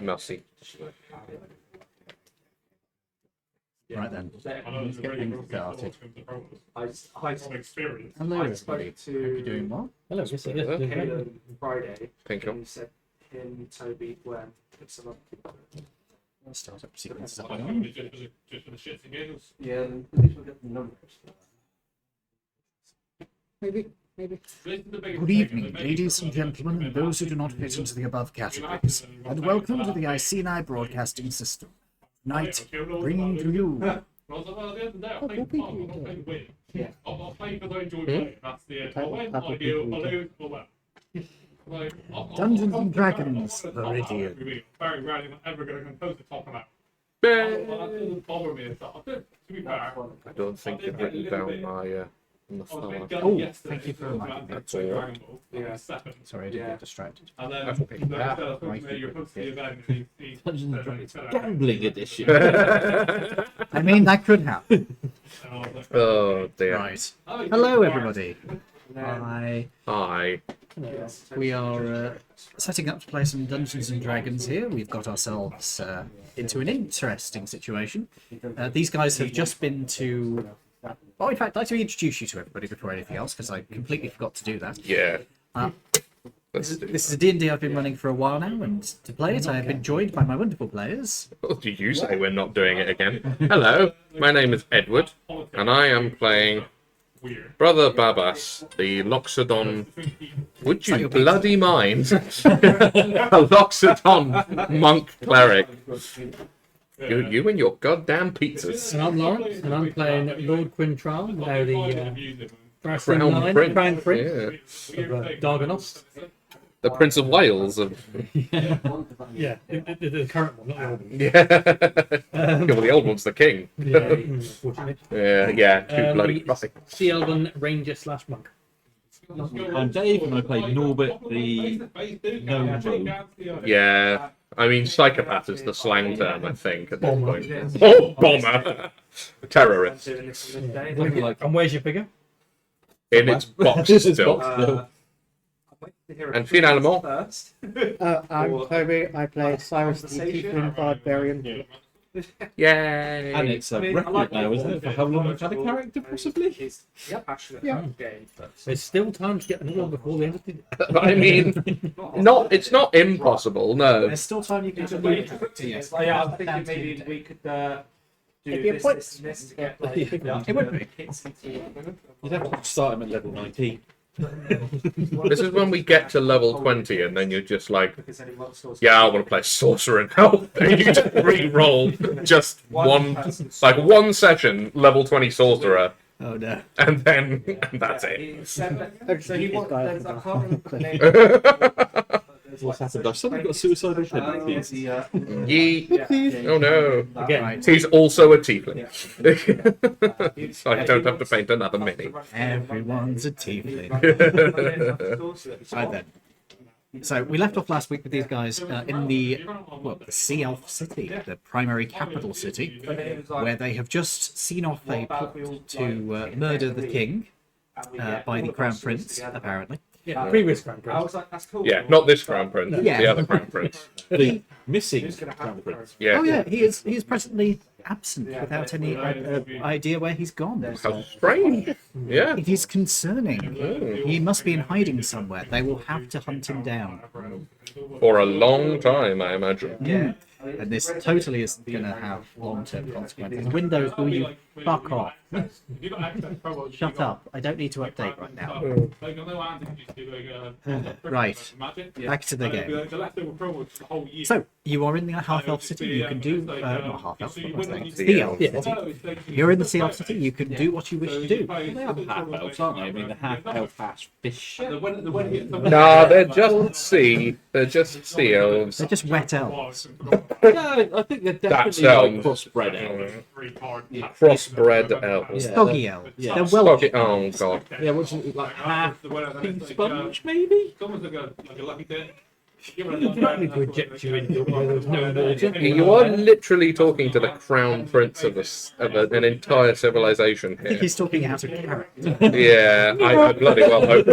Merci. Right then, let's get things started. Hello, I everybody. spoke Hope you're doing well. Hello, yes, yes, Okay. Caleb Friday, Thank and you. he said him, Toby, Gwen, and some other people. Let's start up sequence up. Yeah, at least we'll get the numbers. Maybe. Good evening, ladies and gentlemen, and those who do not fit into the above categories, and welcome to the Iceni Broadcasting System. Tonight, bringing to you. Dungeons and Dragons, Laridian. Very rarely am I ever going to compose a top amount. I Doesn't bother me as that. To be fair, don't think you've written down my Oh, thank you very much. That's all right. Yeah. Sorry, I did get distracted. And then That's okay. you're hosting the event. Dungeons and Dragons Gambling Edition. I mean, that could happen. Oh dear. Right. Hello, everybody. Hi. Hi. We are setting up to play some Dungeons and Dragons here. We've got ourselves into an interesting situation. These guys have just been to... Well, in fact, I'd like to introduce you to everybody before anything else, because I completely forgot to do that. Yeah. This is a D&D I've been running for a while now, and to play it, I have been joined by my wonderful players. What did you say we're not doing it again? Hello, my name is Edward, and I am playing Brother Babas, the Loxodon. Would you bloody mind? A Loxodon monk cleric. You and your goddamn pizzas. And I'm Lawrence, and I'm playing Lord Quintral, now the Crown Prince. Yeah. of Darganost. The Prince of Wales. Yeah, the current one, not the old one. Yeah. Well, the old one's the king. Yeah, unfortunately. Yeah, too bloody The fussy. Sea Elven Ranger / Monk. I'm Dave, and I played Norbert, the gnome king. Yeah. I mean, psychopath is the slang term, I think, at this Bomber. point. Oh, bomber! Terrorist. And where's your figure? In its box still. And finalement, I'm Toby. I play Cyrus the Tiefling Barbarian. yay! And it's a record now, isn't it? For how long we've had a character, possibly? There's still time to get another one before the end of the... I mean, it's not impossible, no. There's still time you can do it. Yes. Yeah, I'm thinking maybe we could do It'd be a this, point. this, and this to get It would be. You'd have to start him at level 19. This is when we get to level 20 and then you're just like, yeah, I want to play sorcerer now. And you just re-roll just one session, level 20 sorcerer, Oh no. and then that's it. So he wants. I can't remember the name. What's happened? I've suddenly got a suicidal tendency. Yeet. Oh no. Again, He's also a tiefling. So I don't have to paint another mini. Everyone's a tiefling. Right then. So we left off last week with these guys in the Sea Elf City, the primary capital city, where they have just seen off a plot to murder the king by the Crown Prince, apparently. yeah, previous Crown I Prince. was like, that's cool. Yeah, not this crown prince, Yeah. the other crown prince. The missing crown prince. Yeah. Oh yeah, he is presently absent without any idea where he's gone. How strange. Yeah. It is concerning. He must be in hiding somewhere. They will have to hunt him down. For a long time, I imagine. Yeah. And this totally isn't going to have long-term consequences. Windows, will you fuck off? Shut up. I don't need to update right now. Right. Back to the game. So, you are in the half-elf city. You can do... not half-elf, what was I saying? Sea elf city. You're in the sea elf city. You can do what you wish to do. They are half elves, aren't they? I mean, the half elf has fish. Nah, they're just sea. They're just sea elves. They're just wet elves. Yeah, I think they're definitely like crossbred elves. Crossbred elves. Yeah. Soggy elves. Yeah. They're Welsh. Soggy- oh god. Yeah, what's it, like half pea sponge, maybe? Someone's like a lucky tip. Would you like me to eject you into where there's no water? You are literally talking to the crown prince of an entire civilization I think here. he's talking out of character. Yeah, I bloody well hope.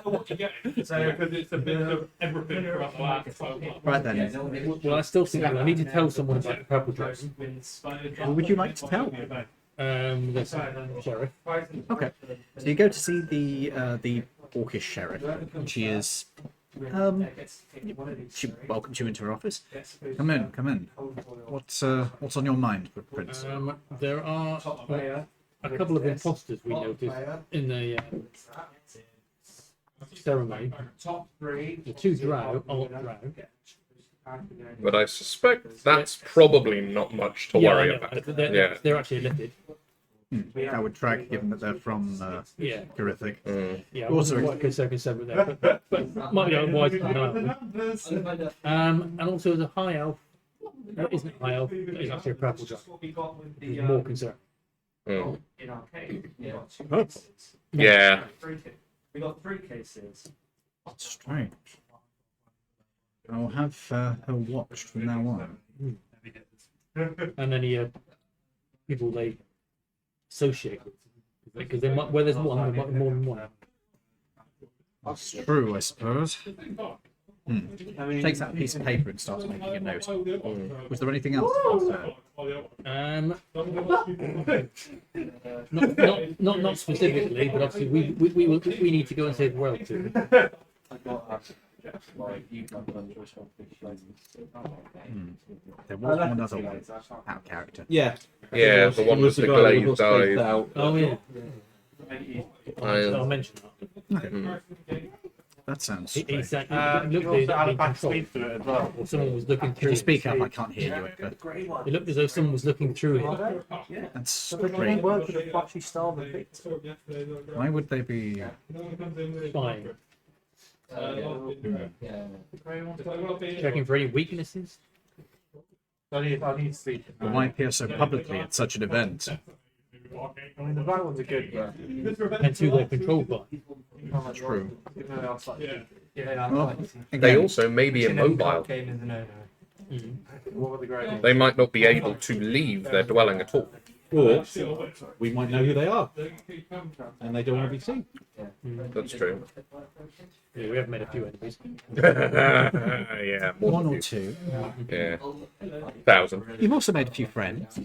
What you get. So, because it's a bit of everything throughout the last 12 months. Right then, Well, I still think I need to tell someone about the purple dress. who would you like to tell? The sheriff. Okay, so you go to see the orcish sheriff. She is. She welcomes you into her office. Come in, come in. What's on your mind, Prince? There are a couple of imposters we noticed in the ceremony. The two drow aren't drow. But I suspect that's probably not much to worry I know. about. They're, Yeah. they're actually elected. That would track, given that they're from Yeah. Kirithic. Yeah, Also- also quite concerned with that, but might be otherwise. And also the high elf. No, isn't high elf. It's actually a purple dress. He's more concerned. Mm. Purple. Yeah. We got 3 cases. Strange. I'll have her watched from now on. And any people they associate with, because they might, where there's one, there might be more than one. That's true, I suppose. Takes out a piece of paper and starts making a note. Was there anything else? Not specifically, but obviously we need to go and save the world too. There was one other one out of character. Yeah. Yeah, the one with the guy who glazed was spaced eyes. out. Oh yeah, I'll I, mention that. That sounds He strange. said You it looked also like had a he'd been back controlled, speed to it as well. or someone was looking If through. you speak up, I can't hear you. Edgar. It looked as though someone was looking through him. That's So the strange. word could have actually starved the victim. Why would they be? Spying, checking for any weaknesses. I need to see. Or why appear so publicly at such an event? I mean, the black ones are good, but Depends who they're controlled by. True. yeah, Well, they again, also may be immobile. game is a no-no. What were the grades? They might not be able to leave their dwelling at all. Or we might know who they are, and they don't want to be seen. That's true. Yeah, we have made a few enemies. Yeah, more one than or you. two. Yeah. 1,000. You've also made a few friends.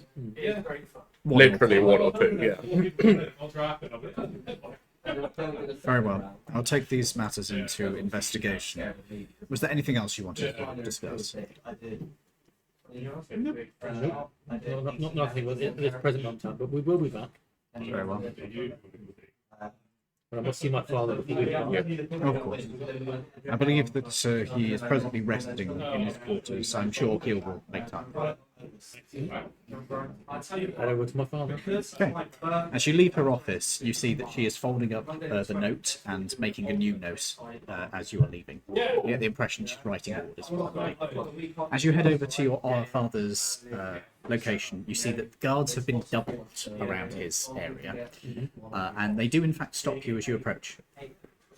Literally one or two, yeah. Very well. I'll take these matters into investigation. Was there anything else you wanted to discuss? Not nothing at this present moment time, but we will be back. Very well. But I must see my father before we depart. Of course. I believe that he is presently resting in his quarters. I'm sure he will make time. Head over to my father. Okay. As you leave her office, you see that she is folding up the note and making a new note as you are leaving. You get the impression she's writing orders. Probably. As you head over to your father's location, you see that guards have been doubled around his area, and they do in fact stop you as you approach.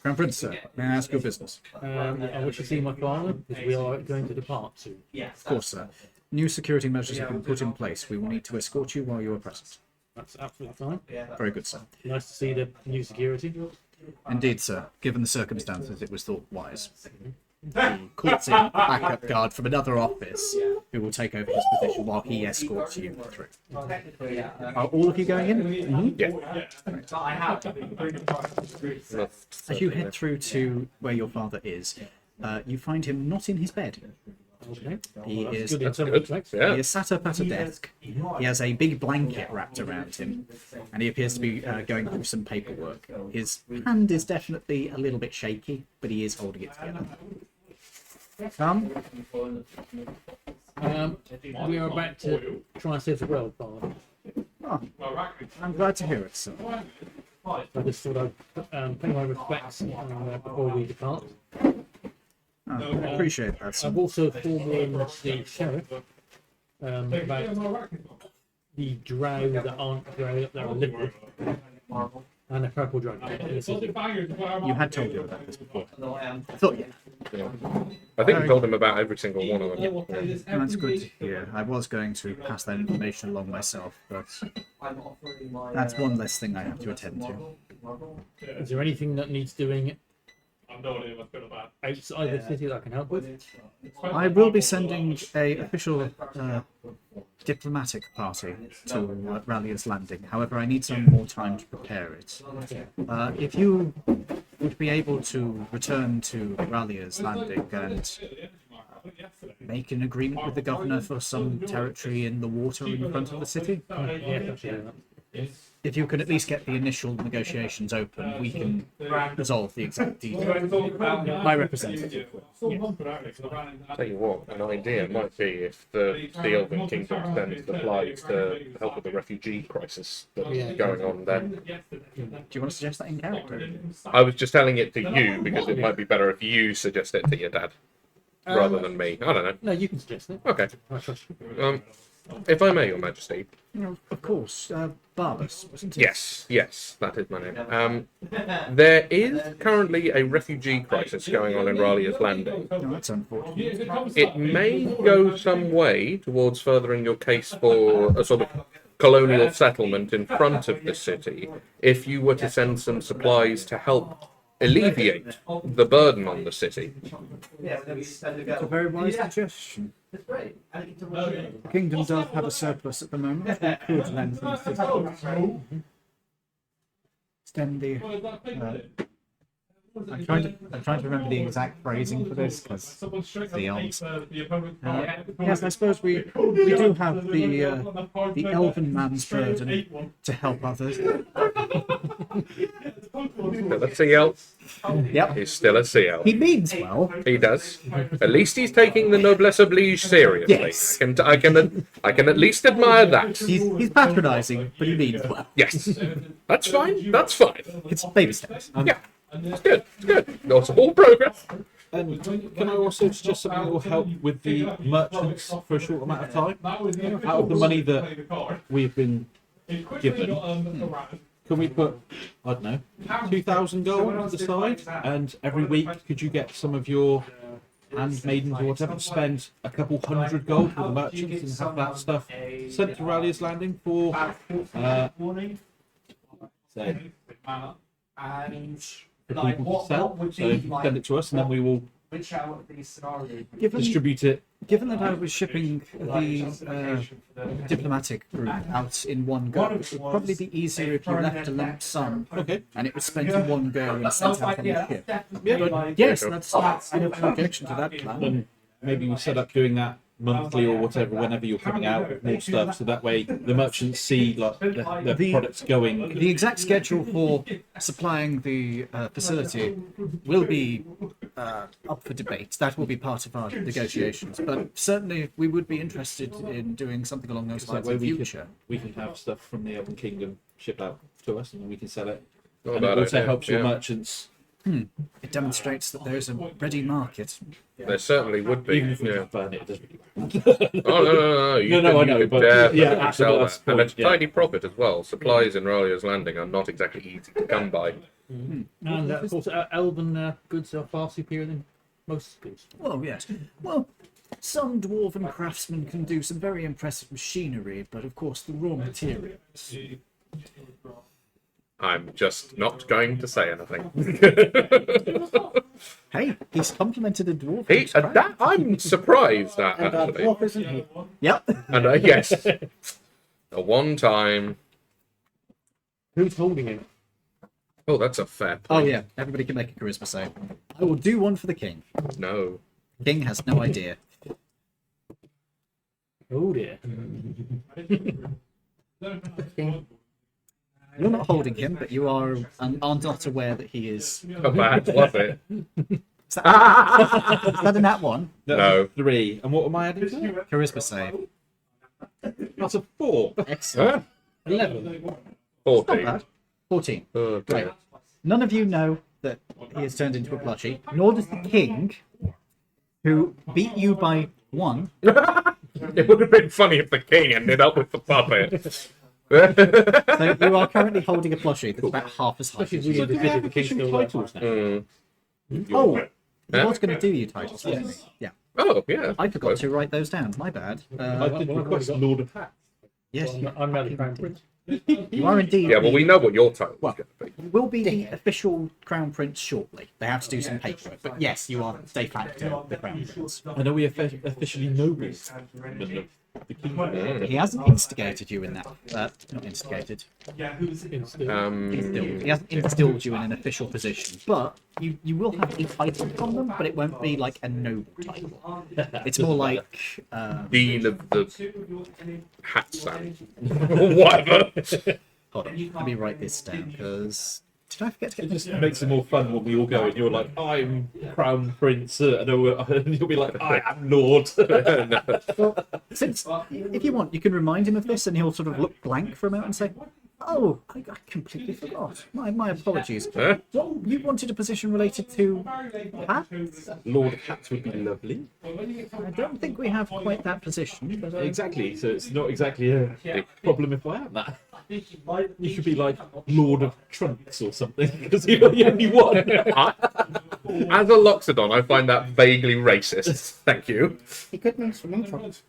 Crown Prince, sir, may I ask your business? I wish to see my father because we are going to depart soon. Of course, sir. New security measures have been put in place. We will need to escort you while you are present. That's absolutely fine. Very good, sir. Nice to see the new security. Indeed, sir. Given the circumstances, it was thought wise. He calls in a backup guard from another office who will take over his position while he escorts you through. Are all of you going in? Yeah. As you head through to where your father is, you find him not in his bed. Okay. He is Good in some Good. respects. He Yeah. is sat up at a desk. He has a big blanket wrapped around him, and he appears to be going through some paperwork. His hand is definitely a little bit shaky, but he is holding it together. Come. We are about to try and save the world, father. Oh, I'm glad to hear it, sir. I just thought I'd pay my respects before we depart. Oh, I appreciate that, sir. I've also forewarned the sheriff about the drow that aren't drow that are liquid. And a purple dragon. You had told me about this before. I thought, yeah. Yeah. I think you told him about every single one of them. Yeah. That's good to hear. I was going to pass that information along myself, but that's one less thing I have to attend to. Is there anything that needs doing outside the city that I can help with? I will be sending a official diplomatic party to Rallia's Landing. However, I need some more time to prepare it. If you would be able to return to Rallia's Landing and make an agreement with the governor for some territory in the water in front of the city, if you can at least get the initial negotiations open, we can resolve the exact details. My representative. Tell you what, an idea might be if the Elven Kingdom sends supplies to help with the refugee crisis that's going on there. Do you want to suggest that in character? I was just telling it to you because it might be better if you suggest it to your dad rather than me. I don't know. No, you can suggest it. Okay. I trust you. If I may, Your Majesty. Of course. Barbus, wasn't it? Yes, that is my name. There is currently a refugee crisis going on in Ralia's Landing. No, that's unfortunate. It may go some way towards furthering your case for a sort of colonial settlement in front of the city if you were to send some supplies to help alleviate the burden on the city. That's a very wise suggestion. The kingdom does have a surplus at the moment. We could lend them assistance. Extend the. I'm trying to remember the exact phrasing for this because the odds. Yes, I suppose we do have the elven man's burden to help others. Still a CL. Yep. He's still a CL. He means well. He does. At least he's taking the noblesse oblige seriously. Yes. I can at least admire that. He's patronising, but he means well. Yes. That's fine. That's fine. It's baby steps. Yeah. It's good. It's good. It's all progress. And can I also suggest something that will help with the merchants for a short amount of time? Out of the money that we've been given, can we put, I don't know, 2,000 gold to the side? And every week, could you get some of your handmaidens or whatever, spend a couple hundred gold for the merchants and have that stuff sent to Rallia's Landing for, say, for people to sell? So you can send it to us and then we will distribute it. Given that I was shipping the diplomatic group out in one go, it would probably be easier if you left a lump sum and it was spent in one go and sent out on the ship. But yes, that's I have no objection to that plan. Then maybe we set up doing that monthly or whatever whenever you're coming out with more stuff, so that way the merchants see like the products going. The exact schedule for supplying the facility will be up for debate. That will be part of our negotiations. But certainly we would be interested in doing something along those lines in future. We can have stuff from the Elven Kingdom shipped out to us, and then we can sell it. Not a And it bad also idea, helps your yeah. merchants. It demonstrates that there is a ready market. There certainly would be. Even if we Yeah. don't burn it, it doesn't really matter. Oh no! You No, I you know, could but definitely yeah, sell that's that, and the it's a point, yeah. tidy profit as well. Supplies in Ralia's Landing are not exactly easy to come by. And of course, elven goods are far superior than most goods. Well, yes. Well, some dwarven craftsmen can do some very impressive machinery, but of course the raw materials. I'm just not going to say anything. Hey, he's complimented a dwarf. That I'm surprised at And our actually. dwarf, isn't he? Yep. And yes, the one time. Who's holding him? Oh, that's a fair Oh point. yeah, everybody can make a charisma save. I will do one for the king. No. King has no idea. Oh dear. You're not holding him, but you are not aware that he is. A bad love it. Is that a nat one? No. 3. And what am I adding to it? Charisma save. That's a 4. Excellent. 11. 14. Bad. 14. Oh, Right. None of you know that he has turned into a plushie, nor does the king, who beat you by 1. It would have been funny if the king ended up with the puppet. So you are currently holding a plushie that's about half as high as Especially you. if we visit the king still there. titles now. Oh, he Huh? was going to do you titles, wasn't he? Yeah. Oh, yeah. I forgot to write those down. My bad. I did request Lord of Hats. Yes, I'm now the crown prince. you are indeed. Yeah, well, we know what your title is Well, going to be. you will be the official crown prince shortly. They have to do some paperwork, but yes, you are de facto the crown prince. I know we officially nobles the king. He hasn't instigated you in that. Not instigated. Um, He hasn't instilled you in an official position, but you will have a title from them, but it won't be like a noble title. It's more like Dean of the Hat Stand. Whatever. hold on, let me write this down because did I forget to get It this? just makes it more fun when we all go and you're like, I'm Crown Prince, and you'll be like, I am Lord. Since if you want, you can remind him of this, and he'll sort of look blank for a moment and say, "Oh, I completely forgot. My apologies. Huh? What, you wanted a position related to hats? Lord of Hats would be lovely. I don't think we have quite that position. But, Exactly, so it's not exactly a problem if I am that. You could be like Lord of Trunks or something, because you're the only one. As a Loxodon, I find that vaguely racist. Thank you. He could mean swimming trunks.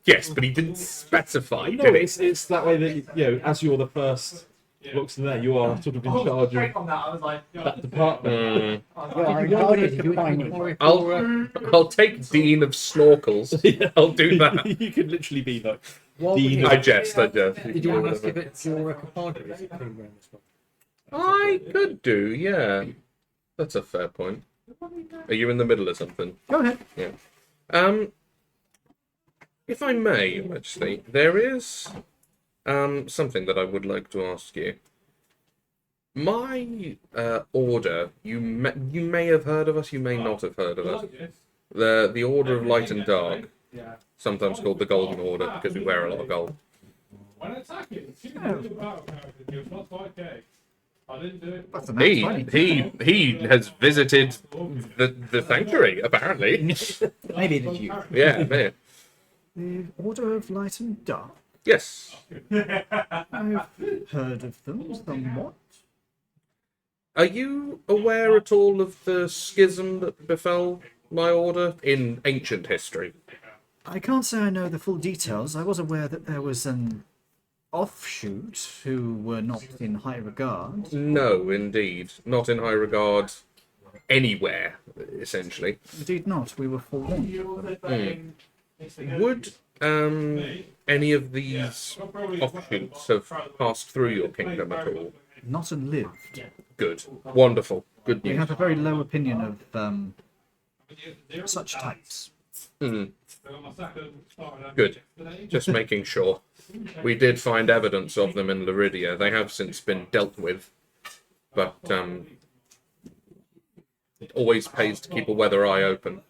Yes, but he didn't specify, No, did he? it's that way that, as you're the first Loxodon there, you are sort of in charge of that department. You are in charge of defining it. I'll take Dean of Snorkels. I'll do that. You could literally be like, Well, Dean I jest. did you want us to give it your compadre as a king round as well? I could do, yeah. That's a fair point. Are you in the middle of something? go ahead. Yeah. If I may, Your Majesty, there is something that I would like to ask you. My order, you may have heard of us, you may not have heard of us. The Order of Light and Dark, sometimes called the Golden Order because we wear a lot of gold. When attacking, it's about character, not like A. I didn't do it. That's a nice He has visited the sanctuary apparently. Maybe it is you. Yeah, man. The Order of Light and Dark. Yes. I've heard of them somewhat. Are you aware at all of the schism that befell my order in ancient history? I can't say I know the full details. I was aware that there was an offshoot who were not in high regard. No, indeed. Not in high regard anywhere, essentially. Indeed not. We were forewarned. Would any of these offshoots have passed through your kingdom at all? Not and lived. Good. Wonderful. Good We news. have a very low opinion of such types. Good. Just making sure. We did find evidence of them in Laridia. They have since been dealt with. But it always pays to keep a weather eye open.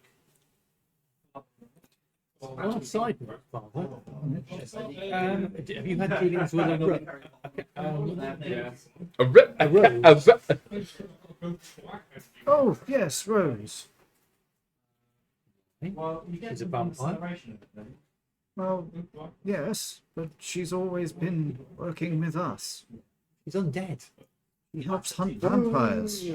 On a side note, Father, have you had dealings with A rip. a rose? A rip. Oh, yes, Rose. She's a vampire. Well, yes, but she's always been working with us. She's undead. He helps hunt vampires. She's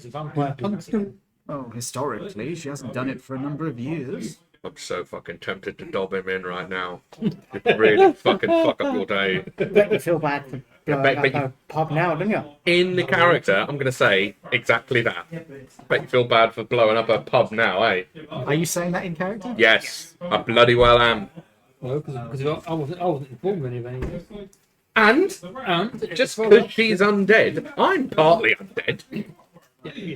a vampire hunter. Oh, historically, she hasn't done it for a number of years. I'm so fucking tempted to dob him in right now. It'd really fucking fuck up your day. Bet you feel bad for blowing bet up a pub now, don't you? In the character, I'm going to say exactly that. Bet you feel bad for blowing up a pub now, eh? Are you saying that in character? Yes, I bloody well am. No, because I wasn't informed of any of anything. And And just because she's undead, I'm partly undead.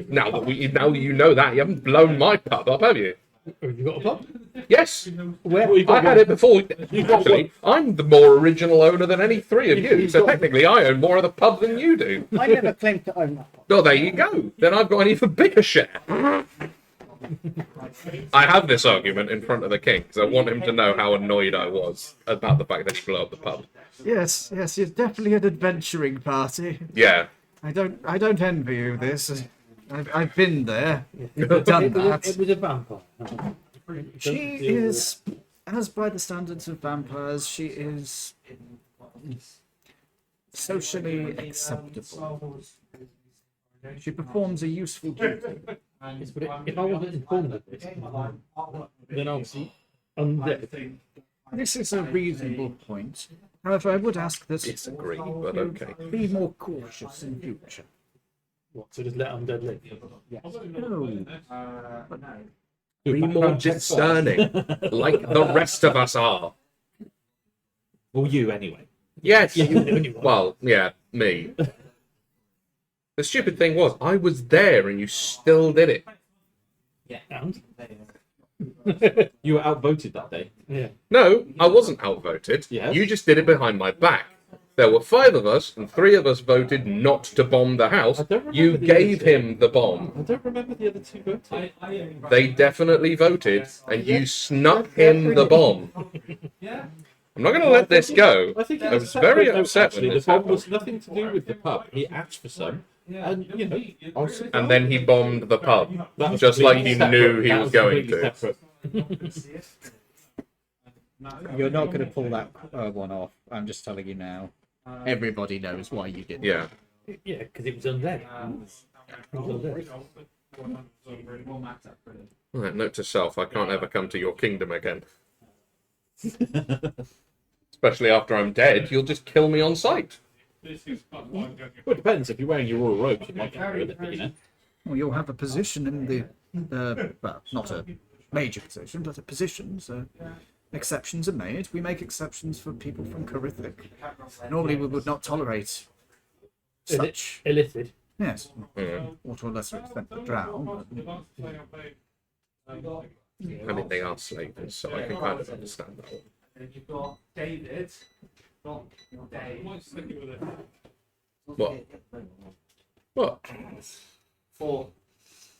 Now you know that, you haven't blown my pub up, have you? have you got a pub? Yes, Where? I had it before. Actually, I'm the more original owner than any three of you, so technically I own more of the pub than you do. I never claimed to own that pub. Oh, there you go. Then I've got an even bigger share. I have this argument in front of the king because I want him to know how annoyed I was about the fact that he blew up the pub. Yes, you're definitely an adventuring party. Yeah. I don't envy you this. I've been there, done that. It was a vampire. She is, as by the standards of vampires, she is Socially acceptable. She performs a useful duty. Yes, but if I wasn't informed of this, then obviously undead. This is a reasonable point. However, I would ask that Disagree, but okay. be more cautious in future. What, so just let undead live? No. Be more discerning, like the rest of us are. Well, you anyway. Yes. Well, yeah, me. The stupid thing was, I was there and you still did it. And? You were outvoted that day. Yeah. No, I wasn't outvoted. Yes. You just did it behind my back. There were 5 of us, and 3 of us voted not to bomb the house. I don't remember You the gave other two. him the bomb. I don't remember the other 2 voting. They definitely voted, and you snuck him the bomb. I'm not going to let this go. I think I was very upset Actually, when the this bomb happened. was nothing to do with the pub. He asked for some, and you know, I was And then he bombed the pub, that was just like he completely knew separate. he That was going completely to. separate. You're not going to pull that one off. I'm just telling you now. Everybody knows why you did. Yeah. Yeah, because it was undead. It was undead. Right, note to self, I can't ever come to your kingdom again. Especially after I'm dead, you'll just kill me on sight. Well, it depends. If you're wearing your royal robes, you might get rid of it, but, you know. Well, you'll have a position in the, well, not a major position, but a position, so exceptions are made. We make exceptions for people from Corithic. Normally we would not tolerate such, Illicit. yes, Mm. or to a lesser extent the drow. I mean, they are slavers, so I can kind of understand that one. You've got David, got Dave, What? What? for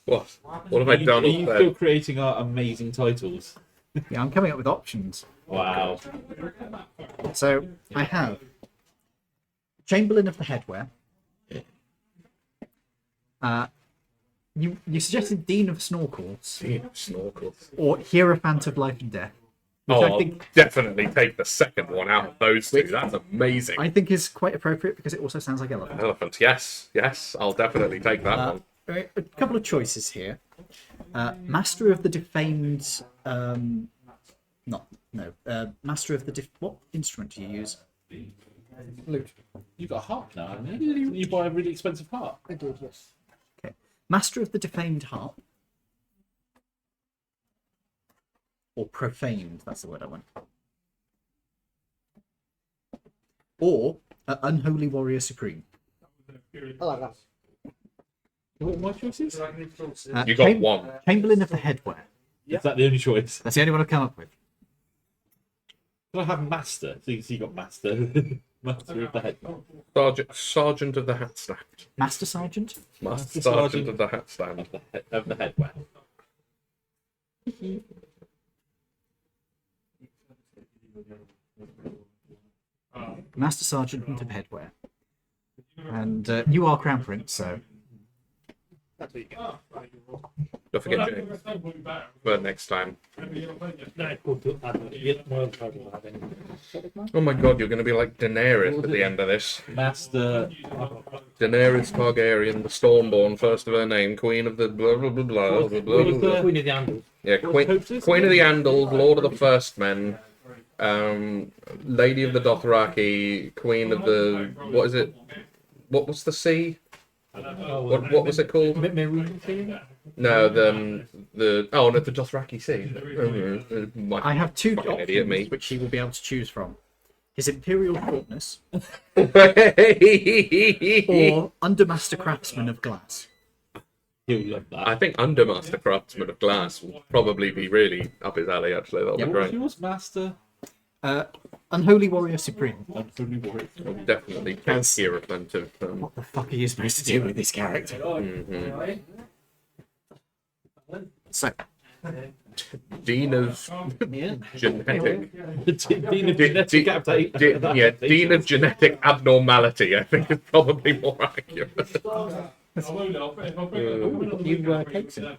What? What have I done Are up you there? still creating our amazing titles? Yeah, I'm coming up with options. Wow. So I have Chamberlain of the Headwear. You suggested Dean of Snorkels Snorkel. or Hierophant of Life and Death, which Oh, I I'll think definitely take the second one out of those two. That's amazing. I think is quite appropriate because it also sounds like elephant. Elephant, yes, yes, I'll definitely take that one. A couple of choices here. Master of the Defamed. Master of the what instrument do you use? Lute. You've got a harp now, haven't you? Didn't you buy a really expensive harp? I did, yes. Okay. Master of the Defamed Harp. Or Profaned, that's the word I want. Or Unholy Warrior Supreme. I like that. What are my choices? You got one. Chamberlain of the Headwear. Is that the only choice? That's the only one I've come up with. Can I have Master? So you got Master. Master of the Head. Sergeant of the Hat Stand. Master Sergeant. Master Sergeant. Sergeant of the Hat Stand. Of the headwear. Master Sergeant of Headwear. And you are Crown Prince, so Don't forget James. For next time. No, it's called to add my other title I have Oh my god, you're going to be like Daenerys at the end of this. Master. Daenerys Targaryen, the Stormborn, first of her name, Queen of the blah blah blah blah blah blah. What was blah. the- Queen of the Andals. Yeah, Queen of the Andals, Lord of the First Men, Lady of the Dothraki, Queen of the what is it? What was the sea? What was it called? Marine thing? No, the the Dothraki Sea. I have two Fucking options idiot, me. which he will be able to choose from. His Imperial Shortness or Undermaster Craftsman of Glass. He'll love that. I think Undermaster Craftsman of Glass will probably be really up his alley. Actually, that'll be What was great. yours? Master. Unholy Warrior Supreme. Unholy Warrior. I'll definitely take Yes. Hierophant of. What the fuck are you supposed to do with this character? So, Dean of Genetic. Dean of Genetic Adaptation. Dean of Genetic Abnormality, I think is probably more accurate. you cakes in.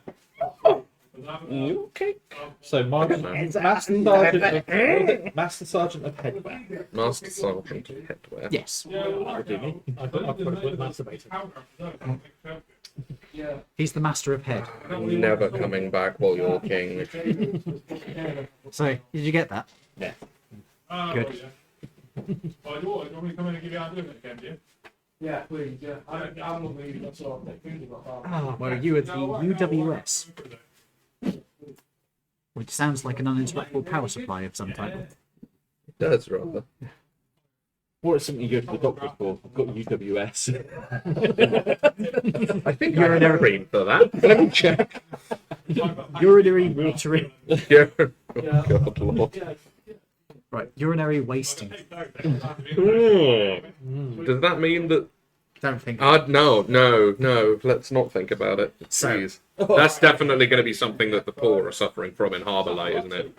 Okay. So my It's Master Sergeant of, what was it? Master Sergeant of Headwear. Master Sergeant of Headwear. Yes, That'll do me. I've got to put masturbator. he's the master of head. Never coming back while you're king. So, did you get that? Yeah. Good. Oh, do you want me to come in and give you a hand doing it again, do you? Yeah, please, yeah. I'm not really, that's all. Well, you are the UWS, which sounds like an uninterruptible power supply of some type. It does, rather. Or it's something you go to the doctor for. I've got UWS. I think you're an cream for that. Let me check. Urinary watery. Yeah. Oh, God, Lord. Right, urinary wasting. Does that mean that? Don't think. No. Let's not think about it, So- please. That's definitely going to be something that the poor are suffering from in Harbour Light, isn't it?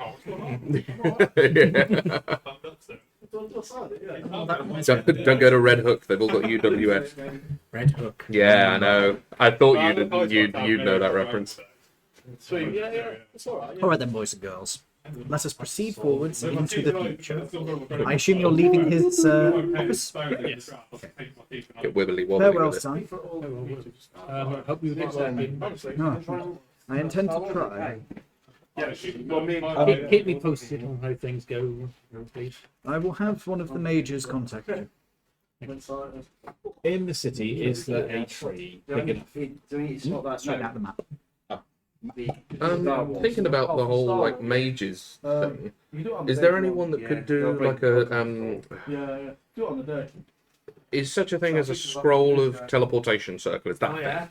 Don't go to Red Hook. They've all got UWS. Red Hook. Yeah, I know. I thought you'd know that reference. Sweet, yeah, it's alright. All right then, boys and girls. Let us proceed forwards into the future. I assume you're leaving his office. Yes. Get wibbly wobbly Farewell, with it. son. Hope you get working. No, I intend to try. Keep me posted on how things go, please. I will have one of the majors contact you. In the city, is there a tree big enough? Straight out the map. Thinking about the whole like mages thing. Is there anyone that could do like a Do it on the day. Is such a thing as a scroll of teleportation circle? Is that thing? Yeah.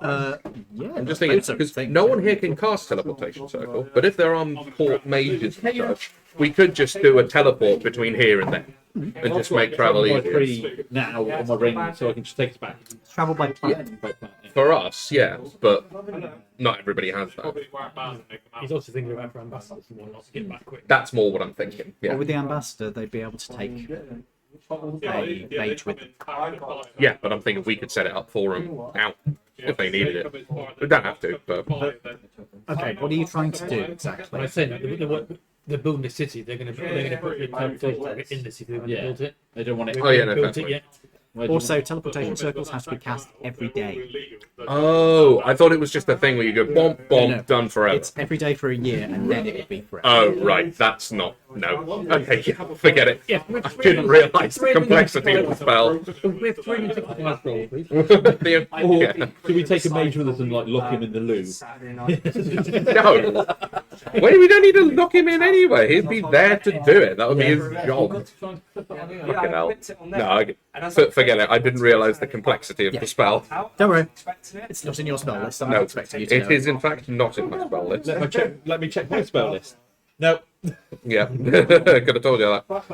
I'm just thinking because no one here can cast teleportation circle, but if there are port mages and such, we could just do a teleport between here and there and just make travel my easier. tree now on my ring, so I can just take it back. Travel by plane. For us, yeah, but not everybody has that. He's also thinking about for ambassadors and whatnot to get back quick. That's more what I'm thinking. Or Yeah, with the ambassador, they'd be able to take a mage with them. yeah, but I'm thinking we could set it up for them now if they needed it. We don't have to, but Okay, what are you trying to do When I exactly? say that, they're building the city. They're going to put the teleportation target in the city. They haven't Yeah. built it. They don't want it. Oh, yeah, no, built fair it point. yet. Also, teleportation circles have to be cast every day. oh, I thought it was just a thing where you go bomb, bomb, No. done forever. It's every day for a year, and then it will be forever. Oh, right, that's not no. Okay, yeah, forget it. I didn't realise the complexity of the spell. We have 365 rolls, please. Or Yeah. do we take a mage with us and like lock him in the loo? No. Well, we don't need to lock him in anyway. He'd be there to do it. That would be his job. Fucking hell. No, forget it. I didn't realise the complexity of the spell. Don't worry, it's not in your spell list. I'm No, not expecting you to know. it is in fact not in my spell list. Let me check my spell list. No. Yeah, could have told you that.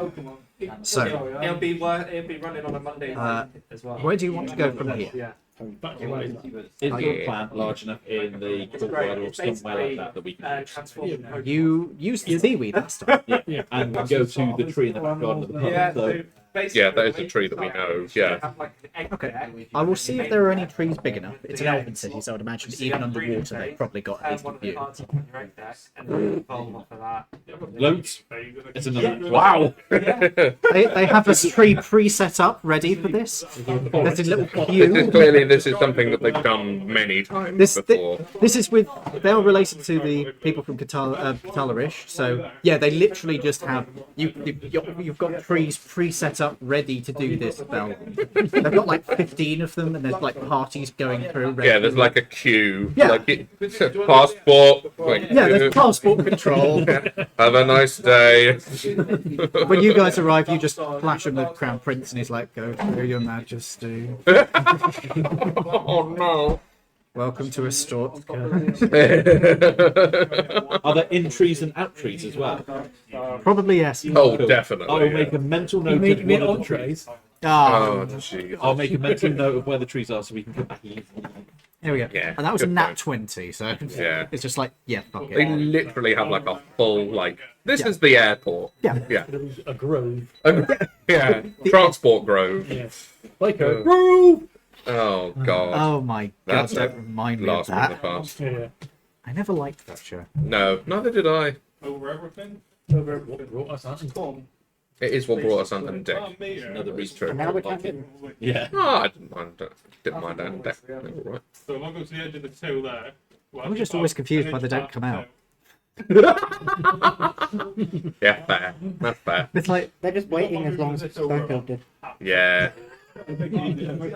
So, It'll be running on a Monday night as well. where do you want to go from here? Back to Wales. Is there a plant large enough in the courtyard or somewhere like that we can use? Transform. You used the seaweed last time. Yeah, and go to the tree in the back garden of the pub. Yeah, So so basically, Yeah, that is a tree that we know. Yeah. have like an egg Okay, there. I will see if there are any trees big enough. It's an elven city, so I'd imagine even underwater they've probably got at least a One of the few. cards on your egg deck, and then roll off of that. loads. It's another. Wow. They have a tree pre-set up, ready for this. There's a little queue. Clearly, this is something that they've done many times This before. this is with they are related to the people from Catalarish. So yeah, they literally just have you've got trees pre-set up, ready to do this spell. They've got like 15 of them, and there's like parties going through. Yeah, there's like a queue. Yeah. Like passport. Like, Yeah, there's passport control. have a nice day. When you guys arrive, you just flash him the crown prince, and he's like, "Go through, your majesty. Oh no. Welcome to Estortka." Are there in trees and out trees as well? Probably yes. Oh, Cool. definitely. I will make a mental note You of mean one of the entrees? trees. Ah, Oh, jeez. I'll make a mental note of where the trees are so we can come back easily. here we go. Yeah, And that was a good nat point. 20, so Yeah. it's just like, yeah, fuck They it. literally have like a full like. This Yeah. is the airport. Yeah. Yeah. There was a grove. Yeah. Transport grove. Yeah. Like a Oh god. Oh my god, That's don't a remind me of Last one in the that. past. yeah. I never liked that show. No, neither did I. Over everything. Over what brought us hunting. It is what brought us on deck. Another reason. True. And now we're camping. Yeah. Oh, I didn't mind. Didn't mind on deck. They were all right. So if I go to the edge of the tail there. I'm just always confused why they don't come out. Yeah, fair. That's fair. It's like they're just waiting as long as Schofield did. Yeah.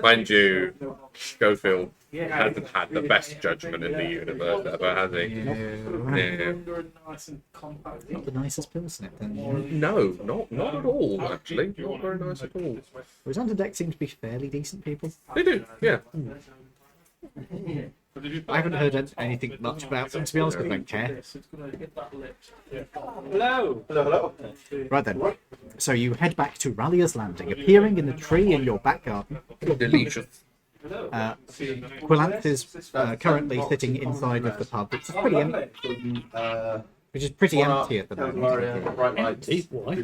Mind you, Schofield hasn't had the best judgment in the universe ever, has he? Yeah. Not the nicest person, then. No, not at all, actually. Not very nice at all. Whereas Under Deck seem to be fairly decent people. They do, yeah. I haven't heard anything much about them, to be honest, because I don't care. Hello. Right then. So you head back to Rallier's Landing, appearing in the tree in your back garden. Delicious. Quillanth is currently sitting inside of the pub, which is pretty empty. Empty at the moment. Why?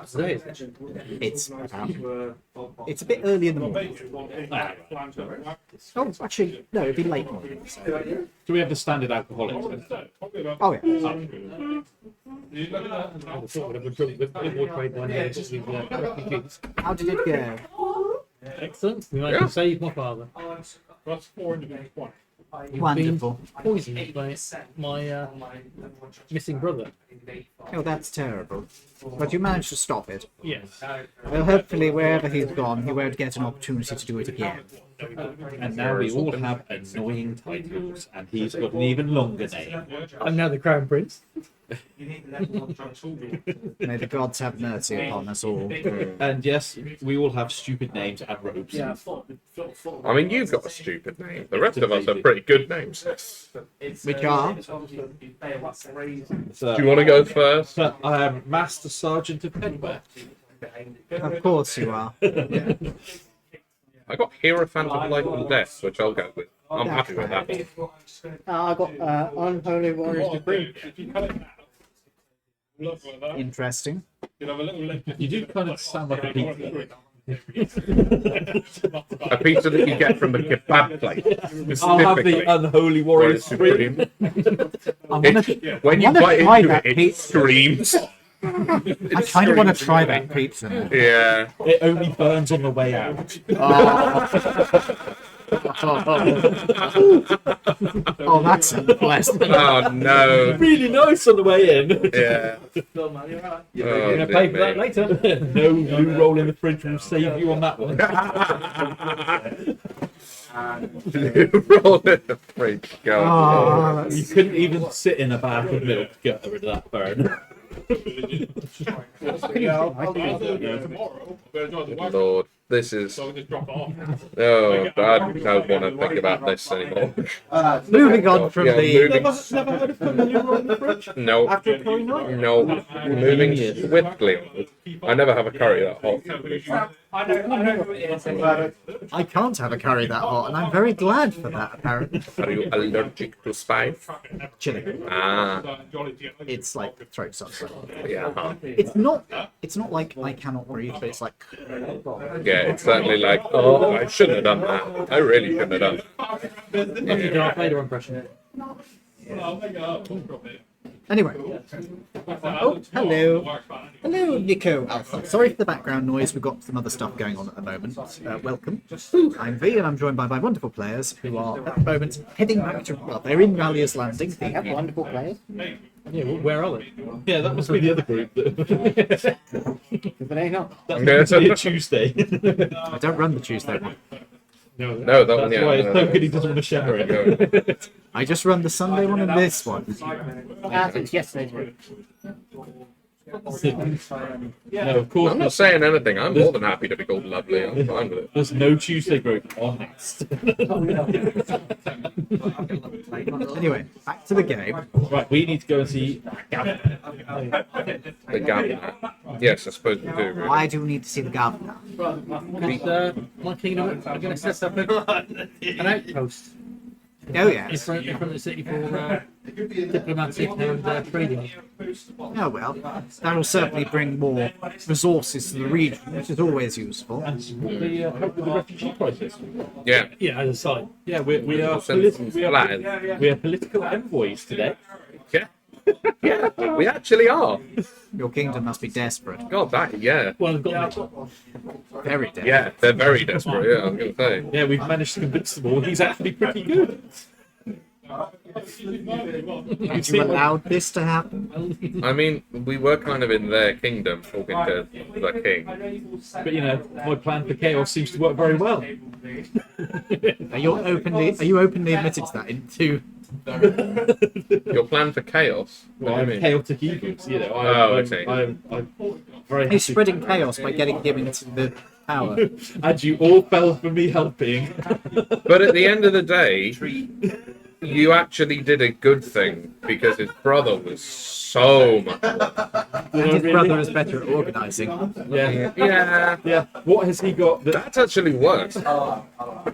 Today, is it? It's it's a bit early in the morning. Oh, actually, no, it'd be late morning. So. Do we have the standard alcoholics? Oh yeah. I thought we'd have a drunk with a bit more trade down here with refugees. How did it go? Excellent. We managed to save my father. That's 420. Wonderful. Poisoned by my missing brother. Oh, that's terrible. But you managed to stop it. Yes. Well, hopefully, wherever he's gone, he won't get an opportunity to do it again. And now we all have annoying titles, and he's got an even longer name. I'm now the Crown Prince. May the gods have mercy upon us all. And yes, we all have stupid names and robes. I mean, you've got a stupid name. The rest of us have pretty good names. Which are? So, Do you want to go first? I am Master Sergeant of Penware. Of course you are. I got Hierophant of Life and Death, which I'll go with. I'm happy with that. I got Unholy Warriors Decree. Interesting. You do kind of sound like a pizza. A pizza that you get from a kebab place. I'll have the Specifically. Unholy Or Warrior it's Supreme. When you wanna bite try into that it, it pizza. screams. I kind of want to try that pizza now. Yeah. It only burns on the way out. Oh, that's unpleasant. Oh no. Really nice on the way in. Yeah. You're Oh, going to pay for that later. No blue roll in the fridge will save you on that one. Roll in the fridge. God. Oh, that's... You couldn't even sit in a bath of milk to get rid of that burn. Tomorrow, I'm going to join the work. Lord, this is. So I can just drop it off. Oh, I don't want to think about this anymore. Moving on from Yeah, the... moving. Never heard of putting a blue roll in the fridge? No. After a curry night? No. Moving swiftly on. I never have a curry that hot. I know who it is. I can't have a curry that hot, and I'm very glad for that, apparently. Are you allergic to spice? Chili. Ah, It's like throat salsa. yeah. It's not like I cannot breathe, but it's like... Yeah, it's certainly like, oh, I shouldn't have done that. I really shouldn't have done that. Darth Vader impression. Anyway. Oh, hello. Hello, Nico Alpha. Sorry for the background noise. We've got some other stuff going on at the moment. Welcome. I'm V, and I'm joined by my wonderful players, who are, at the moment, heading back to... Well, they're in Rallier's Landing. They have wonderful players. Yeah, well, where are they? Yeah, that must be the other group. But they not. That's meant to be a Tuesday. I don't run the Tuesday one. No, that one, That's yeah. why it's so good he doesn't want to share it. I just run the Sunday one and this one. It's yesterday's group. No, of course. I'm not saying anything. I'm more than happy to be called lovely. I'm fine with it. There's no Tuesday group on next. Anyway, back to the game. Right, we need to go and see Gavin. The governor. Yes, I suppose we do. Really. Why do we need to see the governor? Because my kingdom are going to set up an outpost Oh, in yes. front of the city for diplomatic and trading. Oh well, that'll certainly bring more resources to the region, which is always useful. And the help with the refugee crisis. Yeah. Yeah, as a side. Yeah, we are political envoys today. Yeah. Yeah, we actually are. Your kingdom must be desperate. God, that, yeah. Well, I've got me. Very desperate. Yeah, they're very desperate, yeah, I was going to say. Yeah, we've managed to convince them all he's actually pretty good. And you allowed this to happen? I mean, we were kind of in their kingdom talking to the king. But you know, my plan for chaos seems to work very well. Are you openly admitted to that into? Your plan for chaos? What Well, do I'm you mean? chaotic evils, you know. Oh, okay. I'm very He's happy. spreading chaos by getting him into the power. And you all fell for me helping. But at the end of the day, you actually did a good thing because his brother was so much more. And his brother is better at organising. Yeah. Yeah, Yeah. What has he got that that's actually worse.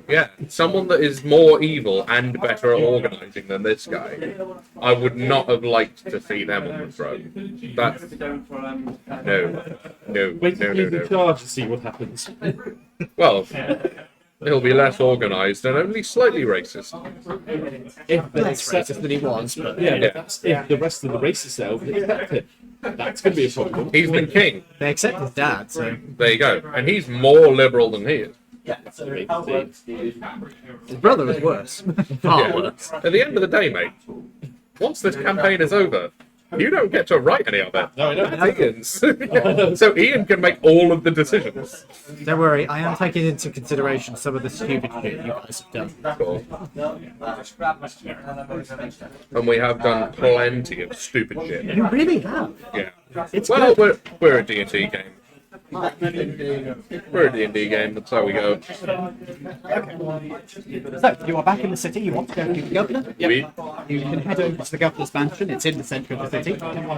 Yeah, someone that is more evil and better at organising than this guy. I would not have liked to see them on the throne. That's no, wait till he's in no. charge and see what happens? Well, he'll be less organised and only slightly racist. If they Less accept, racist than he was, but yeah, Yeah. but that's if the rest of the race itself accept it. That's going to be a problem. He's the king. they accept his dad, so There you go. And he's more liberal than he is. his brother was worse. Far Yeah. worse. At the end of the day, mate, once this campaign is over, you don't get to write any of it. No, I know. That's Ian's. So Ian can make all of the decisions. Don't worry, I am taking into consideration some of the stupid shit you guys have done. Cool. And we have done plenty of stupid shit. You really have. Yeah. It's Well, good. we're a D&D game. We're a D&D game, that's how we go. So, you are back in the city. You want to go to the governor? We, You can head over to the governor's mansion. It's in the centre of the city.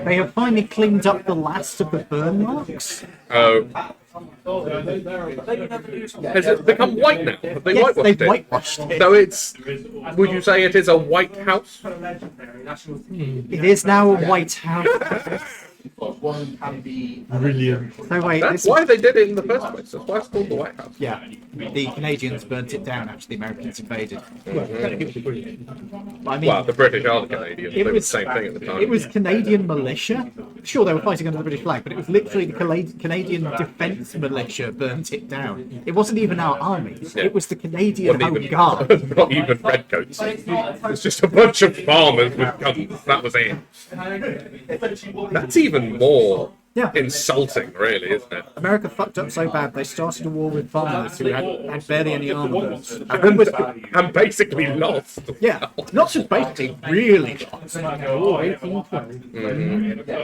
They have finally cleaned up the last of the burn marks. oh. Has it become white now? Have they Yes, whitewashed they've it? whitewashed it. So it's, would you say it is a white house? It is now a white house. Brilliant. So wait, That's this why they did it in the first place. That's why it's called the White House. yeah, the Canadians burnt it down after the Americans invaded. But I mean, Well, the British are the Canadians. They it were the was same thing at the time. It was Canadian militia. Sure, they were fighting under the British flag, but it was literally the Canadian Defence Militia burnt it down. It wasn't even our army. Yeah. It was the Canadian Not Home even, Guard. not even redcoats. It's just a bunch of farmers with guns. That was it. That's even more Yeah. insulting, really, isn't it? America fucked up so bad they started a war with farmers who had barely any armaments. And was, I'm basically lost. yeah, not just basically, really lost.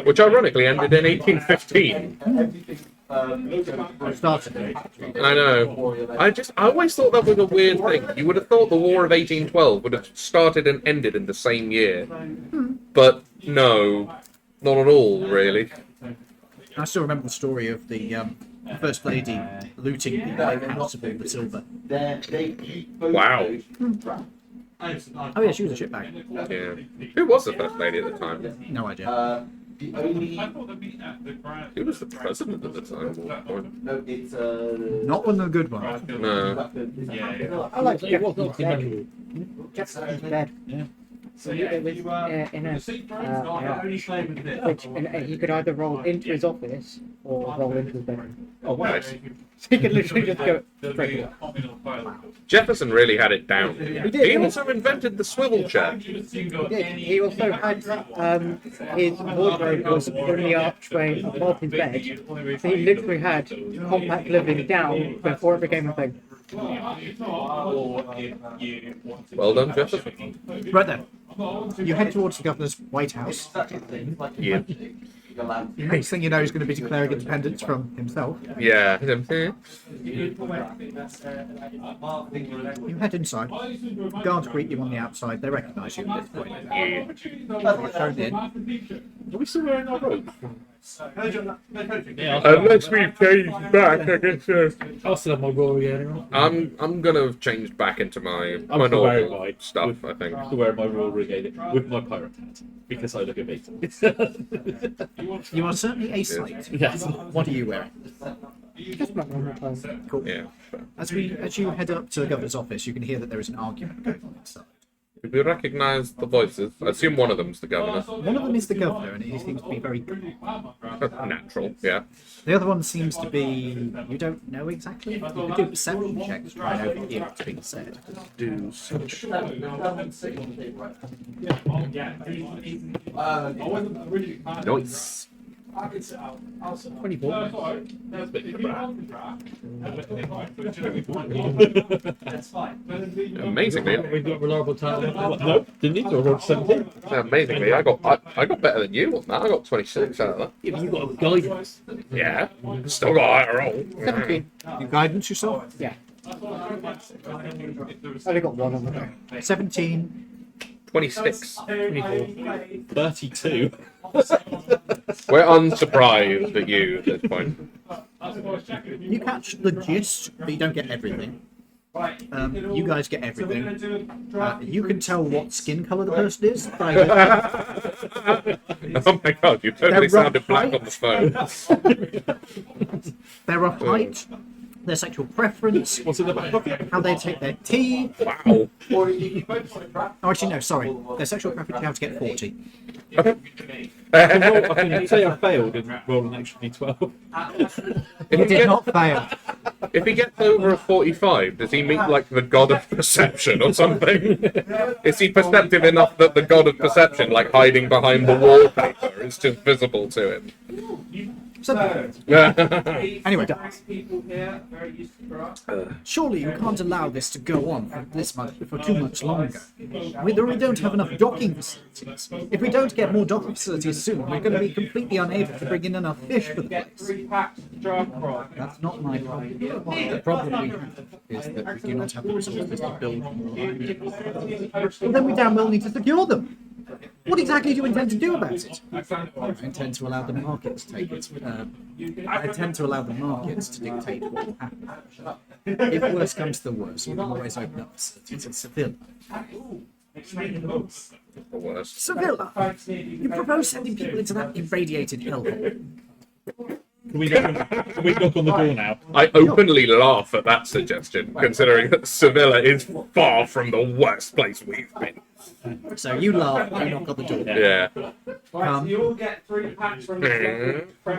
Which ironically ended in 1815. Started. I know. I always thought that was a weird thing. You would have thought the War of 1812 would have started and ended in the same year. But no, not at all, really. I still remember the story of the First Lady looting the White House of all the silver. Wow. Oh yeah, she was a shitbag. Yeah. Who was the First Lady at the time? No idea. Who was the president at the time? Or- Not one of the good ones. No. I like It was not Jefferson's memorable. Jefferson's bed. Yeah. So it was in a which he could either roll into his office or roll into his bedroom. Oh, nice. So he could literally just go straight to Jefferson really had it down. did, He yeah. also invented the swivel chair. He also had his wardrobe was in the archway above his bed. So he literally had compact living down before it became a thing. Well done, Jefferson. Right then, you head towards the governor's White House. Yeah. The next thing you know, he's going to be declaring independence from himself. Yeah. You head inside. Guards greet you on the outside. They recognise you at this point. Yeah. You're shown in. Are we still wearing our robes? Yeah, Unless we've changed back, I guess so. I'll still have my roll again. I'm gonna have changed back into my I'm still wearing normal mine. stuff, I think. I'm still wearing my royal regalia with my pirate hat because I look amazing. You are certainly a sight. Yes. What are you wearing? Just black one. Cool. Yeah. As you head up to the governor's office, you can hear that there is an argument going on inside. Did we recognise the voices? I assume one of them's the governor. One of them is the governor, and he seems to be very good. Natural, yeah. The other one seems to be, you don't know exactly. You could do perception checks to try and overhear what's being said. Do such. Nice. 24. Amazingly, We've got reliable title. No, didn't need to. I rolled 17. amazingly, I got better than you on that. I got 26 out of that. Yeah, but you've got a guidance. Yeah. Still got a higher roll. 17. You guidance yourself? Yeah. Only got one on the go. 17. 26. 24. 32. We're unsurprised at you at this point. You catch the gist, but you don't get everything. You guys get everything. You can tell what skin colour the person is. By Oh my god, you totally They're sounded black on the phone. their height, their sexual preference, What's in the back pocket? how they take their tea. Wow. Oh, actually, no, sorry. Their sexual preference, you have to get 40. I can say I failed and roll an extra d12. You did not fail. If he gets over a 45, does he meet like the god of perception or something? Is he perceptive enough that the god of perception, like hiding behind the wallpaper, is just visible to him? So, anyway, surely you can't allow this to go on for too much longer. We don't have enough docking facilities. If we don't get more docking facilities soon, we're going to be completely unable to bring in enough fish for the place. That's not my problem. The problem we have is that we do not have the resources to build more lines. Well, then we damn well need to secure them. What exactly do you intend to do about it? I intend to allow the markets to take its. I intend to allow the markets to dictate what will happen. If worse comes to the worst, we can always open up facilities in Sevilla. The worst. Sevilla! You propose sending people into that irradiated hellhole. Can we knock on the door now? I openly laugh at that suggestion, considering that Sevilla is far from the worst place we've been. So you laugh, you knock on the door. Yeah. You'll get 3 packs from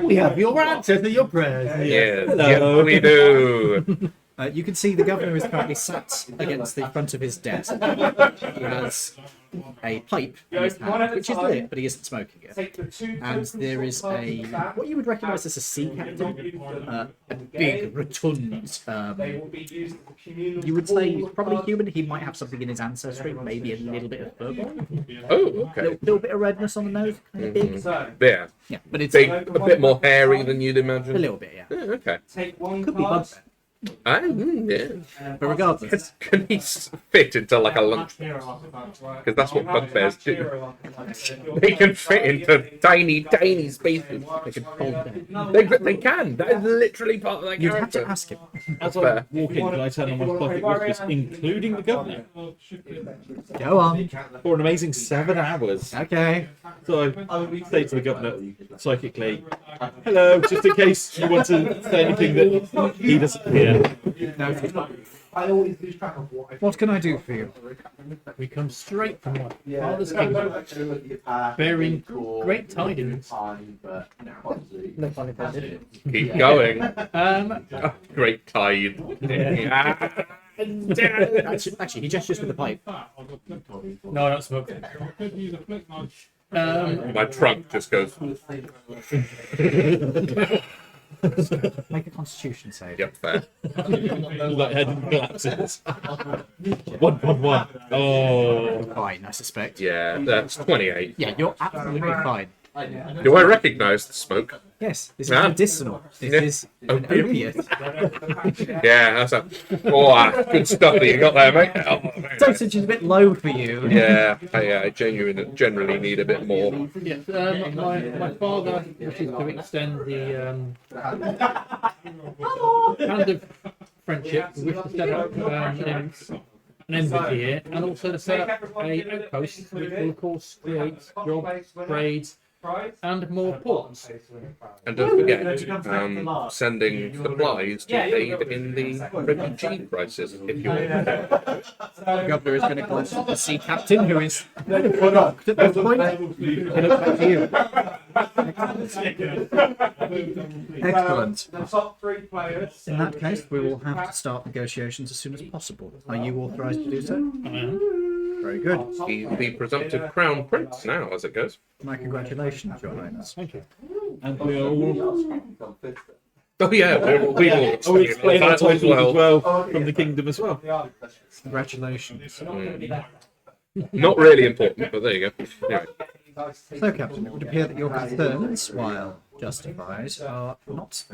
We have your answer to your prayers. Yeah, yes, we do. You can see the governor is currently sat against the front of his desk. He has a pipe in his hand, which is lit, but he isn't smoking it. And there is what you would recognise as a sea captain, a big, rotund. You would say he's probably human. He might have something in his ancestry, maybe a little bit of fur. Oh, okay. Little bit of redness on the nose, kind of big. Yeah. Yeah, but it's Big, a bit more hairy than you'd imagine. a little bit, yeah. Yeah, okay. Could be bugbear. Yeah. But regardless, Can he fit into like a lunch? Because that's what bugbears do. They can fit into tiny, tiny spaces. they could hold down. They can. That is literally part of that You'd have character. to ask him. As I walk in, can I turn on my pocket whispers, including the governor, Go on. for an amazing 7 hours? Okay. So I would say to the governor psychically, "Hello," just in case you want to say anything that he doesn't hear. No. What can I do for you? We come straight from my father's kingdom, bearing great tidings. No pun intended. Keep going. Um, Oh, great tide. Actually, he gestures with the pipe. no, I don't smoke. My trunk just goes. Make a constitution save. Yep, fair. Like head and glasses. 111. Oh. Fine, I suspect. Yeah, that's 28. Yeah, you're absolutely fine. Do I recognise the smoke? Yes, this is Ah. medicinal. This Yeah. is an Opium. opiate. Yeah, that's a good stuff that you got there, mate. Oh, very nice. Dosage is a bit low for you. Yeah, I generally need a bit more. Yes, my father wishes to extend the kind of friendship. We wish to set up an embassy here, and also to set up a outpost, which will of course create jobs, trades, and more ports. And don't forget, sending supplies to aid in the refugee crisis, if you will. The governor is going to glance at the sea captain, who is shocked at this point. He looks back to you. Excellent. The top 3 players. In that case, we will have to start negotiations as soon as possible. Are you authorised to do so? I am. Very good. He's the presumptive crown prince now, as it goes. My congratulations, Your Highness. Thank you. And we are all Oh yeah, we will explain our that as titles well. as well from the kingdom as well. Congratulations. Not really important, but there you go. Anyway. So, Captain, it would appear that your concerns, while justified, are not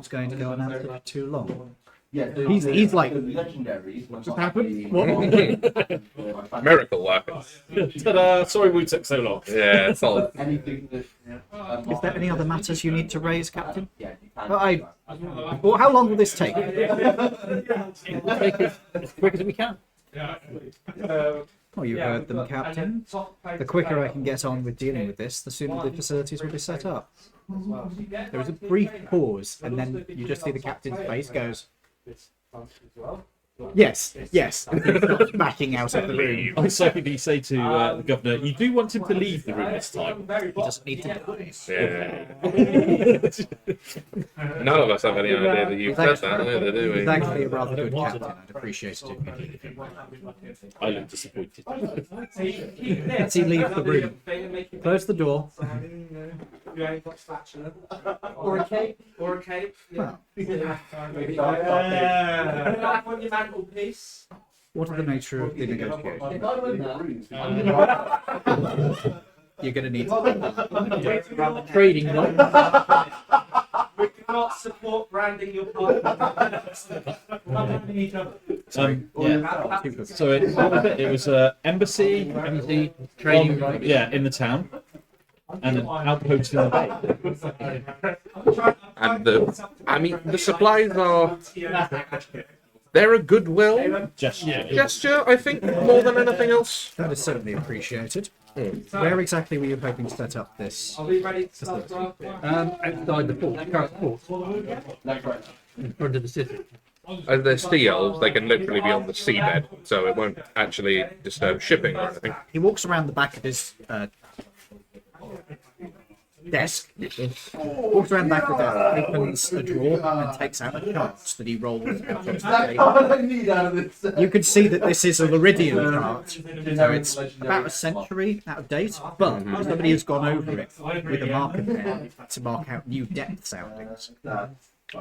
going to go unanswered for too long. He's like, what just happened? What? Miracle worker. Ta-da! Sorry we took so long. Yeah, solid. Is there any other matters you need to raise, Captain? Well, how long will this take? It will take us as quick as we can. Well, you heard them, Captain. The quicker I can get on with dealing with this, the sooner the facilities will be set up. There is a brief pause, and then you just see the captain's face goes, yes, and he starts backing out of the room. I psychically say to the governor, you do want him to leave the room this time. He doesn't need to die. Yeah. None of us have any idea that you've said that, either, do we? He's actually a rather good captain. I'd appreciate it if you leave him. I look disappointed. As he leaves the room, close the door. You ain't got spatula. Or a cape. Well, On your mantelpiece. what are the nature of the negotiations? You're going to need to... Trading one. We cannot support branding your partner. Yeah. So what was it? It was embassy, Trading on- yeah, in the town, and an outpost in the bay. And the supplies are, they're a goodwill gesture, I think, more than anything else. That is certainly appreciated. Where exactly were you hoping to set up this? Are we ready to start? Outside the port, current port, in front of the city. As they're sea elves, they can literally be on the seabed, so it won't actually disturb shipping or anything. He walks around the back of his desk, walks around the back of the desk, opens a drawer, and takes out a chart that he rolls out onto the table. You can see that this is a Laridian chart, so it's about a century out of date, but somebody has gone over it with a marker pen to mark out new depth soundings.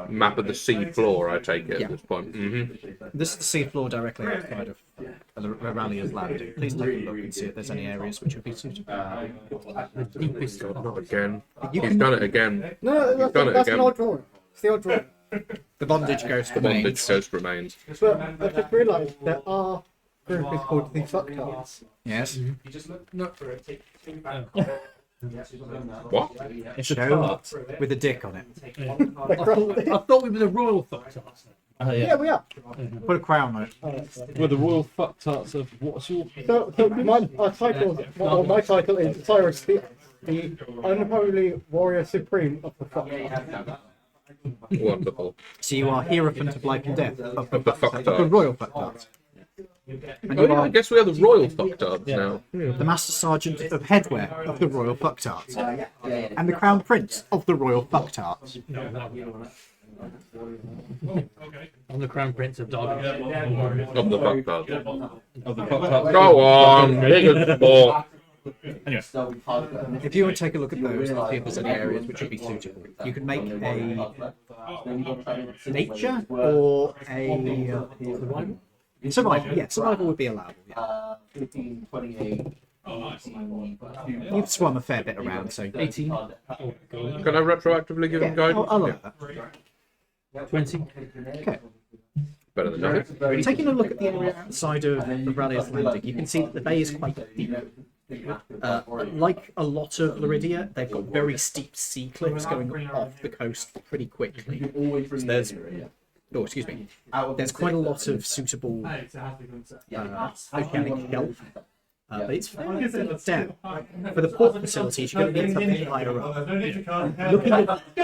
Map of the sea floor, I take it Yeah. at this point. This is the seafloor directly outside of the Rallia's landing. Please take a look and see if there's any areas which would be suitable. Not again. You He's can- done it again. No, You've done it that's an again. old drawing. It's the old drawing. The bondage ghost The bondage remains. ghost remains. But I just realised that our group is called the Fucktards. Yes. You just look for it. What? It's a Show tart. with a dick on it. I thought we were the royal fucktards. Yeah. Yeah, we are. Put a crown on it. We're the royal fuck tarts of what's your So my title is Cyrus, the unholy warrior supreme of the Fucktards. Wonderful. So you are Hierophant of Life and Death of Of the fucktards. the Royal Fucktards. And Oh you yeah, I are guess we are the royal fucktards now. the Master Sergeant of Headwear of the Royal Fucktards. And the Crown Prince of the Royal Fucktards. I'm the Crown Prince of Derby. Of the fucktards. of the fuck tarts? Go on, bigger sport. If you would take a look at those and see if there's any areas which would be suitable, you could make a nature or a survival. Yeah, survival would be allowable. Yeah. You've swum a fair bit around, so 18. Can I retroactively give him yeah, guidance? I'll allow that. 20. Okay. Better than nothing. Taking a look at the area outside of the Rallia's Landing, you can see that the bay is quite deep. Like a lot of Laridia, they've got very steep sea cliffs going off the coast pretty quickly. So there's, excuse me, there's quite a lot of suitable oceanic shelf. But it's fairly deep down. For the port facilities, you're going to need something higher up.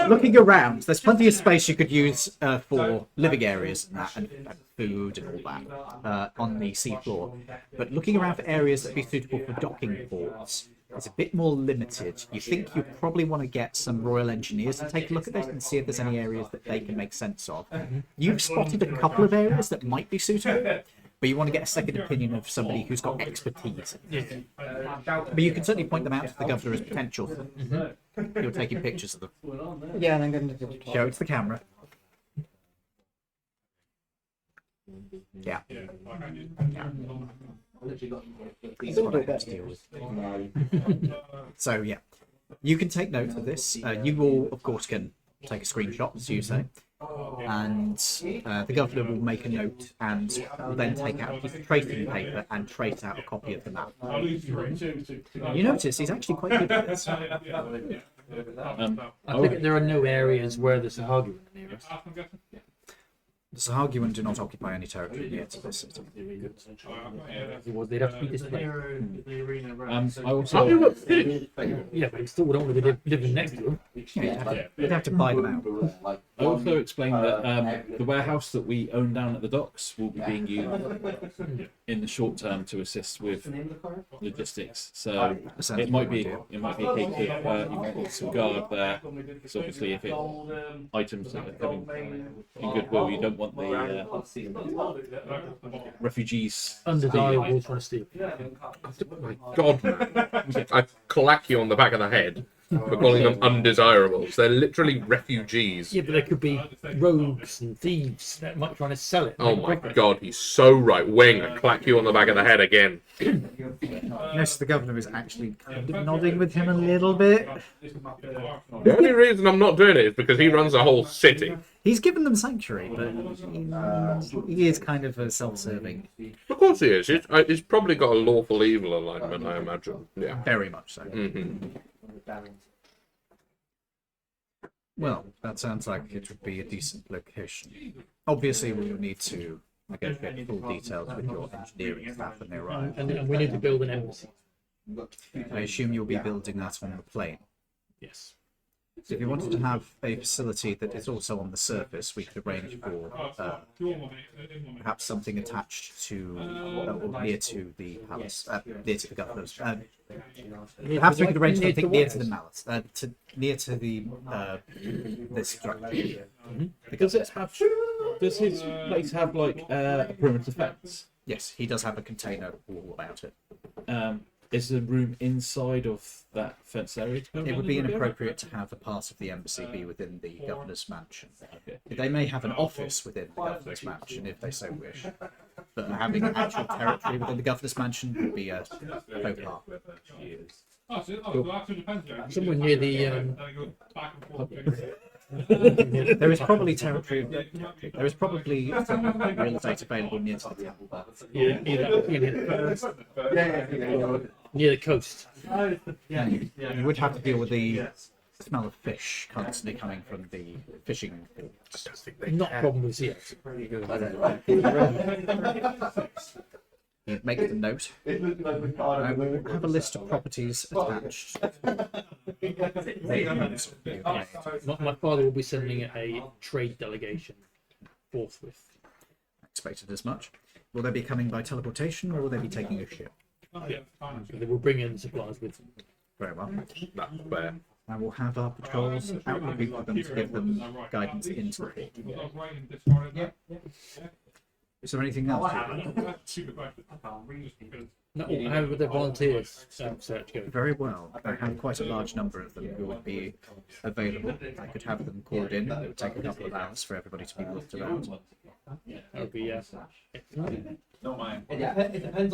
Looking around, there's plenty of space you could use for living areas and that, and food and all that on the seafloor. But looking around for areas that would be suitable for docking ports is a bit more limited. You think you probably want to get some Royal Engineers to take a look at this and see if there's any areas that they can make sense of. You've spotted a couple of areas that might be suitable, but you want to get a second opinion of somebody who's got expertise. But you can certainly point them out to the governor as potential. You're taking pictures of them. Yeah, and I'm going to Show it to the camera. Yeah. These are what I have to deal with. So yeah, you can take note of this. You all, of course, can take a screenshot, as you say, and the governor will make a note and will then take out a piece of tracing paper and trace out a copy of the map. You notice he's actually quite good at this. I think there are no areas where there's a hug near us. The Sahaguan do not occupy any territory near to this city. They'd have to be displaced. I also Yeah, but still we don't want to be living next to them. Yeah, you'd have to buy them out. I also explained that the warehouse that we own down at the docks will be being used in the short term to assist with logistics. So it might be a case of you might want some guard there. So obviously, if items that are coming in goodwill, you don't want the refugees. Undesirable trying to steal. My God, man. I clack you on the back of the head for calling them undesirables. They're literally refugees. Yeah, but there could be rogues and thieves that might try to sell it. Oh my God, he's so right. Wing, I clack you on the back of the head again. Notice the governor is actually kind of nodding with him a little bit. The only reason I'm not doing it is because he runs a whole city. He's given them sanctuary, but he is kind of a self-serving. Of course he is. He's probably got a lawful evil alignment, I imagine. Yeah. Very much so. Mm-hmm. Well, that sounds like it would be a decent location. Obviously, we will need to negotiate full details with your engineering staff when they arrive. And we need to build an embassy. I assume you'll be building that on the plane. Yes. So if you wanted to have a facility that is also on the surface, we could arrange for perhaps something attached to or near to the palace, near to the governor's. Perhaps we could arrange something near to the palace, near to the this structure. Does his place have like a perimeter fence? Yes, he does have a container all about it. Is the room inside of that fence area? It would be inappropriate to have a part of the embassy be within the governor's mansion. Okay. They may have an office within the governor's mansion if they so wish, but having actual territory within the governor's mansion would be a faux pas. Somewhere near the There is probably territory. There is probably some real estate available near to the temple. near the coast. You would have to deal with the smell of fish constantly coming from the fishing ports. Not a problem with it. Make the note. I will have a list of properties attached. My father will be sending a trade delegation forthwith. Expected as much. Will they be coming by teleportation or will they be taking a ship? They will bring in supplies with them. Very well. That's fair. I will have our patrols out looking for them to give them guidance into the port. Is there anything else? No, how would the volunteers search go? Very well. I have quite a large number of them who would be available. I could have them called in. It would take a couple of hours for everybody to be looked around. That would be excellent. Do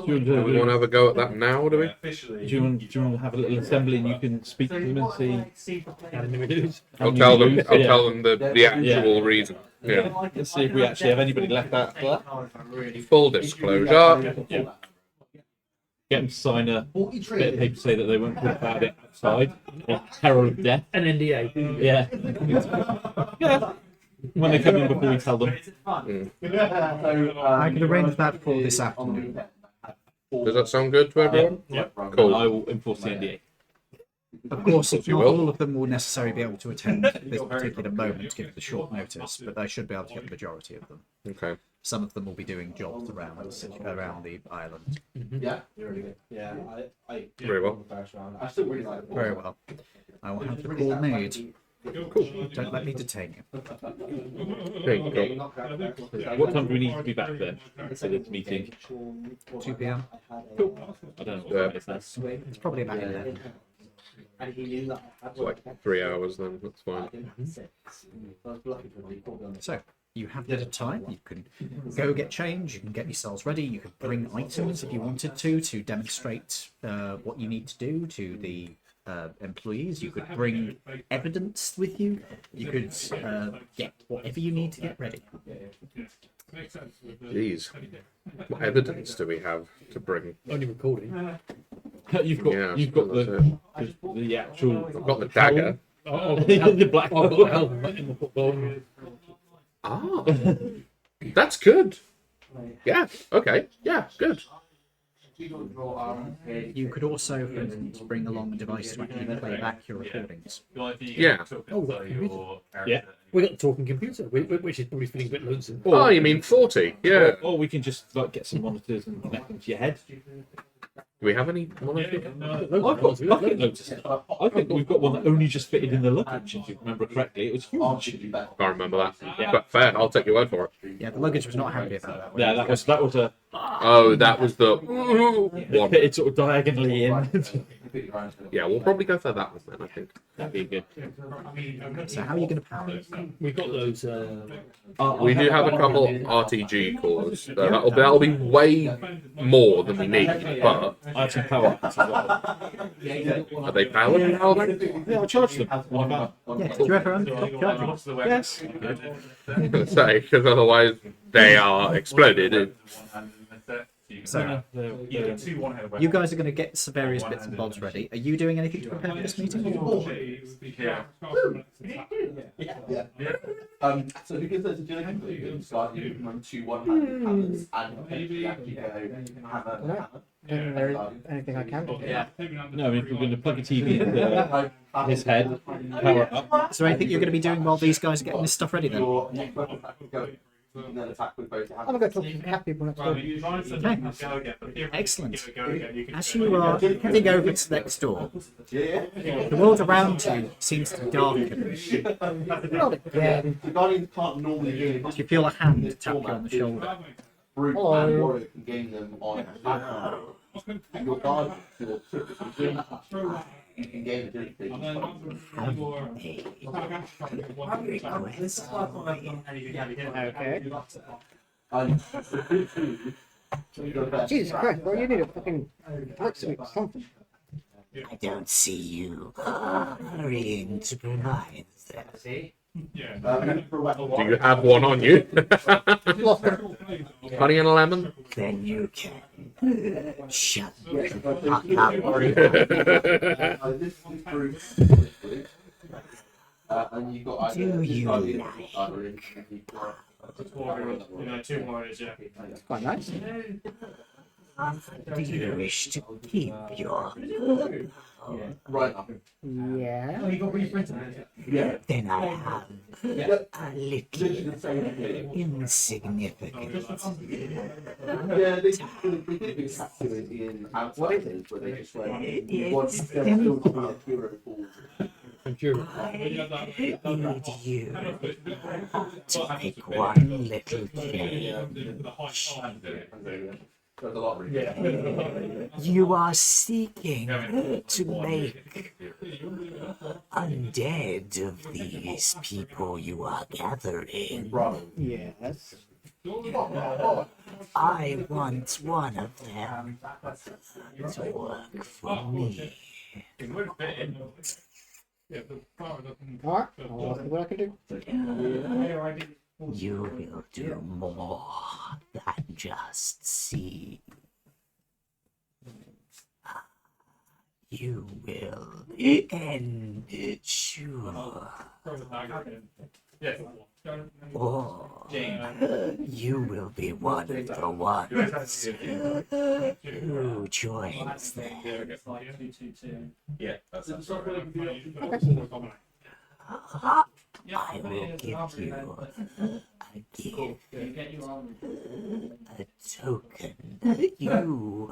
we want to have a go at that now, do we? Do you want to have a little assembly and you can speak to them and see? How many we lose? I'll tell them. lose, I'll yeah. tell them the actual reason. Yeah. Let's see if we actually have anybody left out for that. Full disclosure. Get them to sign a bit of paper to say that they won't talk about it outside or peril of death. An NDA. Yeah. Yeah. When they come in before we tell them. I can arrange that for this afternoon. Does that sound good to everyone? Yep. Cool. I will enforce the NDA. Of course, you not will. all of them will necessarily be able to attend this particular moment, given the short notice, but I should be able to get the majority of them. Okay. Some of them will be doing jobs around the island. Yeah, really good. Yeah, I Very well. I still really like it. Very well. I will have the call made. Cool. Don't let me detain you. Okay, cool. What time do we need to be back then for this meeting? 2 p.m. I don't know what time it is now. It's probably about 11. And he knew that I had It's like 3 hours then. That's fine. So, you have a bit of time. You can go get change. You can get yourselves ready. You can bring items if you wanted to demonstrate what you need to do to the employees. You could bring evidence with you. You could get whatever you need to get ready. Jeez. What evidence do we have to bring? Only recording. You've got Yeah, you've got that's the actual. I've got the dagger. The black I've got the helmet in the football. Ah, that's good. Yeah. Okay. Yeah. Good. You could also bring along a device to actually play back your recordings. Yeah. Yeah. We got the talking computer, which is probably feeling a bit lonesome. Oh, you mean 40? Yeah. Or we can just like get some monitors and connect them to your head. Do we have any monitors? I've got bucket loads of stuff. I think we've got one that only just fitted in the luggage, if you remember correctly. It was huge. Can't remember that. But fair. I'll take your word for it. Yeah, the luggage was not happy about that. Yeah, that was a Oh, that was the one. fitted sort of diagonally in. Yeah, we'll probably go for that one then. I think. That'd be good. So how are you going to power it? We've got those. We do have a couple RTG cores. So that'll be way more than we need. But I have some power ups as well. are they powered now? Then? Yeah, I'll charge them. Yeah, do you ever unlock charging? Yes. I'm gonna say because otherwise they are exploded. So, you guys are going to get some various bits and bobs ready. Are you doing anything to prepare for this meeting? So because there's a delay, you start you run 2 1-handed hammers and actually go have a hammer. Isn't there anything I can do? Yeah. No, I mean, if we're going to plug a TV into his head, power it up. Is there anything you're going to be doing while these guys are getting this stuff ready then? Your next weapon attack would go and then attack with both hands. I'm going to go talk to cat people next door. Excellent. As you are heading over to next door, the world around you seems to darken. Not again. The Guardians can't normally do it. You feel a hand tap you on the shoulder. Brute Hello. and warrior can gain them on your guard, your you can gain agility. Okay. And Jesus Christ, bro, you need a fucking work suite or something. I don't see you hurrying to provide that. Do you have one on you? Lost them. Honey and a lemon? Then you can shut the fuck up. this brute. And you got Do you It's quite nice. Do you wish to keep your... right up. Yeah. Then I have a little insignificant... Yeah, they did capture it in Outsiders, where they just went, you want It's them still to be a simple. hero for I need you to make one little change. There's a lot really. You are seeking to make undead of these people you are gathering. Bravo. Yes. I want one of them to work for me. Alright, I'll see what I can do. You will do more than just see. You will ensure. Or you will be one of the ones who joins them. I will give you a gift, a token you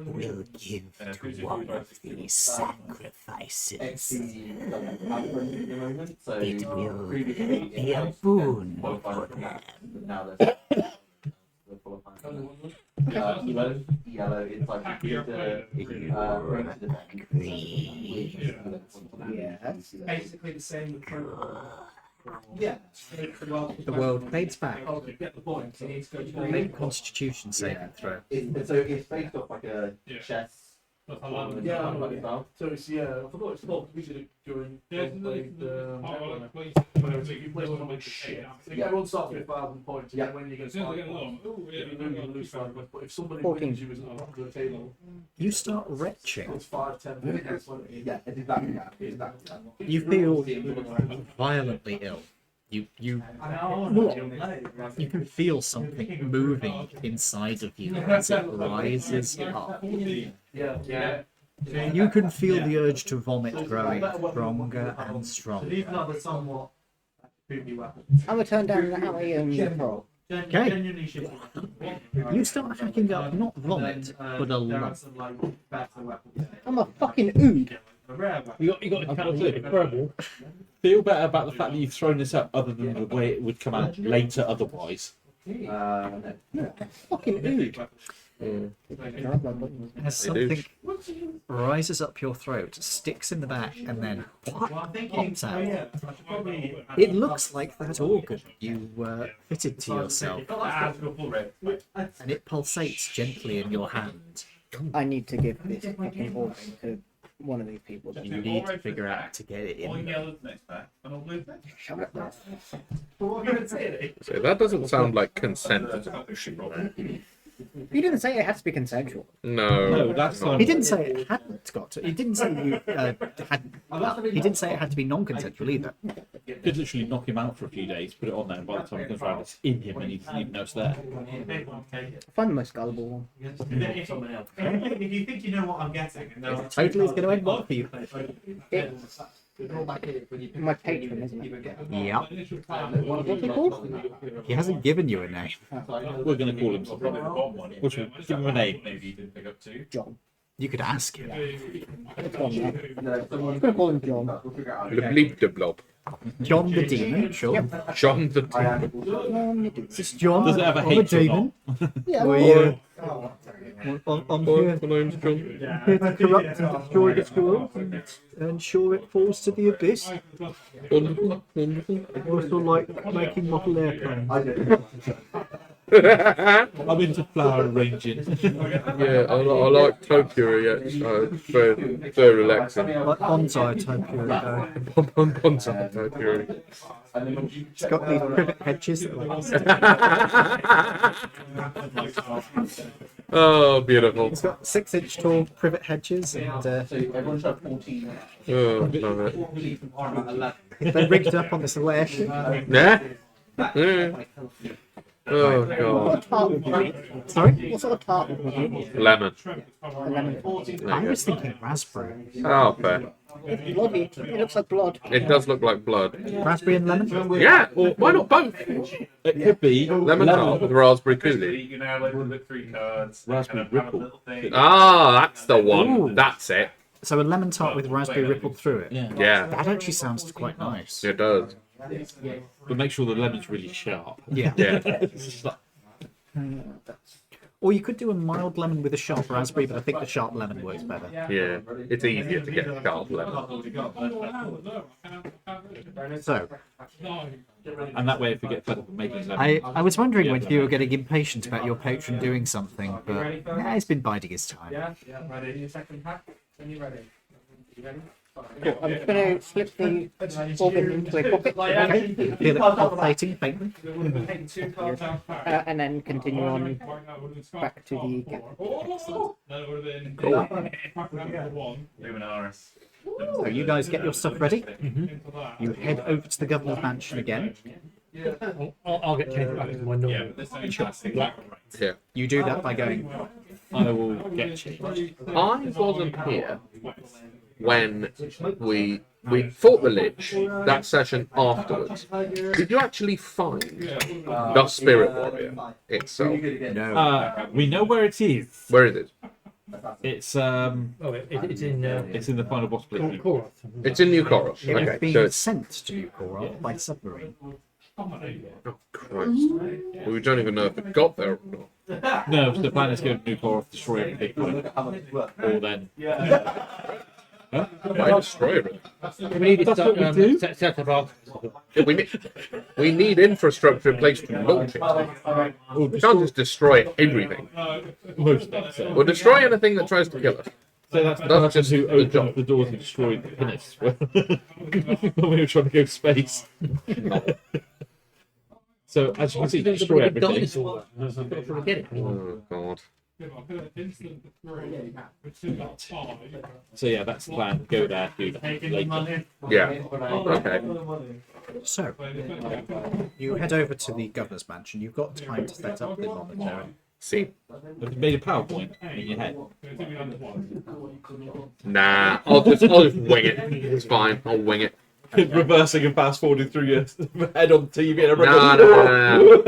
will give to one of these sacrifices. It will be a boon for them. Yellow inside the Yes. Basically the same. The world fades back. Get the point. So you need to go to Make a Constitution saving throw. So it's based off like a chess. Yeah, So it's I forgot it's called. We did it during. Everyone starts with 1,000 points. Yeah. When you get As soon as I get along, you lose 5 points. But if somebody 14. wins you as an the table, You start retching. it's 5, 10 minutes. Yeah, it's exactly that. Exactly that. You feel violently ill. You you can feel something moving inside of you as it rises up. Yeah. You can feel the urge to vomit growing stronger and stronger. These are the somewhat poopy weapons. I'm gonna turn down the alley and control. Okay. Genuinely shitty. You start hacking up not vomit, but a lump. I'm a fucking ood. You got to count it. Feel better about the fact that you've thrown this up, other than the way it would come out later otherwise. Fucking ood. As something rises up your throat, sticks in the back, and then pops out. It looks like that organ you fitted to yourself, and it pulsates gently in your hand. I need to give this fucking organ to one of these people. You need to figure out how to get it in there. Shut up, man. So that doesn't sound like consent. You didn't say it had to be consensual. No. No, that's not. He didn't say it hadn't got to. He didn't say you had. Well, he didn't say it had to be non-consensual either. You could literally knock him out for a few days, put it on there, and by the time he comes around, it's in him and he doesn't even know it's there. Find the most gullible one. If you think you know what I'm getting, Totally is going to end well for you. My patron, isn't it? Yep. What's he called? He hasn't given you a name. We're going to call him something. Which one? Give him a name. John. You could ask him. It's on there. I'm gonna call him John. Bleep the blob. John the Demon, sure. John the Is this John Does it have a or H or Demon? Yeah, We, well, I'm here, My name's John. here to corrupt and destroy this world and ensure it falls to the abyss. Wonderful, wonderful. I also like making model airplanes. I'm into flower arranging. Yeah, I like topiary. Very relaxing. Like bonsai topiary. Bonsai topiary. It's got these privet hedges. That Oh, beautiful. It's got 6-inch tall privet hedges and Everyone should have 14. Oh, love it. they're rigged up on this little airship. Yeah? Yeah. Oh, God. tart would you eat? Sorry? What sort of tart would you eat? Lemon. A lemon. I was thinking raspberry. Oh, fair. It's bloody. It looks like blood. It does look like blood. Raspberry and lemon? Yeah, or why not both? It could be Lemon tart with raspberry coulis. You know, like the 3 cards. Raspberry ripple. Ah, that's the one. Ooh. That's it. So a lemon tart with raspberry rippled through it. Yeah. Yeah, That actually sounds quite nice. it does. But make sure the lemon's really sharp. Yeah. Yeah. It's just like, Or you could do a mild lemon with a sharp raspberry, but I think the sharp lemon works better. Yeah. It's easier to get sharp lemon. So, And that way, if we get fed up of making them, I was wondering when you were getting impatient about your patron doing something, but he's been biding his time. Yeah, ready. Your second hack. When you're ready. You ready? Cool. I'm just going to slip the organ into a pocket. Okay. Feel it pulsating faintly. And then continue on back to the gap. So you guys get your stuff ready. You head over to the governor's mansion again. I'll get changed back into my normal. Black. Yeah. You do that by going. I will get changed. I wasn't here when we fought the Lich, that session afterwards. Did you actually find the Spirit Warrior itself? No. We know where it is. Where is it? It's It's in it's in the final boss plate. Korath. It's in New Koros. It was Okay, being so it's... sent to you, Cora, by submarine. Oh, Christ. Well, we don't even know if it got there or not. No, so the plan is to go to New Korath, destroy everything, or then. Why destroy it? We need to That's what we do. set up our. We need infrastructure in place to launch it. We can't just destroy everything. Most things. So We'll destroy anything that tries to kill us. that's the That's person just who the opened job. the doors and destroyed the pinnace when we were trying to go to space. So as you can see, destroy everything. Dinosaur. I've got to forget it. Oh, God. So yeah, that's the plan. Go there, do that later. Yeah. Okay. So, you head over to the governor's mansion. You've got time to set up the monastery. See. Have you made a PowerPoint in your head? Nah, I'll just wing it. It's fine. I'll wing it. Reversing and fast forwarding through your head on TV and everything. No.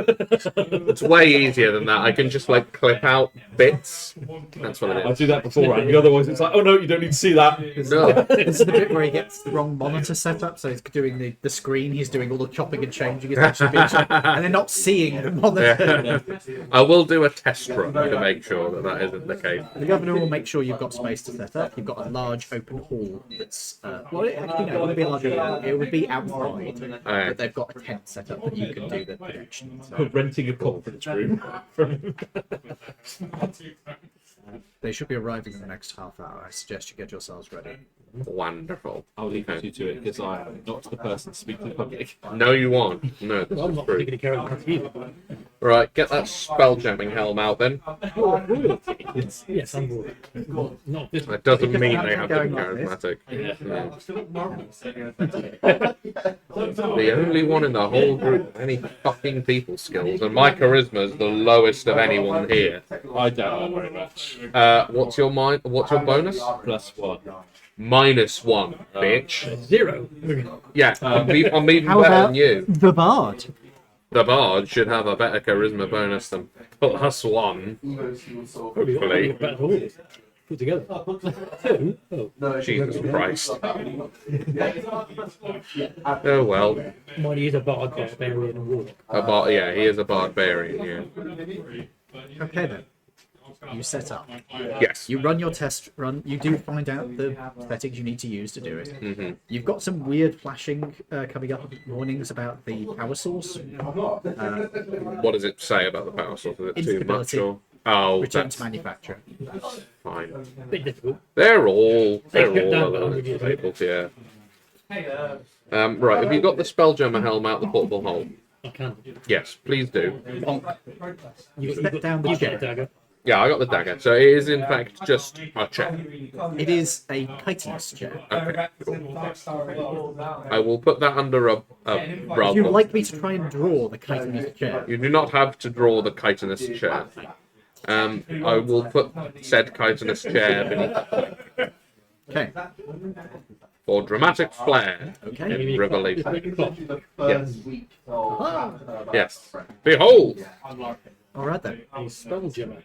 It's way easier than that. I can just like clip out bits. That's what I it do that beforehand. Otherwise, it's like, oh no, you don't need to see that. is. No. This is the bit where he gets the wrong monitor set up, so he's doing the screen, he's doing all the chopping and changing, he's actually being and they're not seeing the monitor. I will do a test run to make sure that that isn't the case. The governor will make sure you've got space to set up. You've got a large open hall that's, well, actually, no, it wouldn't be a large open hall. It would be outside, but they've got a tent set up that you can do the projection. So Renting a conference room. From... they should be arriving in the next half hour. I suggest you get yourselves ready. Wonderful. I'll leave you to it because I am not the person to speak to the public. No, you won't. No, this I'm is not true. going to carry on either. Right, get that spell jamming helm out then. Yes, I'm bored. Not this one. That doesn't Because mean that's they have to be going like this. charismatic. The only one in the whole group with any fucking people skills, and my charisma is the lowest of anyone here. I doubt that very much. What's your bonus? +1. -1, bitch. 0. Yeah, I'm even How better about than you. the bard? The bard should have a better charisma bonus than +1. Hopefully. Better all. Put together. 2? Oh. Jesus Christ. Oh well. Mine is a bard, barbarian, and warlock. Yeah, he is a barbarian, yeah. Okay then. You set up. Yes. You run your test run. You do find out the settings you need to use to do it. Mm-hmm. You've got some weird flashing coming up warnings about the power source. What does it say about the power source? Is it too much Instability. or? Oh, Return that's to manufacture. fine. Bit difficult. They're all They a shut down little the disabled, yeah. Right, have you got the Spelljammer helm out the portable hole? I can. Yes, please do. You've Step down the you've got chair. a dagger. Yeah, I got the dagger. So it is in fact just a chair. It is a chitinous chair. Okay, cool. I will put that under a If rug. you'd like me to try and draw the chitinous chair, You do not have to draw the chitinous chair. I will put said chitinous chair beneath okay. for dramatic flair. Okay. Revelation. Yes. Yes. Behold! All right then. A spelljammer.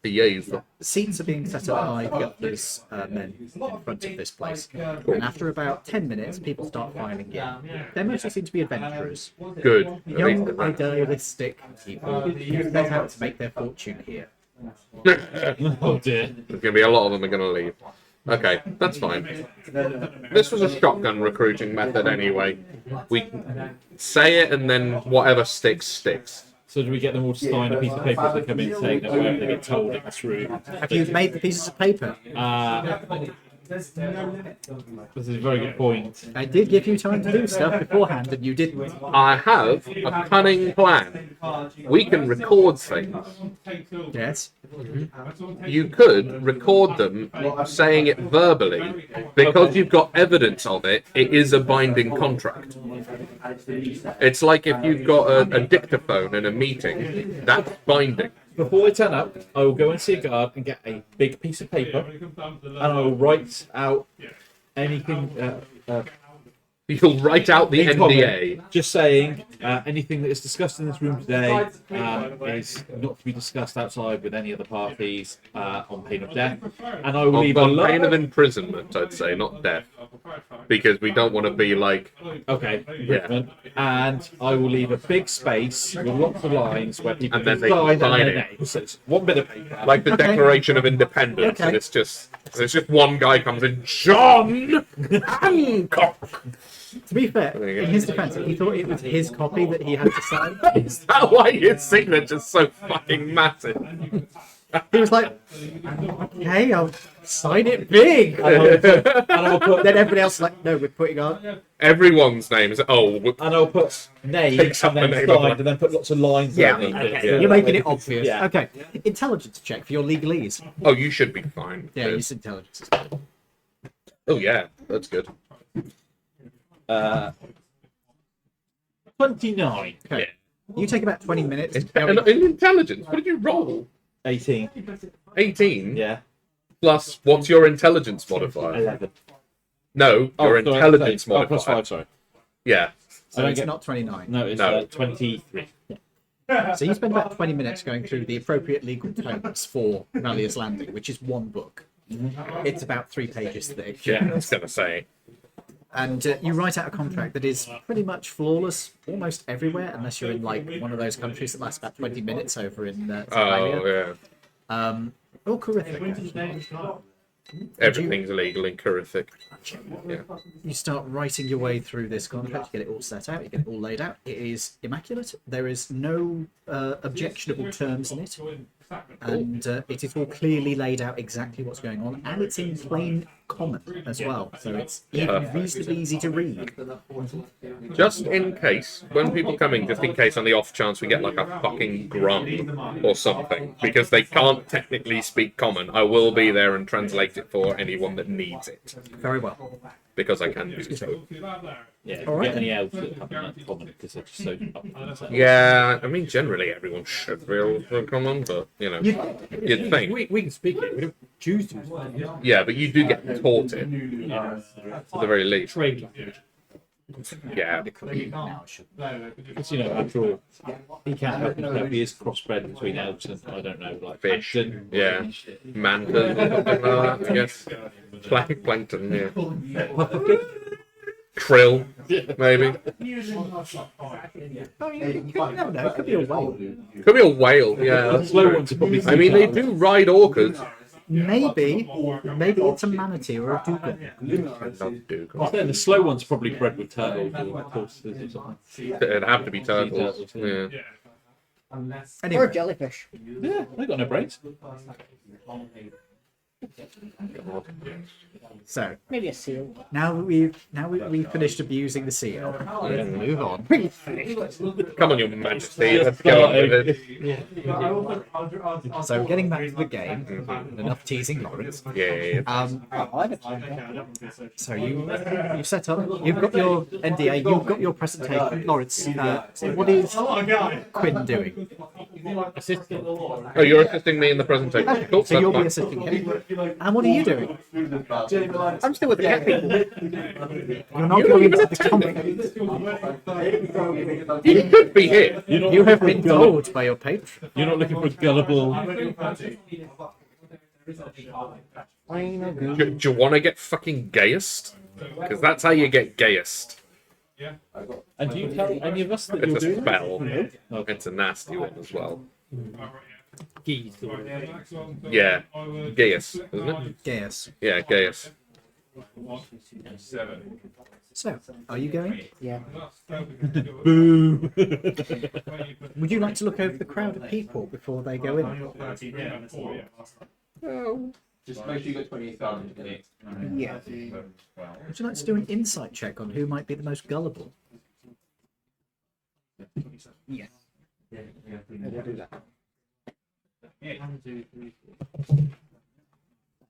Yes. The scenes are being set up by Gutley's men in front of this place. And after about 10 minutes, people start filing in. They mostly seem to be adventurers. Good. At least Young, that. idealistic people who set out to make their fortune here. Oh dear. There's going to be a lot of them are going to leave. Okay, that's fine. This was a shotgun recruiting method anyway. We say it and then whatever sticks, sticks. So do we get them all to sign a piece of paper as they come in saying that whatever they get told in this room? Have you made the pieces of paper? This is a very good point. I did give you time to do stuff beforehand, and you didn't. I have a cunning plan. We can record things. Yes. You could record them saying it verbally. Because you've got evidence of it, it is a binding contract. It's like if you've got a dictaphone in a meeting, that's binding. Before I turn up, I will go and see a guard and get a big piece of paper, and I will write out anything. You'll write out the in NDA. comment, just saying anything that is discussed in this room today is not to be discussed outside with any other parties on pain of death. And I will leave a On pain of imprisonment, I'd say, not death. Because we don't want to be like... Okay, imprisonment. And I will leave a big space with lots of lines where people And then can they can sign sign their it. names. So it's one bit of paper. Like the Declaration of Independence, Okay. and it's just one guy comes in, John Hancock. To be fair, There you in go. his defense, he thought it was his copy that he had to sign. Is that why his signature's so fucking massive? He was like, "Okay, I'll sign it big." And I'll put Then everybody else was like, "No, we're putting on." Everyone's name is and I'll put name Picks up and then the name of signed it. and then put lots of lines. Yeah, underneath it. okay. You're making it obvious. Yeah. Okay, intelligence check for your legalese. Oh, you should be fine. Yeah, use intelligence. is good. Oh yeah, that's good. 29. Okay, you take about 20 minutes. In intelligence, what did you roll? 18. 18 Yeah. plus what's your intelligence modifier? 11. No, your sorry, intelligence oh, plus modifier. 5, sorry. Yeah. So I don't it's get- not 29. No, it's No. 23. So you spend about 20 minutes going through the appropriate legal terms for Malleus Landing, which is one book. It's about 3 pages thick. Yeah, I was gonna say. And you write out a contract that is pretty much flawless almost everywhere, unless you're in like one of those countries that lasts about 20 minutes over in Zimbabwe. Oh yeah. Or Corithic. actually. Everything's illegal in Corithic. Yeah. You start writing your way through this contract, you get it all set out, you get it all laid out. It is immaculate. There is no objectionable terms in it. And it is all clearly laid out exactly what's going on, and it's in plain common as well, so it's even reasonably easy to read. Just in case, when people come in, just in case on the off chance we get like a fucking grum or something, because they can't technically speak common, I will be there and translate it for anyone that needs it, Very well. because I can do so. Yeah, All right. get any elves that have that common because they're just so up for themselves. Yeah, I mean, generally everyone should be able to common, but, you know, you'd think. We can speak it. We don't choose to. Yeah, but you do get taught it, at the very least. Trade language. Yeah. Because, you know, after all, he can't help himself. He is crossbred between elves and, I don't know, like Fish. plankton. Yeah. Mantas or something like that, I guess. Plankton, yeah. Krill, maybe. Oh, you never know, it could be a whale. Could be a whale, yeah. The That's slow true. ones are probably I mean, they do ride orcas. Maybe it's a manatee or a dugong. Then the slow ones are probably bred with turtles or tortoises or something. It'd have to be turtles. Turtles, Yeah. Or Anyway, a jellyfish. Yeah, they got no brains. so Maybe a seal. now we've finished abusing the seal. Let's move on. Come on, Your Majesty. Let's get on with it. So getting back to the game, enough teasing Lawrence. Yeah. So you set up. You've got your NDA. You've got your presentation, Lawrence. So what is Quinn doing? Assistant. Oh, you're assisting me in the presentation. Cool, So you'll be that's fine. assisting him. And what are you doing? I'm still with the cat people. You're not going into the comic. You could be here. You have been told by your patron. You're not looking for a gullible. Do you want to get fucking gayest? Because that's how you get gayest. And do you tell any of us that you're It's a doing spell. it? It's a nasty one as well. Geese. Or... Yeah, Gaius, isn't it? Yes. Yeah, Gaius. So, are you going? Yeah. Boo! Would you like to look over the crowd of people before they go in? Just make sure you get 28,000 in it. Yeah. Would you like to do an insight check on who might be the most gullible? Yes. I will do that.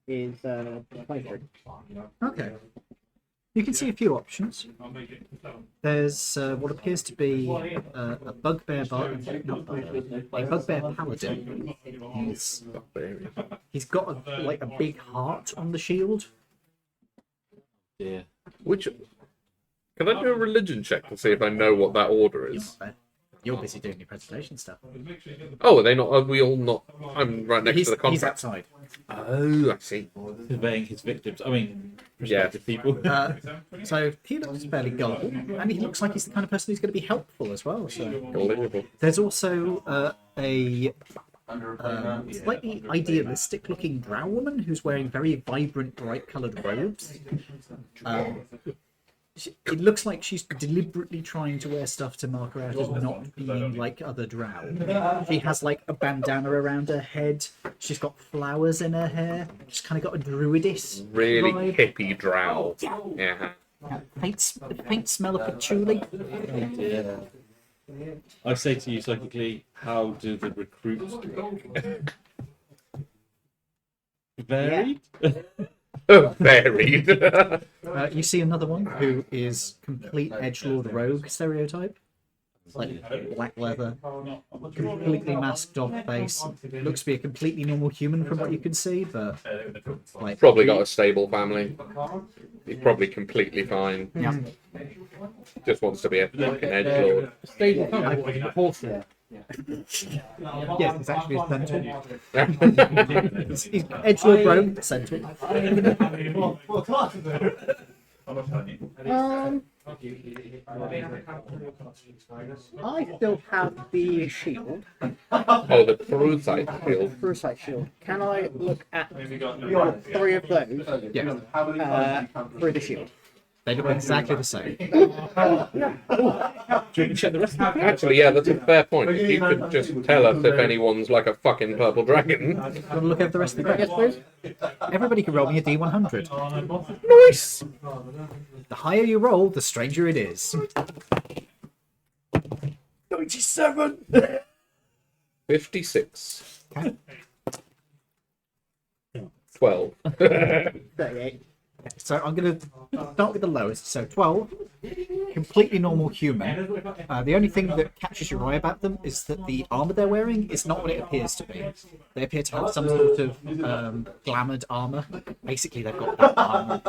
Is 23. Okay. You can see a few options. There's what appears to be a bugbear not bugbear, a bugbear paladin. He's got like a big heart on the shield. Yeah. Which can I do a religion check to see if I know what that order is? You're busy doing your presentation stuff. Oh, are they not? Are we all not? I'm right next to the He's contract. outside. Oh, I see. Surveying his victims. I mean, Yeah. prospective people. So he looks fairly gullible, and he looks like he's the kind of person who's going to be helpful as well. So Unbelievable. there's also a slightly idealistic-looking drow woman who's wearing very vibrant, bright-coloured robes. It looks like she's deliberately trying to wear stuff to mark her out as not being like other drow. She has like a bandana around her head. She's got flowers in her hair. She's kind of got a druidess Really vibe. hippie drow. Yeah. Faint smell of patchouli. Yeah. I say to you psychically, how do the recruits look? Varied? Varied. You see another one who is complete edgelord rogue stereotype. Like black leather, completely masked dog face. Looks to be a completely normal human from what you can see, but like Probably got a stable family. He's probably completely fine. Yeah. Just wants to be a fucking edgelord. Stable company, horse there. Yes, it's actually a centaur. He's edgelord rogue centaur. I still have the shield, Oh, the Crusite field. Crusite shield. Can I look at 3 of those Yeah, through the shield? they look exactly the same. Do you want to check the rest of them? Actually, yeah, that's a fair point. If you could just tell us if anyone's like a fucking purple dragon. You want to look over the rest of the Yes, group? please. Everybody can roll me a D100. Nice! The higher you roll, the stranger it is. 97! 56. 12. 38. So I'm going to start with the lowest. So 12, completely normal human. The only thing that catches your eye about them is that the armor they're wearing is not what it appears to be. They appear to have some sort of glamoured armor. Basically, they've got that armor.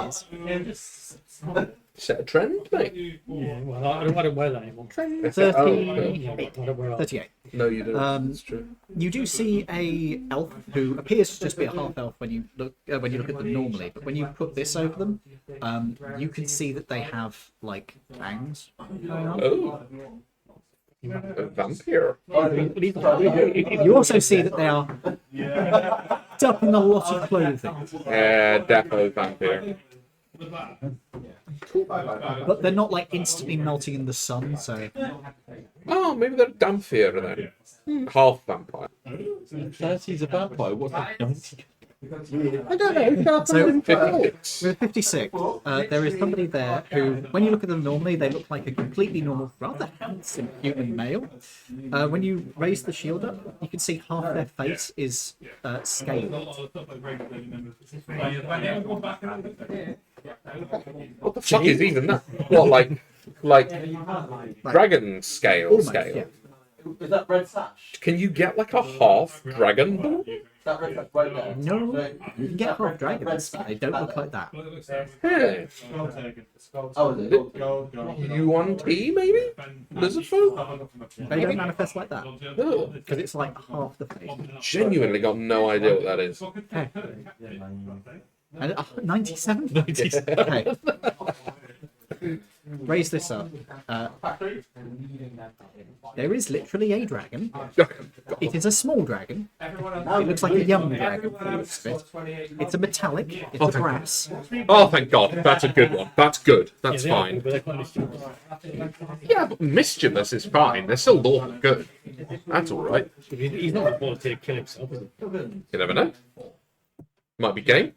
Set a trend, mate. Yeah, well, I don't wear that anymore. 38. I don't wear that. 38. No, you don't. It's true. You do see a elf who appears to just be a half elf when you look at them normally, but when you put this over them, you can see that they have like fangs going on. Oh. A vampire. You also see that they are wrapped up in a lot of clothing, Yeah, defo vampire. but they're not like instantly melting in the sun. So Oh, maybe they're Damphir then. Half vampire. 30's a vampire. What's that? I don't know. So 56. with 56, there is somebody there who, when you look at them normally, they look like a completely normal, rather handsome human male. When you raise the shield up, you can see half their face is scaled. What the fuck is even that? What, like dragon scale? Almost, scale? yeah. Is that red sash? Can you get like a half dragon? Is that red sash right there? No, you can get half dragons, but they don't look like that. Yeah. Oh, is it? U1T maybe? Lizard folk? They don't manifest like that Oh, because it's like half the face. genuinely got no idea what that is. And 97? Okay. raise this up. There is literally a dragon. It is a small dragon. It looks like a young dragon from the looks of it. It's a metallic. It's a brass. Oh, thank God. That's a good one. That's good. That's fine. But they're quite mischievous. Yeah, but mischievous is fine. They're still lawful good. That's all right. He's not volunteered to kill himself, is he? You never know. Might be game.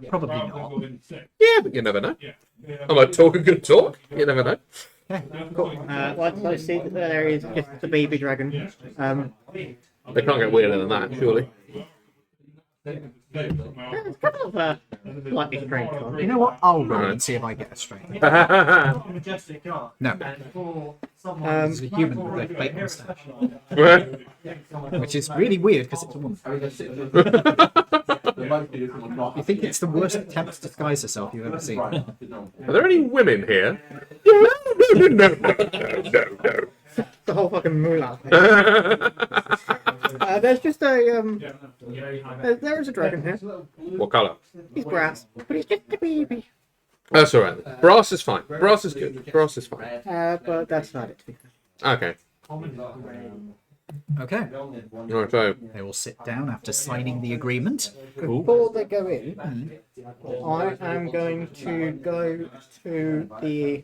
Probably not. Yeah, but you never know. I might talk a good talk. You never know. Cool. Once I see that there is just the baby dragon, They can't get weirder than that, surely. there's a couple of slightly strange ones. You know what? I'll roll and see if I get a straight. No. It's a human with a fake mustache. Which is really weird because it's a woman. You think it's the worst attempt to disguise herself you've ever seen. Are there any women here? No. The whole fucking Mulan thing. There's just a there is a dragon here. What colour? He's brass, but he's just a baby. That's all right. Brass is fine. Brass is good. Brass is fine. But that's not it. Okay. Okay. Right, so They will sit down after signing the agreement. Before they go in, I am going to go to the.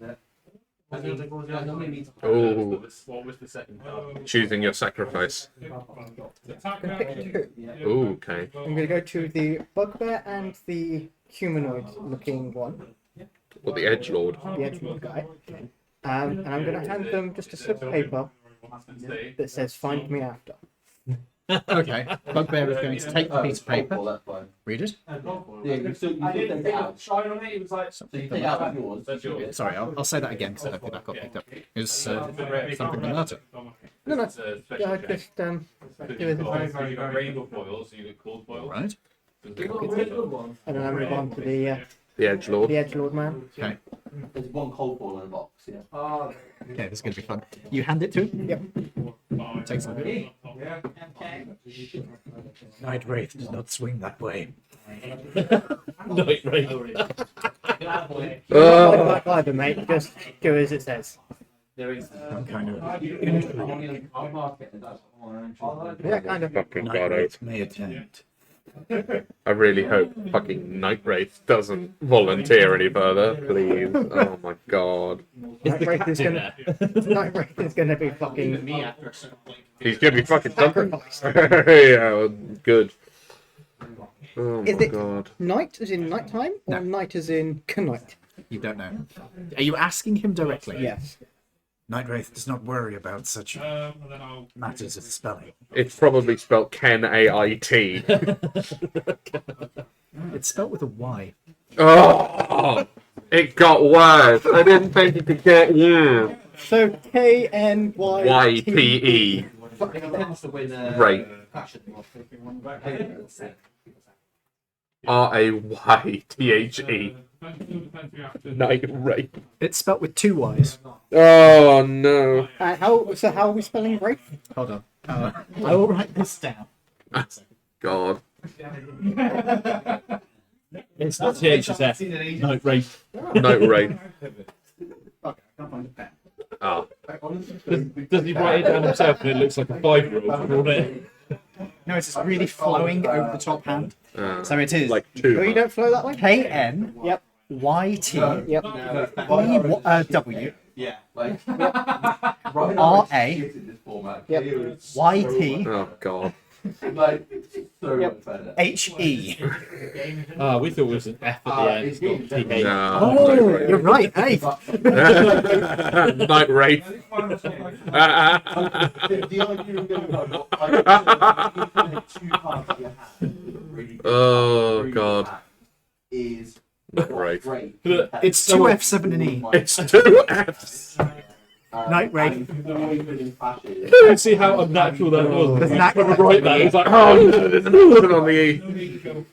oh, choosing your sacrifice. I'm gonna pick two. Ooh, okay. I'm gonna go to the bugbear and the humanoid-looking one, Or the edge lord. the edgelord guy. And I'm gonna hand them just a slip of paper that says "Find me after." Okay. Bugbear is going to take the piece of paper. Read it. Sorry, I'll say that again because I don't think that got picked up. Is something the matter? No, just do as Right. and then I move on to the The edge lord. edgelord man. Okay. There's one cold ball in a box, yeah. Okay, this is going to be fun. You hand it to him. Yep. Takes a bit. Night Wraith does not swing that way. Night Wraith. Like either, mate. Just do as it says. Some kind of Yeah, kind of. Fucking Night God, Wraith may attempt. I really hope fucking Night Wraith doesn't volunteer any further, please. Oh my God. Night Wraith is gonna. Night Wraith is gonna be fucking. He's gonna be fucking something. Sacrificed. Yeah, good. Oh my Is it God. night as in nighttime or No. night as in knight? You don't know. Are you asking him directly? Yes. Night Wraith does not worry about such matters of spelling. It's probably spelled Ken-A-I-T. It's spelt with a Y. Oh, it got worse. I didn't think it could get worse. So KNYT. Y-P-E. Right. R-A-Y-T-H-E. Night Wraith. It's spelt with two Y's. Oh no. How are we spelling Wraith? Hold on. I will write this down. God. It's not TH, it's F. Night Wraith. Night Wraith. Okay, I can't find a pen. Oh. Does he write it down himself and it looks like a 5-year-old drawn it? No, it's just really flowing over the top hand. So it is Like Oh, two. you don't flow that way? KN Yep. YT Yep. W Yeah, like RA Yep. YT Oh God. like so much better. HE. Ah, we thought it was an F at the end. It's not TH. No. Oh, you're right. Hey, Night Wraith. The idea of going like two cards in your hand. Oh God. Is Right. great. it's two F7 and E. It's two F's. Night Wraith. I don't see how unnatural that was. There's that- When we write that, it's like, Oh no, there's another one on the E.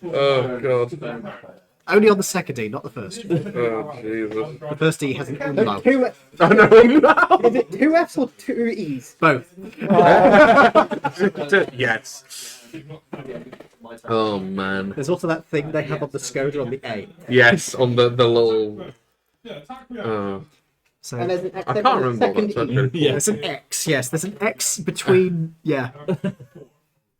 Oh God. Only on the second E, not the first. Oh Jesus. The first E hasn't. So No, two, Oh no, no. is it two F's or two E's? both. Yes. Oh man. There's also that thing they have on the Skoda on the A. Yes, on the little So And there's an I can't remember what second that's E. actually. there's an X. Yes, there's an X between. Yeah. I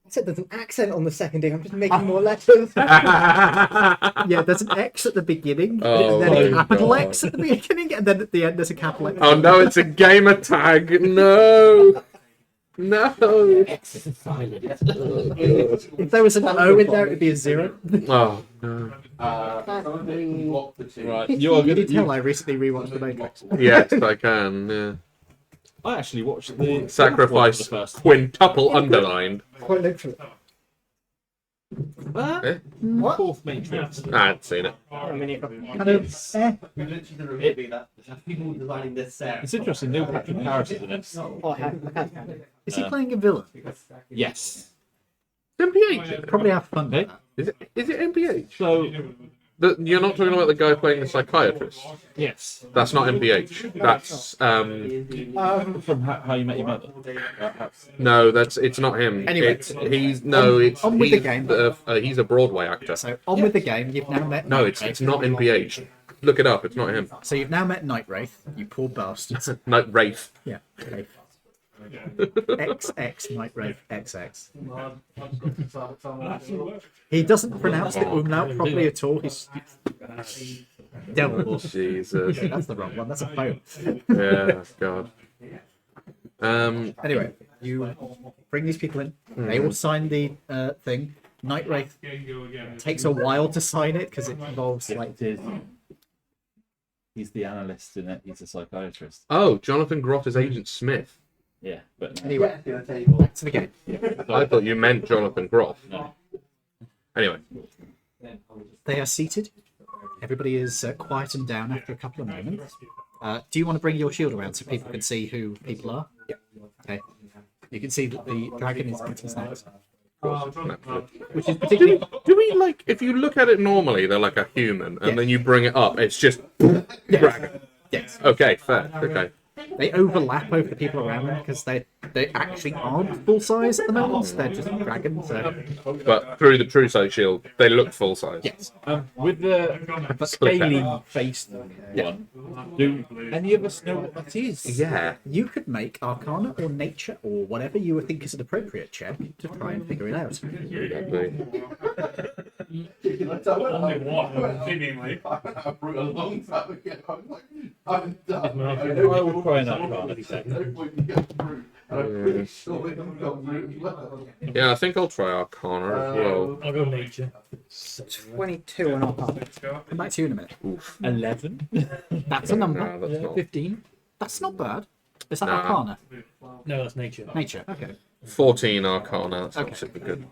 said there's an accent on the second E. I'm just making more letters. Yeah, there's an X at the beginning, Oh, and then a my capital God. X at the beginning, and then at the end there's a capital X. Oh no, it's a gamer tag. No. No. If there was an O in there, it'd be a 0. Oh no. Right, You you're can good. tell I recently rewatched The Matrix. Yes, I can. Yeah. I actually watched the Sacrifice the first. quintuple underlined. Quite literally. What? Fourth Matrix. I hadn't seen it. I mean, you've got Kind of. People designing this set. It's interesting. Neil Patrick Harris is in it. oh, I can't stand it. Is he playing a villain? Yes. MPH. Is it? Probably have fun with that. Is it MPH? So You're not talking about the guy playing the psychiatrist. yes, That's not MPH. That's from How You Met Your Mother. no, it's not him. Anyway, on with the game. He's a Broadway actor. So on with the game. You've now met. No, Night it's Wraith. not MPH. Look it up. It's not him. So you've now met Night Wraith. You poor bastards. No, Wraith. Yeah. Okay. XX Night Wraith XX. He doesn't pronounce the umlaut properly at all. He's devil. Jesus. That's the wrong one. That's a phone. Yeah. God. Anyway, you bring these people in. They all sign the thing. Night Wraith takes a while to sign it because it involves like. He's the analyst in it. He's a psychiatrist. Oh, Jonathan Groff is Agent Smith. Yeah, but Anyway, back to the game. I thought you meant Jonathan Groff. No. Anyway. They are seated. Everybody is quietened down after a couple of moments. Do you want to bring your shield around so people can see who people are? Yeah. Okay. You can see that the dragon is eating snacks. Which is particularly. Do we like, if you look at it normally, they're like a human, and then you bring it up, it's just dragon. Yes. Okay, fair. Okay. They overlap over the people around them because they actually aren't full size at the moment. They're just dragons. So. But through the true size shield, they look full size. Yes. with the scaly faced one, do any of us know what that is? Yeah. You could make Arcana or Nature or whatever you think is an appropriate check to try and figure it out. I will try an Arcana check. Yeah, I think I'll try Arcana as well. I'll go nature. 22 and I'll Come back to you in a minute. 11. That's a number. No, that's not. 15. That's not bad. Is that Nah. Arcana? No, that's nature. Nature. Okay. 14 Arcana. That's not super good.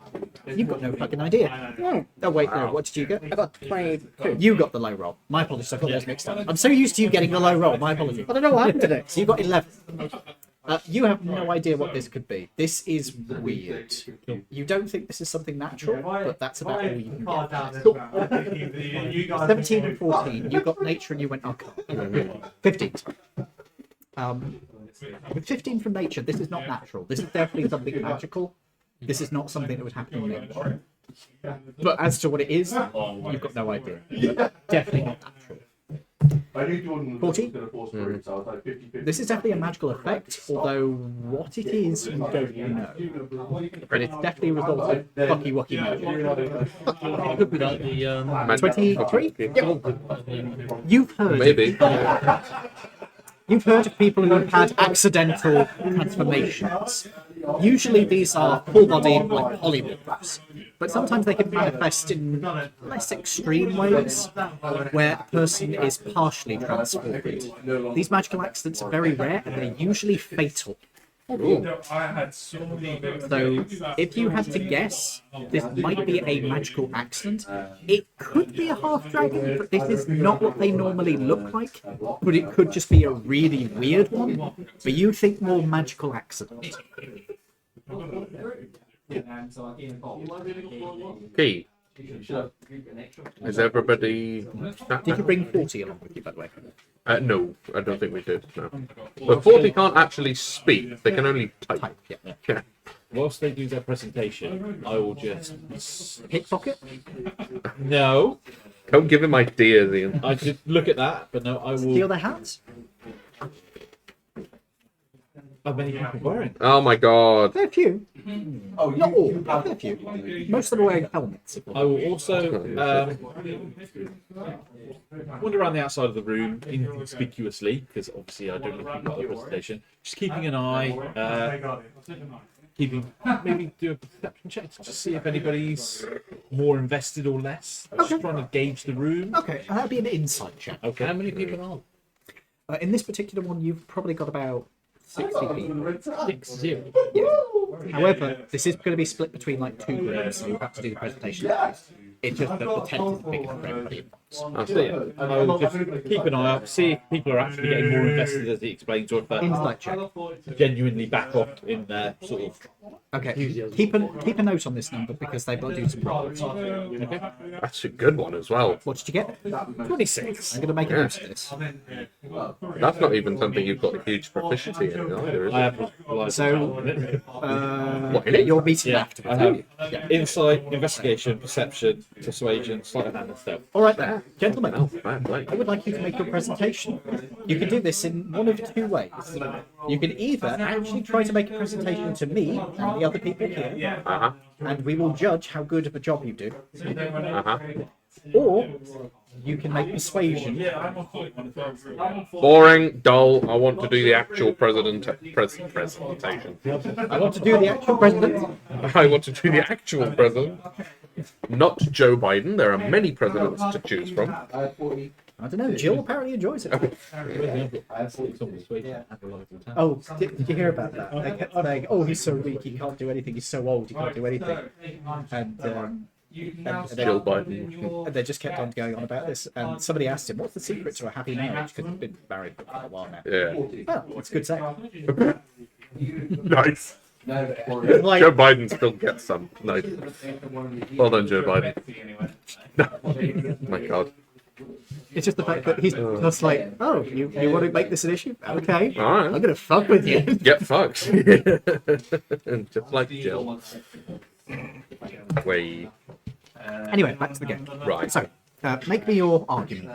You've got no fucking idea. Oh wait, no. What did you get? I got 22. You got the low roll. My apologies. I got those mixed up. I'm so used to you getting the low roll. My apologies. I don't know what happened today. So you got 11. You have no idea what this could be. This is weird. You don't think this is something natural, but that's about all you can get. 17 and 14. You got nature and you went Arcana. 15. With 15 from nature, this is not natural. This is definitely something magical. This is not something that would happen in nature. But as to what it is, you've got no idea. Definitely not natural. 14? This is definitely a magical effect, although what it is, you don't know. But it's definitely a result of fucky wucky magic. It could be like the 23? Yep. You've heard. Maybe. You've heard of people who have had accidental transformations. Usually these are full body, like polymorphs, but sometimes they can manifest in less extreme ways, where a person is partially transformed. These magical accidents are very rare and they're usually fatal. So, if you had to guess, this might be a magical accident. It could be a half dragon, but this is not what they normally look like. But it could just be a really weird one. But you think more magical accident. Key. Is everybody... Did you bring 40 along with you, by the way? No, I don't think we did. No. But 40 can't actually speak. They can only type. Type, yeah. Yeah. Whilst they do their presentation, I will just Pickpocket? no. Don't give him ideas, Ian. I could look at that, but no, I Steal will. their hats? How many people wearing? Oh my god. Fair few. Oh, Not all, but fair few. Most of them are wearing helmets. I will also wander around the outside of the room inconspicuously, because obviously I don't know people at the presentation. Just keeping an eye, maybe do a perception check to see if anybody's more invested or less. Just trying to gauge the room. Okay, that'd be an insight check. Okay. How many people are In this particular one, you've probably got about 60 people. 6-0? Yeah. However, this is going to be split between like 2 groups, so you have to do the presentation. It's just that the tent is bigger for everybody. I see. And I will just keep an eye out, see if people are actually getting more invested as he explains, or if they're Insight check. genuinely back off in their sort of. Okay. Keep a note on this number because they will do some rolls. Okay. That's a good one as well. What did you get? 26. I'm going to make a note of this. That's not even something you've got a huge proficiency in either, is I it? have realised. So, What, in it? you're meeting Yeah, after. I have insight, investigation, perception, persuasion, sleight of hand, and stealth. All right then, gentlemen. Oh, fair play. I would like you to make your presentation. You can do this in one of 2 ways. You can either actually try to make a presentation to me and the other people here, Uh-huh. and we will judge how good of a job you do, Uh-huh. or you can make persuasion. Boring, dull. I want to do the actual presentation. I want to do the actual president. I want to do the actual president. Not Joe Biden. There are many presidents to choose from. I don't know. Jill apparently enjoys it. Oh, did you hear about that? They kept saying, "Oh, he's so weak. He can't do anything. He's so old. He can't do anything." And Jill Biden. and they just kept on going on about this. And somebody asked him, "What's the secret to a happy marriage?" Because he's been married for quite a while now. Yeah. Well, it's a good say. Nice. Like, Joe Biden still gets some. Nice. Well done, Joe Biden. My God. it's just the fact that he's just like, "Oh, you want to make this an issue? Okay, All right. I'm gonna fuck with you." Get fucked. Just like Jill. Way. Anyway, back to the game. Right. So, make me your argument.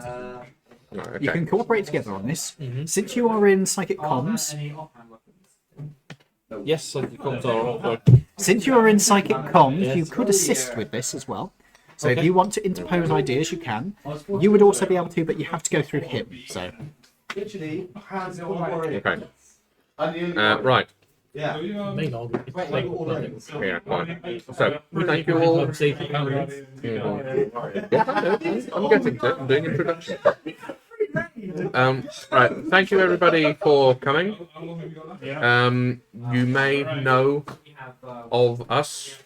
Right, You okay. can cooperate together on this. Since you are in psychic comms, Yes, so the comms are. since you are in psychic comms, Yes. you could assist with this as well. So if Okay. you want to interpose ideas, you can. You would also be able to, but you have to go through him. So Literally, hands on the warrior. Okay. And the Right. Yeah. Main argument is like planning. Yeah, fine. So, thank you all. Safety cameras. Yeah, I'm getting to it. I'm doing introduction. Right. Thank you everybody for coming. You may know of us,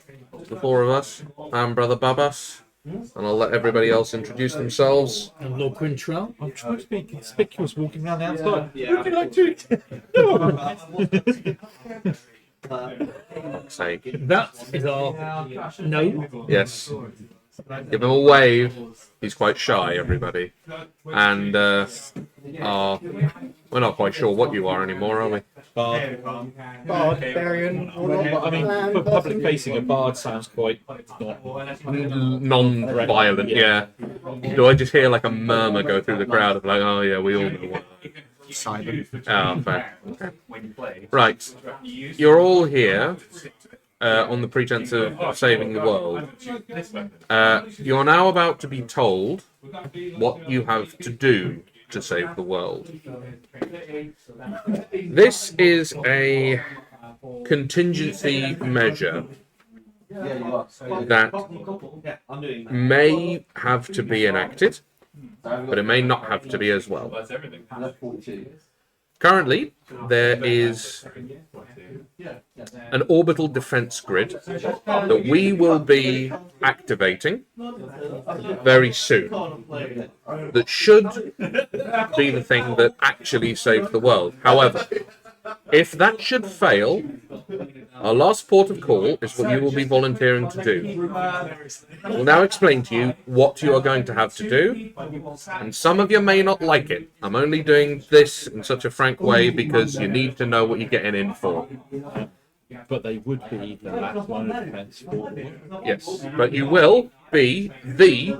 the 4 of us. I'm Brother Babas, and I'll let everybody else introduce themselves. And Lord Quintrell. I'm trying to be conspicuous walking around the outside. Would you like to? Say That is our no. yes. Give him a wave. He's quite shy, everybody, and we're not quite sure what you are anymore, are we? Bard. Barbarian. I mean, for public facing, a bard sounds quite not. Non-violent, yeah. Do I just hear like a murmur go through the crowd of like, oh yeah, we all know what. Simon. Oh, fair. Okay. Right, you're all here on the pretense of saving the world. You're now about to be told what you have to do to save the world. This is a contingency measure that may have to be enacted, but it may not have to be as well. Currently, there is an orbital defense grid that we will be activating very soon. That should be the thing that actually saves the world. However, if that should fail, our last port of call is what you will be volunteering to do. I will now explain to you what you are going to have to do, and some of you may not like it. I'm only doing this in such a frank way because you need to know what you're getting in for. but they would be the last line of defense for the world. Yes, but you will be the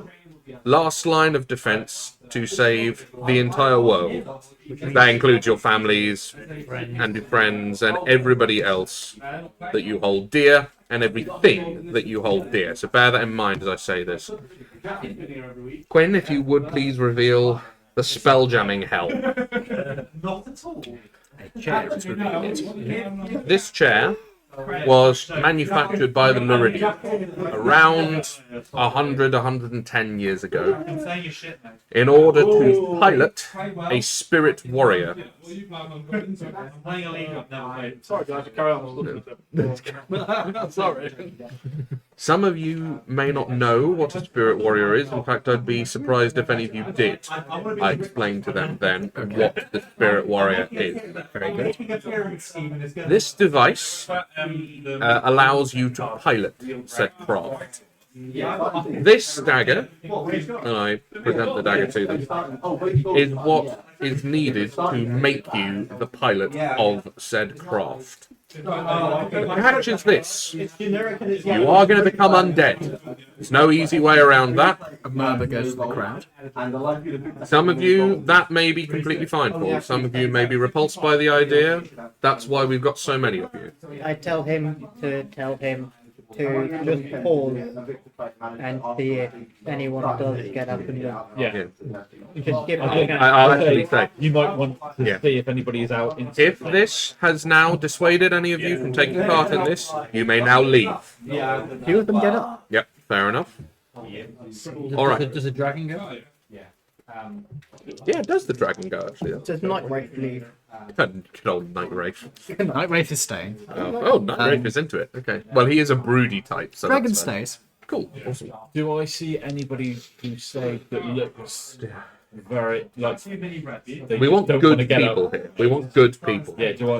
last line of defense to save the entire world. That includes your families and your friends and everybody else that you hold dear and everything that you hold dear. So bear that in mind as I say this. Quinn, if you would please reveal the spell jamming hell. A chair is revealed. This chair was manufactured by the Laridian around 110 years ago in order to pilot a spirit warrior. Sorry, guys, carry on. Sorry. Some of you may not know what a spirit warrior is. In fact, I'd be surprised if any of you did. I explained to them then what the spirit warrior is. Very good. This device allows you to pilot said craft. This dagger, and I present the dagger to them, is what is needed to make you the pilot of said craft. The catch is this: you are going to become undead. There's no easy way around that. A murmur goes to the crowd. Some of you, that may be completely fine for. Some of you may be repulsed by the idea. That's why we've got so many of you. I tell him to just pause and see if anyone does get up and go. Yeah. Just give it I think- a I'll actually say, You might want to Yeah. see if anybody is out in. if this has now dissuaded any of you from taking part in this, you may now leave. few of them get up. Yep, fair enough. All right. Does a dragon go? Yeah, does the dragon go actually? Does Night Wraith leave? Good old Night Wraith. Night Wraith is staying. Oh, Night Wraith is into it. Okay. Well, he is a broody type, so Dragon that's fair. stays. Cool. Awesome. Do I see anybody who say that looks very like they We want don't good wanna get people up? here. We want good people. Yeah. Do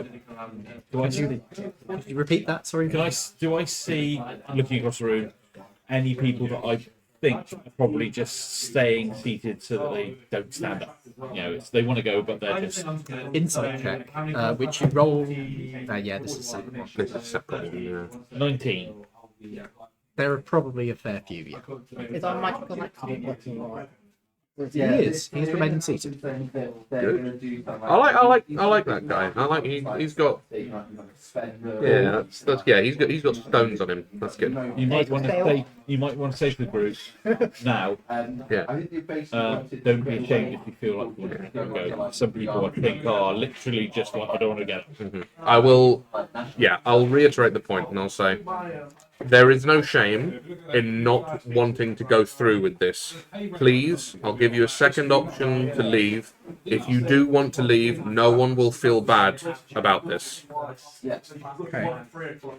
I see? Could you repeat that? Sorry. Do I see looking across the room any people that I think are probably just staying seated so that they don't stand up? You know, they want to go, but they're just. Insight check, which you roll. Yeah, this is separate one. This is separate. Yeah. 19. There are probably a fair few. Yeah. Is our magical accident working alright? He is. He's remaining seated. Good. I like that guy. I like he's got yeah he's got stones on him. That's good. You might want to say. You might want to say to the group now. Yeah. Don't be ashamed if you feel like you want to go. Some people I think are literally just like I don't want to go. I will. Yeah, I'll reiterate the point and I'll say there is no shame in not wanting to go through with this. Please, I'll give you a second option to leave. If you do want to leave, no one will feel bad about this. Okay.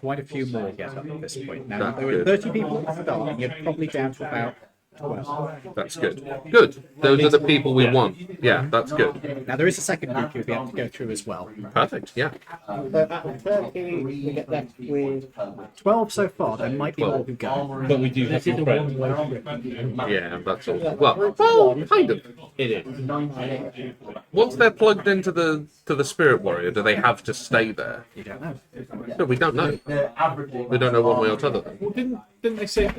Quite a few more get up at this point. Now, That's there were good. 30 people at the start, and you're probably down to about 12. That's good. Good. Those are the people we want. Yeah, that's good. Now, there is a second group you'll be able to go through as well. Perfect. Yeah. So at 30, we get left with 12 so far. There might be more who go. But we do have This is some a friends. one-way trip. Yeah, that's all. Well, kind of. It is. Once they're plugged into the spirit warrior, do they have to stay there? You don't know. No, we don't know. We don't know one way or t'other. Then. Well, didn't they say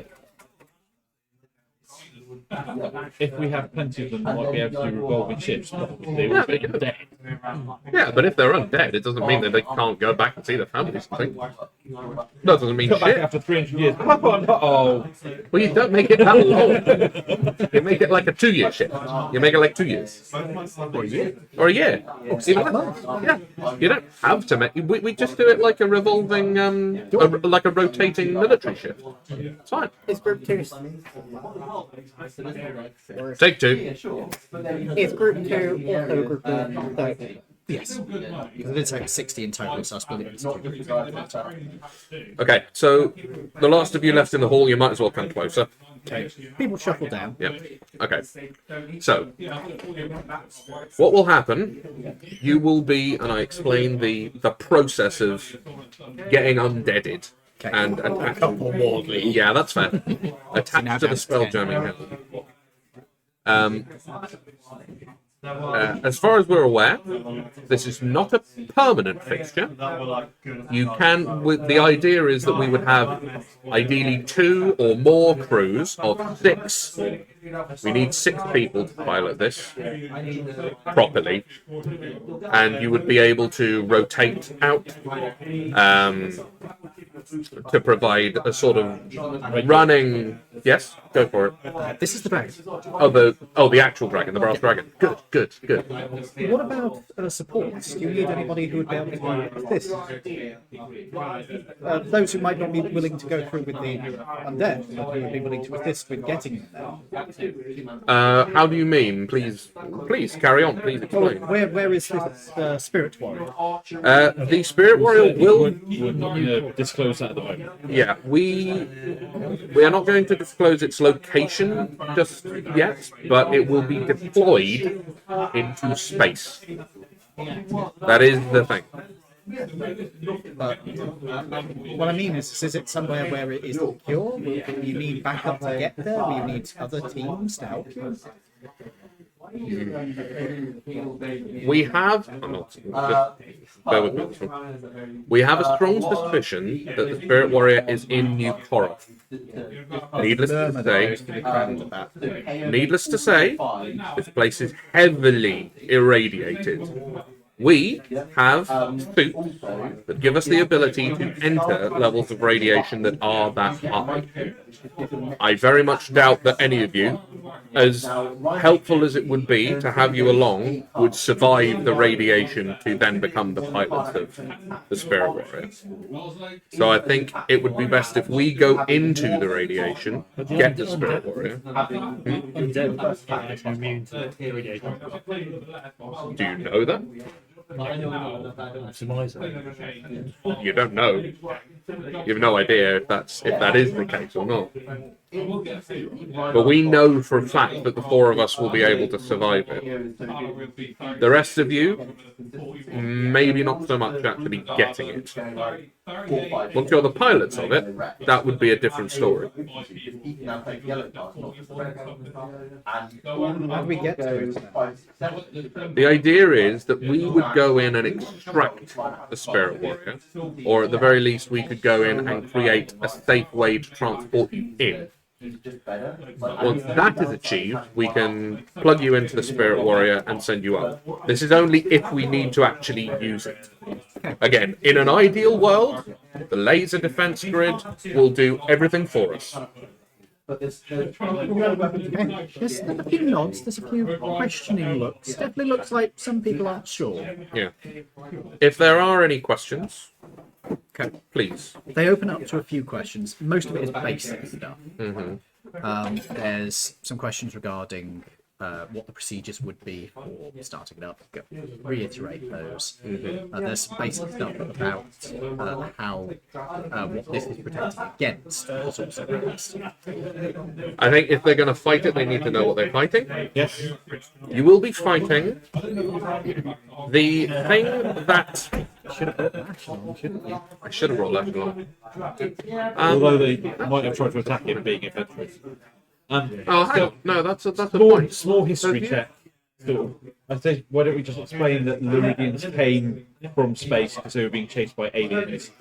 if we have plenty of them, we might be able to do revolving ships? They will be dead. Yeah, but if they're undead, it doesn't mean that they can't go back and see their families. I think. No, it doesn't mean Come back shit. after 300 years. Oh, Well, you don't make it that long. You make it like a 2-year ship. You make it like 2 years. Or a year. Or a year. Even less. Yeah. You don't have to make. We just do it like a revolving, like a rotating military ship. It's fine. Is group 2 Take 2. is group 2 also group 30? Yes. Because it's like 60 in total, so I split it into two. Okay, so the last of you left in the hall, you might as well come closer. Okay. People shuffle down. Yep. Okay. So, what will happen? You will be, and I explain the process of getting undeaded and attached. Yeah, that's fair. Attached to the spell jamming. As far as we're aware, this is not a permanent fixture. You can. The idea is that we would have ideally 2 or more crews of 6. We need 6 people to pilot this properly, and you would be able to rotate out to provide a sort of running. Yes, go for it. This is the dragon. The actual dragon, the brass dragon. Good. What about supports? Do you need anybody who would be able to assist? Those who might not be willing to go through with the undead, but who would be willing to assist with getting them there. How do you mean? Please carry on. Please explain. Where is this spirit warrior? The spirit warrior will. We're not going to disclose that at the moment. Yeah, we are not going to disclose its location just yet, but it will be deployed into space. That is the thing. What I mean is it somewhere where it is secure? Will you need backup to get there? Will you need other teams to help you? We have. Bear with me. This one. We have a strong suspicion that the spirit warrior is in New Koroth. Needless to say, this place is heavily irradiated. We have suits that give us the ability to enter levels of radiation that are that high. I very much doubt that any of you, as helpful as it would be to have you along, would survive the radiation to then become the pilots of the Spirit Warrior. So I think it would be best if we go into the radiation, get the Spirit Warrior. Undead are immune to radiation. Do you know that? I'm surmising. You don't know. You have no idea if that is the case or not. But we know for a fact that the 4 of us will be able to survive it. The rest of you, maybe not so much actually getting it. Once you're the pilots of it, that would be a different story. How do we get to it? The idea is that we would go in and extract the Spirit Warrior, or at the very least we could go in and create a safe way to transport you in. Once that is achieved, we can plug you into the Spirit Warrior and send you up. This is only if we need to actually use it. Again, in an ideal world, the laser defense grid will do everything for us. There's a few nods, there's a few questioning looks. Definitely looks like some people aren't sure. Yeah. If there are any questions, Okay. please. They open up to a few questions. Most of it is basic stuff. There's some questions regarding what the procedures would be for starting it up. Reiterate those. There's some basic stuff about how what this is protected against was also raised. I think if they're going to fight it, they need to know what they're fighting. Yes. You will be fighting the thing that... Should have put national, shouldn't you? I should have brought left along. Although they might have tried to attack it being infantry. Hang on. No, that's a Small, point. small history check. Still, I think, why don't we just explain that Laridians came from space because they were being chased by aliens,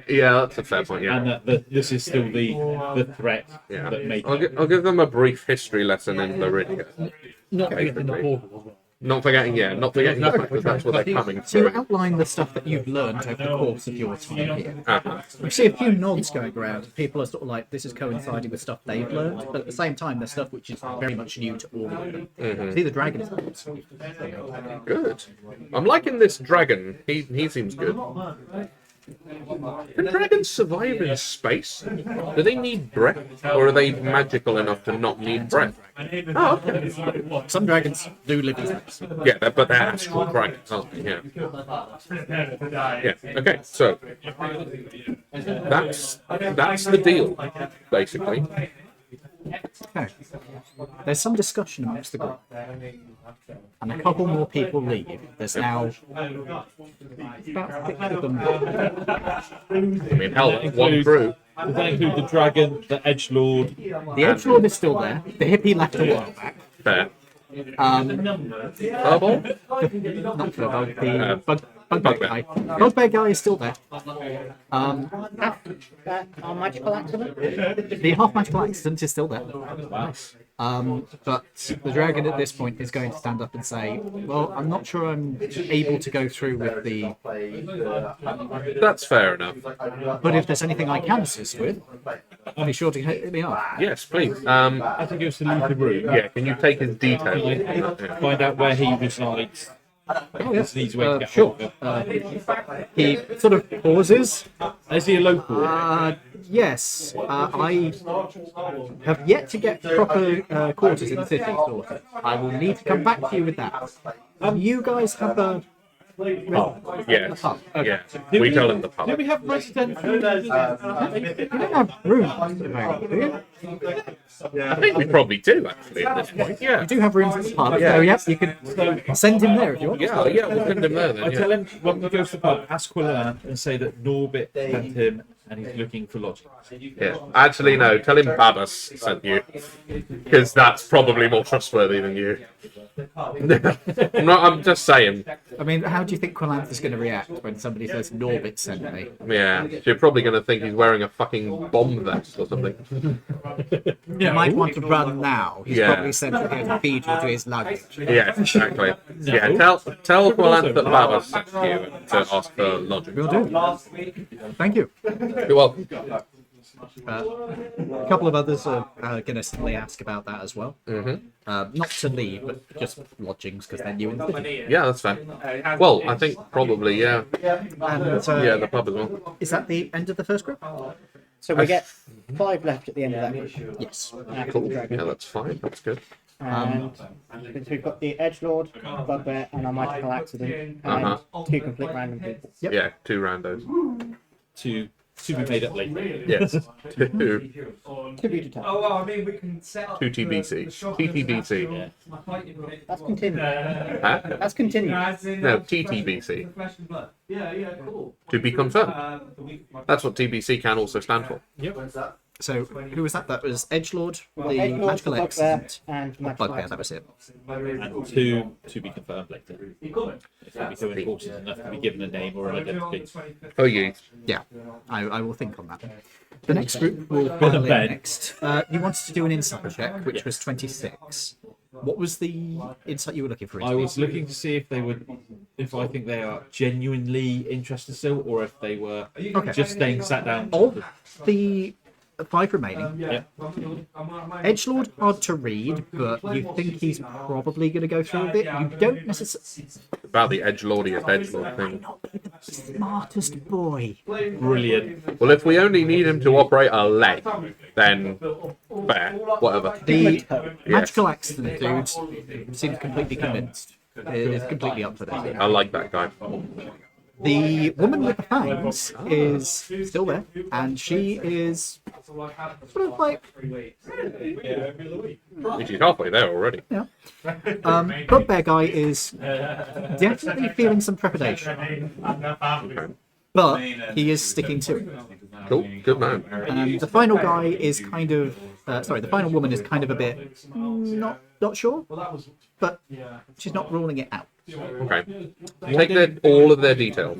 Yeah, that's a fair point, yeah. and that this is still the threat that made I'll give them a brief history lesson in Laridian. Not forgetting the Basically. portal as well. Not forgetting the fact that that's what they're coming So through. outline the stuff that you've learned over the course of your time here. Uh-huh. We see a few nods going around. People are sort of like, this is coinciding with stuff they've learned, but at the same time, there's stuff which is very much new to all of them. See, the dragon is Good. I'm liking this dragon. He seems good. Can dragons survive in space? Do they need breath, or are they magical enough to not need breath? Oh, okay. Some dragons do live in space. Yeah, but they're astral dragons, aren't they? Yeah. Yeah. Okay. So that's the deal, basically. Okay. There's some discussion amongst the group, and a couple more people leave. There's now about 6 of them. I mean, hell, one crew. Does that include the dragon, the edgelord? The edgelord is still there. The hippie left a while back. Fair. Furball? Not Furbo, the Bugbear guy. Bugbear guy is still there. Our magical accident? The half magical accident is still there. But the dragon at this point is going to stand up and say, well, I'm not sure I'm able to go through with the... That's fair enough. But if there's anything I can assist with, be sure to hit me up. Yes, please. I think he was to leave the room. Yeah, can you take his details? Find out where he resides. Oh, yes. Needs a way to get Sure. hold of him. He sort of pauses. Is he a local? Yes, I have yet to get proper quarters in the city sorted. I will need to come back to you with that. You guys have a... Yes. pub. Okay. Yeah. We tell him the pub. Do we have residential? You don't have rooms available, do you? I think we probably do, actually, at this point. Yeah. You do have rooms at the pub, so yes, you can send him there if you want. Yeah, we'll send him there then. I Yeah. tell him when we go to the pub, ask Quillan and say that Norbit sent him and he's looking for lodging. Yeah. Actually, no. Tell him Babas sent you, because that's probably more trustworthy than you. I'm just saying. I mean, how do you think Quillanth is going to react when somebody says Norbit sent me? Yeah. You're probably going to think he's wearing a fucking bomb vest or something. You might want to run now. He's Yeah. probably sent here to feed you to his luggage. Yes, exactly. Yeah. Tell Quillan that Babas sent you to ask for lodging. Will do. Thank you. You're welcome. A couple of others are going to suddenly ask about that as well. Not to leave, but just lodgings because they're new in the city. Yeah, that's fair. Well, I think probably, yeah. And, Yeah, the pub as well. is that the end of the first group? So we get 5 left at the end of that group. Yes. After Cool. the dragon. Yeah, that's fine. That's good. And since we've got the Edgelord, Bugbear, and our magical accident, and Uh-huh. 2 complete random people. Yep. Yeah, 2 randos. To be made up later. Yes. 2. To be determined. Oh, well, I mean, we can set up 2 TBC. TTBC. That's continued. Huh? That's continued. No, TTBC. Yeah, cool. To be confirmed. That's what TBC can also stand for. So, who was that? That was Edgelord, the Edgelord, magical Bugbear, excellent. and Or magical Bugbear, that was it. And 2 to be confirmed later. If they become important enough to be given a name or an identity. Oh, yeah. Yeah, I will think on that. The next group will pile in bed. next. You wanted to do an insight check, which was 26. What was the insight you were looking for? I was looking to see if they would, if I think they are genuinely interested still, or if they were just staying sat down. Of the 5 remaining, Yeah. Edgelord hard to read, but you think he's probably going to go through with it. You don't necessarily... About the edgelordiest edgelord thing. Smartest boy. Brilliant. Well, if we only need him to operate a leg, then fair. Whatever. The magical accident dude seems completely convinced. Is completely up for this. I like that guy. The woman with the fangs is still there, and she is sort of like, She's halfway there already. yeah. Bugbear guy is definitely feeling some trepidation, but he is sticking to it. Cool. Good man. And the final guy is kind of, the final woman is kind of a bit not sure, but she's not ruling it out. Okay. Take all of their details.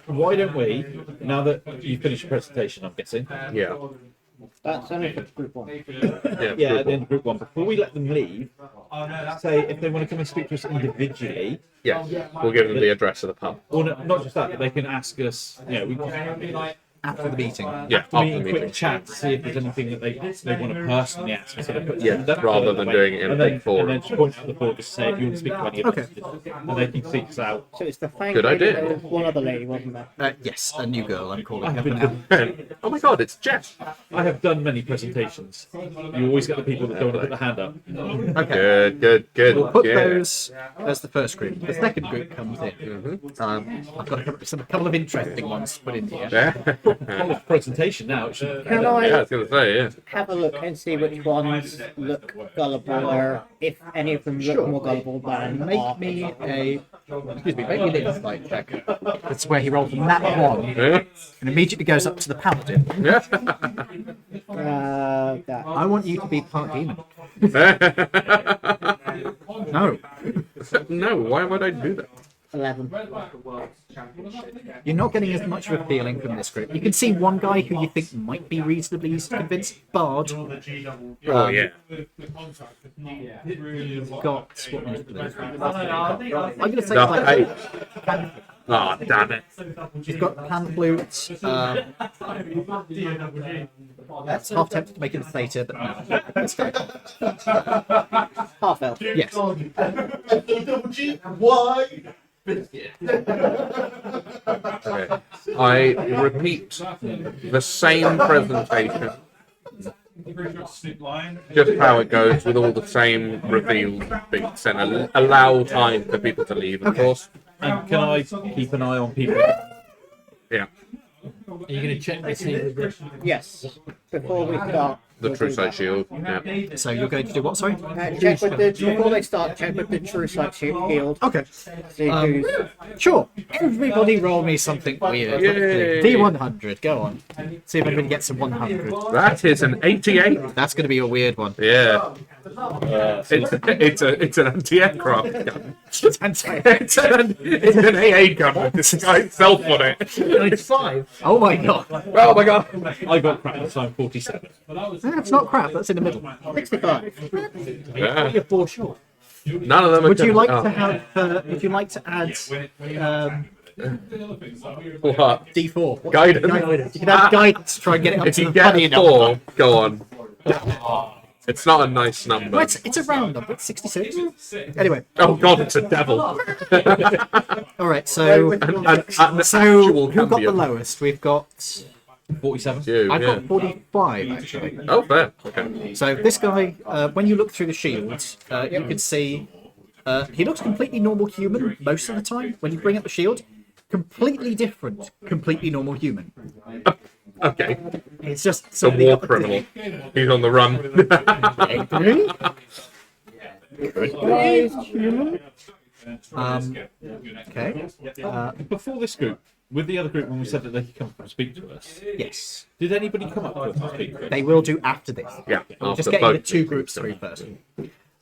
Why don't we, now that you've finished your presentation, I'm guessing, Yeah. That's only for group 1. yeah, at the end of group 1, before we let them leave, say if they want to come and speak to us individually, Yes. We'll give them the address of the pub. or not just that, but they can ask us, we can After the meeting. Yeah, after after meeting, the quick meeting. chat to see if there's anything that they want to personally ask us. Rather than doing it in a big forum. And then just point to the board to say if you want to speak to any of Okay. us, and they can seek us out. So it's the Fang Good lady, idea. there was one other lady, wasn't there? Yes, a new girl, I'm calling I her have now. been Oh my god, it's Jeff. I have done many presentations. You always get the people that don't want to put the hand up. Okay. Good. We'll put Yeah. those as the first group. The second group comes in. I've got a couple of interesting ones to put in here. Yeah. Well, it's presentation now. It should Can Yeah, I I was going to say, yeah. have a look and see which ones look gullible, or if any of them look Sure. more gullible than Make me make me an insight check. That's where he rolls a nat 1 Yeah. and immediately goes up to the paladin. Yeah. that. I want you to be part demon. No. No, why would I do that? 11. You're not getting as much of a feeling from this group. You can see one guy who you think might be reasonably easy to convince, Bard. Oh, yeah. Got what one's blue? I'm going to say The like hate. Oh, damn it. he's got pan flute. That's half tempted to make him theta, but no. This guy. Half elf. Yes. Okay. I repeat the same presentation. Just how it goes with all the same revealed bits and allow time for people to leave, of course. And can I keep an eye on people? Yeah. Are you going to check to see the Yes. Before we start. The we'll True do Sight that. Shield. Yeah. So you're going to do what, sorry? Check with the, before they start, check with the True Sight Shield. Okay. See who's. Sure. Everybody roll me something weird. Yay. D100, go on. See if anybody gets a 100. That is an 88. That's going to be a weird one. Yeah. It's an anti-aircraft gun. It's anti- It's an AA gun with this guy itself on it. 95. Oh my god. Oh my god. I got crap this time, 47. That's not crap, that's in the middle. 65. Yeah. You're 4 short. None of them are Would you like oh. to have, would you like to add What? D4? What- Guidance. You can add guidance to try and get it up If to you the funny get number. 4, go on. It's not a nice number. Well, it's a round number, it's 66. Anyway, Oh god, it's a devil. alright, so An so actual who got the cambion. lowest? We've got 47. You, I've yeah. got 45 actually. Oh, fair. Okay. So this guy, when you look through the shields, you can see he looks completely normal human most of the time. When you bring up the shield, completely different, completely normal human. Okay. It's just The somebody war got- criminal. He's on the run. Okay. Before this group, with the other group, when we said that they could come up and speak to us, Yes, did anybody come up to us and speak to us? they will do after this. Yeah. Just after getting the both. two groups through first.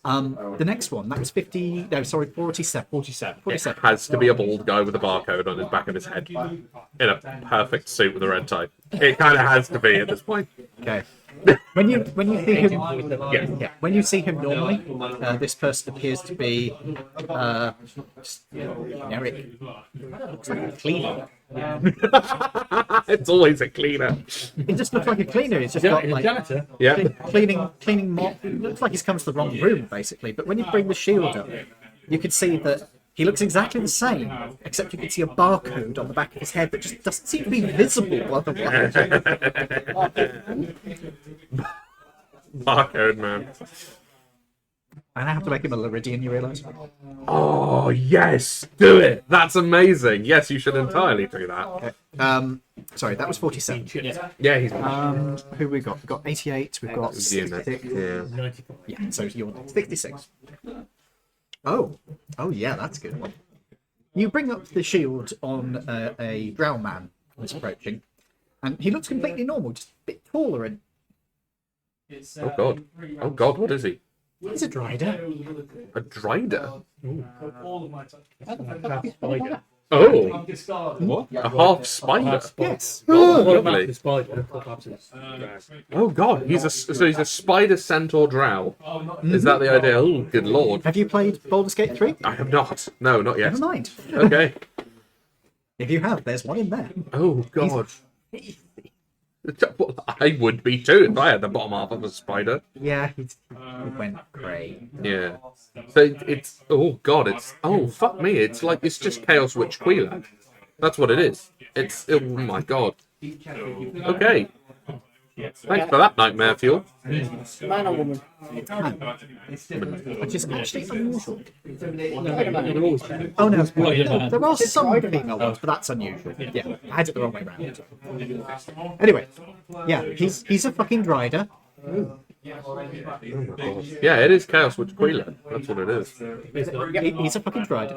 The next one, that was 50. No, sorry, 47. 47. 47. Has to be a bald guy with a barcode on his back of his head. In a perfect suit with a red tie. It kind of has to be at this point. Okay. When you see him, yeah, when you see him normally, this person appears to be just generic. Looks like a cleaner. It's always a cleaner. He just looks like a cleaner. He's just got like Janitor. Yeah. cleaning mop. It looks like he's come to the wrong room basically. But when you bring the shield up, you can see that he looks exactly the same, except you can see a barcode on the back of his head that just doesn't seem to be visible otherwise. Barcode man. And I have to make him a Laridian, you realise? Oh yes, do it. That's amazing. Yes, you should entirely do that. Sorry, that was 47. Yeah, he's. Who we got? We've got 88. We've got 66. Yeah. 95. Yeah, so you're 66. Oh, yeah, that's a good one. You bring up the shield on a drow man who's approaching, and he looks completely normal, just a bit taller, and Oh god. Oh god, what is he? he's a drider. A drider? Spider. Oh, What? a half spider. Yes. Lovely. The spider. Oh god, he's a spider centaur drow. Is that the idea? Oh, good lord. Have you played Baldur's Gate 3? I have not. No, not yet. Never mind. Okay. If you have, there's one in there. Oh god. I would be too if I had the bottom half of a spider. Yeah, he went grey. Yeah. So it's oh god, it's oh fuck me, it's like it's just Chaos Witch Quila. That's what it is. It's oh my god. Okay. Thanks for that nightmare fuel. Man or woman? Which is actually unusual. They're always better. Oh no, yeah. there are some female ones, but that's unusual. Yeah, I had it the wrong way round. Anyway, yeah, he's a fucking drider. Yeah, it is Chaos Witch Quila. That's what it is. He's a fucking drider.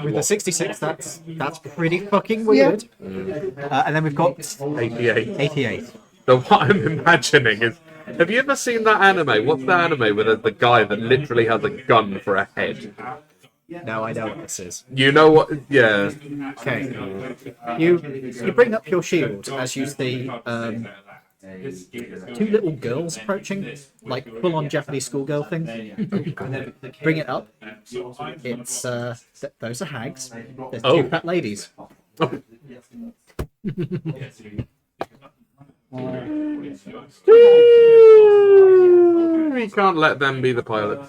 With the 66, that's pretty fucking weird. And then we've got 88. 88. So what I'm imagining is Have you ever seen that anime? What's the anime with the guy that literally has a gun for a head? No, I know what this is. You know what? Yeah. Okay. You bring up your shield as you see two little girls approaching, like full-on Japanese schoolgirl thing. Bring it up. It's those are hags. There's two fat ladies. We can't let them be the pilots.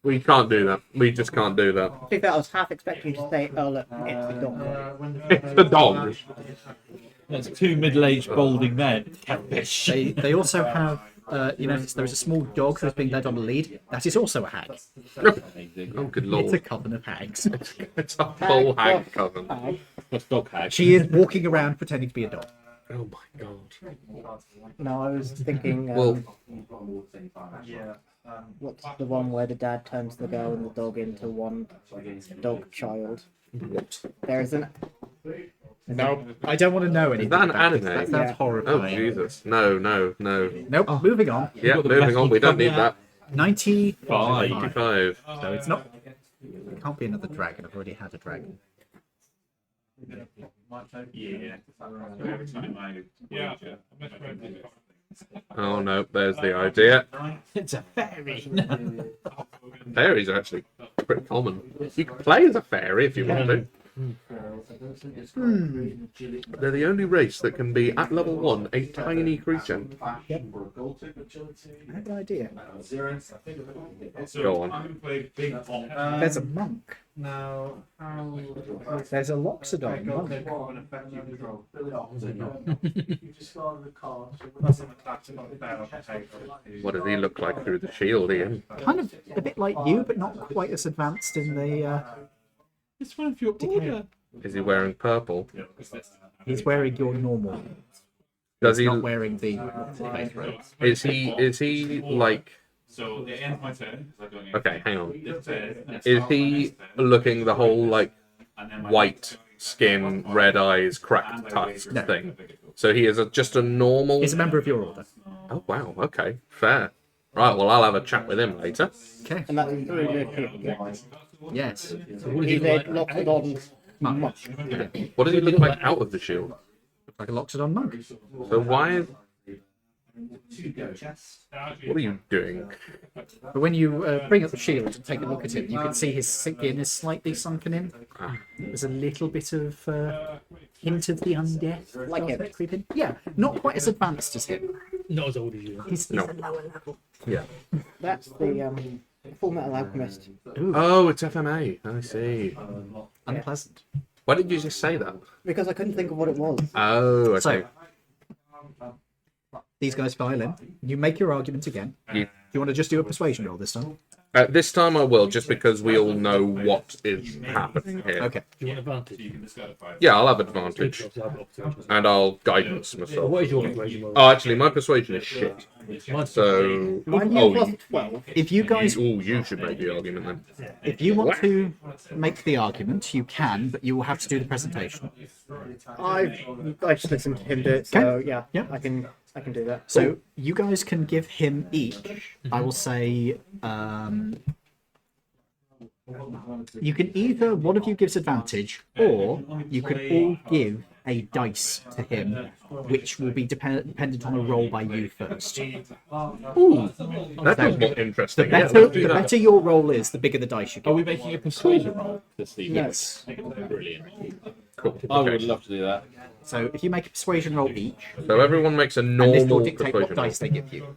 We can't do that. We just can't do that. I think that I was half expecting you to say, oh look, it's the dog. It's the dog. That's two middle-aged balding men. Catfish. They also have you notice there is a small dog that's being led on the lead. That is also a hag. Oh, good It's lord. a coven of hags. It's a full hag coven. That's dog hag. She is walking around pretending to be a dog. Oh my god. No, I was thinking, Well, what's the one where the dad turns the girl and the dog into one dog child? There's an... No, I don't want to know anything. is that an about anime? this. That sounds Yeah. horrifying. Oh Jesus. No. Nope. Moving on. Yeah, got the moving best on. We don't need one. that. 95. 85. So it's not. It can't be another dragon. I've already had a dragon. Oh no, there's the idea. It's a fairy. Fairies are actually pretty common. You can play as a fairy if you want to. They're the only race that can be, at level 1, a tiny creature. I have an idea. Go on. There's a monk. There's a Loxodon monk. What does he look like through the shield, Ian? Kind of a bit like you, but not quite as advanced in the. It's one of your order. Is he wearing purple? He's wearing your normal. Does He's he? not wearing the faith robe. Is he like? So it ends my turn. Okay, hang on. Is he looking the whole like white skin, red eyes, cracked tusks No. thing? So he is just a normal. He's a member of your order. Oh wow. Okay, fair. Right. Well, I'll have a chat with him later. Okay. And that's really good. Yes. He's a Loxodon monk. What does he look like out of the shield? Like a Loxodon monk. So why? What are you doing? But when you bring up the shield and take a look at him, you can see his skin is slightly sunken in. There's a little bit of hint of the undeath. Like him. Creeping. Yeah, not quite as advanced as him. Not as old as you. He's No. a lower level. Yeah. That's the Full Metal Alchemist. Oh, it's FMA. I see. Unpleasant. Why did you just say that? Because I couldn't think of what it was. Oh, okay. So, these guys file in. You make your argument again. You- Do you want to just do a persuasion roll this time? This time I will, just because we all know what is happening here. Okay. Do you want advantage? Yeah, I'll have advantage, and I'll guidance myself. What is your persuasion roll? Oh, actually, my persuasion is shit. Mine's So, I'm here oh, plus 12. If you guys, you should make the argument then. if you want to make the argument, you can, but you will have to do the presentation. I just listened to him do it, so yeah, Yeah. I can do that. So you guys can give him each. I will say. You can either one of you gives advantage, or you can all give a dice to him, which will be dependent on a roll by you first. Ooh, that is more The interesting. Yeah, better, let's do the that. better your roll is, the bigger the dice you Are get. we making a persuasion roll this evening? Yes. Brilliant. Cool. I would Okay. love to do that. So if you make a persuasion roll each, So everyone makes a and this will normal dictate what persuasion roll. dice they give you.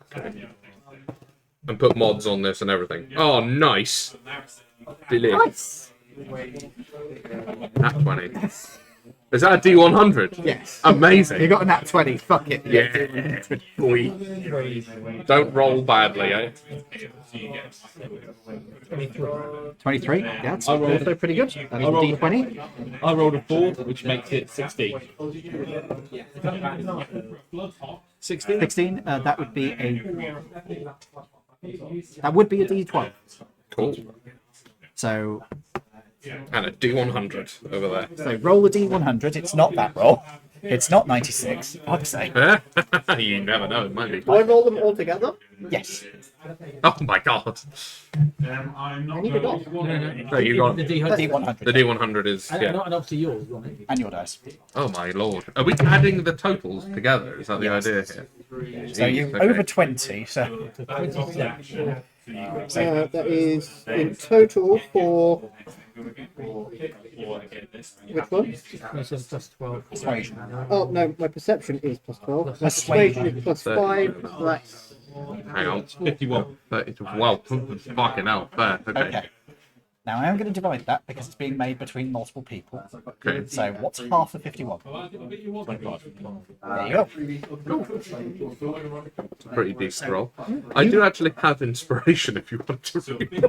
And put mods on this and everything. Oh, nice. Delete. Nice. Nat 20. Is that a D100? Yes. Amazing. You got a nat 20. Fuck it. Yeah, boy. Don't roll badly, eh? 23. Yeah, that's I rolled- also pretty good. And I rolled- D20. I rolled a 4, which makes it 16. 16? 16. That would be a. That would be a D12. Cool. So And a D100 over there. roll the D100. It's not that roll. It's not 96. I'd say. You never know, it might be. Do I roll them all together? Yes. Oh my god. I'm not I need a dog. No, you got the the D100. D100 is And, yeah. and obviously yours, wasn't it? And your dice. Oh my lord. Are we adding the totals together? Is that the Yes. idea here? So you're Jeez, okay. over 20. So 27. That is in total for which one? 27 plus 12. persuasion. Oh no, my perception is plus 12. My Persuasion. persuasion is plus 5. That's Hang on. 51. 30 to, well, fucking hell. There, okay. Okay. Now I am going to divide that because it's being made between multiple people. Okay. So what's half of 51? 25. There you go. It's a pretty decent roll. I do actually have inspiration if you want to read.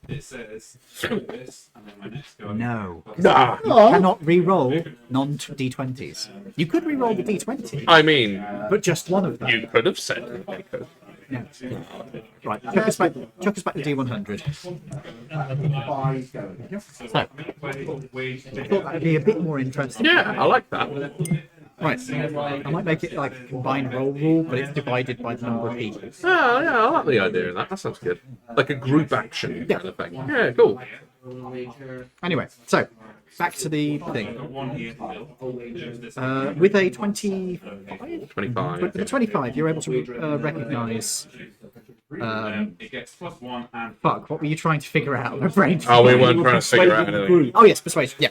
It says this, and then my next go. No. Nah. You cannot re-roll non-D20s. You could re-roll the D20, I mean, but just one of them. you could have said that. Right, chuck us back to D100. So, I thought that would be a bit more interesting. Yeah, I like that. Right, I might make it like a combined roll rule, but it's divided by the number of people. Oh, yeah, I like the idea of that. That sounds good. Like a group action kind of thing. Yeah, cool. Anyway, so back to the thing. With a 25, 25. with a 25, you're able to recognise. It gets +1 and Fuck, what were you trying to figure out? My brain. Oh, we weren't trying to figure out anything. Oh yes, persuasion. Yeah.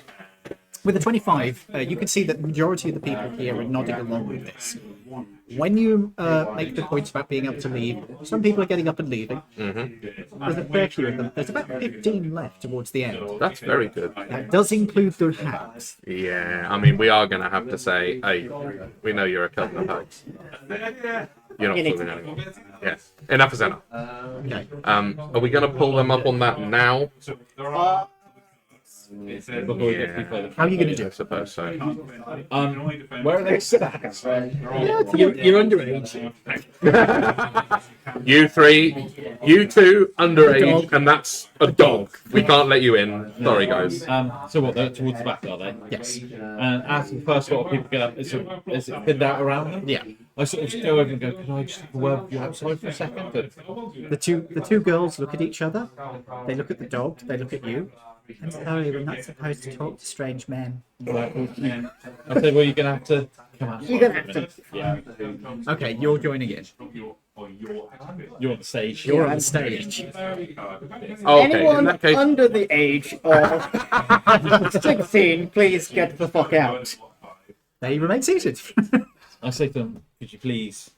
With the 25, you can see that the majority of the people here are nodding along with this. When you make the points about being able to leave, some people are getting up and leaving. There's a fair few of them. There's about 15 left towards the end. That's very good. That does include the hags. Yeah, I mean, we are going to have to say, hey, we know you're a cousin of hugs. You're not fooling anyone. Yes. Enough is enough. Okay. Are we going to pull them up on that now? Before we get too further. How are you going to do I it? suppose so. Where are they stacked? You're underage. You three, you two, underage, and that's a dog. We can't let you in. Sorry, guys. So what, they're towards the back, are they? Yes. And as the first lot of people get up, is it thinned out around them? Yeah. I sort of just go over and go, can I just have a word with you outside for a second? The two girls look at each other. They look at the dog. They look at you. I'm sorry, we're not supposed to talk to strange men. I say, well, you're going to have to come out. You're gonna have to. Yeah. Okay, you're joining in. You're on the stage. You're on stage. Okay, in Anyone that case, under the age of 16, please get the fuck out. They remain seated. I say to them, could you please,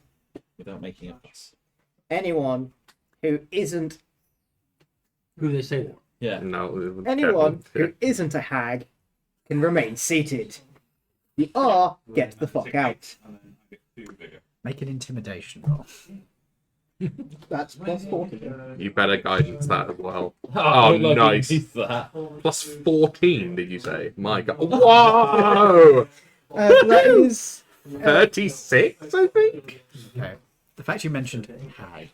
without making a fuss. Anyone who isn't Who they say that? Yeah. no. anyone careful. who isn't a hag can remain seated. The R, get the fuck out. Make an intimidation roll. That's plus 40. You better guidance that as well. Oh, Oh, nice. That. Plus 14, did you say? My God. Whoa! That is 36, I think? Okay. The fact you mentioned hag.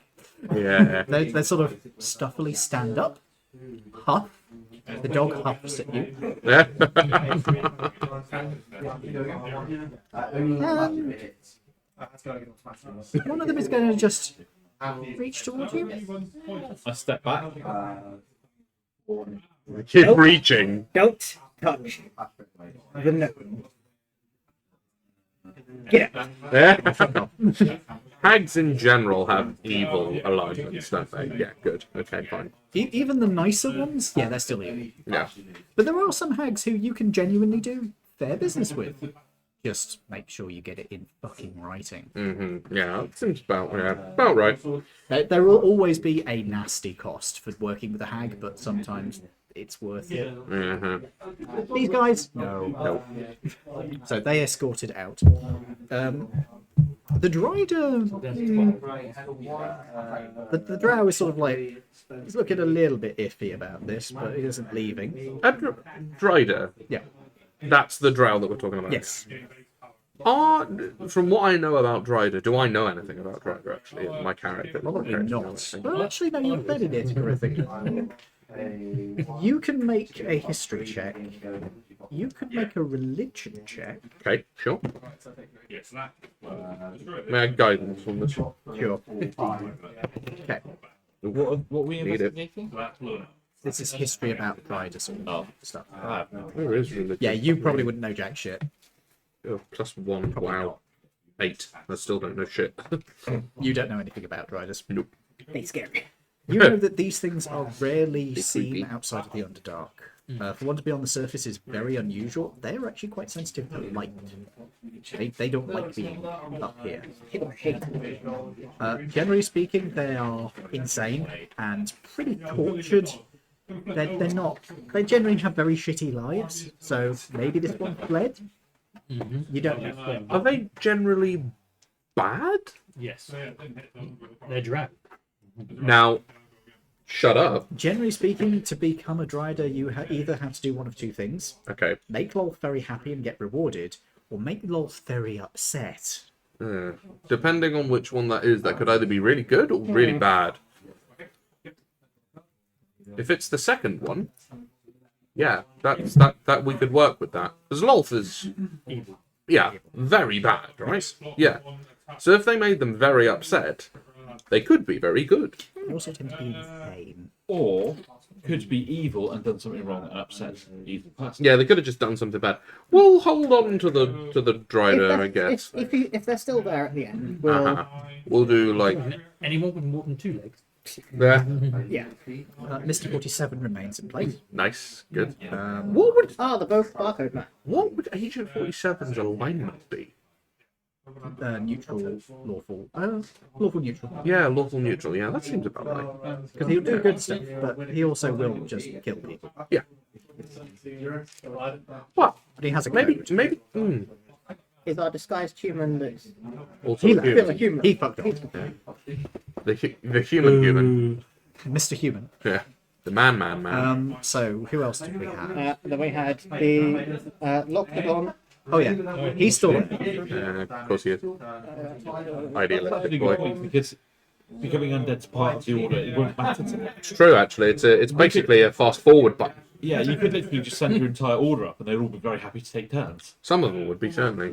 Yeah. They sort of stuffily stand up, huff. The dog huffs at you. One of them is going to just reach towards you. I step back. Keep reaching. don't touch the nose. Get out. Hags in general have evil alignments, don't they? Yeah, good. Okay, fine. Even the nicer ones, yeah, they're still evil. Yeah. But there are some hags who you can genuinely do fair business with. Just make sure you get it in fucking writing. Yeah, that seems about right. There will always be a nasty cost for working with a hag, but sometimes it's worth it. These guys, no. So they escorted out. The Drider, the drow is sort of like, he's looking a little bit iffy about this, but he isn't leaving. Drider. Yeah. That's the drow that we're talking about. Yes. From what I know about Drider, do I know anything about Drider actually? My character. Probably not. Well, actually, no, you're fairly near to Griffin. You can make a history check You could make a religion check. Okay, sure. May I guidance on this? Sure. 15. Okay. What we Need it. investigating? This is history about Pride or stuff. Where is religion? Yeah, you probably wouldn't know jack shit. Oh, +1. Wow. 8. I still don't know shit. You don't know anything about riders. Nope. They scary. You know that these things are rarely Be seen creepy. outside of the Underdark. For one to be on the surface is very unusual. They're actually quite sensitive to light. They don't like being up here. Generally speaking, they are insane and pretty tortured. They're not. They generally have very shitty lives. So maybe this one fled. You don't know. Are they generally bad? Yes. They're drab. Now, shut up. Generally speaking, to become a Drider, you either have to do one of two things: Okay. make Lolth very happy and get rewarded, or make Lolth very upset. Depending on which one that is, that could either be really good or really bad. If it's the second one, yeah, that we could work with that. Because Lolth is, yeah, very bad, right? Yeah. So if they made them very upset, they could be very good. They also tend to be insane. Or could be evil and done something wrong and upset an evil person. Yeah, they could have just done something bad. We'll hold on to the Drider, I guess. If they're still there at the end, we'll We'll do like Anyone with more than 2 legs? yeah, yeah. Mr. 47 remains in place. nice, good. Um, Ah, they're both barcode man. What would Agent 47's alignment be? neutral, lawful. Lawful neutral. Yeah, lawful neutral. Yeah, that seems about right. Because he'll do good stuff, but he also will just kill people. Yeah. Well, But he has a maybe, code. maybe. Is our disguised human that's Also, He the still a human. human? He fucked up. The human. Mr. Human. Yeah, the man. So who else did we have? then we had the Lockdown. Oh yeah, he's still there. Of course he is. That's a Idealistic good boy. point, because becoming undead's part of the order, it won't matter to me. It's true, actually. It's basically a fast forward button. Yeah, you could literally just send your entire order up and they'd all be very happy to take turns. Some of them would be, certainly.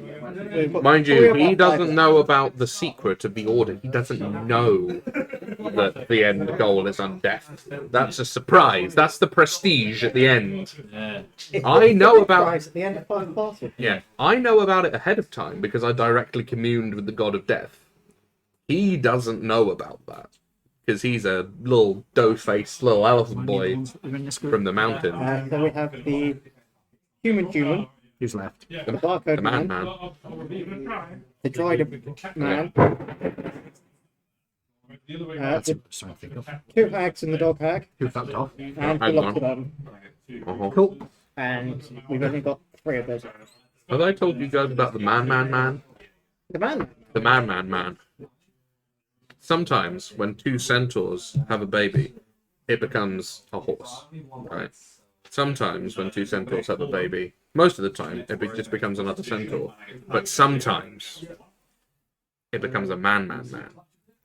Mind you, he doesn't know about the secret of the order. He doesn't know that the end goal is undeath. That's a surprise. That's the prestige at the end. Yeah. I know about... at the end of Five Party. Yeah, I know about it ahead of time because I directly communed with the god of death. He doesn't know about that because he's a little dough-faced little elephant boy from the mountain. Then we have the human, Who's left? the barcode The man. the droid man, That's the something. 2 hags and the dog hag, Who fucked off? and the Hang on. Lockdown. Cool. And we've only got 3 of those. Have I told you guys about the man? The man. The man. Sometimes when 2 centaurs have a baby, it becomes a horse, right? Sometimes when 2 centaurs have a baby, most of the time it just becomes another centaur. But sometimes it becomes a man.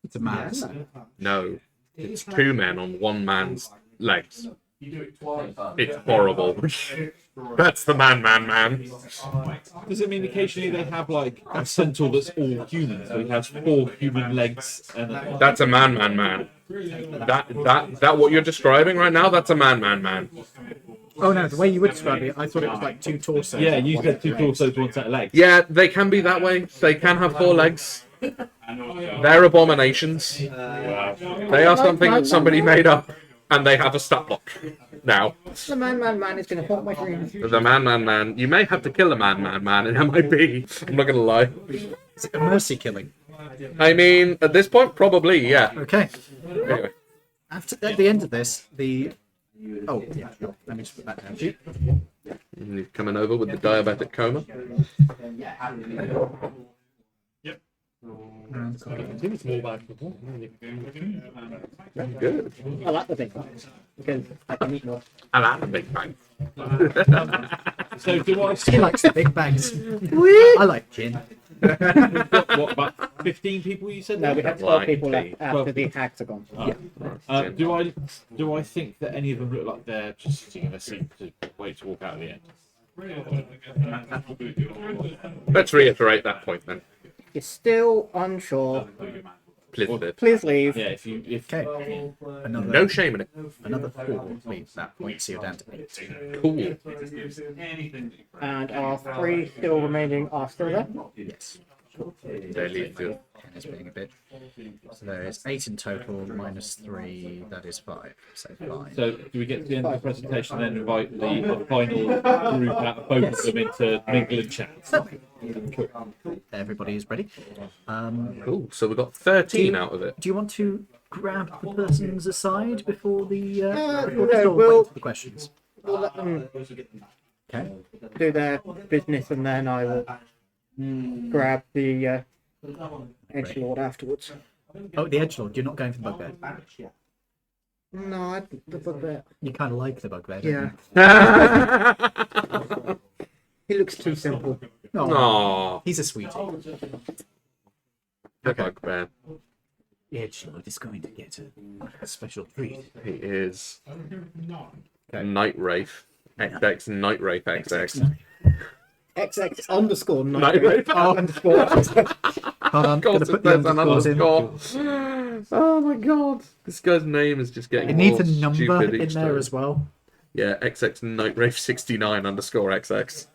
It's a man. No, it's 2 men on 1 man's legs. It's horrible. That's the man. Does it mean occasionally they have like a centaur that's all human, so he has 4 human legs and That's a man. That what you're describing right now? That's a man. Oh no, the way you would describe it, I thought it was like 2 torsos. yeah, you said 2 torsos, 1 set of legs. Yeah, they can be that way. They can have 4 legs. They're abominations. They are something that somebody made up, and they have a stat block now. The man is going to haunt my dreams. The man. You may have to kill a man in MIB. I'm not gonna lie. Is it a mercy killing? I mean, at this point, probably, yeah. Okay. Anyway, At the end of this, oh yeah, sure. Let me just put that down. you're coming over with the diabetic coma. I think it's more bad before. Good. I like the big ones because I can eat more. I like the Big Bang. So do I He likes the big bags. I like gin. what about 15 people you said? No, we have 12 Like people left the- after the hags are gone. Do I think that any of them look like they're just sitting in a seat to wait to walk out at the end? Let's reiterate that point then. You're still unsure. Please live. Please leave. Yeah, if Okay. Another, No shame in it. another 4 leaves that point, so you're down to 8. Cool. And our 3 still remaining are still there. Yes. They leave you. 10 is being a bit. So there is 8 in total, minus 3, that is 5. So 5. So, do we get to the end of the presentation and then invite the final group out of both of them into mingle and chat? Everybody is ready. Cool. So we got 13 out of it. Do you want to grab the persons aside before the no, wait we'll- for the questions? We'll let them Okay. do their business and then I will grab the edgelord afterwards. Oh, the edgelord. You're not going for the bugbear. No, the bugbear. You kind of like the bugbear, don't Yeah. you? He looks too simple. No, Aww. he's a sweetie. The bugbear. The edgelord is going to get a special treat. He is Night Wraith. XX Night Wraith XX. XX underscore Night Wraith. underscore. Hold on, Of gonna course put it the says an underscores in. underscore. Oh my god. This guy's name is just getting It needs a more number stupid in each there time. as well. Yeah, XX Night Wraith 69 underscore XX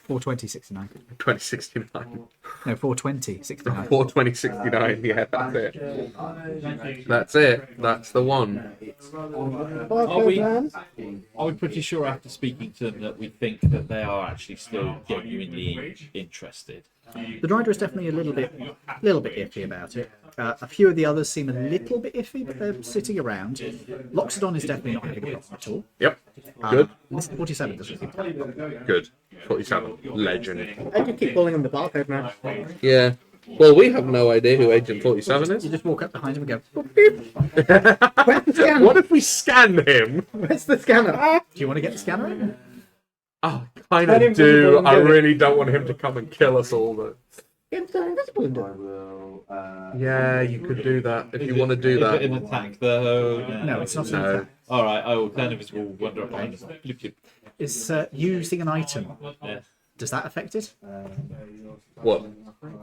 42069. 2069. No, 42069. 42069. Yeah, that's it. That's it. That's the one. Are we pretty sure after speaking to them that we think that they are actually still genuinely interested? The rider is definitely a little bit iffy about it. A few of the others seem a little bit iffy, but they're sitting around. Loxodon is definitely not having a problem at all. Yep. Good. Mr. 47 doesn't seem Good. 47. Legend. I could keep calling him the barcode man. Yeah. Well, we have no idea who Agent 47 You is. just walk up behind him and go, "Boop, beep." Where's the scanner? What if we scan him? Where's the scanner? Do you want to get the scanner in? Oh, I kind Let him of do. visible and I do it. really don't want him to come and kill us all, but It's invisible and do it. yeah, you could do that if you want to do Is it that. an attack though? No, it's not an No. attack. All right, I will turn invisible, wander up behind us. Look at It's using an item. yeah. Does that affect it? What?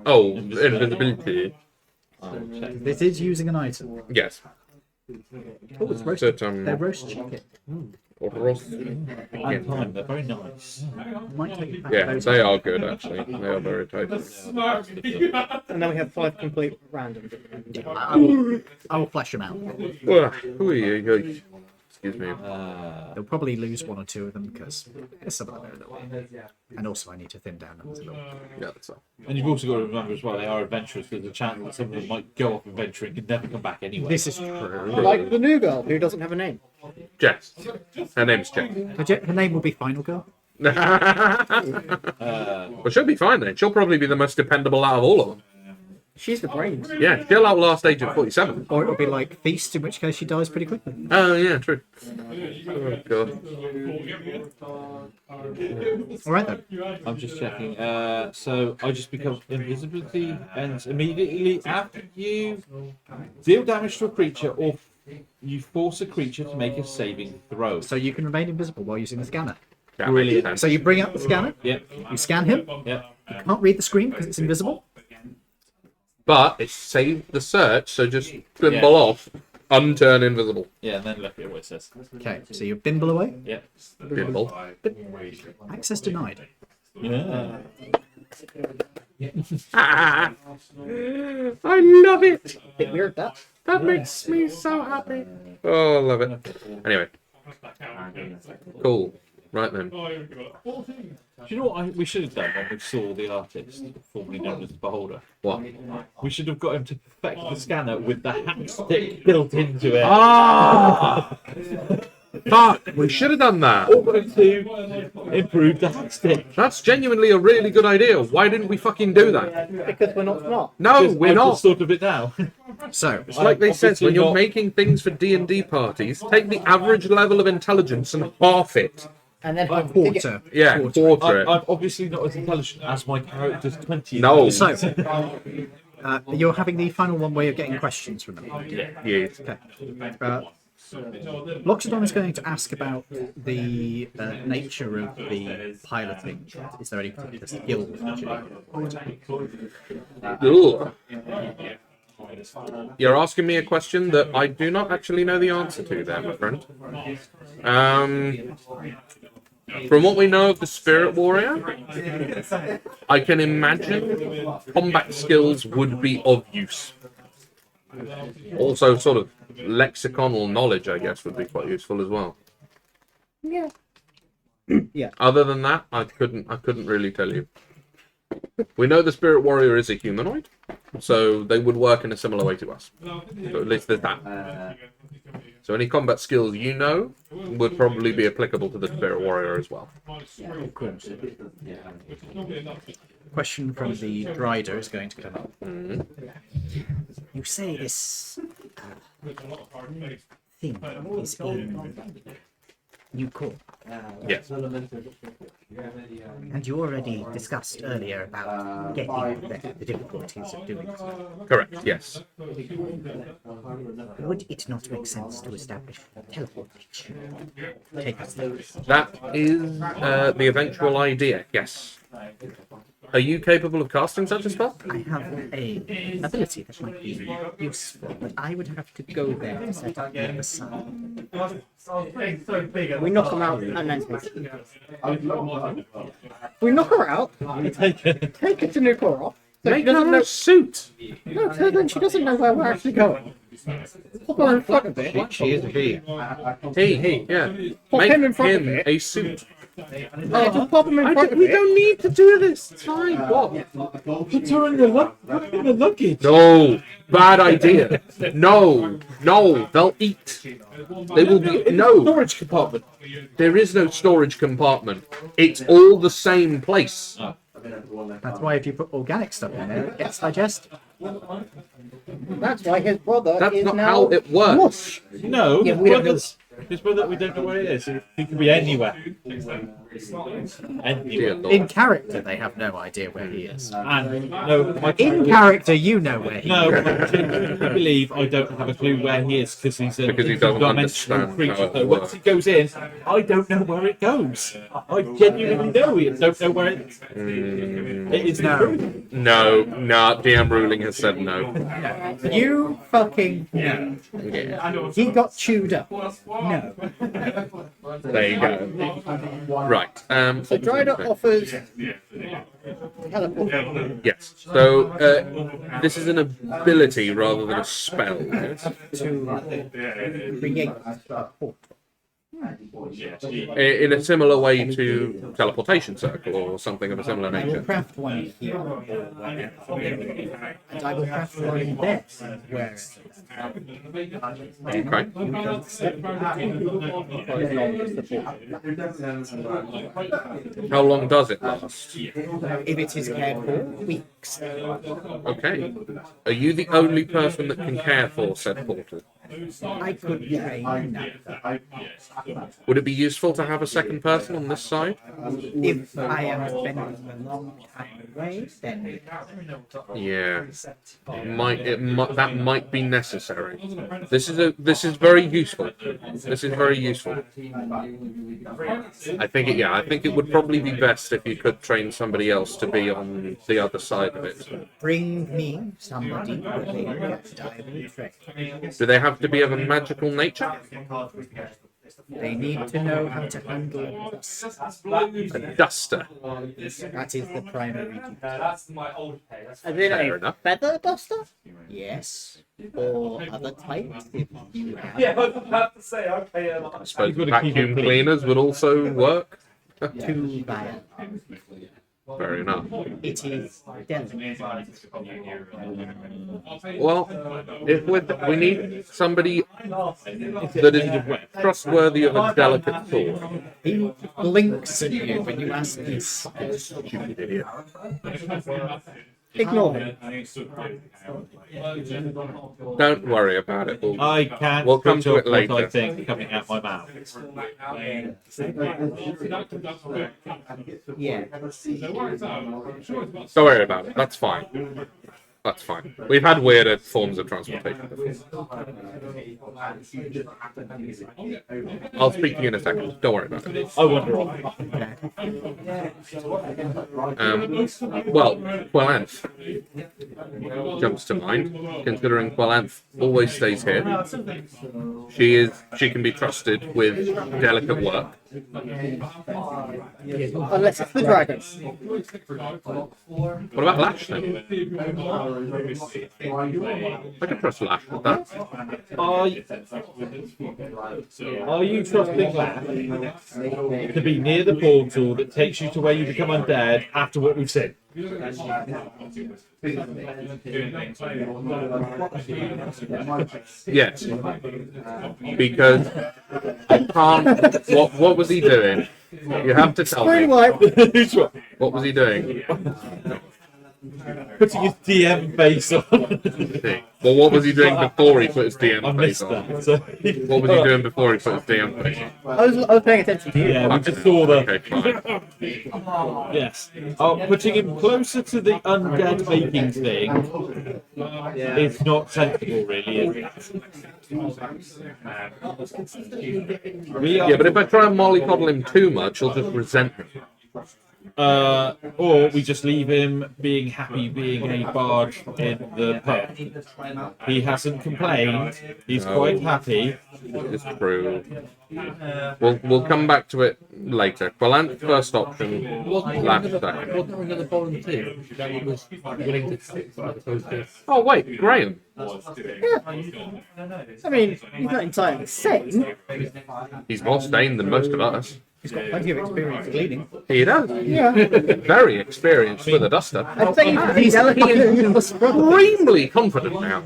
Oh, invisibility. This is using an item. Yes. Oh, it's roasted. But, They're roast chicken. roast- And time, they're very nice. Might take it back. Yeah, those they are good actually. They are very tasty. And then we have 5 complete random. I will flash them out. Who are you? Excuse me. They'll probably lose 1 or 2 of them because some of them are a little. And also, I need to thin down numbers a little. Yeah, that's all. And you've also got to remember as well, they are adventurers. There's a chance that some of them might go off adventuring and never come back anyway. This is true. Like the new girl who doesn't have a name. Jess. Her name's Jess. Her name will be Final Girl. Well, she'll be fine then. She'll probably be the most dependable out of all of them. She's the brains. Yeah, she'll outlast Agent 47. Or it'll be like Feast, in which case she dies pretty quickly. Oh, yeah, true. Oh, God. Alright then. I'm just checking. So I just become invisibility ends immediately after you deal damage to a creature or you force a creature to make a saving throw. So you can remain invisible while using the scanner. That Brilliant. makes sense. So you bring up the scanner, Yep. you scan him, Yep. you can't read the screen because it's invisible. But it saved the search, so just bimble Yeah. off, unturn invisible. Yeah, and then look at what it says. Okay, so you bimble away. Yep. Bimble. Access denied. Yeah. I love it. Bit weird that. That makes me so happy. Oh, I love it. Anyway. Cool. Right then. Do you know what we should have done when we saw the artist, formerly known as the Beholder? What? We should have got him to perfect the scanner with the hack stick built into it. Ah! Fuck! We should have done that. To improve the hack stick. That's genuinely a really good idea. Why didn't we fucking do that? Because we're not smart. No, we're I've not. just thought of it now. So, It's like they said, Obviously when you're not- making things for D&D parties, take the average level of intelligence and half it. And then quarter. Yeah, quarter it. I'm obviously not as intelligent as my character's 20. No. So, you're having the final one where you're getting questions from them. Yes. Okay. Loxodon is going to ask about the nature of the piloting. Is there any particular skill that you need? Ooh. You're asking me a question that I do not actually know the answer to there, my friend. From what we know of the Spirit Warrior, I can imagine combat skills would be of use. Also, sort of lexiconal knowledge, I guess, would be quite useful as well. Yeah. Yeah. Other than that, I couldn't really tell you. We know the Spirit Warrior is a humanoid, so they would work in a similar way to us. So at least there's that. So any combat skills you know would probably be applicable to the Spirit Warrior as well. Question from the Drider is going to come up. You say this thing is in New Corp. Yes. And you already discussed earlier about getting there, the difficulties of doing so. Correct, yes. Would it not make sense to establish teleportation? Take us there. That is the eventual idea, yes. Are you capable of casting such a spell? I have a ability that might be useful, but I would have to go there to set up the other side. We knock them out and then we knock her out. Take her to New Corp. So she Make doesn't her know. a suit! No, so then she doesn't know where we're actually going. Pop her in front of it. She is a he. He, yeah. Pop Make him in front of him it. a suit. Yeah, just pop him in front of We it. don't need to do this. It's fine. What? Put her in the luggage. No, bad idea. No, they'll eat. They will be no Storage compartment. There is no storage compartment. It's all the same place. That's why if you put organic stuff in there, it gets digested. That's why his brother That's is not now how it works. mush. No, Yeah, we don't know. his brother, we don't know where it is. He could be anywhere. Dear Lord. In character, they have no idea where he is. And no, In character, you know where he no, is. I genuinely believe I don't have a clue where he is because he's a Because he doesn't dimensional understand creature. how it So once he goes in, I don't know where it goes. I genuinely don't know where it is. It is No. No, DM ruling has said no. You fucking know. Yeah. He got chewed up. No. There you go. Right. So Dryder offers teleport. Yes. So this is an ability rather than a spell. Yes? To create a portal. In a similar way to teleportation circle or something of a similar I will nature. craft one here, and I will craft one in there, where Okay. How long does it last? if it is cared for, weeks. Okay. Are you the only person that can care for said portal? I could train now. Would it be useful to have a second person on this side? If I am spending a long time away, then Yeah. That might be necessary. This is very useful. This is very useful. I think it would probably be best if you could train somebody else to be on the other side of it. bring me somebody willing and I will train. Do they have to be of a magical nature? They need to know how to handle dust. A duster. That is the primary duty. As in Fair a enough. feather duster? Yes. Or other types if you have. Yeah, I was about to say, okay, I suppose vacuum cleaners would also work. Too bad. Fair enough. It is delicate. Well, we need somebody that is trustworthy of a delicate thought. He blinks at you when you ask this. Stupid idiot. Ignore him. Don't worry about it. I can't We'll come to switch it off what later. I think coming out my mouth. Yeah. Don't worry about it. That's fine. That's fine. We've had weirder forms of transportation before. I'll speak to you in a second. Don't worry about it. I wander off. Well, Quelanth jumps to mind, considering Quelanth always stays here. She can be trusted with delicate work. Unless it's the dragon. What about Lash then? I can trust Lash with that. Are you trusting that to be near the portal that takes you to where you become undead after what we've said? Yes. Because I can't. What was he doing? You have to tell me. What was he doing? Putting his DM face on. Well, what was he doing before he put his DM I face missed on? that. So, What was he doing before he put his DM face on? I was paying attention to you. yeah, we just saw the. Okay, fine. Yes. Putting him closer to the undead making thing is not sensible, really, is it? We are, Yeah, but if I try and mollycoddle him too much, he'll just resent me. or we just leave him being happy being a bard in the pub. He hasn't complained. He's quite happy. It's true. We'll come back to it later. Quelanth first option, Lash second. Wasn't there another volunteer that was willing to take as opposed to... Oh wait, Graham. I mean, he's not entirely insane. He's more sane than most of us. He's got plenty of experience cleaning. He does. Yeah. Very experienced with a duster. I'd say he's delicate. Extremely confident now.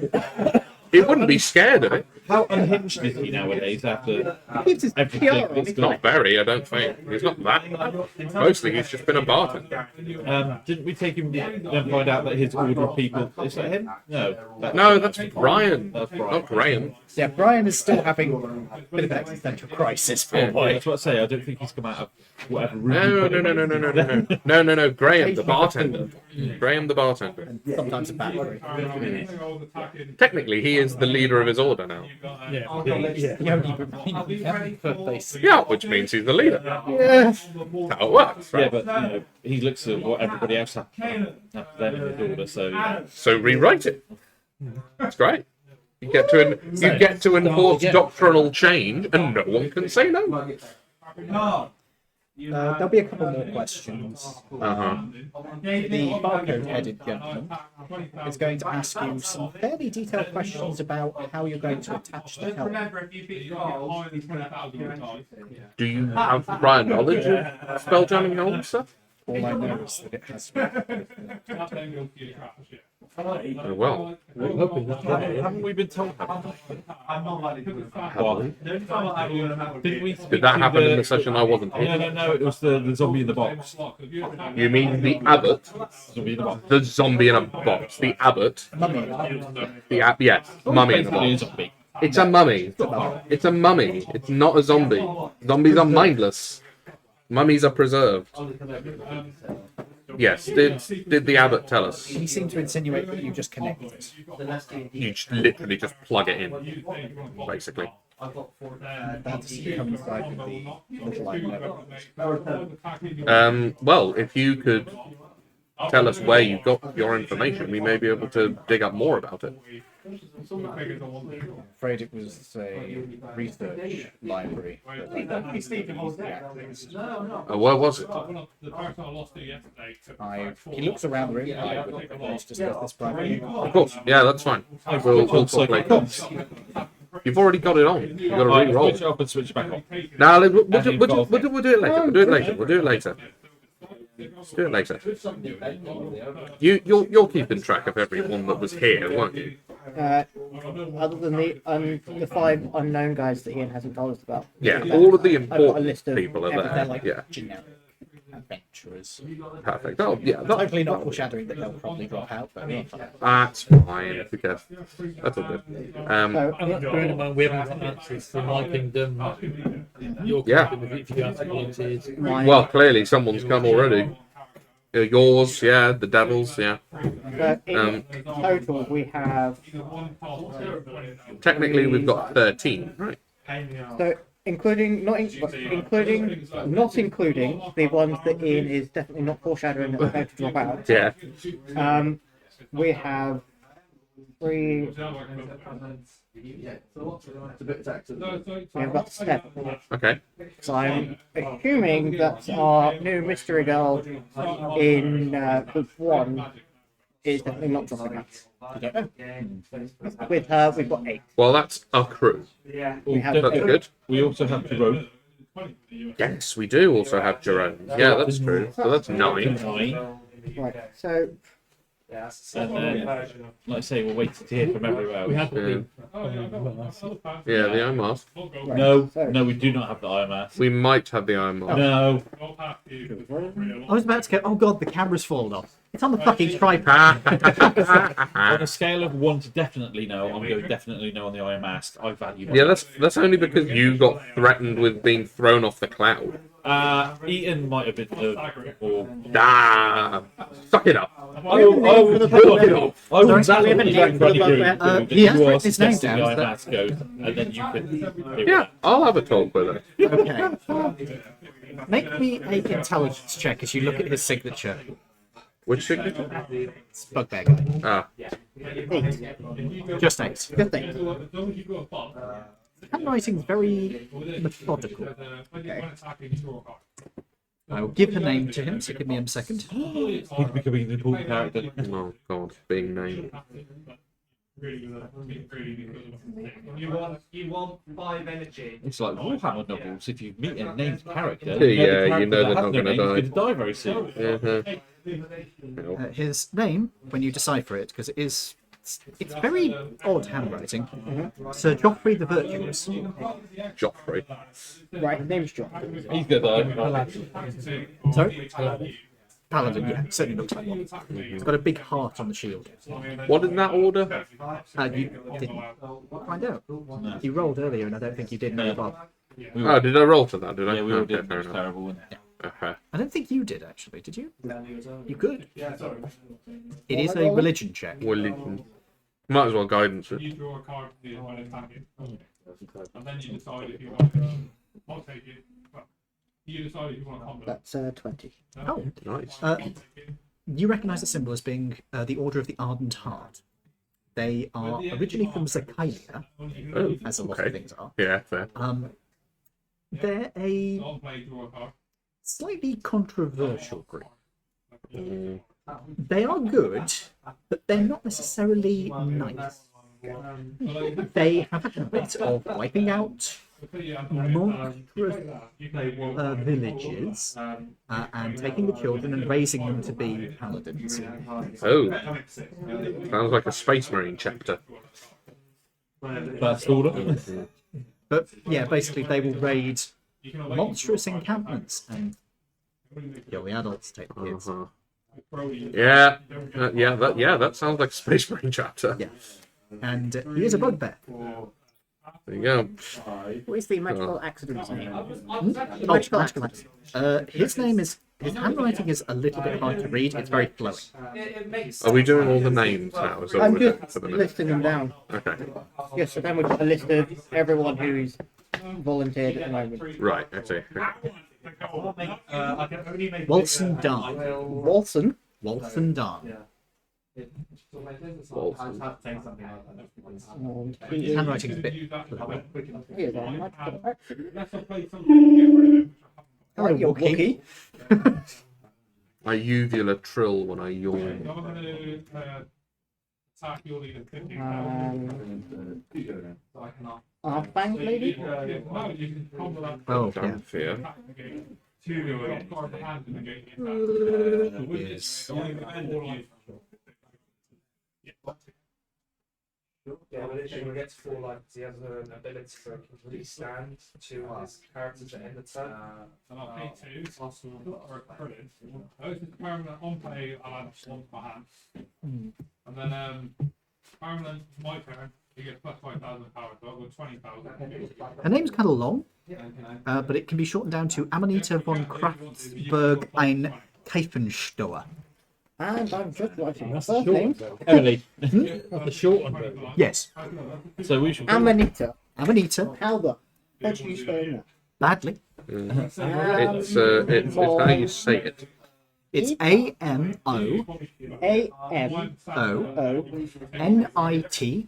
He wouldn't be scared of it. How unhinged is he nowadays after He keeps his everything PR that's on. gone? Not very, I don't think. He's not that. Mostly he's just been a bartender. Didn't we take him and find out that his order of people is that him? No. No, that's Brian. That's Brian. Not Graham. Yeah, Brian is still having a bit of an existential crisis, poor Yeah. boy. That's what I say. I don't think he's come out of whatever room. No. Graham, the bartender. Graham, the bartender. Sometimes a battery. Technically, he is the leader of his order now. Yeah. First base. Yeah, which means he's the leader. Yeah. That's how it works, Yeah, right? but he looks at what everybody else has after them in his order. So So rewrite it. That's great. You get to enforce doctrinal change, and no one can say no. There'll be a couple more questions. Uh-huh. The barcode-headed gentleman is going to ask you some fairly detailed questions about how you're going to attach the helm. Do you have prior knowledge of spell jamming helm stuff? All I know is that it has. Oh, well. haven't we been told that? Didn't we? Did that happen in the session I wasn't No, in? no. It was the zombie in the box. You mean the abbot? Zombie in the box. The zombie in a box. The abbot. Yes, mummy in a Basically a box. zombie. It's a mummy. It's a mummy. It's not a zombie. Zombies are mindless. Mummies are preserved. Yes, did the abbot tell us? He seemed to insinuate that you just connect it. You literally just plug it in, basically. That's coincide with the little I know. Well, if you could tell us where you got your information, we may be able to dig up more about it. I'm afraid it was a research library. Where was it? He looks around the room. I would like to discuss this privately. Of course, yeah, that's fine. We'll talk later. You've already got it on. You've got to re-roll. Switch it up and switch it back on. No, we'll do it later. We'll do it later. We'll do it later. Let's do it later. You're keeping track of everyone that was here, weren't you? Other than the 5 unknown guys that Ian hasn't told us about. Yeah, all of the I've got a important list of people are everything there. Like Yeah, generic adventurers. perfect. Oh, yeah, Hopefully not foreshadowing that they'll probably drop out, but that's fine. Because that's all good. And that's bearing in mind we haven't got answers for my kingdom, your Yeah. kingdom, if you answer volunteers. Well, clearly someone's come already. Yours, yeah. The devil's, yeah. So in total, we have. Technically, we've got 13, right? So including not including the ones that Ian is definitely not foreshadowing that are about to drop out. Yeah. We have 3. We have got 7. Okay. So I'm assuming that our new mystery girl in group 1 is definitely not dropping out. With her, we've got 8. Well, that's our crew. We have That's 8. good. We also have Jerome. Yes, we do also have Jerome. Yeah, that's true. So that's 9. 9. Right. So And then, like I say, we'll wait to hear from everywhere We else. have the Yeah, the Iron Mask. No, we do not have the Iron Mask. We might have the Iron Mask. No. I was about to go, oh god, the camera's fallen off. It's on the fucking tripod. On a scale of 1 to definitely no, I'm going definitely no on the Iron Mask. I value that. Yeah, that's only because you got threatened with being thrown off the cloud. Eaton might have been or Ah, suck it up. I will Suck it up. I will Sorry, we have a name for the bugbear. He has written his name down, The is Iron that- Mask goes, and then you can. Yeah, I'll have a talk with her. Okay. Make me an intelligence check as you look at his signature. Which signature? It's bugbear guy. Ah, 8. Just 8. Just 8. Handwriting's very methodical. Okay. I will give the name to him, so give me a second. He's becoming an important character. oh god, being named. You want 5 energy. It's like Warhammer novels. If you meet a named character, Yeah, you know the they're character not that has gonna no name is die. going to die very soon. His name, when you decipher it, because it's very odd handwriting. Sir Joffrey the Virtuous. Joffrey. Right. His name's John. He's going to die. Sorry? Paladin, yeah, certainly looks like one. It's got a big heart on the shield. What in that order? You didn't find out. You rolled earlier, and I don't think you did very well. Oh, did I roll to that? Did I? Yeah, we all Okay, did. It fair was enough. terrible. Okay. I don't think you did, actually. Did you? You could. Yeah, sorry. It is a religion check. Well, you might as well guidance it. You draw a card from the when attacking, and then you decide if you want to not take it. But you decide if you want to combat. That's 20. Oh, Nice. you recognise the symbol as being the Order of the Ardent Heart. They are originally from Zakalia, Oh, as a lot okay. of things are. Yeah, fair. They're a Don't play, draw a card. slightly controversial group. Mm, They are good, but they're not necessarily nice. They have a habit of wiping out monstrous villages and taking the children and raising them to be paladins. Oh, sounds like a Space Marine chapter. First order. But yeah, basically they will raid monstrous encampments and kill the adults, take the kids. Uh-huh. Yeah, that sounds like a Space Marine chapter. Yeah. And he is a bugbear. There you go. What is the magical accident's name? Oh, magical accident. His name is. His handwriting is a little bit hard to read. It's very flowing. Are we doing all the names now? Is that I'm what we're just doing for the minute? listing them down. Okay. Yes, so then we've got a list of everyone who's volunteered at the moment. Right, I see. Walson Darn. Walson. Walson Darn. Walton. And His he is, handwriting is a bit flowing. he is a magical accident. Hello, You're Wookie. I uvula trill when I yawn. I'm going to attack your leader 15. Our bank lady. No, you can combo that. Oh, yeah. Don't fear. Two card hand in the game. Yes. Yeah, but it gets full like he has an ability where he can restand to his characters at end of turn. And I'll pay 2 for a credit. This is permanent on play, I'll add 1 to my hand. And then permanent, my turn, you get plus 5,000 power, so I've got 20,000. Her name's kind of long, but it can be shortened down to Amanita von Kraftsberg ein Kaifenstoer. And I'm just writing the That's first short name. one. Emily. That's the short one. Yes. So we should. Amanita. Amanita. How the hell do you spell that? Badly. It's how you say it. It's AMO A-M-O-N-I-T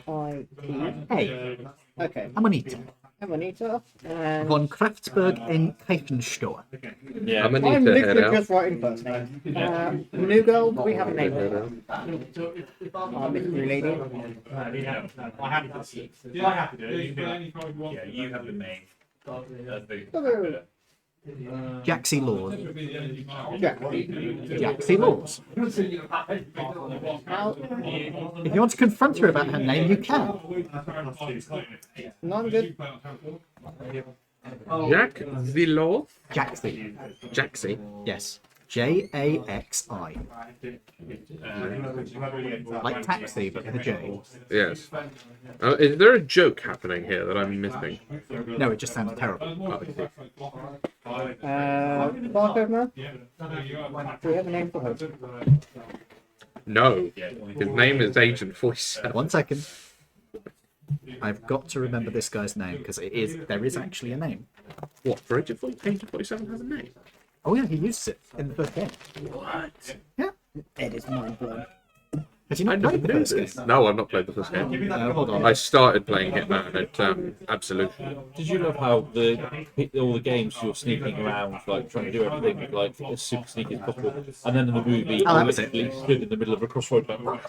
ONITA. Okay. Amanita. Amanita. And Von Kraftsberg in Kaifenstoer. Yeah. I'm Amanita, head literally out. just writing first name. New girl, do we have a name? Mystery lady. Jaxie Laws. Jack. Jaxie Laws. How? If you want to confront her about her name, you can. No, I'm good. Jack Zillow? Jaxie. Jaxie. Yes. JAXI. Like taxi, but with a J. Yes. Is there a joke happening here that I'm missing? No, it just sounds terrible. Barcode man? Do we have a name for her? No. His name is Agent 47. 1 second. I've got to remember this guy's name because there is actually a name. What, for Agent 47 has a name? Oh yeah, he uses it in the first game. What? Yeah. It is mind blown. Have you not played the first game? No, I've not played the first game. Hold on. I started playing Hitman at Absolution. Did you love how all the games you're sneaking around, like trying to do everything like as super sneaky as possible, and then in the movie, Oh, that you was it. literally stood in the middle of a crossroad. Like,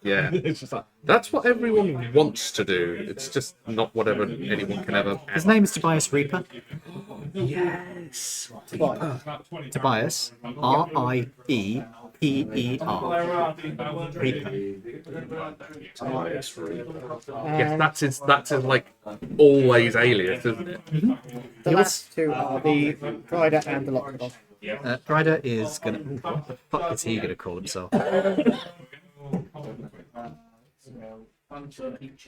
Yeah. it's just like, That's what everyone wants to do. It's just not whatever anyone can ever. His name is Tobias Reaper. Yes. Tobias. RIEPER. Reaper. Yes, that's his like always alias, isn't it? The last two are the Drider and the Lockdog. Drider is gonna. What the fuck is he gonna call himself?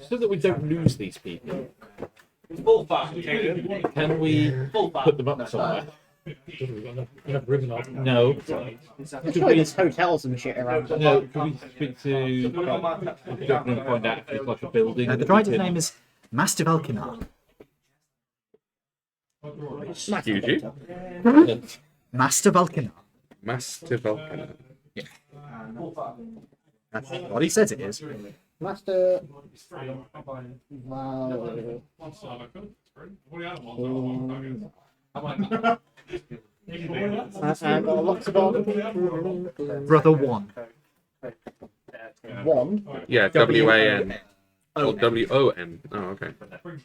so that we don't lose these people. Can we put them up somewhere? Enough ribbon on. No. Surely there's hotels and shit around. No. Can we speak to Governor and find out if it's like a building? The Drider's name is Master Valkinar. Excuse you? Master Valkinar. Master Vulcan. That's what he says it is. Master. Wow. And lots of Brother One. one. Yeah, WAN. Oh, WON. Oh, okay.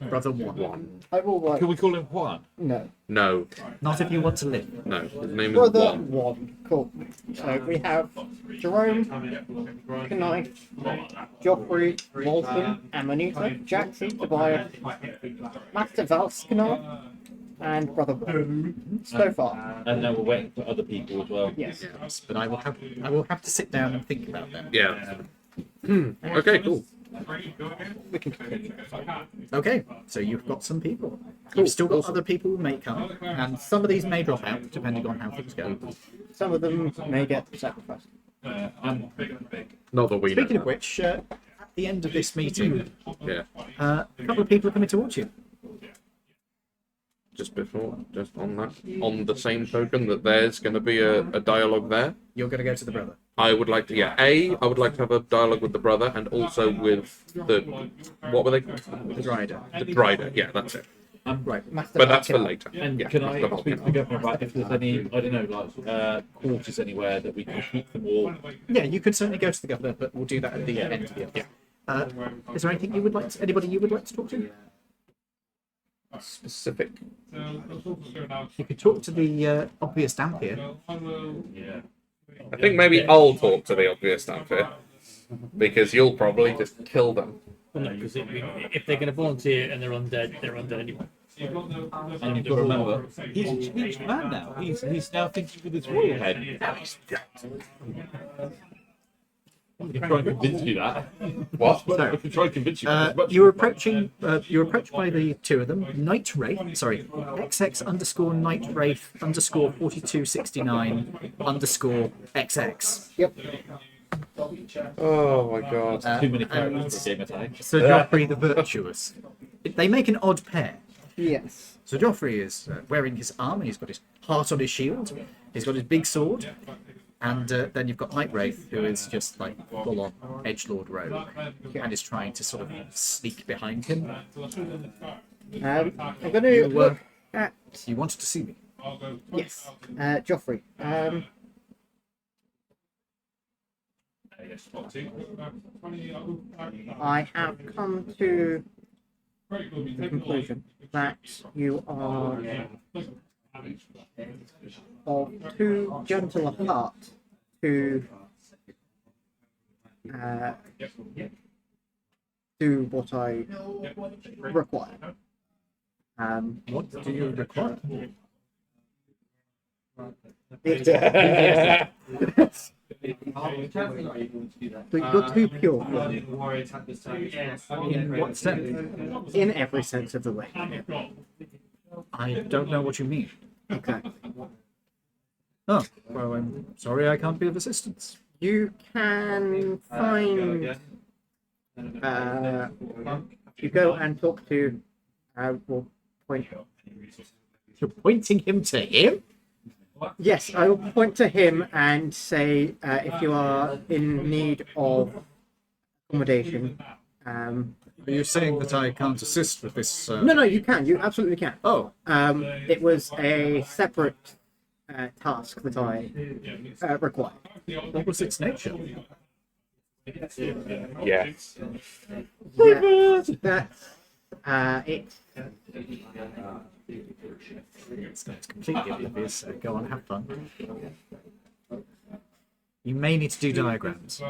Brother One. One. I will write. Can we call him Juan? No. No, Not if you want to live. no. His name is Brother One. one. Cool. So we have Jerome, Knife, Joffrey, Walton, Amanita, Jackson, Tobias, Master Valskanar, and Brother One. So far. And now we're waiting for other people as well. Yes. But I will have to sit down and think about them. Yeah. Okay, cool. We can continue. Okay, so you've got some people. You've still got other people who may come, and some of these may drop out depending on how things go. Some of them may get sacrificed. Not that we Speaking know. of which, at the end of this meeting, Yeah. a couple of people are coming towards you. Just on the same token that there's going to be a dialogue there. You're going to go to the brother. I would like to, I would like to have a dialogue with the brother and also with what were they? The Drider. The Drider. Yeah, that's it. Right. Master But that's for Valkyrie. later. And Yeah, can that's I the whole speak to thing. the governor about if there's any, I don't know, like quarters anywhere that we can keep them all? Yeah, you could certainly go to the governor, but we'll do that at the end. Yeah. Is there anything you would like to, anybody you would like to talk to? Specific. You could talk to the obvious damp here. I think maybe I'll talk to the obvious stuff here because you'll probably just kill them. Well, no, because if they're going to volunteer and they're undead anyway. And you've got to remember, he's a changed man now. He's now thinking with his royal head. I can try and convince you that. What? I can try and convince you as much. You're approaching. You're approached by the two of them. Night Wraith. Sorry. XX underscore Night Wraith underscore 4269 underscore XX. Yep. Oh my god. Too many characters for a game attack. Sir Joffrey the Virtuous. They make an odd pair. Yes. So Joffrey is wearing his armor. He's got his heart on his shield. He's got his big sword. And then you've got Night Wraith, who is just like full-on edgelord rogue, and is trying to sort of sneak behind him. I'm going to look at You wanted to see me. yes, Joffrey. I have come to the conclusion that you are of too gentle a heart to do what I require. What do you require? You're too pure. In what sense? In every sense of the way. I don't know what you mean. Okay. Oh, well, I'm sorry I can't be of assistance. You can find. You go and talk to. Well, point. You're pointing him to him? Yes, I will point to him and say if you are in need of accommodation. Are you saying that I can't assist with this? No, you can. You absolutely can. Oh, It was a separate task that I required. what was its nature? Yes. That's it. It's completely oblivious, so go on, have fun. You may need to do diagrams.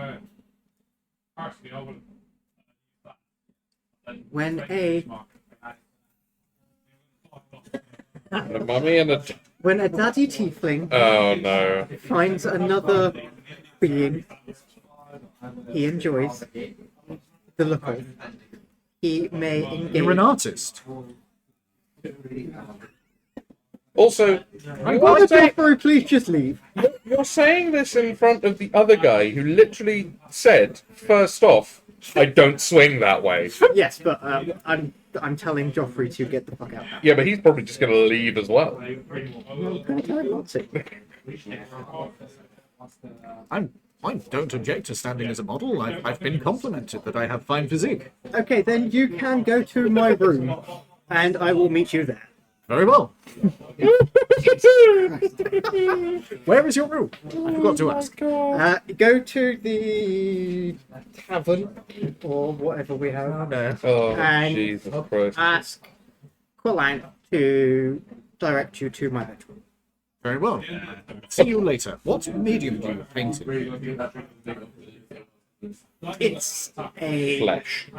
When a The mummy and the. when a daddy tiefling Oh no. finds another being he enjoys the look of, he may engage. You're an artist. Also, Brother Joffrey, please just leave. you're saying this in front of the other guy who literally said, first off, I don't swing that way. Yes, but I'm telling Joffrey to get the fuck out now. Yeah, but he's probably just going to leave as well. I'm gonna tell him not to. I don't object to standing as a model. I've been complimented that I have fine physique. Okay, then you can go to my room, and I will meet you there. Very well. Where is your room? I forgot to ask. Go to the tavern or whatever we have there, Oh, and Jesus Christ. ask Quillan to direct you to my bedroom. Very well. See you later. What medium do you paint in? It's a Flesh.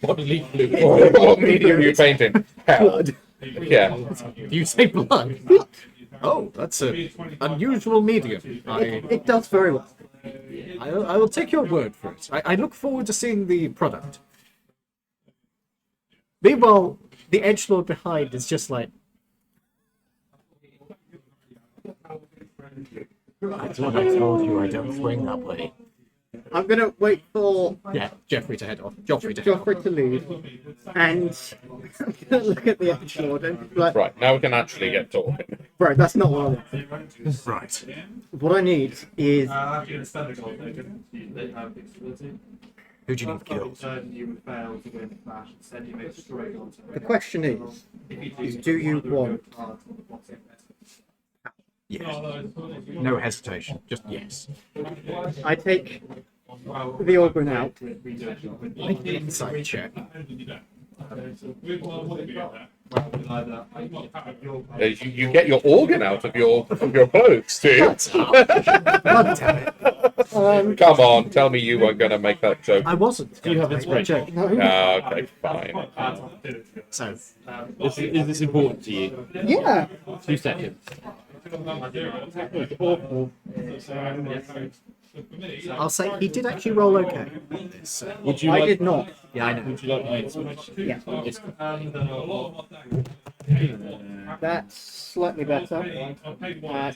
Bodily fluid. What medium are you painting? Hell. Yeah. Do you say blood? Oh, that's an unusual medium. it does very well. I will take your word for it. I look forward to seeing the product. Meanwhile, the edgelord behind is just like, I thought I told you I don't swing that way. I'm gonna wait for Yeah, Joffrey to head off. Joffrey to head off. Joffrey to leave, and I'm gonna look at the edgelord and be like, Right, now we can actually get talking. bro, that's not what I want. Right. What I need is Who do you need killed? the question is do you want Yes. No hesitation. Just yes. I take the organ out. Make an insight check. You get your organ out of your clothes, too. God damn it. Come on, tell me you weren't going to make that joke. I wasn't. You have inspiration. No. Okay, fine. So, Is this important to you? Yeah. 2 seconds. It's awful. I'll say he did actually roll okay. On this. Would you I like? did not. Yeah, I know. Would you like my inspiration? Yeah. It's That's slightly better.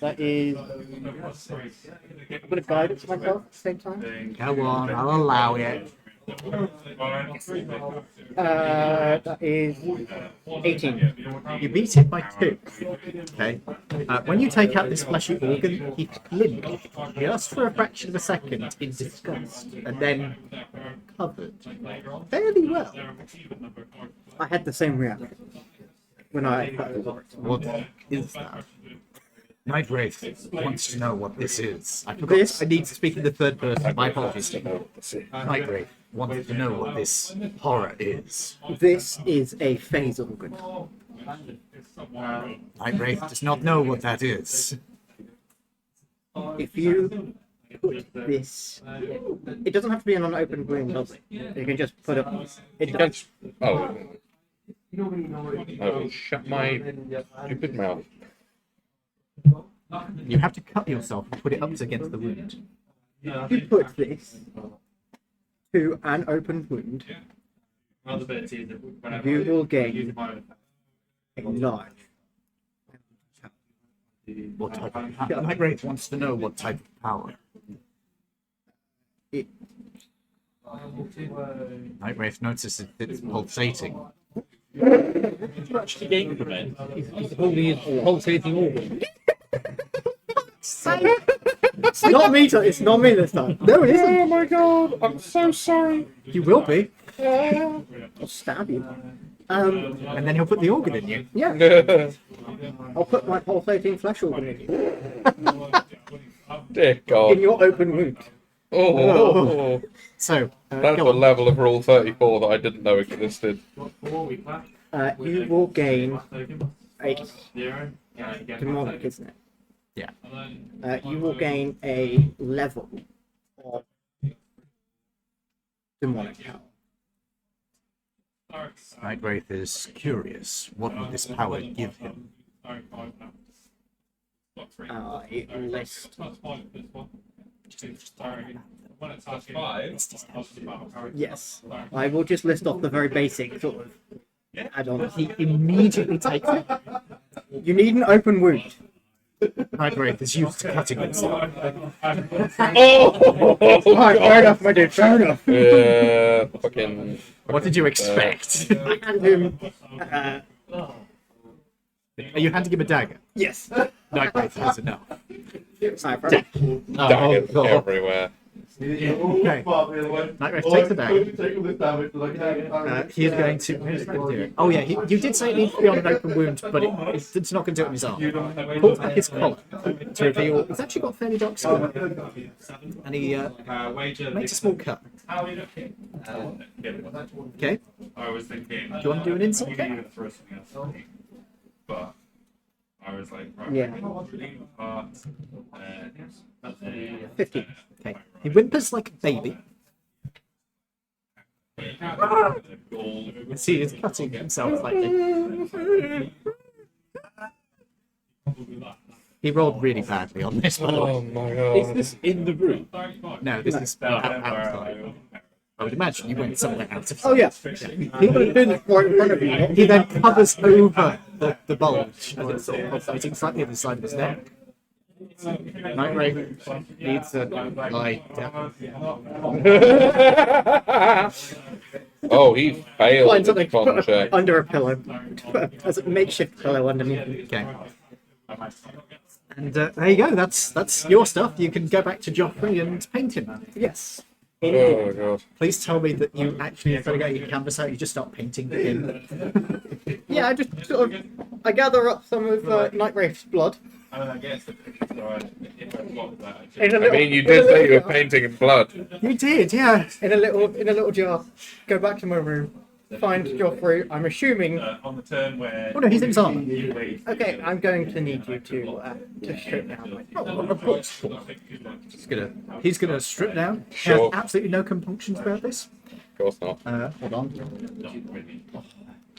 That is. I'm going to guide it to myself at the same time. Go on, I'll allow it. That is 18. You beat it by 2. Okay. When you take out this fleshy organ, he blinked just for a fraction of a second in disgust, and then covered fairly well. I had the same reaction when I. What is that? Night Wraith wants to know what this is. I forgot. This- I need to speak in the third person. My apologies. Night Wraith wants to know what this horror is. This is a phase organ. Night Wraith does not know what that is. If you put this, it doesn't have to be in an open wound, does it? You can just put it. It does. Oh. I will shut my stupid mouth. You have to cut yourself and put it up against the wound. If you put this to an open wound, you will gain a large. What type of power? Night Wraith wants to know what type of power. It, Night Wraith notices it's pulsating. you actually gain from it. He's holding his pulsating organ. it's not me. It's not me this time. No, it isn't. Oh my god, I'm so sorry. You will be, I'll stab you. and then he'll put the organ in you. Yeah, I'll put my pulsating flesh organ in you. Dear In God. your open wound. Oh, So, that's go a on. level of Rule 34 that I didn't know existed. You will gain a demonic, isn't it? Yeah. You will gain a level of demonic power. Night Wraith is curious. What would this power give him? It lists yes. I will just list off the very basic sort of add-ons. He immediately takes it. You need an open wound. Night Wraith is used to cutting himself. Oh, Alright, fair enough, my dude, fair enough. yeah, fucking. What did you expect? I hand him. Are you handing him a dagger? Yes. Night Wraith has enough. Alright, fair enough. Daggers God. everywhere. Okay. Night Wraith takes the dagger. He is going to. What is he going to do? Oh yeah, you did say it needs to be on an open wound, but it's not going to do it on his arm. Pulls back his collar to reveal he's actually got fairly dark skin, and he makes a small cut. Okay. I was thinking. Do you want to do an insight check? But I was like, right, Yeah. part, 50. Okay. He whimpers like a baby. You see, he's cutting himself slightly. He rolled really badly on this, by the way. Oh my Is god. this in the room? No, this is outside. I would imagine you went somewhere out of Oh, yeah. He would have been right in front of you. He then covers over the bulge as it's sort of pulsating slightly on the side of his neck. Night Wraith needs to lie down. Oh, he failed Find the something to con put check. under a pillow. As a makeshift pillow underneath. Okay. And there you go. That's your stuff. You can go back to Joffrey and paint him. Yes. Oh god. Please tell me that you actually, instead of getting your canvas out, you just start painting him. Yeah, I just sort of I gather up some of Night Wraith's blood. I guess if I got that, In a I little, mean, you in a did say little you were jar. painting in blood. You did, yeah. In a little jar. Go back to my room. Find Joffrey. I'm assuming. on the turn where Oh no, he's in his armor. you wait. Okay, I'm going to need you to strip down. Oh, of course. He's gonna strip down. He has Sure. absolutely no compunctions about this. Of course not. Hold on.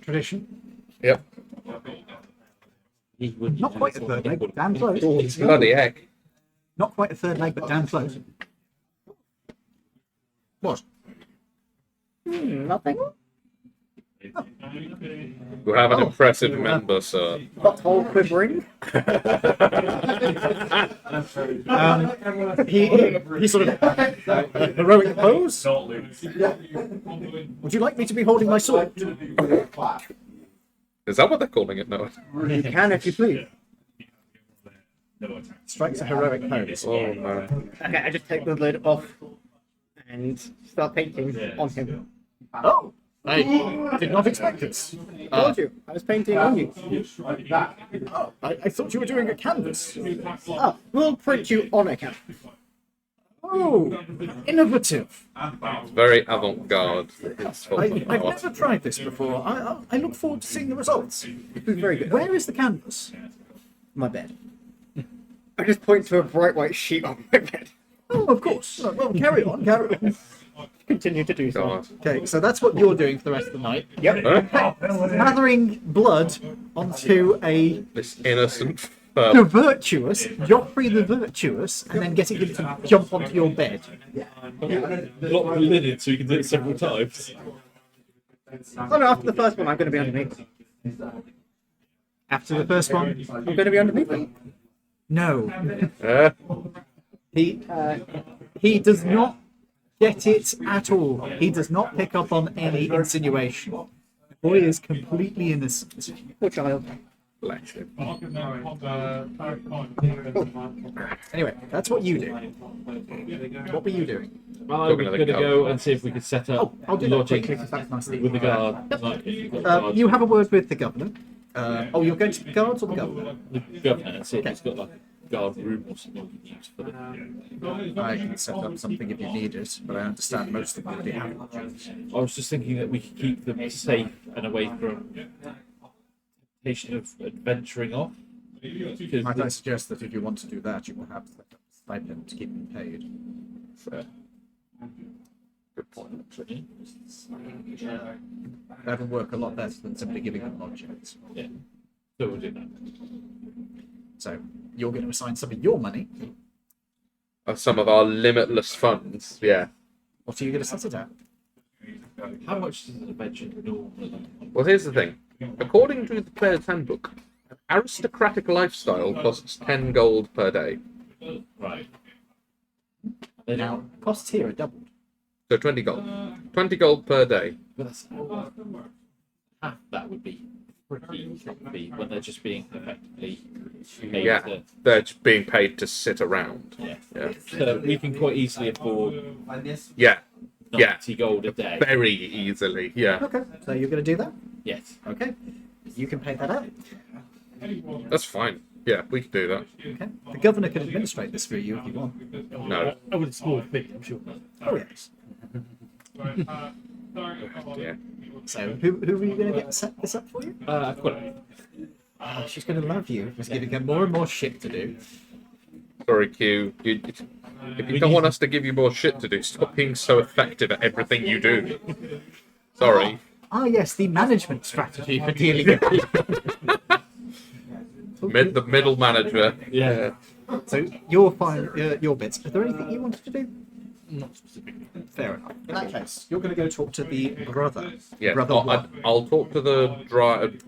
Tradition. Yep. He would Not quite a third leg, but damn close. Bloody heck. Not quite a third leg, but damn close. What? Nothing. You have an impressive member, sir. Butthole quivering. He sort of heroic pose. Would you like me to be holding my sword? Is that what they're calling it now? You can if you please. Strikes a heroic pose. Oh man. Okay, I just take the lid off and start painting on him. Oh, I did not expect this. Told you, I was painting on you. Oh, I thought you were doing a canvas. Ah, we'll print you on a canvas. Oh, innovative. It's very avant-garde. I've never tried this before. I look forward to seeing the results. Very good. Where is the canvas? My bed. I just point to a bright white sheet on my bed. Oh, of course. Well, carry on, carry on. Continue to do so. God. Okay, so that's what you're doing for the rest of the night. Yep. Smothering blood onto This innocent the virtuous, Joffrey the virtuous, and then getting him to jump onto your bed. Block the linen so you can do it several times. Oh no, after the first one, I'm going to be underneath. After the first one, I'm going to be underneath him. no. Yeah. He does not get it at all. He does not pick up on any insinuation. The boy is completely innocent. Poor child. Bless him. Anyway, that's what you do. What were you doing? I'm Talking to going the to guard. go and see if we could set up Oh, I'll do that lodging quickly because that's nice to with the guard. Like, if you've got guards, You have a word with the governor. You're going to the guards or the governor? the governor and see if he's got like a guard room or something we can use for the. I can set up something if you need it, but I understand most of them already have lodgings. I was just thinking that we could keep them safe and away from temptation of adventuring off. Because Might I suggest that if you want to do that, you will have to set up a stipend to keep them paid. Fair. Good point, actually. That will work a lot better than simply giving them lodgings. yeah, so we'll do that. So you're going to assign some of your money. Some of our limitless funds, yeah. What are you going to set it at? How much does an adventure normally? Well, here's the thing. According to the player's handbook, an aristocratic lifestyle costs 10 gold per day. Right. They Now, don't. costs here are doubled. So 20 gold. 20 gold per day. But that's half that would be pretty choppy when they're just being effectively paid Yeah. to. They're just being paid to sit around. Yeah. Yeah. So we can quite easily afford Yeah. Yeah. 90 gold a day. Very easily. Yeah. Okay, so you're going to do that? Yes. Okay. You can pay that out. That's fine. Yeah, we can do that. Okay. The governor can administrate this for you if you want. No. I would a small fee, I'm sure. Oh, yes. Yeah. So, who are you going to get set this up for you? Quite. Oh, she's going to love you. Just giving her more and more shit to do. Sorry, Q. If you don't want us to give you more shit to do, stop being so effective at everything you do. Sorry. Ah, yes, the management strategy for dealing with people. The middle manager. Yeah. So, your bits. Is there anything you wanted to do? Not specifically. Fair enough. In that case, you're going to go talk to the brother. Yeah. Brother one. I'll talk to the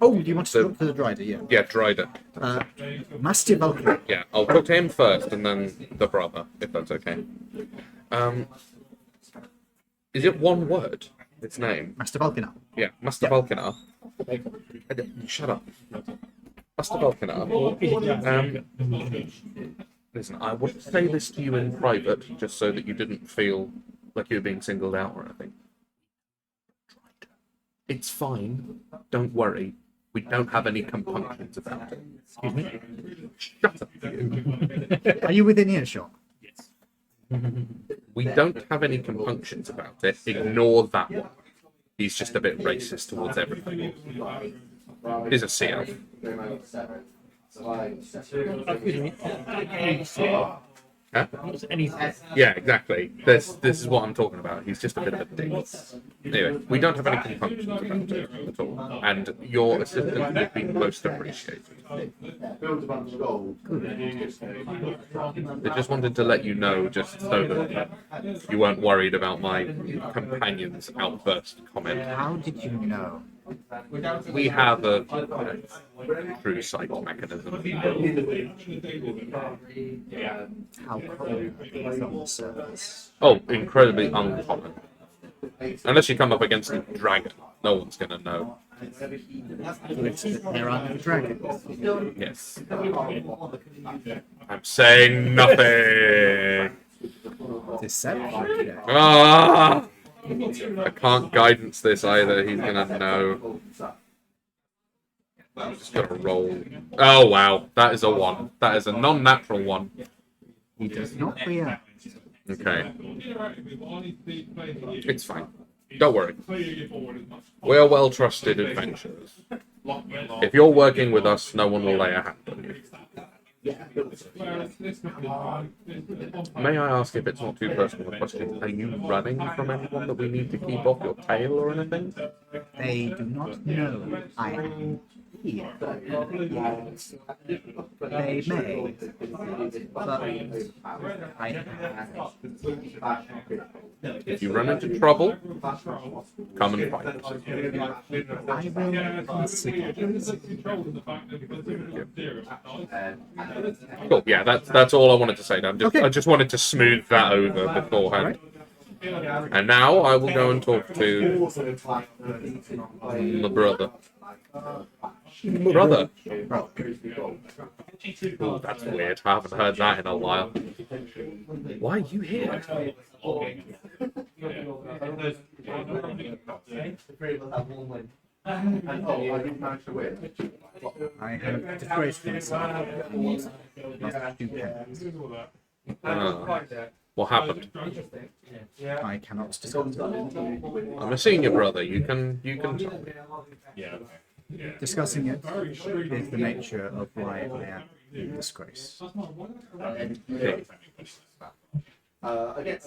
Oh, you want to talk to the Drider, yeah. Yeah, Drider. Master Valkyrie. Yeah, I'll talk to him first and then the brother, if that's okay. Is it one word? Its name? Master Valkyrie. Yeah, Master Vulcanar. Shut up. Master Vulcanar. Listen, I wouldn't say this to you in private, just so that you didn't feel like you were being singled out or anything. It's fine. Don't worry. We don't have any compunctions about it. Excuse me? Shut up, you. Are you within earshot? We don't have any compunctions about it. Ignore that one. He's just a bit racist towards everything. He's a sea elf. Huh? Not anything. Yeah, exactly. This is what I'm talking about. He's just a bit of a dick. Anyway, we don't have any compunctions about it at all, and your assistance would be most appreciated. Build a bunch of gold. I just wanted to let you know, just so that you weren't worried about my companion's outburst comment. How did you know? We have a true sight mechanism. How common are these on the surface? Oh, incredibly uncommon. Unless you come up against a dragon, no one's gonna know. There are no dragons. Yes. I'm saying nothing. Deception check. Ah! I can't guidance this either. He's gonna know. I'm just gonna roll. Oh wow, that is a 1. That is a non-natural 1. He does not react. Okay, it's fine. Don't worry. We are well trusted adventurers. If you're working with us, no one will lay a hand on you. May I ask, if it's not too personal a question, are you running from anyone that we need to keep off your tail or anything? They do not know I am here. They may, but I have. If you run into trouble, come and fight us. I will consider. Cool. Yeah, that's all I wanted to say. Okay. I just wanted to smooth that over beforehand. And now I will go and talk to my brother. Brother. Oh, that's weird. I haven't heard that in a while. Why are you here? I have disgraced myself and lost 2 pence. What happened? I cannot discuss it. I'm a senior brother. You can tell me. Discussing it is the nature of why I am in disgrace. I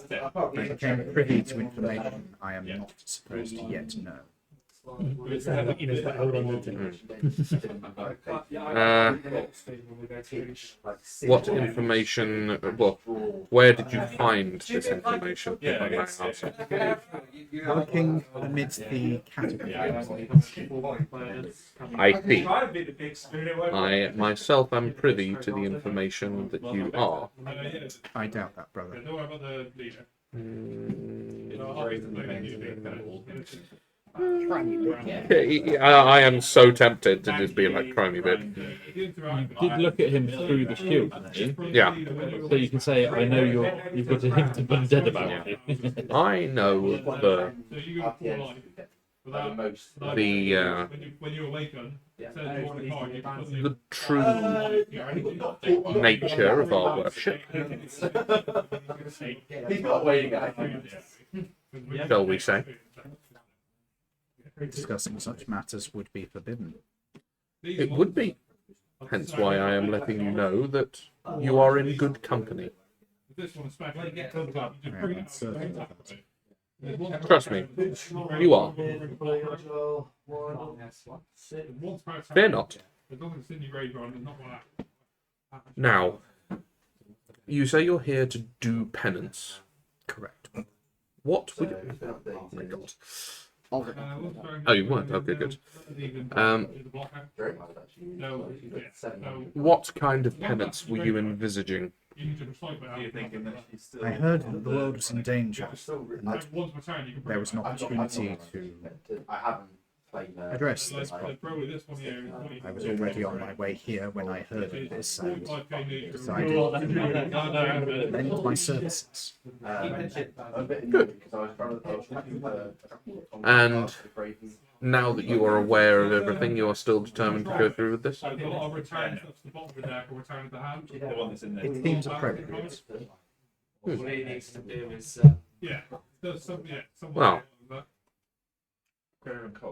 became privy to information I am not supposed to yet know. Hold on to What information? Well, where did you find this information? If I may ask? Working amidst the categories. I see. I myself am privy to the information that you are. I doubt that, brother. I am so tempted to just be like, try me, bit. You did look at him through the shield, didn't you? Yeah. So you can say, I know you've got a hint of undead about you. I know the true nature of our worship, shall we say. Discussing such matters would be forbidden. It would be. Hence why I am letting you know that you are in good company. I am uncertain of that. Trust me, you are. Fear not. Now, you say you're here to do penance. Correct. What would... Oh my god. Oh, you weren't? Okay, good. What kind of penance were you envisaging? I heard that the world was in danger, and that there was an opportunity to address this problem. I was already on my way here when I heard of this and decided to lend my services. Good. And now that you are aware of everything, you are still determined to go through with this? It seems appropriate. Well,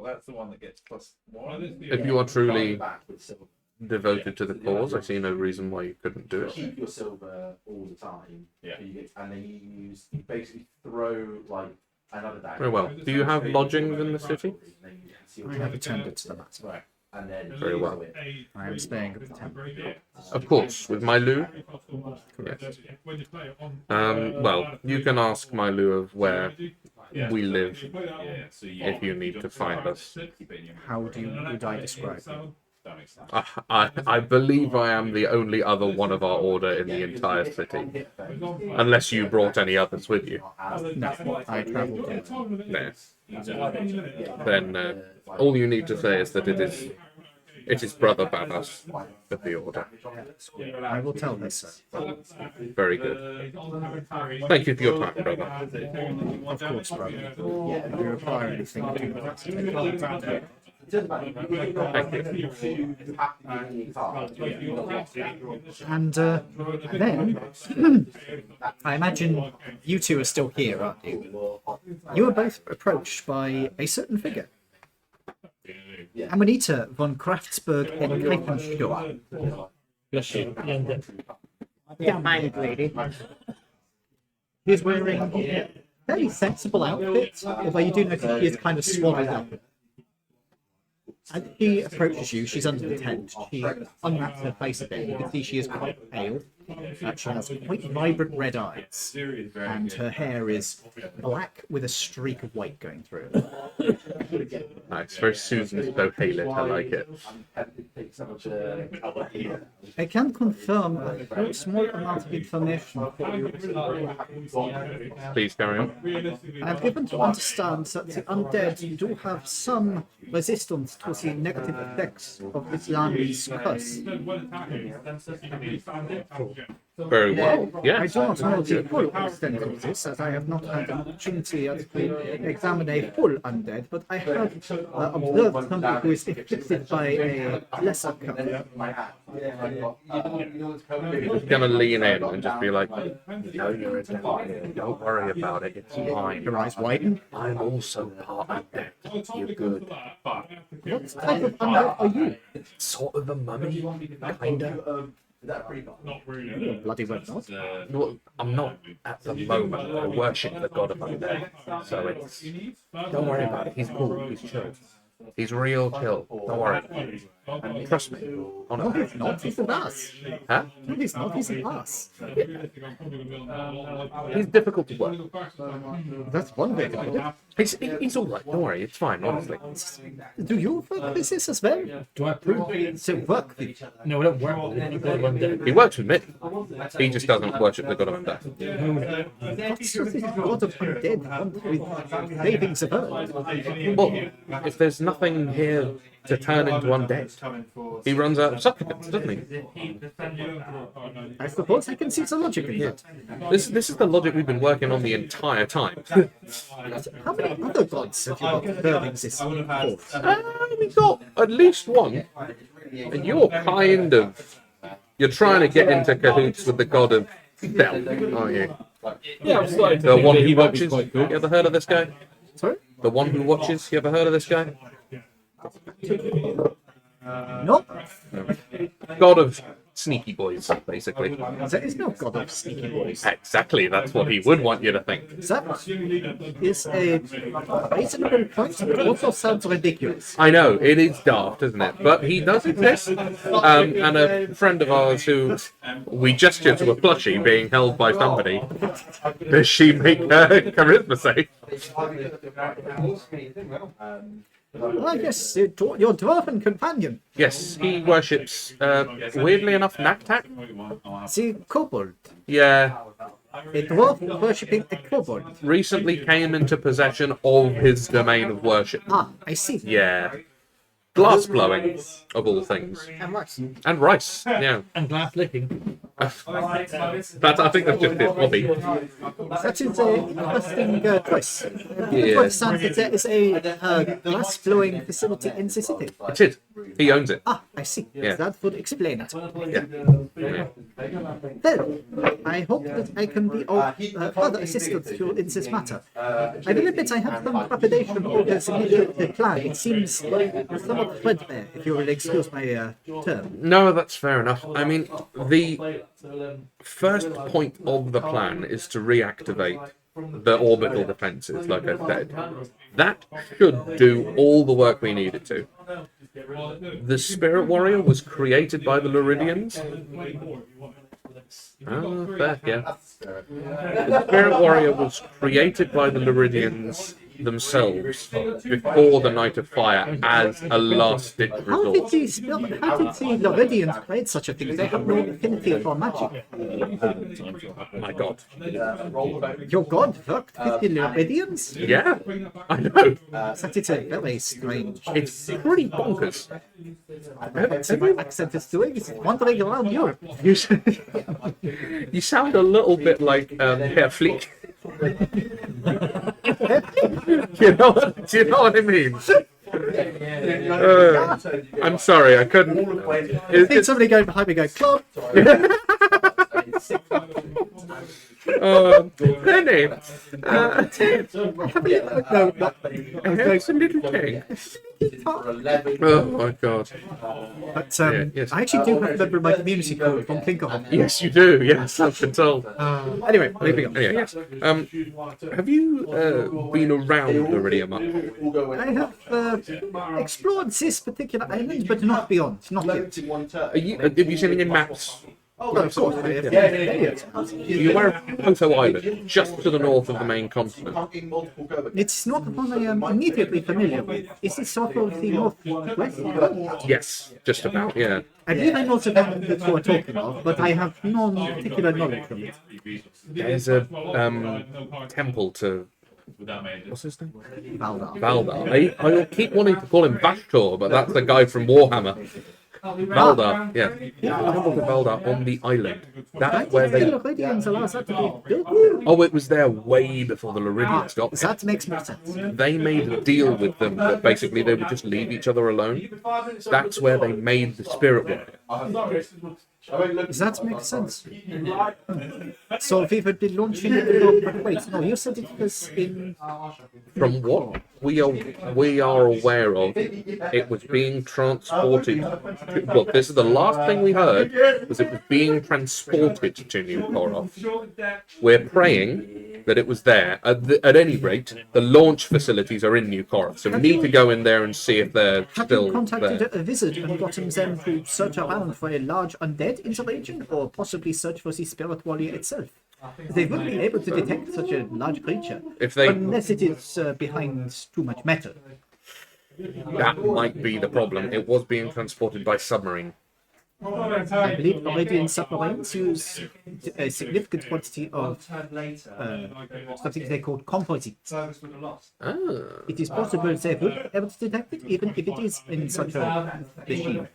That's the one that gets +1. if you are truly devoted to the cause. I see no reason why you couldn't do it. Keep your silver all the time. And then you basically throw like another dagger. Very well. Do you have lodgings in the city? I have attended to the matter. And then Very well. I am staying at the temple. Of course, with my Lou. Yes. Well, you can ask my Lou of where we live if you need to find us. How would I describe you? I believe I am the only other one of our order in the entire city. Unless you brought any others with you. No, I travelled alone. No. Then all you need to say is that it is Brother Babas of the order. I will tell her so. Very good. Thank you for your time, brother. Of course, brother. If you require anything, do not hesitate. Thank you. And then, I imagine you two are still here, aren't you? You were both approached by a certain figure. Amanita von Kraftsberg and Kaifenshaw. Bless you. And, Yeah-minded lady. He's wearing a fairly sensible outfit, although you do notice he is kind of swallowed up. And she approaches you. She's under the tent. She unwraps her face a bit. You can see she is quite pale. She has quite vibrant red eyes, and her hair is black with a streak of white going through it. Nice. Very Susan Bohalit. I like it. I can confirm a very small amount of information for you. Please carry on. I have given to understand that the undead do have some resistance to the negative effects of Islam's curse. Very well. I Yes. do not know the full extent of this, as I have not had an opportunity yet to examine a full undead, but I have observed somebody who is afflicted by a lesser curse. Just gonna lean in and just be like, "No, you're a devil. Don't worry about it. It's fine. Your eyes widen. I'm also part of that. You're good. What type of undead are you? Sort of a mummy, kinda. Not really. Bloody well not. Well, I'm not at the moment. I worship the god of undead, so it's. Don't worry about it. He's cool. He's chill. He's real chill. Don't worry. Trust me. No, Honestly. he's not. He's an ass. Huh? No, he's not. He's an ass. He's difficult to work. That's one way to put it. He's all right. Don't worry. It's fine. Honestly. Do you work with this as well? do I approve? So work with No, I don't work with it. I've got one day. He works with me. He just doesn't worship the god of undead. What's this god of undead want with ravings of earth? Well, if there's nothing here to turn into undead, he runs out of supplicants, doesn't he? I suppose I can see the logic in that. This is the logic we've been working on the entire time. How many other gods have you got serving this cause? We've got at least one, and you're trying to get into cahoots with the god of stealth, aren't you? Yeah, I'm starting to The think one that who he might be watches. quite You cool. ever heard of this guy? Sorry? The one who watches. You ever heard of this guy? No, God of sneaky boys, basically. there is no god of sneaky boys. Exactly. That's what he would want you to think. That is a reasonable point, but also sounds ridiculous. I know, it is daft, isn't it? But he does exist. And a friend of ours who we gestured to a plushie being held by somebody. Does she make her charisma save? Ah, yes, your dwarven companion, Yes, he worships, weirdly enough, Naktak? the kobold. Yeah, A dwarf worshipping a kobold. recently came into possession of his domain of worship. Ah, I see. Yeah. Glass blowing, of all things. And what? And rice, yeah. And glass licking. I think that's just his hobby. That is an interesting choice. Yeah. To understand that there is a glass blowing facility in the city. It is. He owns it. Ah, I see. Yeah. That would explain it. Yeah. Well, I hope that I can be of further assistance to you in this matter. I will admit I have some trepidation over the plan. It seems somewhat threadbare, if you will excuse my term. No, that's fair enough. I mean, the first point of the plan is to reactivate the orbital defenses, like I said. That should do all the work we need it to. The Spirit Warrior was created by the Laridians. Ah, fair, yeah. The Spirit Warrior was created by the Laridians themselves before the Night of Fire as a last-ditch How resort. did the Laridians create such a thing? They have no affinity for magic. My God. Your god worked with the Laridians? Yeah, I know. That is very strange. It's pretty bonkers. So my accent is doing is wandering around Europe. You sound a little bit like Herr Flick. Do you know what I mean? I'm sorry, I couldn't. I think somebody going behind me going, club! Penny, No, not it's a little thing. Oh my God. But yes. I actually do remember my community code from Klinkerhoff. Yes, you do. Yes, I've been told. Anyway, leaving on. Yeah, yes. Have you been around Laridian much? I have explored this particular island, but not beyond. Not yet. Have you seen any maps? Oh, of course. You're aware of Potho Island, just to the north of the main continent. It's not one I am immediately familiar with. Is it sort of the northwest? Yes, just about, yeah. I believe I know the land that you are talking of, but I have no particular knowledge of it. There's a temple to... What's his name? Valdar. Valdar. I keep wanting to call him Vashtor, but that's the guy from Warhammer. Valdar, yeah. Temple to Valdar on the island. That's where they... The Laridians allows that to be built. Oh, it was there way before the Laridians got there. That makes more sense. They made a deal with them that basically they would just leave each other alone. That's where they made the Spirit Warrior. That makes sense. So we would be launching it. But wait, no, you said it was in. From what we are aware of, it was being transported. Well, this is the last thing we heard, was it was being transported to New Koroth. We're praying that it was there. At any rate, the launch facilities are in New Koroth, so we need to go in there and see if they're Have still you contacted there. a wizard and gotten them to search around for a large undead in the region, or possibly search for the Spirit Warrior itself? They would be able to detect such a large creature, If they, unless it is behind too much matter. that might be the problem. It was being transported by submarine. I believe Laridian submarines use a significant quantity of something they call composites. Ah. It is possible they would be able to detect it, even if it is in such a regime.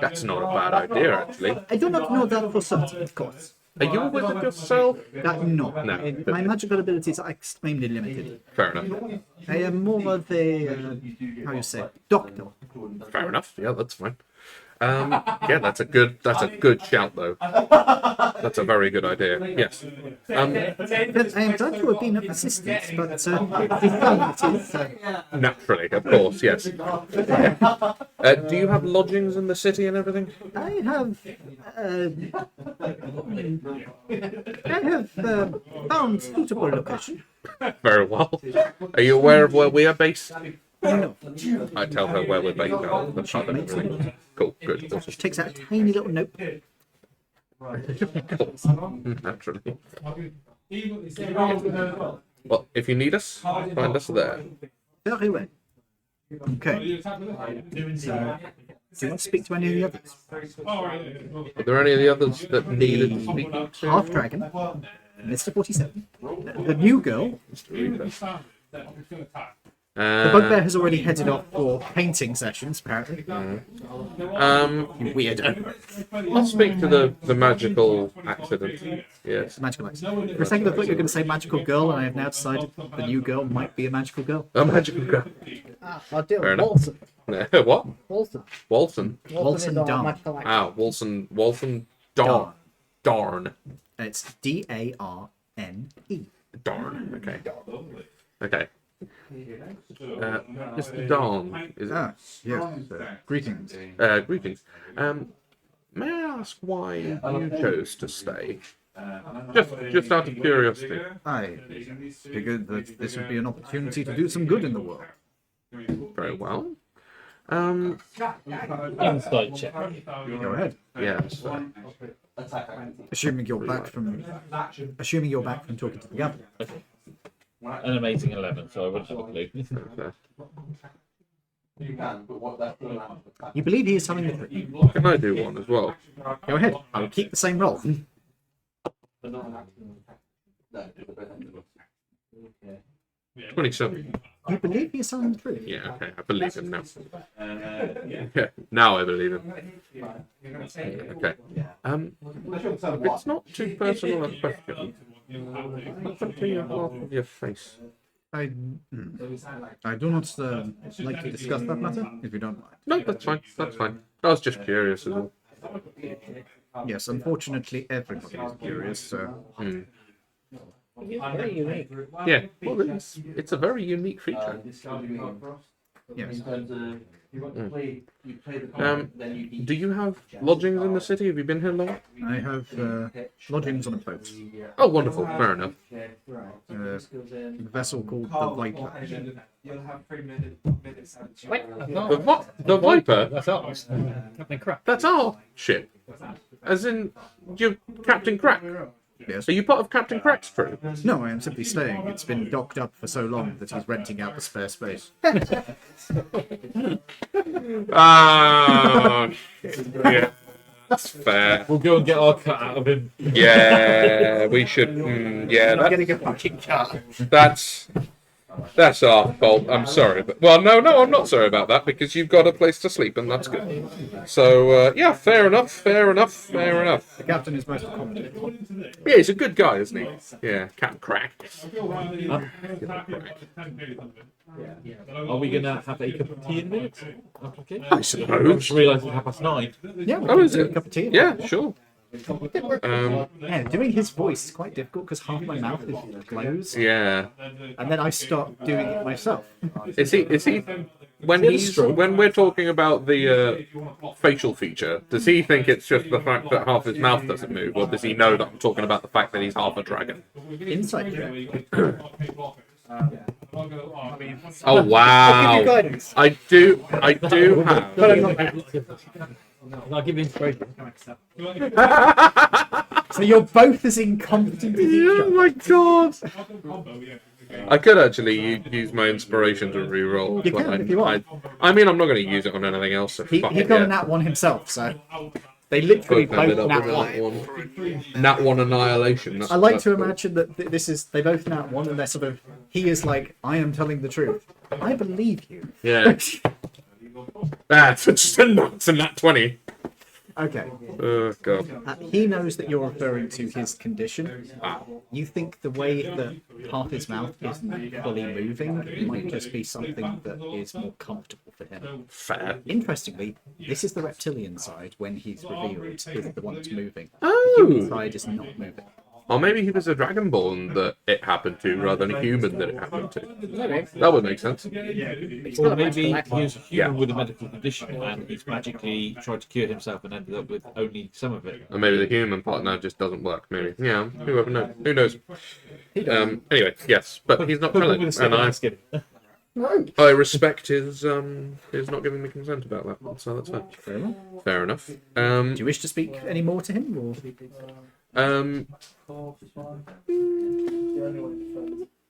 That's not a bad idea, actually. I do not know that for certain, of course. Are you a wizard yourself? No. No. My magical abilities are extremely limited. Fair enough. I am more of a, how you say, doctor. Fair enough. Yeah, that's fine. Yeah, that's a good shout though. That's a very good idea. Yes. But I am glad to have been of assistance, but it is Naturally, of course. Yes. Do you have lodgings in the city and everything? I have found suitable location. Very well. Are you aware of where we are based? No. I tell her where we're based now. The part that really... Cool. Good. Awesome. She takes out a tiny little note. Naturally. Well, if you need us, find us there. Very well. Okay. Do you want to speak to any of the others? Are there any of the others that needed speaking to? Half Dragon, Mr. 47, the new girl. The bugbear has already headed off for painting sessions, apparently. You weirdo. Let's speak to the magical accident. Yes. Magical accident. For a second, I thought you were going to say magical girl, and I have now decided the new girl might be a magical girl. A magical girl. I'll deal Fair with enough. Walton. What? Walton. Walton. Walton is our Darn. magical action. Ah, Walton. Darn. Darn. It's Darne. Darn. Okay. Okay. Mr. Darn. Is it? Yes. Greetings. Greetings. May I ask why you chose to stay? Just out of curiosity. I figured that this would be an opportunity to do some good in the world. Very well. Insight check. Go ahead. Yes. Assuming you're back from talking to the governor. An amazing 11, so I would have a clue. You can, but what that's You believe he is telling the truth. Can I do one as well? Go ahead. I will keep the same roll. 27. You believe he is telling the truth. Yeah, okay. I believe him now. Yeah, now I believe him. Okay. If it's not too personal a question, what's up to your half of your face? I do not like to discuss that matter, if you don't mind. No, that's fine. That's fine. I was just curious as well. Yes, unfortunately, everybody is curious, so... Very unique. Yeah, well, it's a very unique feature. Yes. Do you have lodgings in the city? Have you been here long? I have lodgings on a boat. Oh, wonderful. Fair enough. A vessel called the Viper. The, the Viper? That's ours. Captain Crap. That's our ship. As in, you're Captain Crack. Yes. Are you part of Captain Crack's crew? No, I am simply staying. It's been docked up for so long that he's renting out the spare space. Ah, yeah, that's fair. We'll go and get our cut out of him. Yeah, we should. Yeah, I'm getting a fucking car. that's our fault. I'm sorry, but no, I'm not sorry about that because you've got a place to sleep and that's good. So yeah, fair enough. The captain is most accommodating. Yeah, he's a good guy, isn't he? Yeah, Captain Crack. Are we going to have a cup of tea in a minute? Okay. I I suppose. just realised it's 9:30. Yeah, Oh, is a it? cup of tea. Yeah, sure. Yeah, doing his voice is quite difficult because half my mouth is closed, Yeah. and then I start doing it myself. Is he? When we're talking about the facial feature, does he think it's just the fact that half his mouth doesn't move, or does he know that I'm talking about the fact that he's half a dragon? Insight check. Oh wow! Guidance. I do have. I'll give you inspiration. So you're both as incompetent as each Oh other. my god! I could actually use my inspiration to re-roll. You but can if you want. I mean, I'm not going to use it on anything else. So He fuck got it, a yeah. nat one himself, so they literally Could have ended both up nat with one. Nat one annihilation. I like to That's cool. imagine that this is they both nat one, and they're sort of he is like, I am telling the truth. I believe you. Yeah. That's just a nat 20. Okay. Oh god. He knows that you're referring to his condition. You think the way that half his mouth isn't fully moving might just be something that is more comfortable for him. Fair. Interestingly, this is the reptilian side when he's revealed is the one that's moving. The Oh. human side is not moving. Or maybe he was a dragonborn that it happened to rather than a human that it happened to. That would make sense. Or maybe he was a human with a medical condition and he's magically tried to cure himself and ended up with only some of it. Or maybe the human part now just doesn't work. Maybe. Yeah. Whoever knows. Who knows? Anyway, yes, but he's not telling, With a and I skin. I respect his not giving me consent about that. So that's fair. Fair enough. Do you wish to speak any more to him? Or?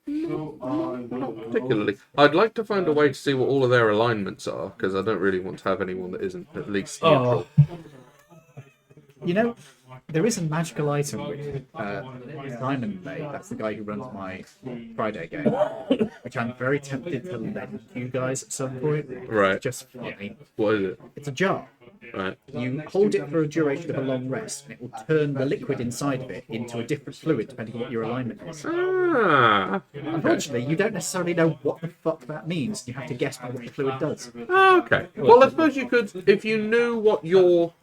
Not particularly. I'd like to find a way to see what all of their alignments are, because I don't really want to have anyone that isn't at least neutral. You know, there is a magical item which Simon made. That's the guy who runs my Friday game, which I'm very tempted to lend you guys at some point. Right. Just funny. What is it? It's a jar. Right. You hold it for a duration of a long rest, and it will turn the liquid inside of it into a different fluid depending on what your alignment is. Ah. Unfortunately, you don't necessarily know what the fuck that means. You have to guess by what the fluid does. Okay. Well, I suppose you could, if you knew what your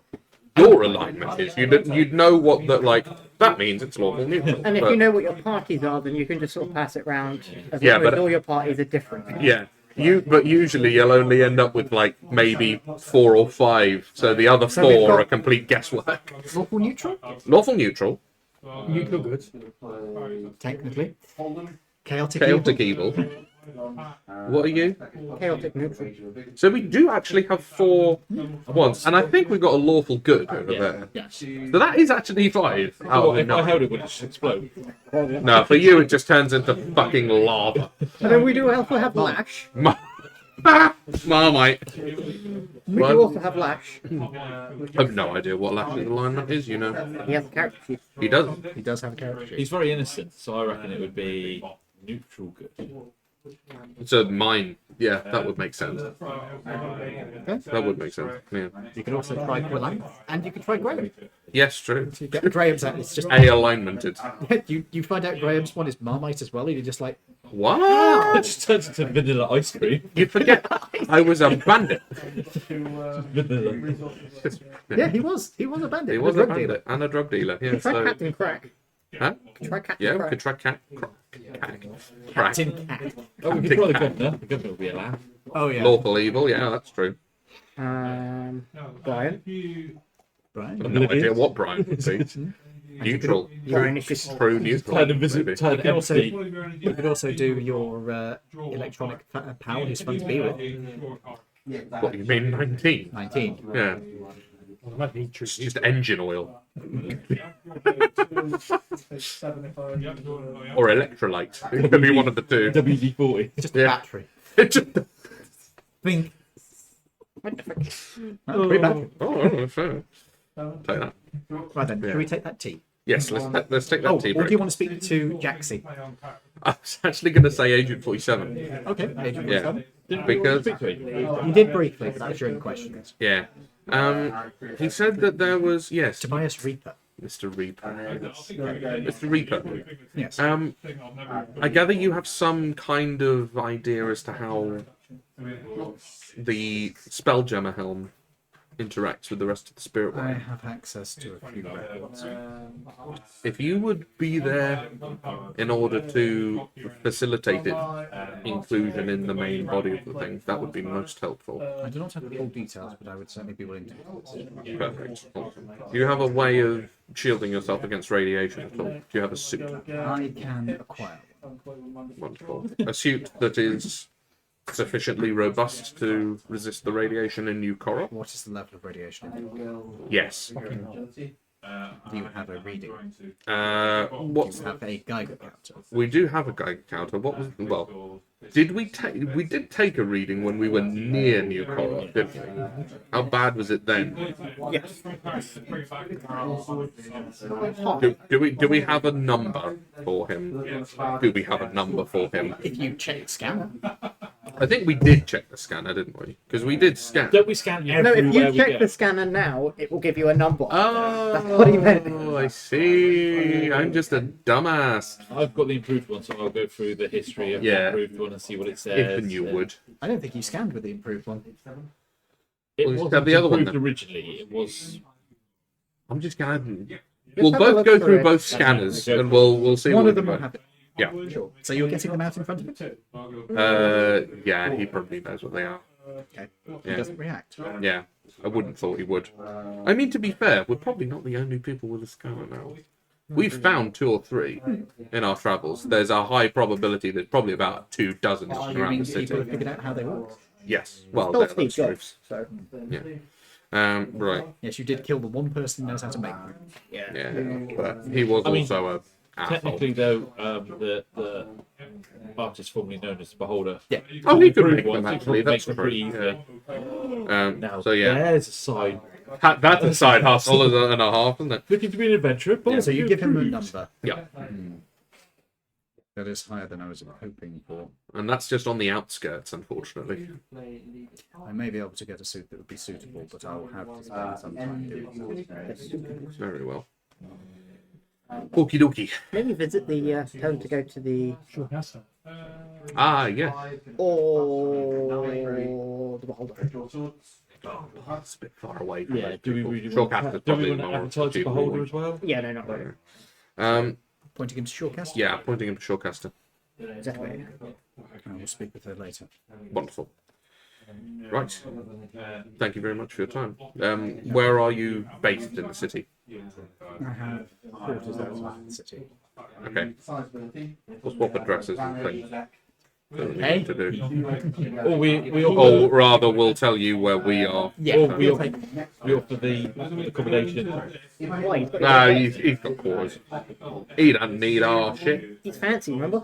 alignment is, you'd know what that like. That means it's lawful neutral. And if but- you know what your parties are, then you can just sort of pass it round. As Yeah, long as but- all your parties are different. Yeah. But usually you'll only end up with like maybe 4 or 5, so the other So we've 4 got- are complete guesswork. Lawful neutral? Lawful neutral, Neutral good. Technically. Chaotic chaotic evil. evil. What are you? Chaotic neutral. So we do actually have 4 ones, and I think we've got a lawful good over there. Yes. So that is actually 5 out of If I 9. held it, would it just explode? No, for you it just turns into fucking lava. And then we do also have Lash. Marmite. We What? do also have Lash. I have no idea what Lash's alignment is, you know. He has a character sheet. He does. He does have a character sheet. He's very innocent, so I reckon it would be neutral good. So mine, yeah, that would make sense. That would make sense. Yeah. You can also try Quillan, and you can try Graham. Yes, true. You get Graham's out. It's just A alignmented. you find out Graham's one is Marmite as well, and you're just like, It What? just turns into vanilla ice cream. You forget I was a bandit. Vanilla. yeah, he was a bandit. He and was a drug bandit dealer. and a drug dealer. Yeah, Try so Captain Crack. huh? Try Captain Yeah, we Crack. could try crack. Captain Cat. Oh, we could try the governor. The governor will be allowed. Oh yeah. Lawful evil. Yeah, that's true. Brian. Right. I've no idea what Brian would be. Neutral. Brian is just True neutral. Turn invisible. maybe. Turn You can also empty. you could also do your electronic power. Who's fun to be with. What you mean, 19? 19. Yeah, Well, it might be true. it's just engine oil or electrolyte. It could be one of the two. WD-40. Just a Yeah. battery. It just- Think. What the fuck? Pretty bad. Oh, fair. Take that. Right then, Yeah. shall we take that tea? Yes, let's take that Oh, tea or do break. you want to speak to Jaxie? I was actually going to say Agent 47. Okay, Agent Yeah. 47. Didn't we Because- speak to him? You did briefly, but that was during questions. Yeah. He said that there was yes, Tobias Reaper. Mr. Reaper. Mr. Reaper. Yes. I gather you have some kind of idea as to how the Spellgemmer helm interacts with the rest of the spirit I world. have access to a few records. If you would be there in order to facilitate its inclusion in the main body of the thing, that would be most helpful. I do not have the full details, but I would certainly be willing to do this. Perfect. Awesome. Do you have a way of shielding yourself against radiation at all? Do you have a suit? I can acquire one. Wonderful. A suit that is sufficiently robust to resist the radiation in New Korra? What is the level of radiation? Yes. Do you have a reading? What's Do you have a Geiger counter? we do have a Geiger counter. What was did we take? We did take a reading when we were near New Korra, didn't we? How bad was it then? Yes. Do we have a number for him? Do we have a number for him? If you check scanner, I think we did check the scanner, didn't we? Because we did scan. Don't we scan No, everywhere if you we check go? the scanner now, it will give you a number. Oh, That's what he meant. I see. I'm just a dumbass. I've got the improved one, so I'll go through the history of Yeah. the improved one and see what it says. Even you would. I don't think you scanned with the improved one. It Well, you wasn't have the other one improved then. originally. It was. I'm just gonna. We'll have a both look go through through it. both scanners and we'll see. One what of them we will got. have it. Yeah. Sure. So you're getting them out in front of him? Yeah, he probably knows what they are. Okay. He Yeah. doesn't react. Yeah, I wouldn't thought he would. I mean, to be fair, we're probably not the only people with a scanner now. We've found 2 or 3 in our travels. There's a high probability there's probably about 24 You around mean the people city. have figured out how they work? Yes. Well, Still that's Steve true. Jobs, so. Right. Yes, you did kill the one person who knows how to make them. Yeah. But he was I mean, also a asshole. Technically, though, the artist formerly known as the Beholder. Yeah. Oh, he could improved make them ones, he actually. probably That's makes them true. pretty easy. Yeah. Now, So yeah, there's a side. that's a side hustle and a half, isn't it? Looking to be an adventurer, but So you give him a number. Yeah. That is higher than I was hoping for. And that's just on the outskirts, unfortunately. I may be able to get a suit that would be suitable, but I'll have to spend some time doing it. Very well. Okie dokie. Maybe visit the tell him to go to the Sure, that's it. Ah, yes. or the Beholder. Oh, that's a bit far away. From Yeah, those do we people. really Shorecaster's want to probably the more advertise the achievable beholder one. as well? Yeah, no, not really. Pointing him to Shorecaster? Yeah, pointing him to Shorecaster. Exactly. I will speak with her later. Wonderful. Right. Thank you very much for your time. Where are you based in the city? I have quarters outside the city. Okay. We'll swap addresses and things. That we Hey. need to do. Or we Or rather, we'll tell you where we are. Yeah, or we we'll offer, take. we offer the accommodation. Why? No, he's got quarters. He doesn't need our shit. He's fancy, remember?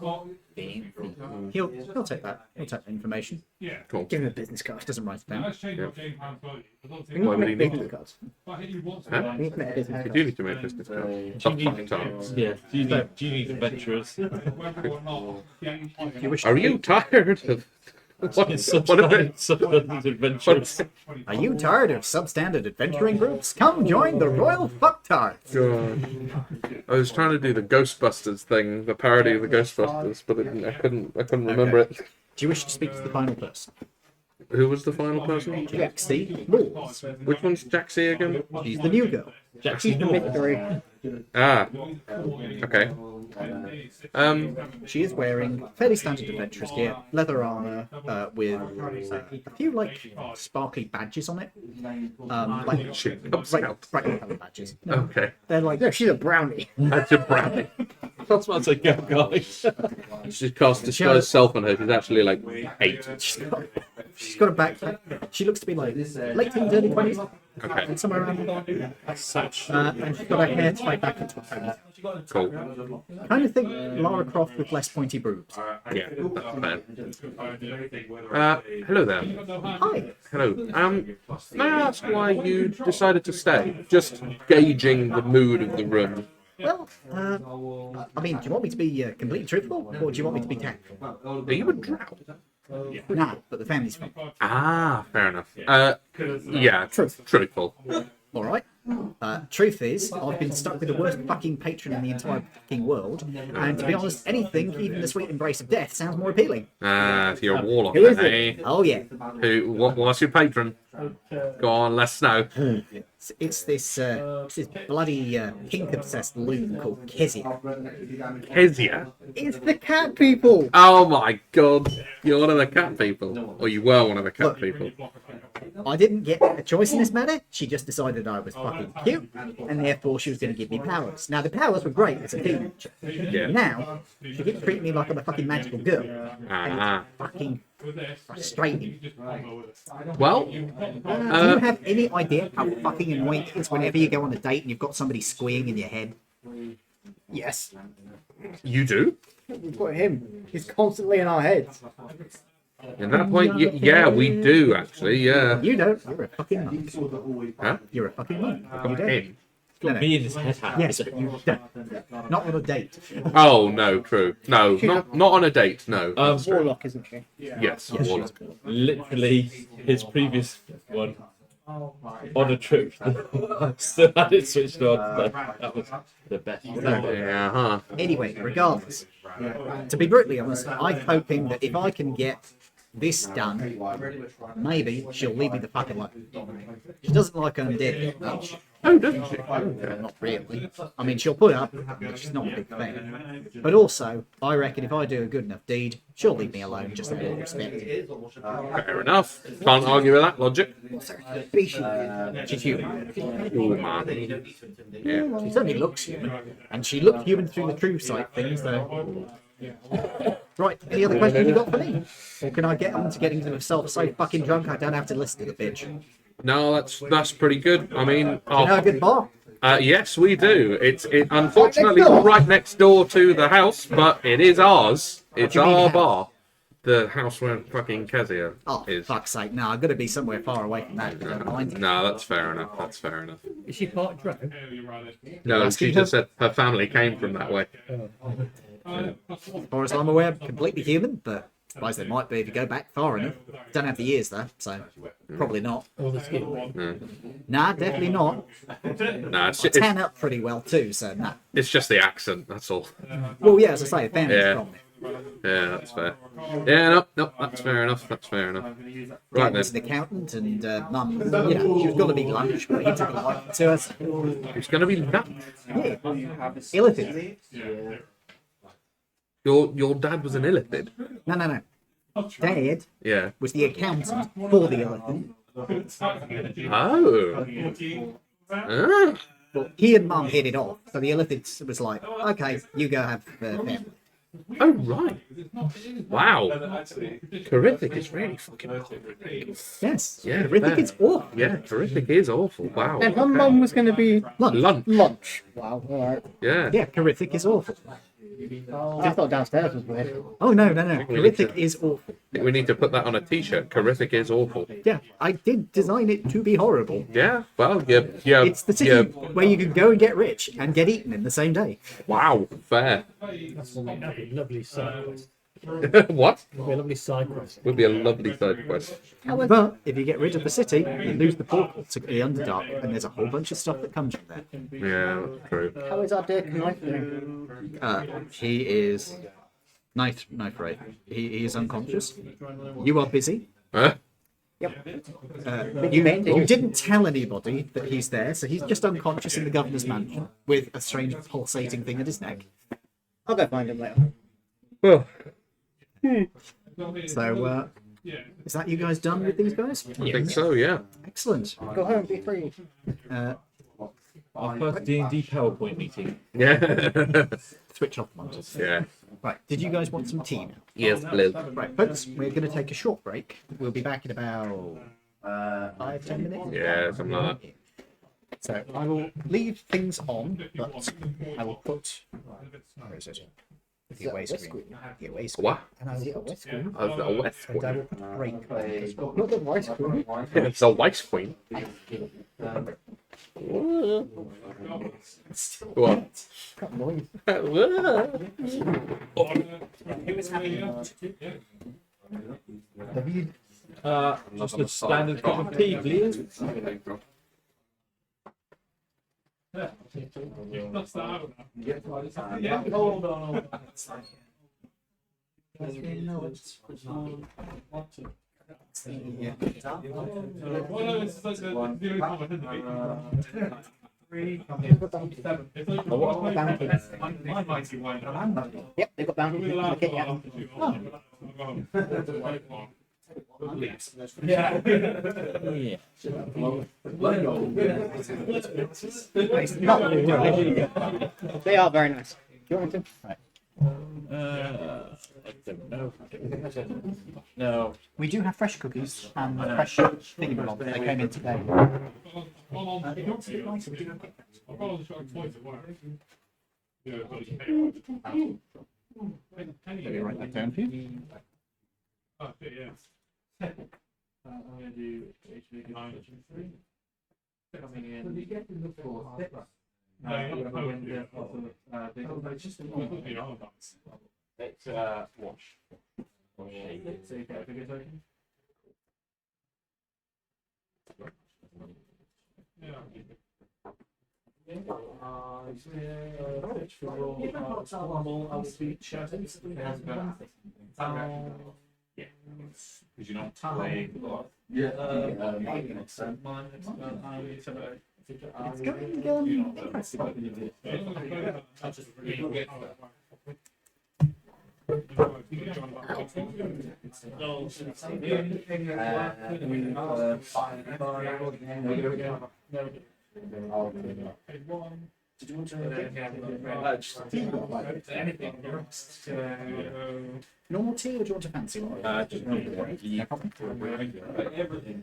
He'll take that. He'll take that information. Yeah. Cool. Give him a business card. Doesn't write it down. Let's change your game plan slightly. I don't We think need Why to would make he need business to? cards. I think you want Huh? We need to make business You cards. do need to make business cards. Do you The need- fuck times. Yeah. Do you need adventurers? whether or not. Yeah, If you wish Are to you tired of what is it? Sometimes adventurers. Are you tired of substandard adventuring groups? Come join the Royal Fucktards! God. I was trying to do the Ghostbusters thing, the parody of the Ghostbusters, but I couldn't remember it. Do you wish to speak to the final person? Who was the final person? Jaxie Laws. Which one's Jaxie again? She's the new girl. She's the mystery. Ah. Okay. She is wearing fairly standard adventurer's gear, leather armor with a few like sparkly badges on it. Like Shit. brightly coloured badges. No, Okay. they're like No, she's a brownie. That's a brownie. That's what I say, go guys. She's cast disguise self on her. She's actually like 8. she's got a backpack. She looks to be like late teens, early 20s, Okay. somewhere around there. And she's got her hair tied back into a pony. Cool. Kind of think Lara Croft with less pointy boobs. Yeah, that's fair. Hello there. Hi. Hello. May I ask why you decided to stay? Just gauging the mood of the room. Well, I mean, do you want me to be completely truthful, or do you want me to be tactful? Are you a drow? Nah, but the family's from. Ah, fair enough. Yeah, truthful. All right. Truth is, I've been stuck with the worst fucking patron in the entire fucking world, and to be honest, anything, even the sweet embrace of death, sounds more appealing. If you're a warlock, Who is then, it? eh? Oh yeah, What's your patron? Go on, let us know. it's this bloody pink-obsessed loon called Kezia. Kezia. It's the cat people. Oh my god. You're one of the cat people. Or you were one of the cat Look. people. I didn't get a choice in this matter. She just decided I was fucking cute, and therefore she was going to give me powers. Now the powers were great as a teenager. Yeah. Now she keeps treating me like I'm a fucking magical girl, and Ah. it's fucking frustrating. Well, Do you have any idea how fucking annoying it is whenever you go on a date and you've got somebody squeeing in your head? Yes. you do? We've got him. He's constantly in our heads. At that point, yeah, we do actually. Yeah. You don't. You're a fucking monk. Huh? You're a fucking monk. You don't. Him. No, no. Me in his head hat. Yes, but you don't. Not on a date. Oh no, true. No, not on a date. No. Warlock, isn't she? Yes. Yes, Warlock. Literally, his previous one on a trip. Still had it switched on. So that was the best. Yeah. Huh. Anyway, regardless, to be brutally honest, I'm hoping that if I can get this done, maybe she'll leave me the fuck alone. She doesn't like undead much. Oh, doesn't she? Not really. I mean, she'll put up, but she's not a big fan. But also, I reckon if I do a good enough deed, she'll leave me alone just out of respect. Fair enough. Can't argue with that logic. Species. She's human. Oh man. Yeah. She certainly looks human. And she looked human through the true sight things, so... Right, any other questions you got for me? Or can I get on to getting myself so fucking drunk I don't have to listen to the bitch? No, that's pretty good. I mean, You know a good bar? yes, we do. It's unfortunately right next door to the house, but it is ours. It's do you mean our house? bar. The house where fucking Kezia Oh, is. fuck's sake, no, I'm going to be somewhere far away from that if you don't mind. No, that's fair enough. That's fair enough. Is she part drow? No, asking she just said her family came from that way. As far as I'm aware, completely human, but I suppose they might be if you go back far enough. Don't have the years though, so probably not. Or the skill. Nah, definitely not. Nah, I tan up pretty well too, so nah. it's just the accent, that's all. Well, yeah, as I say, family's Yeah. from it. Yeah, that's fair. Yeah, no, that's fair enough. That's fair enough. Dad Right was then, an accountant, and Mum, you know, she was going to be lunch, but he took a liking to us. it's gonna be nuts. Yeah, illithid. Your dad was an illithid. No. Dad Yeah. was the accountant for the illithid. Oh. Ah. But he and Mum hit it off, so the illithid was like, okay, you go have family. Oh right. Wow. Terrific is really fucking horrific. Yes, Yeah, horrific fair. is awful. Yeah, terrific is awful. Wow. And her mum was going to be Lunch. Lunch. wow. All right. Yeah. Yeah, horrific is awful. I thought downstairs was weird. Oh no, we need horrific to- is awful. I think we need to put that on a t-shirt. Terrific is awful. Yeah, I did design it to be horrible. Yeah. Well, yeah. It's the city where you can go and get rich and get eaten in the same day. Wow. Fair. That's that'd be a lovely side quest. What? That'd be a lovely side quest. Would be a lovely side quest. But if you get rid of the city, you lose the portal to the Underdark, and there's a whole bunch of stuff that comes from there. Yeah, that's true. How is our dear knife doing? He is knife right. He is unconscious. You are busy. Huh? You didn't tell anybody that he's there, so he's just unconscious in the governor's mansion with a strange pulsating thing at his neck. I'll go find him later. Well, So, is that you guys done with these guys? I think so. Yeah. Excellent. Go home, be free. Our first D&D PowerPoint meeting. Yeah. Switch off monitors. Yeah. Right, did you guys want some tea now? Yes, Blue. Right, folks, we're going to take a short break. We'll be back in about 5-10 minutes. Yeah, something like that. So I will leave things on, but I will put. Where is it? The away screen. The away screen. What? And I will put. A West And I Queen. will put break on as well. Not the voice crew. It's a West Queen. What? Just a standard cup of tea, please. Hold on. Yep, they've got bounties. Okay, yeah. They are very nice. Do you want me to? Right. I don't know. No. We do have fresh cookies and fresh thingamabobs. They came in today. If you want to do nicer, we do have Let me write that down for you. Oh, shit, yeah. I'm going to do HV 9. Coming in. It's wash. So you get a bigger token? Yeah. Because you're not playing. It's going normal tea or do you want a fancy one? Just No problem.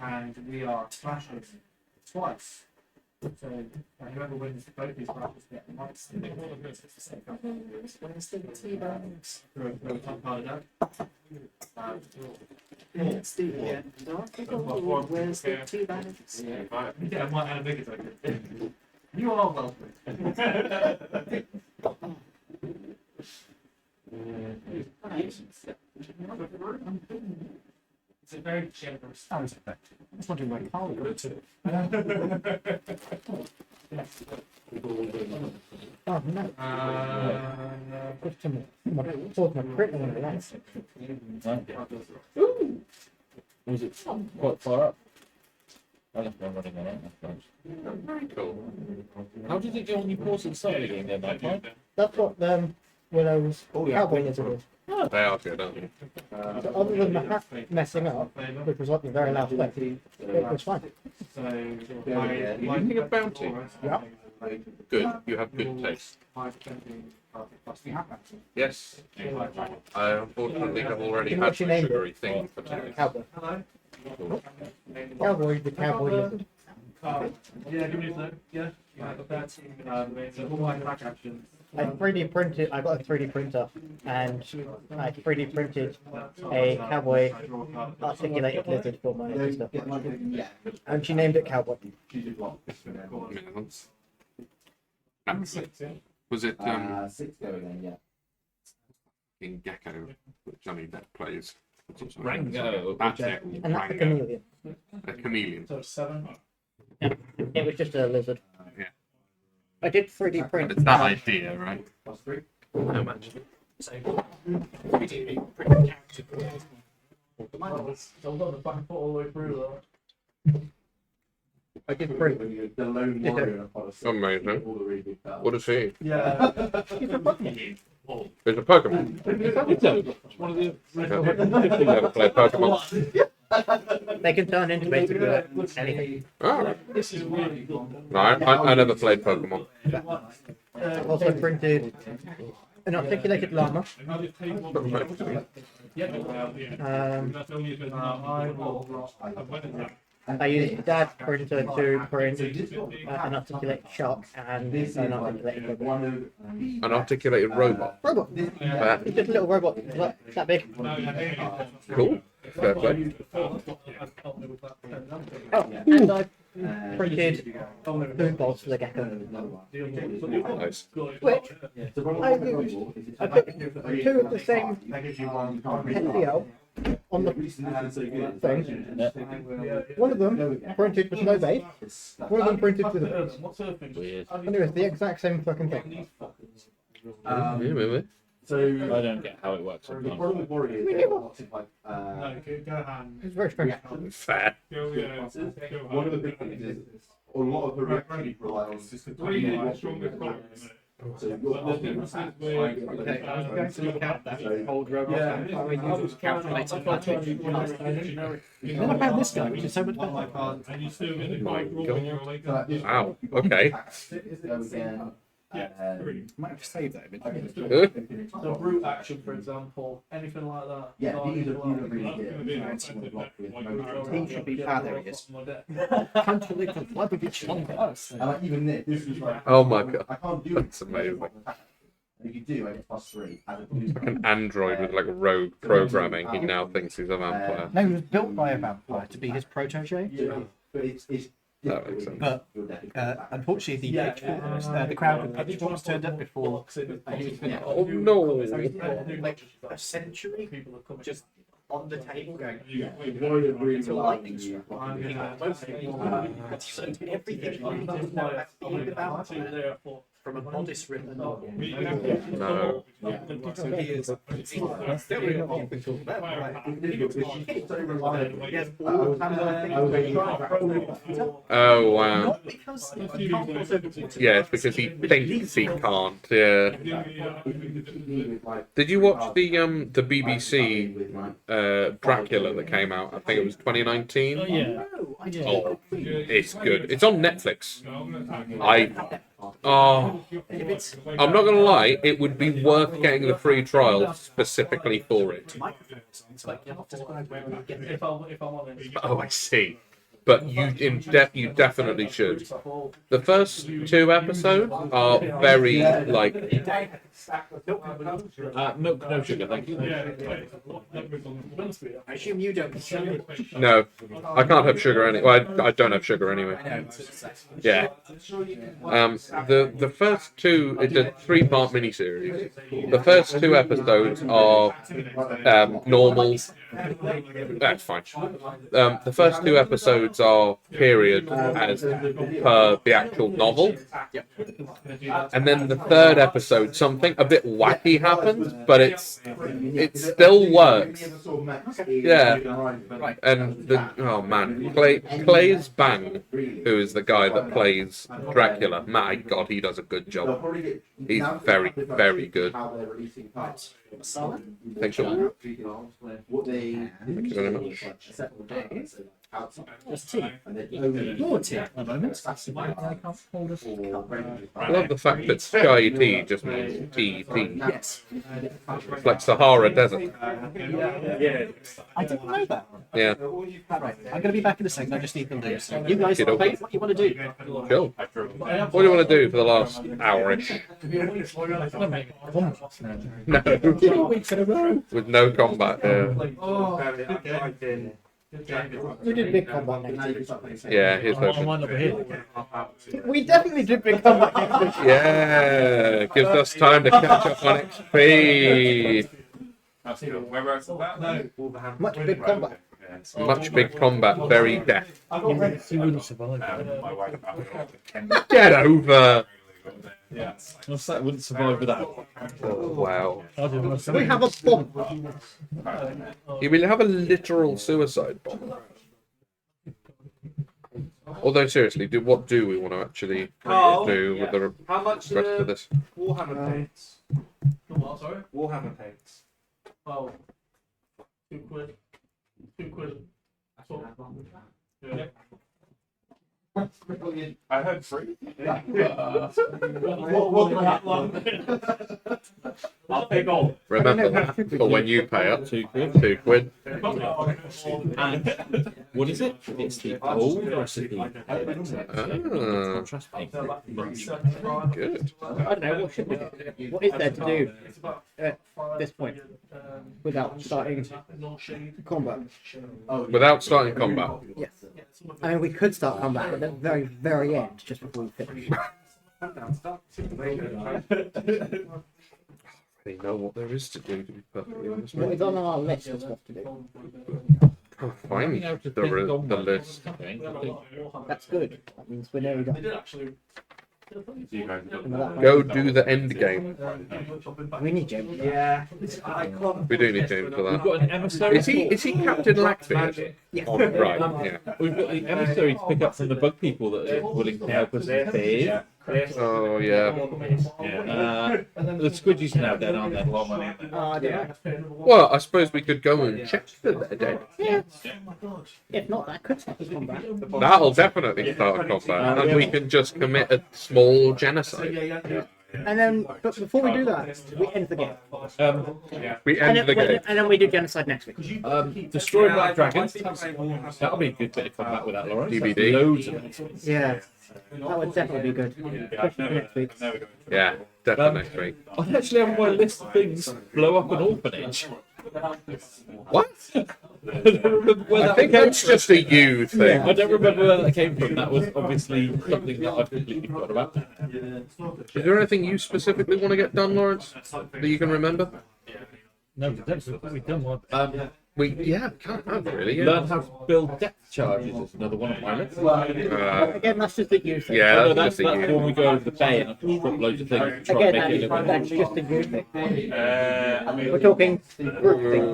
And we are smashing twice. So whoever wins both these matches get the mics. Where's the tea bags? It's the where's the tea bags? Yeah, I might add a bigger token. You are welcome. It's a very generous. I was wondering where Carl got to. Oh no. Put some towards my crit one of that. Was it quite far up? I left one running on it. Cool. How did it go when you paused and started again then, that time? That's what Willow's cowboy lizard is. They are good, aren't they? So other than the hat messing up, which was like the very last bit, it was fine. Liking a bounty? Yeah. Good. You have good taste. Yes. I unfortunately have already had What's your name? sugary things for today. Cowboy. Cowboy, the cowboy lizard. Yeah, give me a sec. Yeah. That's all my back actions. I 3D printed. I got a 3D printer, and I 3D printed a cowboy articulated lizard for my sister, and she named it Cowboy. Was it 6 go again, yeah. in Gecko, which I mean that plays? Rango. That's it. And that's a Rango. chameleon. A chameleon. So 7. It was just a lizard. Yeah. I did 3D But print. it's that idea, right? +3. How much? Still got the back foot all the way through though. I did print. The lone warrior in a policy. Amazing. All the really big battles. What is he? Yeah. There's a Pokemon. One of the Never played Pokemon. They can turn into basically anything. Oh, This is really cool. no, I never played Pokemon. I've also printed an articulated llama. I used Dad's printer to print an articulated shark and an articulated robot. An articulated robot. Robot! It's just a little robot. It's like that big. Cool. Fair play. Oh, and I printed food bowls for the gecko. Nice. Which I used. I put 2 of the same SEO on the thing. One of them printed with no base. One of them printed with a base. weird. And it was the exact same fucking thing. Yeah, maybe. So I don't get how it works. the problem with warrior is they're lots of like No, go hand. It's very strange. Fair. Go, yeah. one of the big things is a lot of the reactions rely on system. Three is the strongest colour, isn't it? So you've But got the difference is with. Old robot. Yeah. Then I found this guy, which is so much better. And you still get the My great roll when you're like. Wow. Okay. Might have to save that image. So brute action, for example, anything like that. Yeah, No, these are anything really like good. He should be ah, there he is. Can't believe the blood of each one of us. And like even this is like Oh my God. I can't do That's it. amazing. And if you do, I get +3 as opposed Like an android with like rogue programming. He now thinks he's a vampire. No, he was built by a vampire to be his protege. Yeah, but it's That makes sense. But unfortunately, the pitchforks, the crowd with pitchforks turned up before he was finished. Oh no. Like a century, just on the table going. warrior really Until relies lightning on you. struck. Everything about from a bodice written novel. No. So he is still not keeping talking about yes, all Oh wow. not because he can't also Yeah, it's because he thinks he can't. Yeah. Did you watch the BBC Dracula that came out? I think it was 2019. Yeah. Oh, it's good. It's on Netflix. I'm not gonna lie. It would be worth getting the free trial specifically for it. it's like you have to describe where we get If I'm honest. Oh, I see. but you definitely should. The first 2 episodes are very like Milk, no sugar, thank you. I assume you don't. no, I can't have sugar anyway. I don't have sugar anyway. Yeah. The first 2, it's a 3-part miniseries. The first 2 episodes are normal. That's fine. The first 2 episodes are period as per the actual novel, and then the 3rd episode, something a bit wacky happens, but it still works. Yeah. And oh man, Clay's Bang, who is the guy that plays Dracula. My God, he does a good job. He's very, very good. Thanks a lot. Thank you very much. Just tea. More tea at the moment. I can't hold a cup. I love the fact that Sky Tea just means tea. Yes. It's like Sahara Desert. I didn't know that. Yeah. Right. I'm going to be back in a second. I just need the loo. So you guys Okey-dokey. play what you want to do. Cool. What do you want to do for the last hour-ish? No. 2 weeks in a row. With no combat. Yeah. We did big combat next week. Yeah, here's I hoping. might not be here. We definitely did big combat next week. Yeah, gives us time to catch up on XP. Much big combat. Much big combat, very death. He wouldn't survive. Get over. What's that? Wouldn't survive without. Oh, wow. I didn't want to We have a bomb. You will have a literal suicide bomb. Although seriously, what do we want to actually do with the How much rest of this? Warhammer paints? What, sorry? Warhammer paints. Oh, 2 quid. 2 quid. That's all. Yeah. I heard free. I'll pay gold. Remember that for when you pay up. 2 quid. 2 quid. And what is it? It's the old recipe. Ah, Contrast paint. good. I don't know, what should we do? What is there to do at this point without starting combat? Without starting combat. Yes. I mean, we could start combat at the very, very end, just before we finish. They know what there is to do, to be perfectly honest. What is on our list of stuff to do? Oh, find the list. That's good. That means we're nearly done. Go do the end game. We need James. Yeah. We do need James for We've that. got an emissary. Is he Captain Lackbeard? Yeah. Oh, right, yeah. We've got the emissary to pick up from the bug people that are willing to help us invade. Oh, yeah. The squidgies are now dead, aren't they? Oh, I don't know. Well, I suppose we could go and check that they're dead. Yeah. If not, that could stop the combat. That'll definitely start a combat, and we can just commit a small genocide. And then, but before we do that, we end the game. We And end the game. then we do genocide next week. Destroy Black Dragons. That'll be a good bit of combat with that, Lawrence. DVD. Loads of it. Yeah. That would definitely be good. Especially for next week. Yeah, definitely next week. I actually have on my list of things blow up an orphanage. What? I don't remember where I that think came that's from. just a you thing. I don't remember where that came from. That was obviously something that I've completely forgot about. Is there anything you specifically want to get done, Lawrence, that you can remember? No, that's what we've done. One. We can't have really. Yeah, Learn how to build depth charges is another one of my lists. Again, that's just a you thing. yeah, No, that's that's just a when you. we go over the bay and I can drop loads of things and try Again, and make it a little that's bit just a you thing. We're talking group things.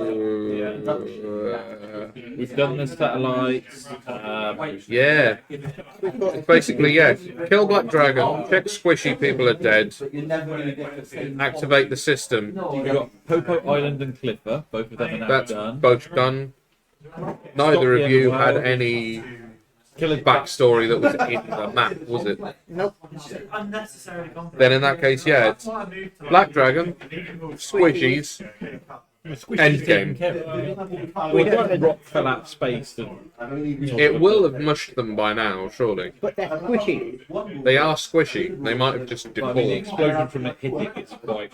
We've done the satellites. Yeah. It's basically, yeah. Kill Black Dragon, check squishy people are dead, activate the system. We've got Popo Island and Clipper. Both of them are now That's done. both done. Neither of you had any backstory that was in the map, was it? Nope. Then in that case, yeah, it's Black Dragon, squishies, End game. We don't rock fell out of space and It will have mushed them by now, surely. But they're squishy. They are squishy. They might have just I mean, the deformed. explosion from it hitting is quite.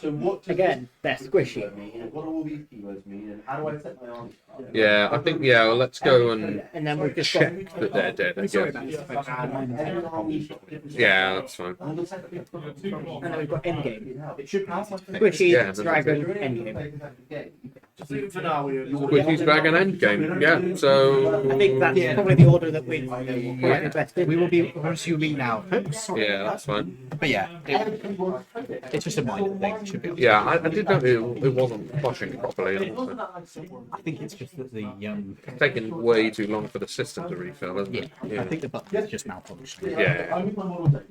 Again, they're squishy. What do all these keywords mean? And how do I set my army? Yeah, I think, yeah, well, let's go and And then we've just got. check that they're dead. I Sorry guess. about this. Yeah, that's fine. And then we've got endgame. It should pass. Squishy, Yeah, dragon, endgame. Squishy's Dragon Endgame. Yeah, so. I think that's probably the order that we'd probably best in. We will be resuming now. Oops, sorry. Yeah, that's fine. But yeah, it's just a minor thing. It should be. Yeah, I did know it wasn't flushing properly. I think it's just that the It's taking way too long for the system to refill, isn't it? I think the button is just malfunctioning. Yeah,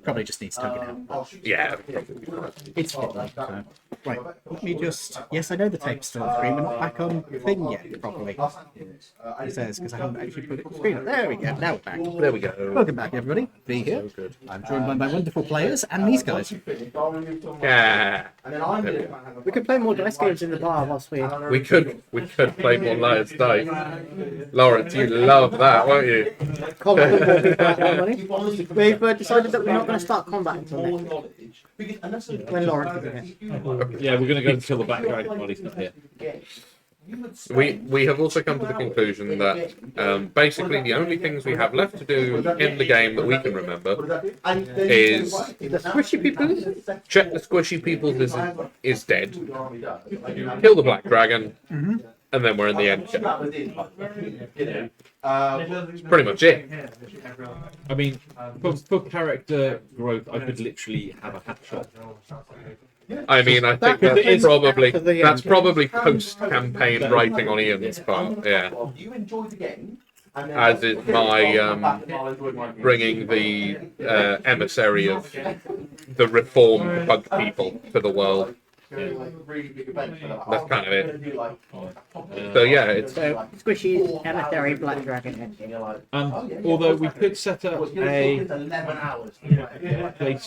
Probably just needs tugging out. yeah. Probably right. It's fine. So. Right, let me just. Yes, I know the tape's still on screen. We're not back on thing yet properly. It says because I haven't actually put it on screen. There we go. Now we're back. There we go. Welcome back, everybody. Be here. I'm joined by my wonderful players and these guys. Yeah. We could play more dice games in the bar whilst we. We could play more Liar's Dice. Lawrence, you love that, won't you? Combat more people out our money. We've decided that we're not going to start combat until next week. When Lawrence is here. Yeah, we're going to go and kill the black dragon while he's not here. We have also come to the conclusion that basically the only things we have left to do in the game that we can remember is The squishy people. check the squishy peoples is dead, kill the black dragon, and then we're in the end. That's pretty much it. I mean, for character growth, I could literally have a hat shot. I mean, I think that's probably post-campaign writing on Ian's part. Yeah, You enjoy the game. as is my bringing the emissary of the reformed bug people to the world. That's kind of it. So yeah, it's Squishy, emissary, black dragon, endgame. And although we could set up a place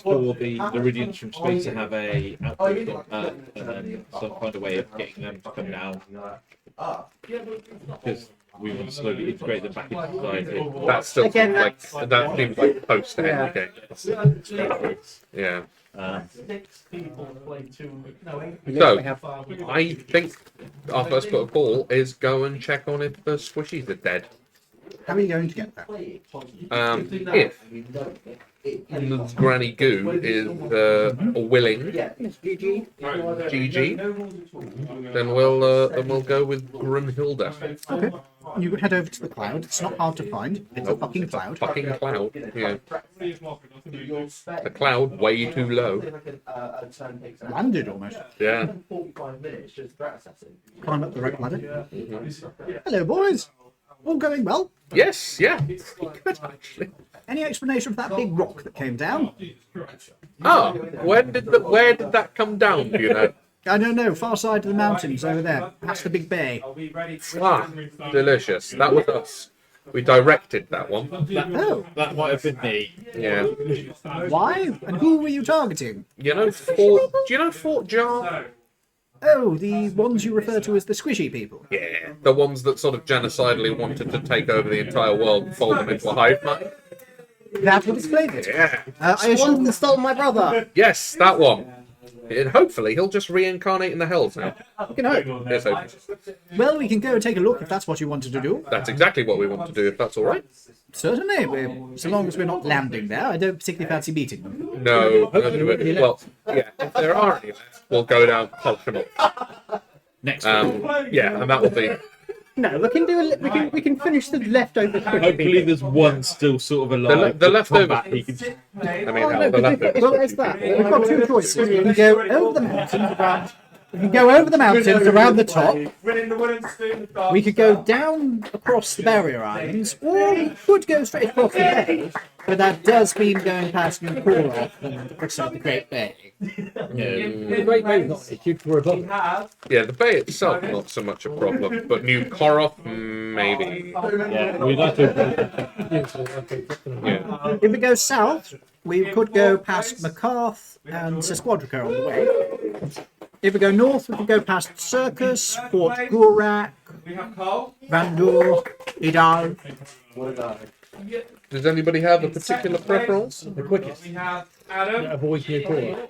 for the Laridians from space to have a outpost on Earth, and then find a way of getting them to come down, because we want to slowly integrate them back into society. that's still Again, like that seems like post end game. Yeah. So I think our first put of call is go and check on if the squishies are dead. How are you going to get that? If Granny Goo is willing, GG, then we'll go with Grunhilda. Okay. You could head over to the cloud. It's not hard to find. It's a fucking cloud. Fucking cloud. Yeah. The cloud way too low. Landed almost. Yeah. Climb up the rope ladder. Hello, boys. All going well? Yes. Yeah. Good actually. Any explanation for that big rock that came down? Oh, where did that come down? Do you know? I don't know. Far side of the mountains over there, past the big bay. Ah, delicious. That was us. We directed that one. Oh, That might have been me. Yeah. why? And who were you targeting? You know Fort? Do you know Fort Jar? Oh, the ones you refer to as the squishy people. Yeah, the ones that sort of genocidally wanted to take over the entire world and fold them into a hive mind. That would explain it. Yeah. I assume One that stole my brother. Yes, that one. And hopefully he'll just reincarnate in the hells now. you can hope. Let's hope. Well, we can go and take a look if that's what you wanted to do. That's exactly what we want to do, if that's all right. Certainly, so long as we're not landing there. I don't particularly fancy meeting them. No, we're gonna do it. Well, yeah, if there are any left, we'll go down Cultural. Next Yeah, and that will be. No, we can do. We can finish the leftover. Hopefully there's one still sort of alive. The leftover. combat he can- I mean, Oh, no, the leftovers. well, there's that. We've got two choices. We can go over the mountains around. We can go over the mountains around the top. We could go down across the barrier islands, or we could go straight across the bay. But that does mean going past New Koroth and crossing the Great Bay. The Great Bay's not an issue for a boat. Yeah, the bay itself not so much a problem, but New Koroth maybe. Yeah, we'd like to. Yeah. If we go south, we could go past MacArth and Sesquadrica on the way. If we go north, we can go past Circus, Fort Gurak, Vandur, Idal. Does anybody have a particular preference? The quickest. That avoids your core.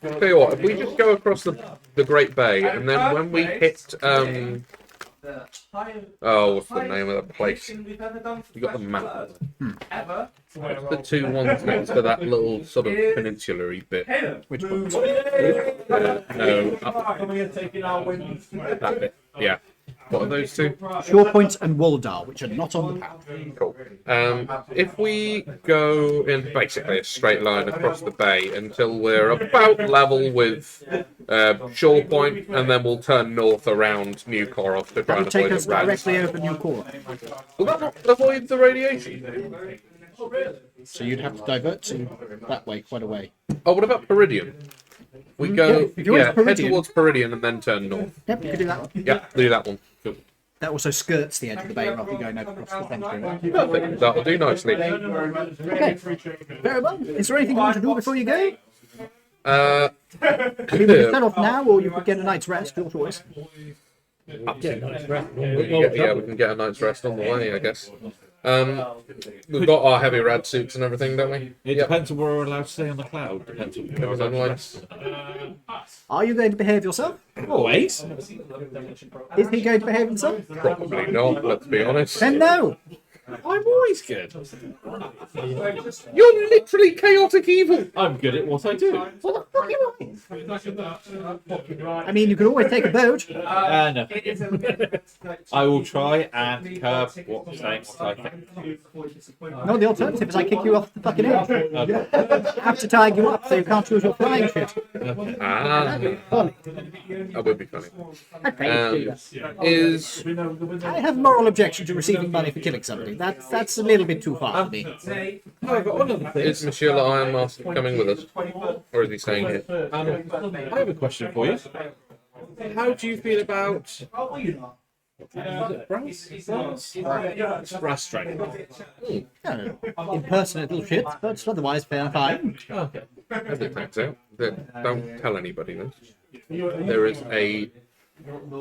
Tell you what, if we just go across the Great Bay, and then when we hit oh, what's the name of that place? You got the map. What's the two ones next to that little sort of peninsula-y bit? Which one? No, up that bit. Yeah. What are those two? Shore Point and Waldar, which are not on the map. Cool. If we go in basically a straight line across the bay until we're about level with Shore Point, and then we'll turn north around New Korov to try That and would take avoid us the rats. directly over New Core. Will that not avoid the radiation? So you'd have to divert to that way, quite a way. Oh, what about Peridian? We go, Yeah, if you went to head Peridian- towards Peridian and then turn north. Yep, you could do that one. Yeah, do that one. Cool. That also skirts the edge of the bay rather than going over across the centre. Perfect. That'll do nicely. Okay, very well. Is there anything you want to do before you go? Uh, I mean, we can set off now, or you could get a night's rest, your choice. Yeah, nice rest. yeah, we can get a night's rest on the way, I guess. We've got our heavy rad suits and everything, don't we? It depends on where we're allowed to stay on the cloud. Depends on where we're allowed to rest. Are you going to behave yourself? Always. Is he going to behave himself? Probably not, let's be honest. Then no. I'm always good. You're literally chaotic evil! I'm good at what I do. I mean, you could always take a boat. No. I will try and curb what I think. No, the alternative is I kick you off the fucking edge. I have to tie you up so you can't use your flying shit. Ah, that would be funny. I'd pay you to do that. Is I have moral objection to receiving money for killing somebody. That's a little bit too far for me. However, one of the things. is Monsieur Le Iron Master coming with us? Or is he staying here? I have a question for you. How do you feel about brass dragon? Impersonate little shit, but otherwise fair and fine. As it turns out, don't tell anybody this. There is a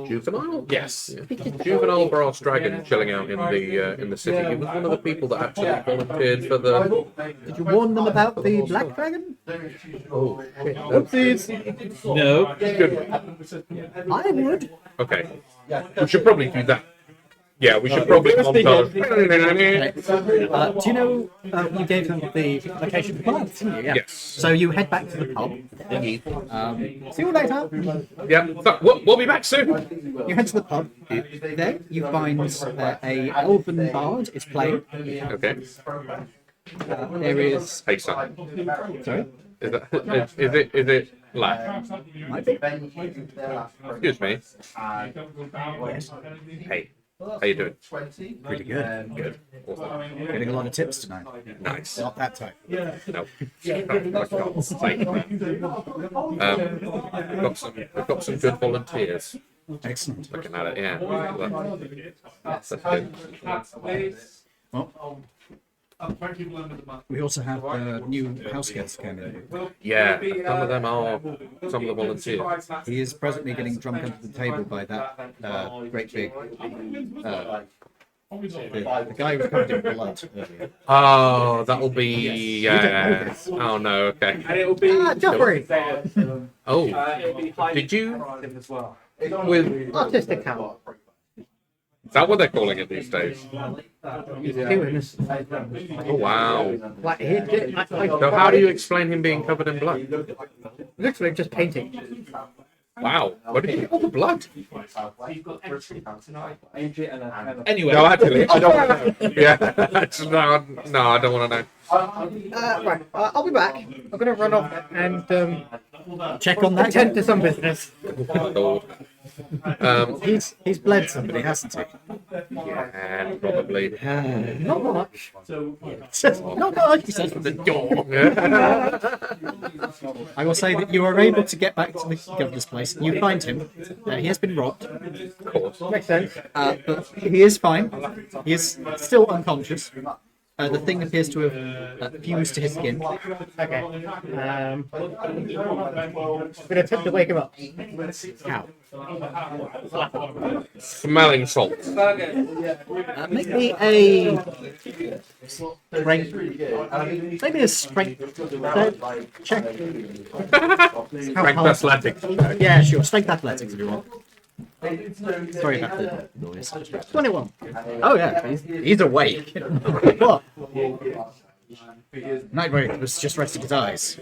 juvenile? Yes. Yeah. Juvenile brass dragon chilling out in the city. He was one of the people that actually volunteered for the. Did you warn them about the black dragon? Oh shit! Whoopsies. No. Good. I would. Okay. We should probably do that. Yeah, we should probably montage. Do you know you gave them the location of the plant, didn't you? Yeah. Yes. So you head back to the pub. See you later. Yeah. So, we'll be back soon. You head to the pub. There you find a elven bard is playing. Okay. There is. Hey, son. Sorry. Is it lad? Might be. Excuse me. Hey. How you doing? Pretty good. Good. Awesome. Getting a lot of tips tonight. Nice. Not that type. No. I can't say that. We've got some good volunteers. Excellent. Looking at it, yeah. That's good. Well, we also have new house guests coming in. Yeah, some of them are some of the volunteers. He is presently getting drunk under the table by that great big. The guy who was covered in blood earlier. Oh, that'll be. You don't know this. Oh no, okay. And it'll be Joffrey! Oh, it'll be high did you? as well. With Artistic talent. is that what they're calling it these days? Humans. Oh wow. Like, he did, So how do you explain him being covered in blood? literally just painting. Wow, where did you get all the blood? Anyway, No, actually, I don't want to know. Yeah, no, I don't want to know. Right, I'll be back. I'm going to run off and Check on that. attend to some business. Lord. He's bled somebody, hasn't he? Yeah, probably. Not much. Not much, he says from the door. I will say that you are able to get back to the governor's place. You find him. He has been robbed, Makes sense. but he is fine. He is still unconscious. The thing appears to have fused to his skin. Okay. I'm gonna attempt to wake him up. How? Smelling salt. Make me a strength. Maybe a strength check. Strength athletics. Yeah, sure. Strength athletics if you want. Sorry about the noise. 21. Oh yeah, he's awake. What? Nightwraith was just resting his eyes.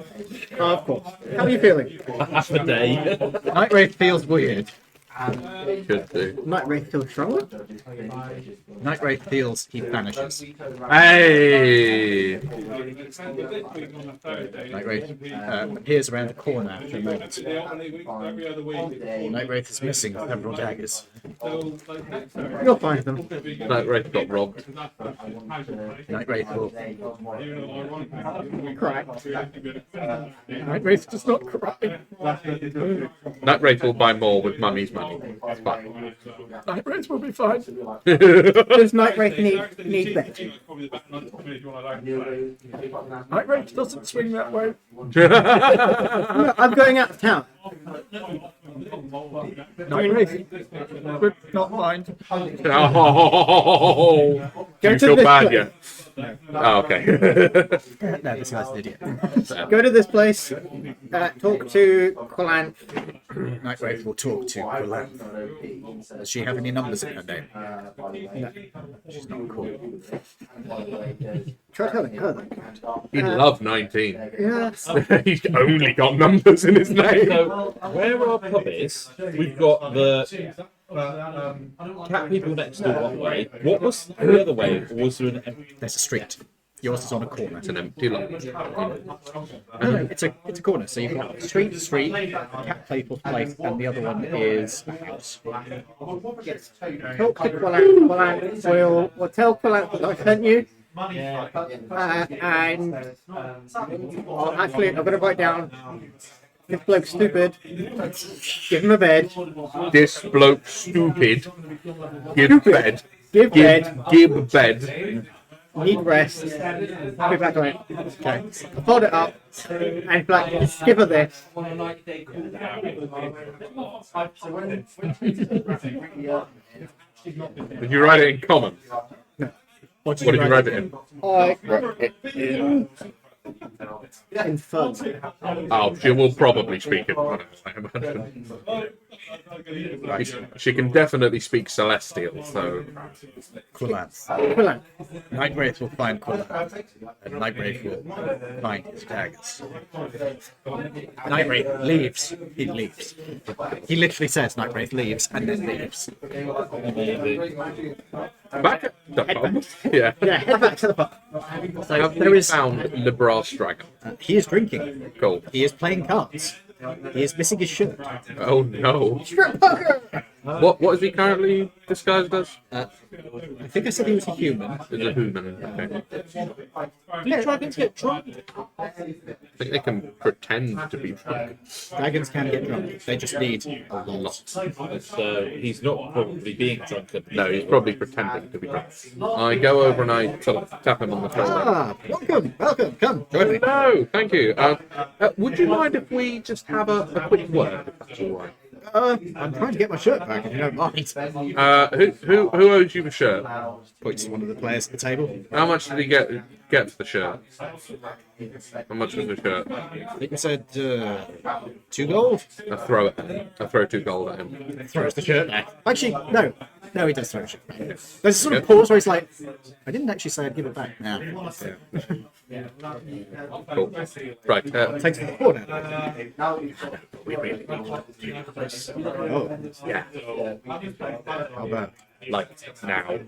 Oh, of course. How are you feeling? Half a day. Nightwraith feels weird. Should do. Nightwraith feels stronger? Nightwraith feels he vanishes. Hey! Nightwraith appears around the corner after a moment. Nightwraith is missing several daggers. You'll find them. Nightwraith got robbed. Nightwraith will. Correct. Nightwraith does not cry. Nightwraith will buy more with mummy's money. It's fine. Nightwraith will be fine. Does Nightwraith need bet? Nightwraith doesn't swing that way. No, I'm going out of town. Nightwraith would not mind. Oh, Go you to feel this bad place. yet? Oh, okay. No, this guy's an idiot. Go to this place. Talk to Quillan. Nightwraith will talk to Quillan. Does she have any numbers in her name? She's not cool. Try telling her that. He'd love 19. Yes. He's only got numbers in his name. So where our pub is, we've got the cat people next door one way. What was the other way? Or was there an There's a street. Yours is on a corner. It's an empty lot. No, it's a corner. So you've got street, cat people's place, and the other one is a house. Talk to Quillan. We'll tell Quillan that I sent you. And actually, I'm going to write down. This bloke's stupid. Give him a bed. This bloke stupid. Give bed. Give bed. Give bed. Need rest. Be back on it. Okay. Fold it up. And like, just give her this. Did you write it in common? What did you write it in? I wrote it in third. Oh, she will probably speak it, I imagine. She can definitely speak Celestial, so... Quillan. Quillan. Nightwraith will find Quillan. And Nightwraith will find his daggers. Nightwraith leaves. He leaves. He literally says Nightwraith leaves and then leaves. Back at the pub? Yeah. Yeah, head back to the pub. So Have there we is. found Le Brass Dragon? He is drinking. Cool. He is playing cards. He is missing his shirt. Oh no. Strip poker! What is he currently disguised as? I think I said he was a human. Is a human. Okay. Do dragons get drunk? I think they can pretend to be drunk. Dragons can get drunk. They just need a lot. So he's not probably being drunken. No, he's probably pretending to be drunk. I go over and I sort of tap him on the shoulder. Ah, welcome. Come, join me. No, thank you. Would you mind if we just have a quick word, if that's all right? I'm trying to get my shirt back, if you don't mind. Who owes you the shirt? Points to one of the players at the table. How much did he get for the shirt? How much was the shirt? I think I said 2 gold. I throw it. I throw 2 gold at him. Throws the shirt back. Actually, no. No, he does throw the shirt back. There's a sort of pause where he's like, I didn't actually say I'd give it back now. Cool. Right. Takes the corner. We really need to do this. Oh, Yeah. how bad? Like now.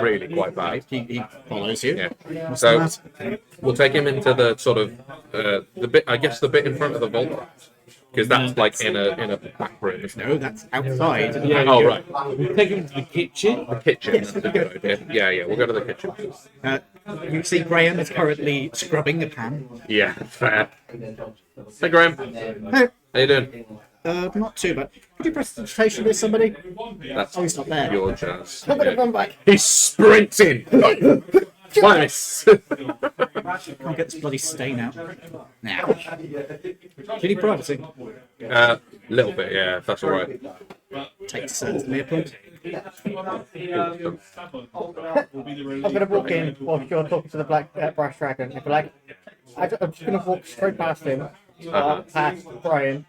Really quite bad. He follows you. Yeah. What's So the matter? we'll take him into the sort of the bit. I guess the bit in front of the vault, because that's like in a back room. Isn't it? No, that's outside. Oh right. We'll take him to the kitchen. The kitchen. That's a good idea. Yeah. We'll go to the kitchen. You see Graham is currently scrubbing a pan. Yeah. Fair. Hey Graham. Hey, How you doing? not too bad. Could you prestidigitation with somebody? That's Oh, he's not there. your chance. I'm going to Yeah. run back. He's sprinting. Twice. Can't get this bloody stain out. Now. Do you need privacy? Little bit, yeah, if that's all right. Take Sans Leopold. I'm gonna walk in while you're talking to the black brass dragon. If you like, I'm just gonna walk straight past him, past Brian.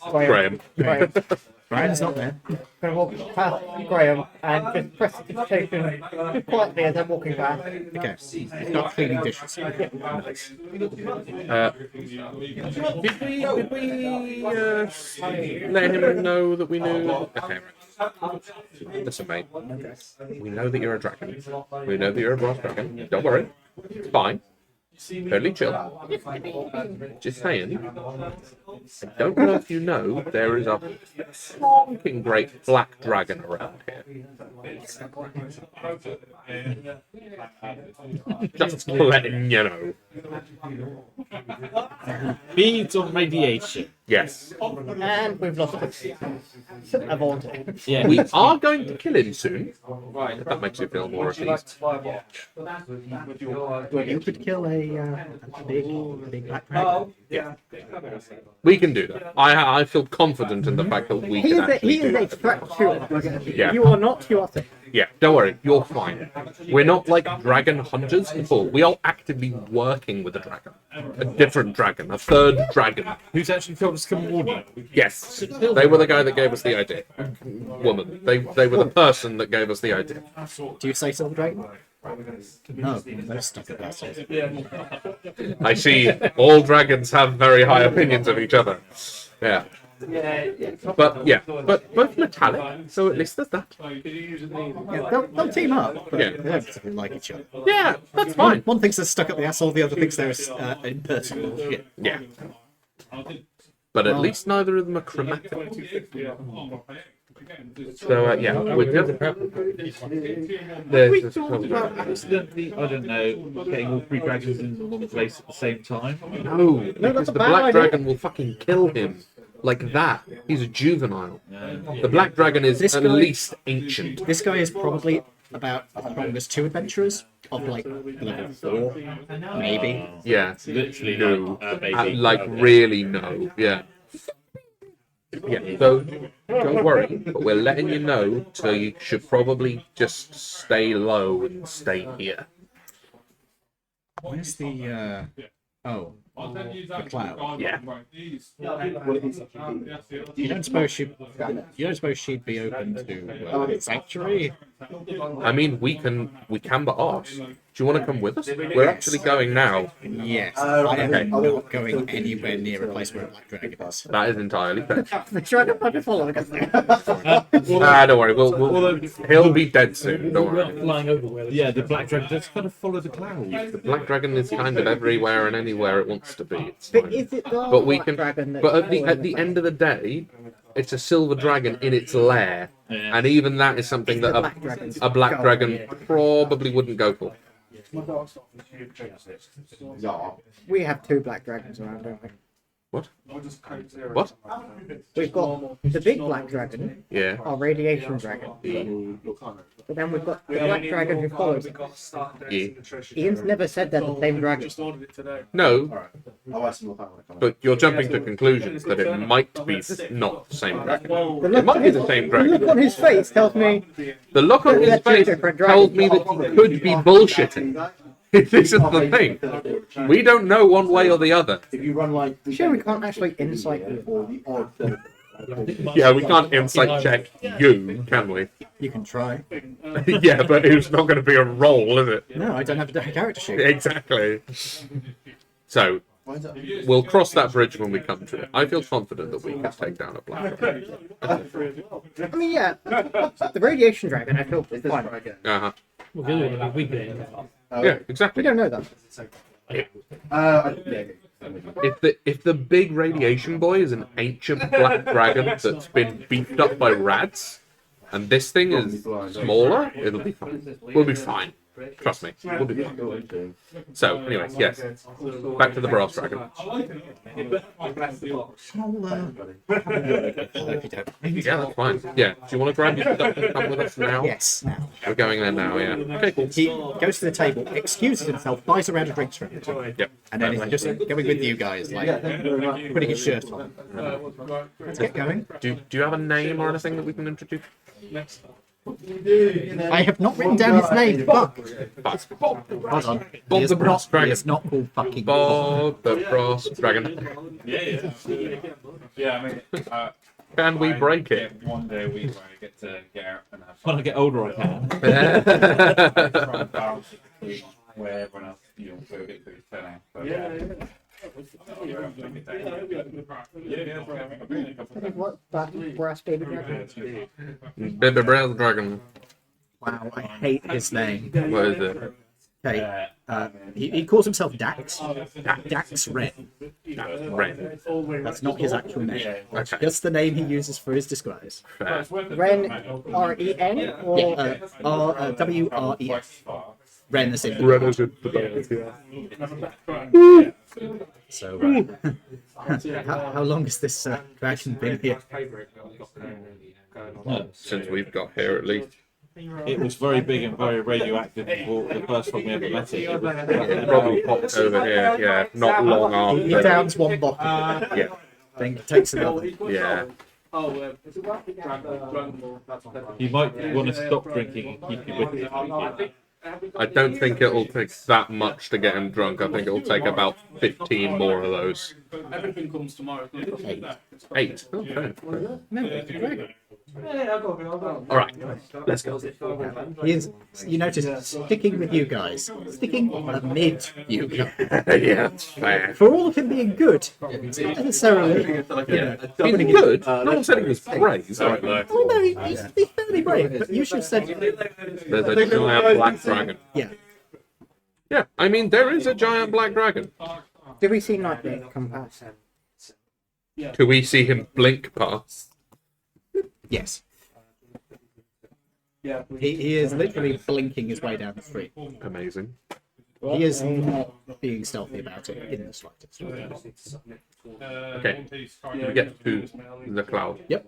Graham. Graham. Brian's not there. Gonna walk past Graham and just press the station just quietly as I'm walking past. Okay. Start cleaning dishes. Nice. Did we let him know that we knew? Okay. Listen, mate. We know that you're a dragon. We know that you're a brass dragon. Don't worry. It's fine. Totally chill. Just saying. I don't know if you know there is a fucking great black dragon around here. Just letting you know. Beads of radiation. Yes. And we've lost a vault. Yeah. We are going to kill him soon. If that makes you feel more at ease. You could kill a big black dragon. Yeah. We can do that. I feel confident in the fact that we can actually do He is a that. threat to us. Yeah. You are not, you are safe. Yeah, don't worry, you're fine. We're not like dragon hunters at all. We are actively working with a dragon. A different dragon, a third dragon. Who's actually told us to come warn you? Yes, they were the guy that gave us the idea. Woman. They were the person that gave us the idea. Do you say Silver Dragon? No, those stupid bastards. I see all dragons have very high opinions of each other. Yeah. But both metallic, so at least there's that. Yeah, they'll team up, but Yeah. they don't particularly like each other. Yeah, that's fine. One thinks they're stuck up the asshole, the other thinks they're impersonal. Yeah. But at least neither of them are chromatic. So yeah, we're good. We thought about accidentally, I don't know, getting all three dragons in one place at the same time. No, because that's a the bad black idea. dragon will fucking kill him. Like that. He's a juvenile. The black dragon is This at guy- least ancient. This guy is probably about as strong as two adventurers of like level 4, maybe. Yeah. Literally, No. baby. Like really no. Yeah. Yeah. So don't worry, but we're letting you know. So you should probably just stay low and stay here. Where's the the cloud? Yeah. You don't suppose she'd be open to sanctuary? I mean, we can but ask. Do you want to come with us? We're actually going now. Yes. I am not going anywhere near a place where a black dragon is. That is entirely fair. The dragon might be following us there. Don't worry. He'll be dead soon. Don't We're worry. not flying over where Yeah, the black dragon just kind of follow the clouds. The black dragon is kind of everywhere and anywhere it wants to be. It's But fine. is it the But we black can. dragon that But is at the end of the day, it's a silver dragon in its lair, Yeah. and even that is something that black dragons a black go, dragon yeah. probably wouldn't go for. We have two black dragons around, don't we? What? What? We've got the big black dragon, Yeah. our radiation dragon. But then we've got the black dragon who follows it. Yeah. Ian's never said they're the same dragon. No, but you're jumping to conclusions that it might be not the same dragon. It might be the same The look dragon. on his face tells me The look on his That's two face different tells dragons. me that he could be bullshitting. This is the thing. We don't know one way or the other. If you run like sure we can't actually insight him. or the odd Yeah, we can't insight check you, can we? You can try. Yeah, but it's not going to be a roll, is it? No, I don't have a character sheet. Exactly. So, we'll cross that bridge when we come to it. I feel confident that we can take down a black dragon. I mean, yeah, the radiation dragon, I feel is fine. Uh-huh. Well, the other one would be weaker. Yeah, We exactly. don't know that. If the big radiation boy is an ancient black dragon that's been beefed up by rats, and this thing is smaller, it'll be fine. We'll be fine. Trust me, we'll do that. So, anyway, yes. Back to the brass dragon. Yeah, that's fine. Yeah. Do you want to grab your stuff and come with us now? Yes, now. We're going there now, yeah. Okay, cool. He goes to the table, excuses himself, buys a round of drinks for him, Yep. and then he's just going with you guys, like putting his shirt on. Let's get going. Do you have a name or anything that we can introduce? I have not written down his name, but hold on. Bob He is the Brass not, Dragon. he is not called fucking Bob. Bob the Brass Dragon. Yeah, I mean, Can we break it? one day a week where I get to get out and have when I get older, I can. Where everyone else, will get through turning. What? Brass baby dragon? Baby Brass Dragon. Wow, I hate his name. What is it? Okay, he calls himself Dax. Dax Ren. Ren. That's not his actual name. Okay. Just the name he uses for his disguise. Fair. Ren, R-E-N? Or W-R-E-N. Ren the same. So, how long has this dragon been here? Since we've got here, at least. It was very big and very radioactive the first time we ever met it. It was, It probably popped over here, yeah. Not long He after. downs one bottle, Yeah. then takes another. Yeah. you might want to stop drinking and keep you with it. I don't think it'll take that much to get him drunk. I think it'll take about 15 more of those. Everything comes tomorrow. 8. Okay. All Alright, let's go. He is, you notice, sticking with you guys. Sticking amid you guys. Yeah, that's fair. For all of him being good, it's not necessarily. Yeah. He's good. No one said he was praised. Oh no, he's fairly brave, but you should have said. There's a giant black dragon. Yeah. Yeah, I mean, there is a giant black dragon. Did we see Nightwing come past? Do we see him blink past? Yes. He is literally blinking his way down the street. Amazing. He is not being stealthy about it in the slightest. Okay, we get to the cloud. Yep.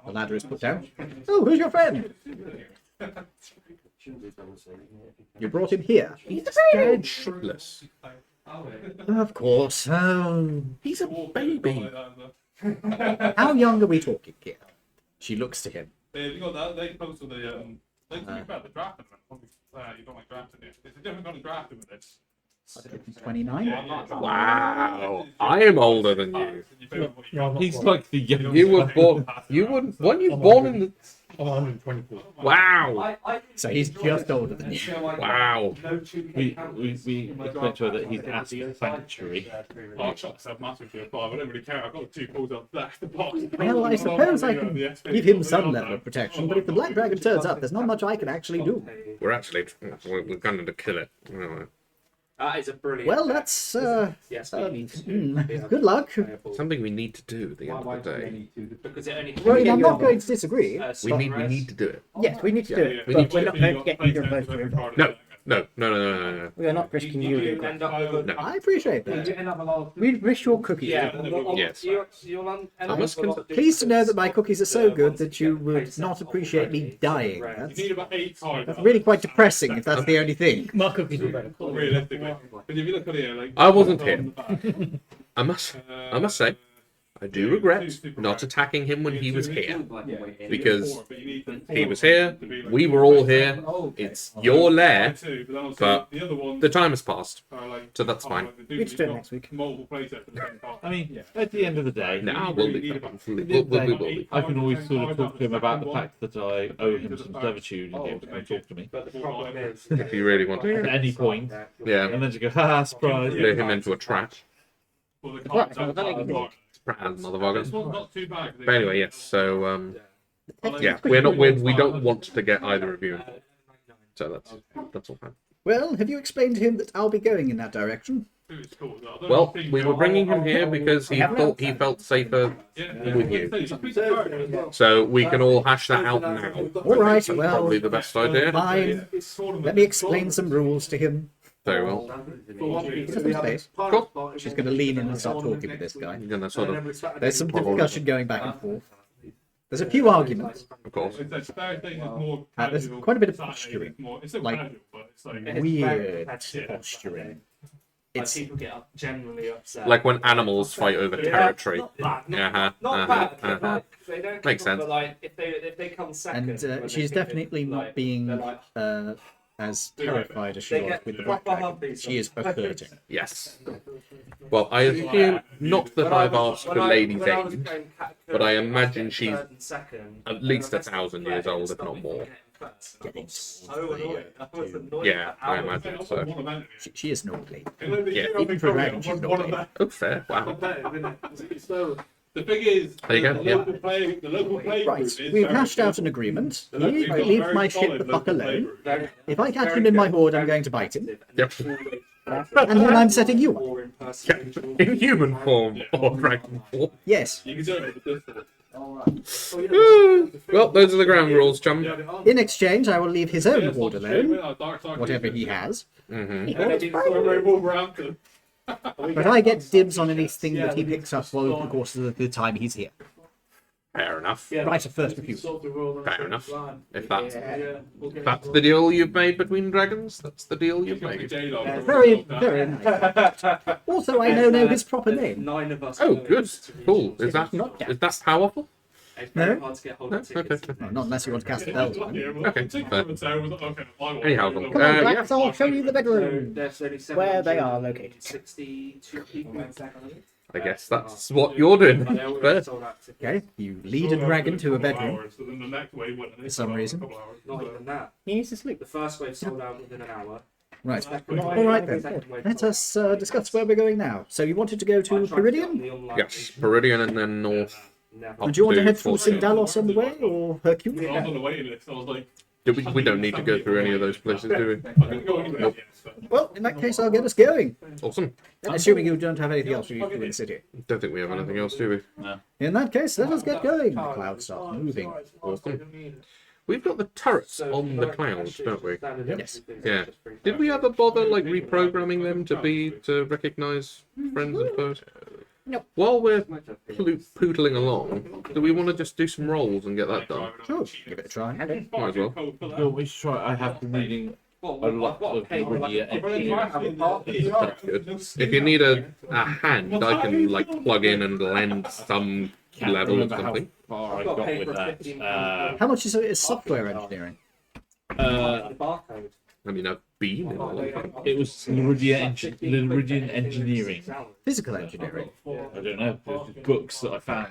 The ladder is put down. Oh, who's your friend? You brought him here. He's scared shitless. Of course. He's a baby. How young are we talking here? She looks to him. They got that. They posted the. They talk about the drafting. You don't like drafting it. It's a different kind of drafting with this. 29? Wow, I am older than you. He's like the youngest. You were born. You weren't. Weren't you born in the? I'm 124. Wow. So he's just older than you. Wow. We explained to her that he's asked for sanctuary. I'll shot myself massively at 5. I don't really care. I've got 2 pulls up back the box. Well, I suppose I can give him some level of protection, but if the Black Dragon turns up, there's not much I can actually do. We're actually we're going to kill it. That is a brilliant. Well, that's Yes, good luck. Something we need to do at the end of the day. because it only. Well, I'm not going to disagree. We need to do it. Yes, we need to do it. We But need we're not going to get either of those to involved. No. We are not risking you. You end up with. No. I appreciate that. We wish your cookies. Yes. You'll end I up must with a lot of Pleased to know that my cookies are so good that you would not appreciate me dying. That's about 8 times. really quite depressing if that's the only thing. My cookies were better. Realistically. But if you look at here, like. I wasn't here. I must say, I do regret not attacking him when he was here. Because he was here, we were all here, it's your lair, but the time has passed, so that's fine. We just do it next week. I mean, at the end of the day, Now we'll be fine. we will be. I can always sort of talk to him about the fact that I owe him some servitude and get him to come talk to me But the problem is, If you really want at to. any point. Yeah, And then you go, haha, surprise. lure him into a trap. Right, Trap, motherfucker. This one's not too bad. But anyway, yes, so, yeah, we don't want to get either of you. So that's all fine. Well, have you explained to him that I'll be going in that direction? It's cool. I don't Well, think we were bringing him here because he thought he felt safer Yeah. with you. It's a piece of art as well. So we can all hash that out now. All right, That's well, probably the best idea. fine. Let me explain some rules to him. Very well. Give us some space. Cool. She's going to lean in and start talking with this guy. You're gonna sort of, There's some discussion going back and forth. There's a few arguments. of course. It's that style thing is more There's casual. quite a bit of Saturday posturing. is more- It's still Like, casual, but it's like Weird competitive. posturing. Like, It's people get generally upset. Like when animals fight over territory. Not bad. Uh-huh, Not bad. uh-huh. They don't Makes come up, sense. But like, if they come second, and when they she's think definitely it's, not like, being they're like, as terrified as she they was get with the proper black dragon. humpies She is hurting. Yes. Well, I assume not that I've asked for Lady Dane, but I imagine she's at least 1,000 years old, if not more. Getting So annoying. I was annoyed Yeah, for I hours. imagine so. She is naughty. Yeah, even for a dragon, she's naughty. Oh, fair. Wow. So the thing is, There you go, the yeah. local play Right, group is we've very hashed good. out an agreement. The local- He you've got a leaves very my ship solid the fuck local play alone. group. If I catch him in my horde, I'm going to bite him. Yep. And then I'm setting you up. In human form or dragon form. Yes. You can do it with this one. Well, those are the ground rules, chum. In exchange, I will leave his own Yeah, horde it's not the same, alone, Dark Side whatever Creatures. he has. Mm-hmm. Wolverhampton. But I get dibs on anything that he picks up over the course of the time he's here. Fair enough. Right of first refusal. Fair enough. If that's the deal you've made between dragons, that's the deal you've made. Very, very nice. Also, I know his proper name. 9 of us. Oh, going good. to reach Cool. out. Is that powerful? It's very No? hard to get hold No? of Okay. tickets. Well, not unless you want to cast spells on him. Okay, fair. Anyhow, Come on, yeah. Blacks, I'll show you the So bedroom. there's only Where they are located. 62 people. I guess that's what you're doing. But they already Fair. sold out tickets. Okay, you lead a dragon to a bedroom. For some reason. Not even that. He needs to sleep. The first wave sold out within an hour. Right. All right then. Let us discuss where we're going now. So you wanted to go to Peridian? Yes, Meridian and then north. And do you want to head through Fort King. Sindalos on the way, or Hercule? I was on the waiting list. I was like, We don't need to go through any of those places, do we? I couldn't go anywhere. Nope. Well, in that case, I'll get us going. Awesome. Assuming you don't have anything else for you to do in the city. Don't think we have anything else, do we? In that case, let us get going. The clouds start moving. Awesome. We've got the turrets on the clouds, don't we? Yes. Yeah. Did we ever bother like reprogramming them to recognise friends and foes? Nope. While we're poodling along, do we want to just do some rolls and get that done? Sure, give it a try. Might as well. No, we should try. I have been reading a lot of Laridian engineering. That's good. If you need a hand, I can like plug in and lend some Can't level of remember how something. far I got with that. How much is software engineering? The barcode. I mean, I've been in a long time. It was Laridian engineering. Physical engineering. I don't know. There's just books that I found.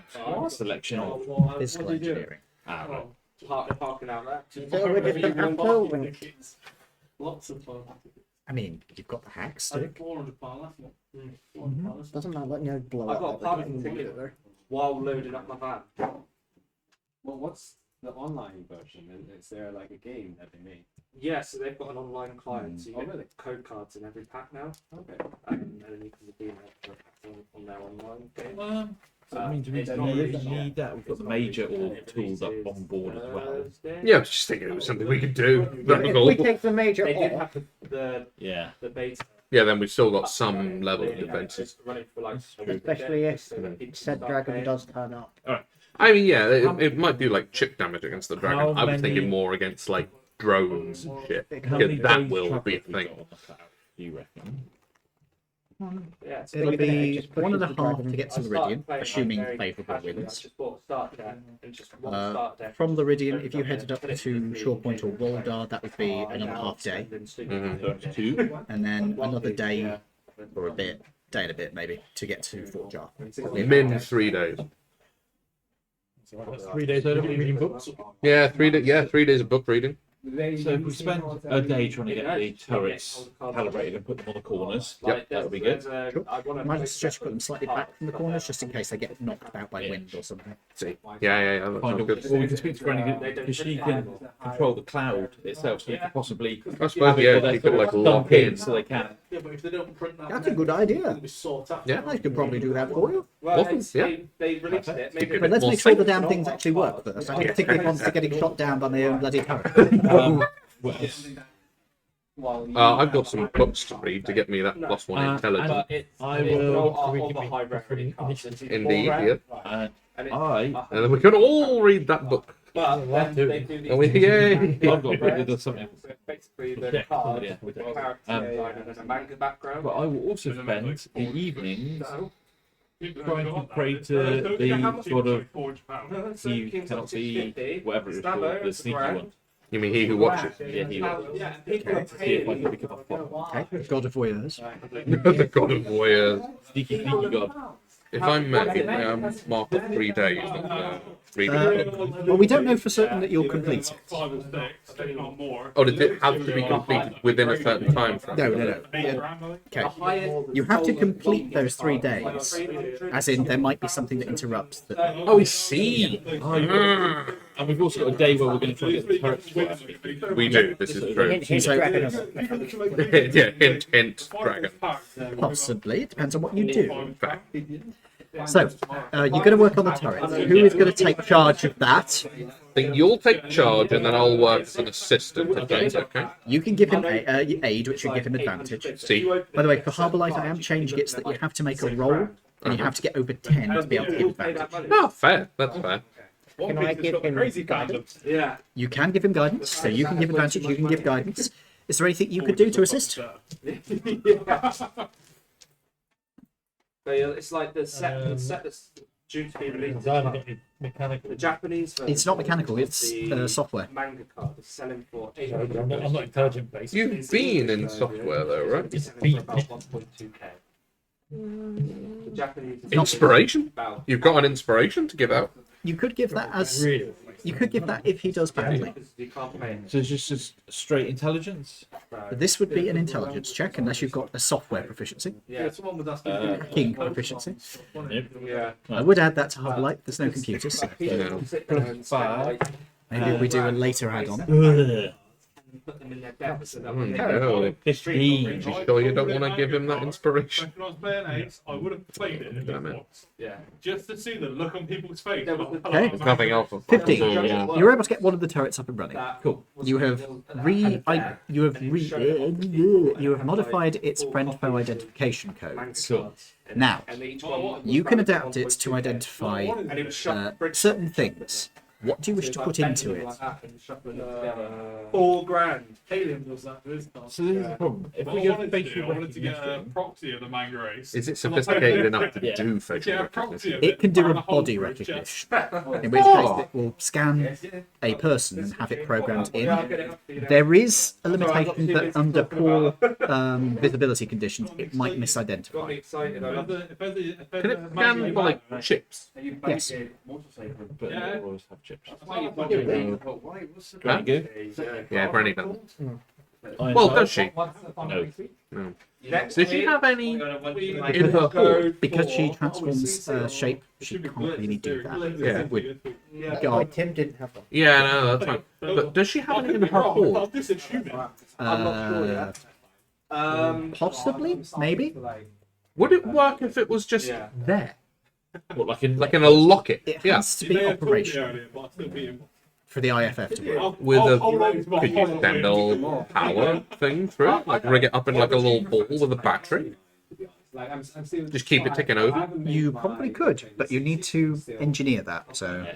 A selection of. Physical engineering. Right. Parking out there. So we're just an apple with- Lots of fun. I mean, you've got the hack stick. Doesn't matter, you know, blow I've up got a everything parking and ticket whatever. while loading up my van. Well, what's the online version? Is there like a game that they made? Yeah, so they've got an online client, so you Oh, get really? code cards in every pack now, Okay. and then you can redeem it on their online game. I mean, do we need that? We've got the major org tools up on board as well. Yeah, I was just thinking it was something we could do. That was If all. we take the major They did off, have the Yeah. beta. Yeah, then we've still got some level of defences. Running for like especially if so that people said start dragon paying. does turn up. I mean, yeah, it might do like chip damage against the dragon. How I was thinking many- more against like drones and shit. How many Because that days will travel be a have we thing. got on the cloud, do you reckon? Yeah, it's It'll It be just pushes 1.5 the dragon. to get to I started Laridian, playing, like, assuming very favourable casually. I winds. just bought a start deck and just one Uh, start deck. From Laridian, if you headed up to Shorepoint or Woldar, that would be another half day. Mhm. So it's 2. And then another day or a bit, day and a bit maybe, to get to Fort Jar. Min 3 days. That's 3 days out of reading books. Yeah, 3 days. Yeah, 3 days of book reading. So if we spend a day trying to get the turrets calibrated and put them on the corners, Like, that would be good. I might suggest you put them slightly back from the corners just in case they get knocked out by wind or something. See. Yeah. That Find sounds a, good. or we can speak to Granny because she can control the cloud itself, so we could possibly I suppose, yeah, you could like lock in. so they can. Yeah, but if they don't print that, That's a good idea. it'll be sought after. Yeah. I could probably do that for you. Well, Awesome, it's, yeah. they released it. Keep Maybe it But let's more make sure the safe. damn things actually work first. I don't Yeah. particularly want to getting shot down by my own bloody turret. What else? I've got some books to read to get me that +1 intelligence. But it's I will. all the high referee cards. Indeed, yeah. And And I, And then we can all read that book. But then they do these And we, yay! I've got a book that does something. So basically, the Yeah, card yeah, with we the do. character design and a manga background. But I will also spend the evenings So, trying to pray to the sort of you cannot see whatever it's called, the sneaky one. You mean he who watches? Yeah, he will. See if I can pick it up. Okay, God of Voyeurs. The God of Warriors. Sneaky god. If I may, mark up 3 days on reading the book. Well, we don't know for certain that you'll complete it. 5 or 6, if not more. Oh, does it have to be completed within a certain time frame? No. Okay. You have to complete those 3 days. As in, there might be something that interrupts. Oh, I see. And we've also got a day where we're going to try to get the turrets to work. We do. This is true. Hint, hint, So- dragon. Yeah, hint, dragon. Possibly. It depends on what you do. Fact. So, you're going to work on the turret. Who is going to take charge of that? Then you'll take charge, and then I'll work as an assistant. Okay. You can give him aid, which will give him advantage. See. By the way, for Harbour Light, I am changing it so that you have to make a roll, and you have to get over 10 to be able to give advantage. Oh, fair. That's fair. Can I give him guidance? yeah. You can give him guidance, so you can give advantage, you can give guidance. Is there anything you could do to assist? So it's like the set that's due to be released. The Japanese version. It's not mechanical, it's software. Manga card is selling for I'm not intelligent based. You've been in software, though, right? It's selling for about 1.2k. The Japanese is Inspiration? about You've got an inspiration to give out? You could give that as Really? you could give that if he does badly. because you can't pay it. So it's just straight intelligence. This would be an intelligence check unless you've got a software proficiency, Yeah. Someone was asking. hacking proficiency. Yeah. I would add that to Harbour Light. There's no computers, so No. Sit there and spend, like, maybe we do a later add-on. put them in their depths so that Hmm, when they no. 15. You sure you don't want to give him that inspiration? When I was playing Ace, I would have played it in Damn this it. box. yeah. Just to see the look on people's face. Okay. There's nothing else. 15. Yeah. You're able to get one of the turrets up and running. Cool. You have modified its friend-foe identification codes. Now, you can adapt it to identify certain things. What do you wish to put into it? 4 grand. Alien does that to his card. So this is the problem. If What we I go wanted to facial do, I wanted to get a recognition, proxy of the manga race. Is it sophisticated enough to Yeah. do facial Yeah, a proxy recognition? of It can do burn a hole body through his chest. recognition, in which case it will scan a person and have it programmed in. There is a limitation that under poor visibility conditions, it might Got me misidentify. excited. I love it. Can it scan like chips? Yes. but Yeah. not always have chips. Huh? Good. Yeah, Granny does. Iron Well, Tide? does she? No. No. Next Does she week, have any we're gonna win in her hoard? Because she transforms shape, she can't really do that. Yeah. It would Oh, guide. Tim didn't have one. Yeah, no, that's fine. But does she have any in her hoard? This is human. I'm not sure yet. Possibly, maybe. Would it work if it was just Yeah. there? What, like in Like in a locket? It Yeah. has to be operational But I still beat him. for the IFF to work. With I'll a roll to my could you horror send a win. little power thing through it? Like rig it up in like a little ball with a battery? Just keep it ticking over? You probably could, but you need to engineer that. So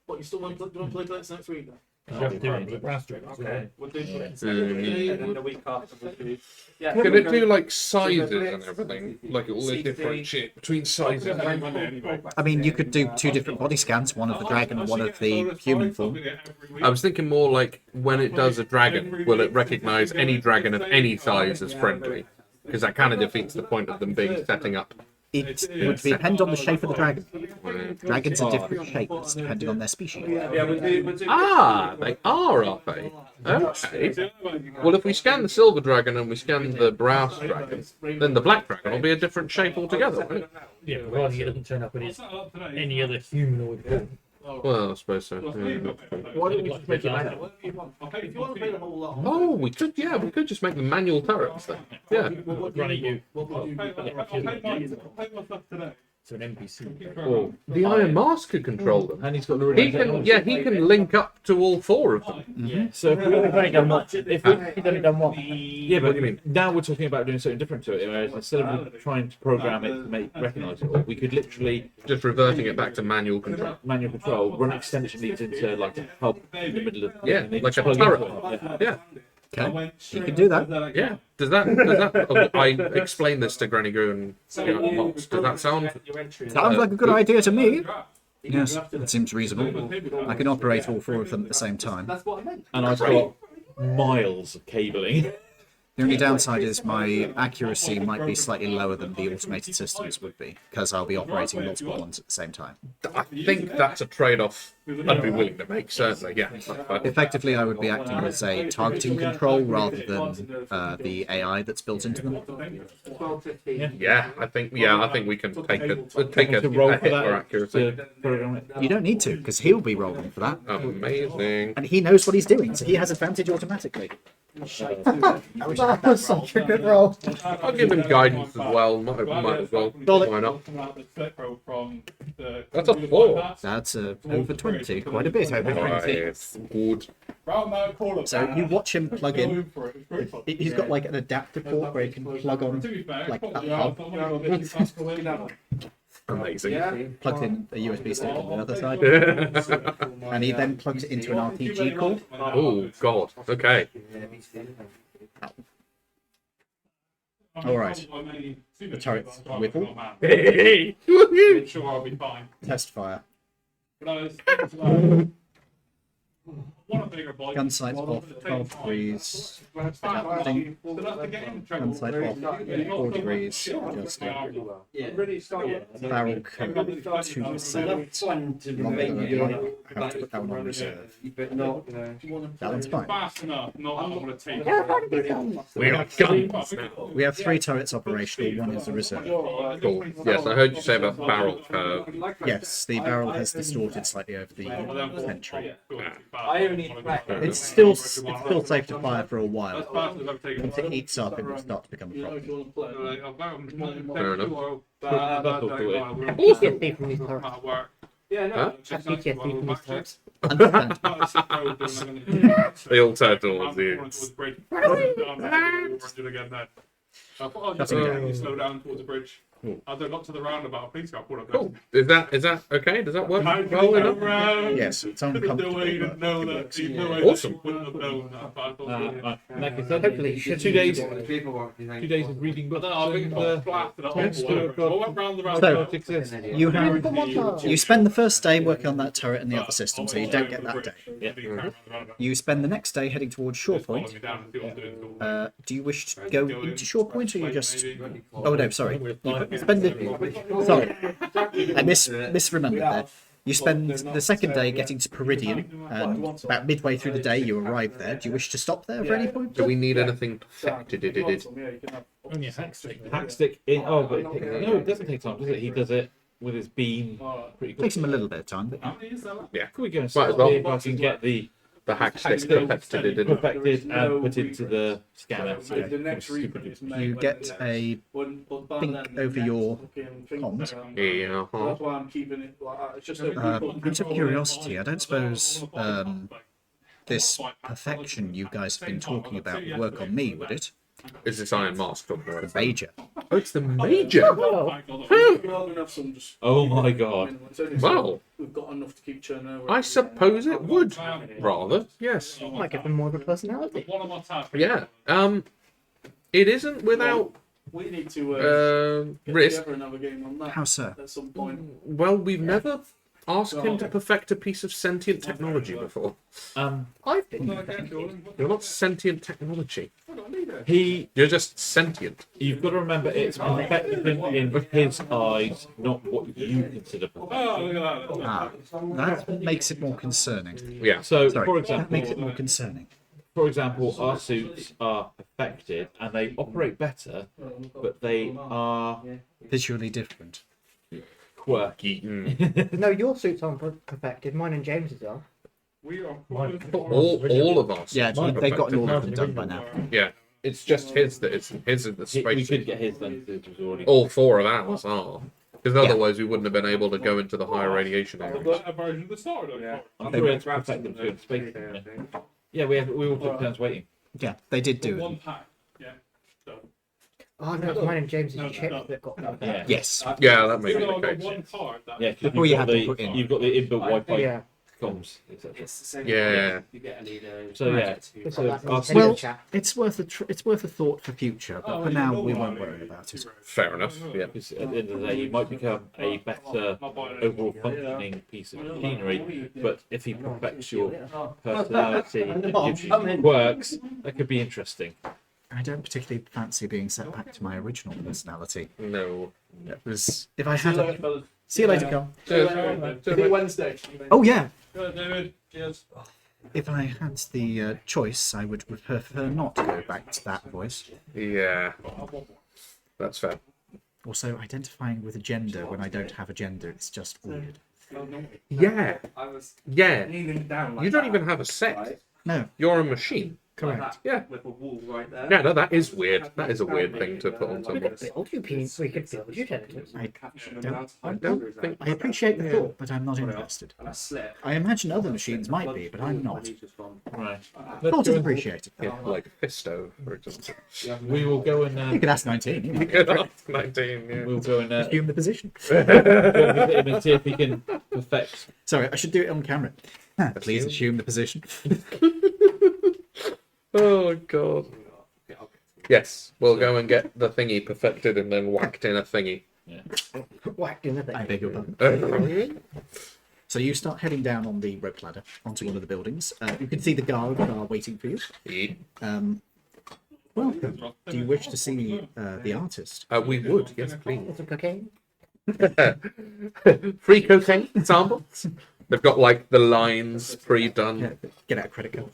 What, you still want to play next week then? You have to do it with raster. Okay. We'll do it. And then the week after we'll do. Yeah. Can it do like sizes and everything? Like it will differentiate between sizes? I mean, you could do 2 different body scans, one of the dragon and one of the human form. I was thinking more like when it does a dragon, will it recognize any dragon of any size as friendly? Because that kind of defeats the point of them being setting up It would depend on the shape of the dragon. Dragons are different shapes depending on their species. Yeah, we'll do Ah, they aren't they? Okay. Well, if we scan the silver dragon and we scan the brass dragon, then the black dragon will be a different shape altogether, won't it? Yeah, providing it doesn't turn up in any other humanoid form. Well, I suppose so. Yeah. Why don't we just make it like Oh, we could, yeah, we could just make them manual turrets then. Yeah. Running you today. to an NPC. Oh, The Iron Mask could control them. and he's got the He can, yeah, he can link up to all four of them. Yeah. So if we We've only done what? He's only done what? yeah, What but do you mean? now we're talking about doing something different to it. Whereas instead of trying to program it to recognise it all, we could literally Just reverting it back to manual control. manual control, run extension leads into like a hub in the middle of Yeah, and they like a plug into turret. it. Yeah. Yeah, Okay, you can do that. yeah. Does that? I explained this to Granny Goo and Mox. Does that sound? Sounds like a good idea to me. Yes, that seems reasonable. I can operate all four of them at the same time. And I've got miles of cabling. The only downside is my accuracy might be slightly lower than the automated systems would be, because I'll be operating multiple ones at the same time. I think that's a trade-off I'd be willing to make. Certainly, yeah. Effectively, I would be acting as a targeting control rather than the AI that's built into them. Yeah, I think we can take a To roll hit for for that accuracy. to program it. You don't need to, because he'll be rolling for that. Amazing. And he knows what he's doing, so he has advantage automatically. That was such a good roll. I'll give him guidance as well. Might as well. Why not? That's a 4. That's over 20, quite a bit over 20. Nice. Good. So you watch him plug in. He's got like an adapter port where he can plug on like a hub. Amazing. Plugs in a USB stick on the other side. And he then plugs it into an RPG core. Oh God. Okay. Alright. The turrets wiggle. Hey. Sure, I'll be fine. Test fire. But I want a bigger bike. Gun sights off 12 degrees. Adapting. Gun sight off 4 degrees. Adjusting. Barrel code 2%. Longer than I have to put that one on reserve. That one's fine. Fast enough, not I'm gonna take We are guns now. We have 3 turrets operational, one is a reserve. Cool. Yes, I heard you say about the barrel curve. Yes, the barrel has distorted slightly over the century. I only It's still safe to fire for a while. Once it heats up, it will start to become a problem. Fair enough. PTSD from these turrets. Yeah, no. Huh? PTSD from these turrets. Understand. They all turned towards you. Shutting down. Slow down towards the bridge. As I got to the roundabout, please got pulled up. Cool. Is that okay? Does that work well enough? Yes, it's uncomfortable. But it works. Awesome. Like I said, Hopefully, you should 2 days. 2 days of reading books and tends to have got success. You spend the first day working on that turret and the other system, so you don't get that day. You spend the next day heading towards Shore Point. Do you wish to go into Shore Point, or you just? Oh no, sorry. You spend it. Sorry, I misremembered there. You spend the second day getting to Laridian, and about midway through the day you arrive there. Do you wish to stop there at any point? Do we need anything perfected? Only a hack stick. Hack stick in. Oh, but no, it doesn't take time, does it? He does it with his beam. Pretty good. Takes him a little bit of time, but Yeah. Can we go and Might as see well. if I can get the hack stick perfected? perfected and put into the scanner? So you get a ping over your comms. Yeah. Out of curiosity, I don't suppose this perfection you guys have been talking about would work on me, would it? Is this Iron Mask talking The about? Major. Oh, it's the Major. Oh my god. Well, We've got enough to keep churning over. I suppose it would. Rather, yes. Might give them more of a personality. Yeah. It isn't without We need to get risk. together another game on that How so? at some point. Well, we've never ask him to perfect a piece of sentient technology before? I've been. You're not sentient technology. You're just sentient. You've got to remember it's perfected in his eyes, not what you consider perfect. That makes it more concerning. Yeah. So, Sorry, for that example, makes it more concerning. For example, our suits are perfected and they operate better, but they are visually different. Quirky. No, your suits aren't perfected. Mine and James's are. All of us. Yeah, they've gotten all of them done by now. Yeah. It's just his that is his in the space. We could get his then. Already... All 4 of ours are. Because otherwise we wouldn't have been able to go into the higher radiation areas. I'm sure we had to perfect them to go into space. Yeah, we all took turns waiting. Yeah, they did do it. Oh no, it's mine and James's chip that got them. Yeah. Yes. Yeah, that may be the case. Yeah, Before you have to put in. You've got the inbuilt Wi-Fi Yeah. comms, etc. It's the same. Yeah. You get a leader. So yeah, It's so like that our in Well, chat. it's worth a thought for future, but for now we won't worry about it. Fair enough. Yeah. Because at the end of the day, you might become a better overall functioning piece of machinery, but if he perfects your personality and gives you quirks, that could be interesting. I don't particularly fancy being set back to my original personality. No. It was if I had a... See you later, Carl. Wednesday. Oh yeah. David, cheers. If I had the choice, I would prefer not to go back to that voice. Yeah. That's fair. Also, identifying with a gender when I don't have a gender, it's just weird. Yeah. Yeah. Kneeling down like You don't that, even have a sex. right? No, You're a machine. Like correct. that, Yeah. with a wall right there. Yeah, no, that is weird. That is a weird thing to put on We someone. could build you penis. We could build you genitals. I I don't think. I appreciate the thought, but I'm not invested. And I slip. I imagine other machines might be, but I'm not. Right. Thought is appreciated. Yeah, like Fisto, for example. We will go and You could ask 19. You know. Good after 19, yeah. we'll go and Assume the position. go visit him and see if he can perfect. Sorry, I should do it on camera. Please assume the position. Oh, God. Yes, we'll go and get the thingy perfected and then whacked in a thingy. Whacked in the thing. I beg your pardon. So you start heading down on the rope ladder onto one of the buildings. You can see the guards are waiting for you. Yeah. Welcome. Do you wish to see the artist? We would, yes, please. Some cocaine. Free cocaine samples. They've got like the lines pre-done. Yeah, get out a credit card.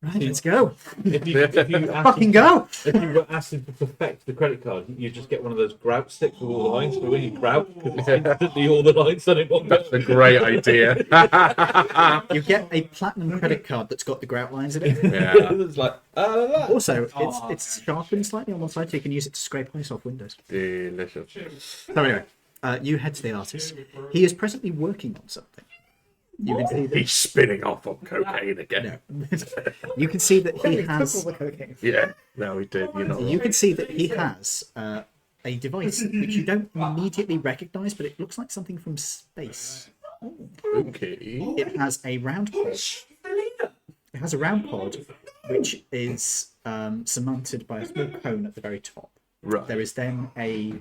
Right, let's go. If you ask Fucking him, go. if you were asked him to perfect the credit card, you just get one of those grout sticks with all the lines. So when you grout, because it's instantly all the lines done in one go. That's a great idea. You get a platinum credit card that's got the grout lines in it. Yeah. It's like Also, it's sharpened slightly on one side, so you can use it to scrape ice off windows. Delicious. So anyway, you head to the artist. He is presently working on something. You can see that. He's spinning off on cocaine again. No. You can see that he has. Took all the cocaine. Yeah. No, he did. You know. You can see that he has a device which you don't immediately recognise, but it looks like something from space. Okay. It has a round pod. It has a round pod which is surmounted by a small cone at the very top. Right. There is then a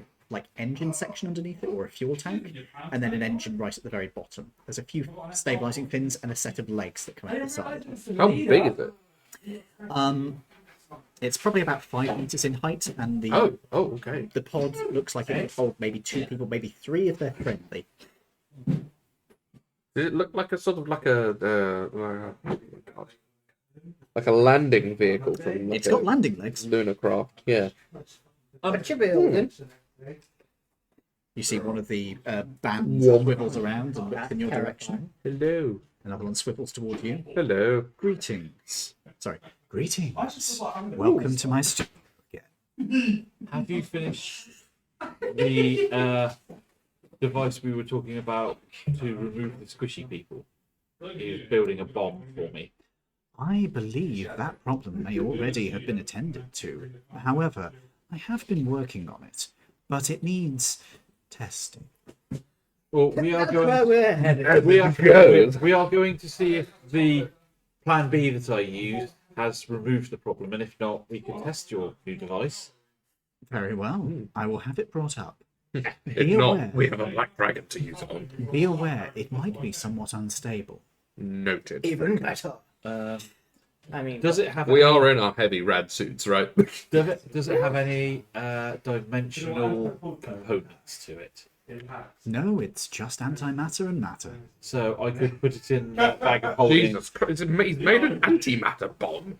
engine section underneath it, or a fuel tank, and then an engine right at the very bottom. There's a few stabilizing fins and a set of legs that come out the side. How big is it? It's probably about 5 meters in height, and the Oh, okay. the pod looks like it would hold maybe 2 people, maybe 3 if they're friendly. Does it look like a sort of like a like a landing vehicle from like It's got landing legs. lunar craft? Yeah. What you building? You see one of the bands swivels around and looks in your direction. Hello. Another one swivels toward you. Hello. Greetings. Sorry. Greetings. Welcome to my studio. have you finished the device we were talking about to remove the squishy people? He was building a bomb for me. I believe that problem may already have been attended to. However, I have been working on it, but it needs testing. Well, we are That's where going. we're headed. We are going to see if the plan B that I used has removed the problem, and if not, we can test your new device. Very well. I will have it brought up. If not, we have a black dragon to use it on. Be aware, it might be somewhat unstable. Noted. Even better. I mean, Does it have? We any, are in our heavy rad suits, right? Does it have any dimensional components to it? No, it's just antimatter and matter. So I could put it in that bag of holding. Jesus Christ, he's made an antimatter bomb.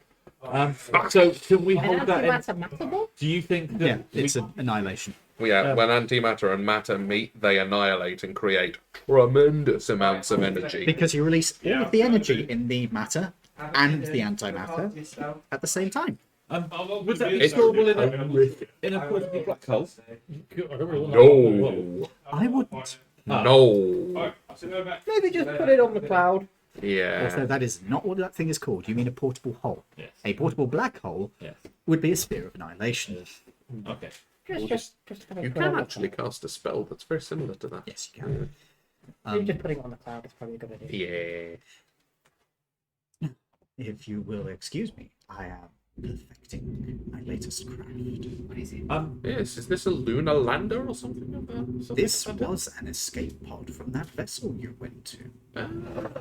So can we an hold that in? antimatter matter bomb? Do you think that Yeah, it's an annihilation. Yeah, when antimatter and matter meet, they annihilate and create tremendous amounts of energy. Because you release all of the energy in the matter and the antimatter at the same time. would that be storeable in a portable black hole? No. I wouldn't. No. Maybe just put it on the cloud. Yeah. Also, that is not what that thing is called. You mean a portable hole. Yes. A portable black hole Yes. would be a sphere of annihilation. Okay. Just have You it put on can the actually cast a spell that's very similar to that. Yes, you can. Maybe just putting it on the cloud is probably a good idea. Yeah. If you will excuse me, I am perfecting my latest craft. What is it? Yes, is this a lunar lander or something of that? This was an escape pod from that vessel you went to.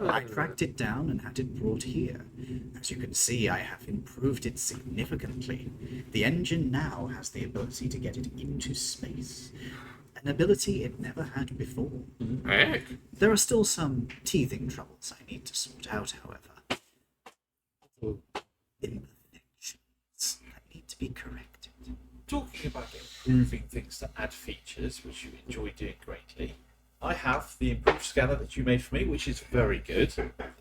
I tracked it down and had it brought here. As you can see, I have improved it significantly. The engine now has the ability to get it into space. An ability it never had before. Heck. There are still some teething troubles I need to sort out, however. Imperfections that need to be corrected. Talking about improving things to add features, which you enjoy doing greatly, I have the improved scanner that you made for me, which is very good.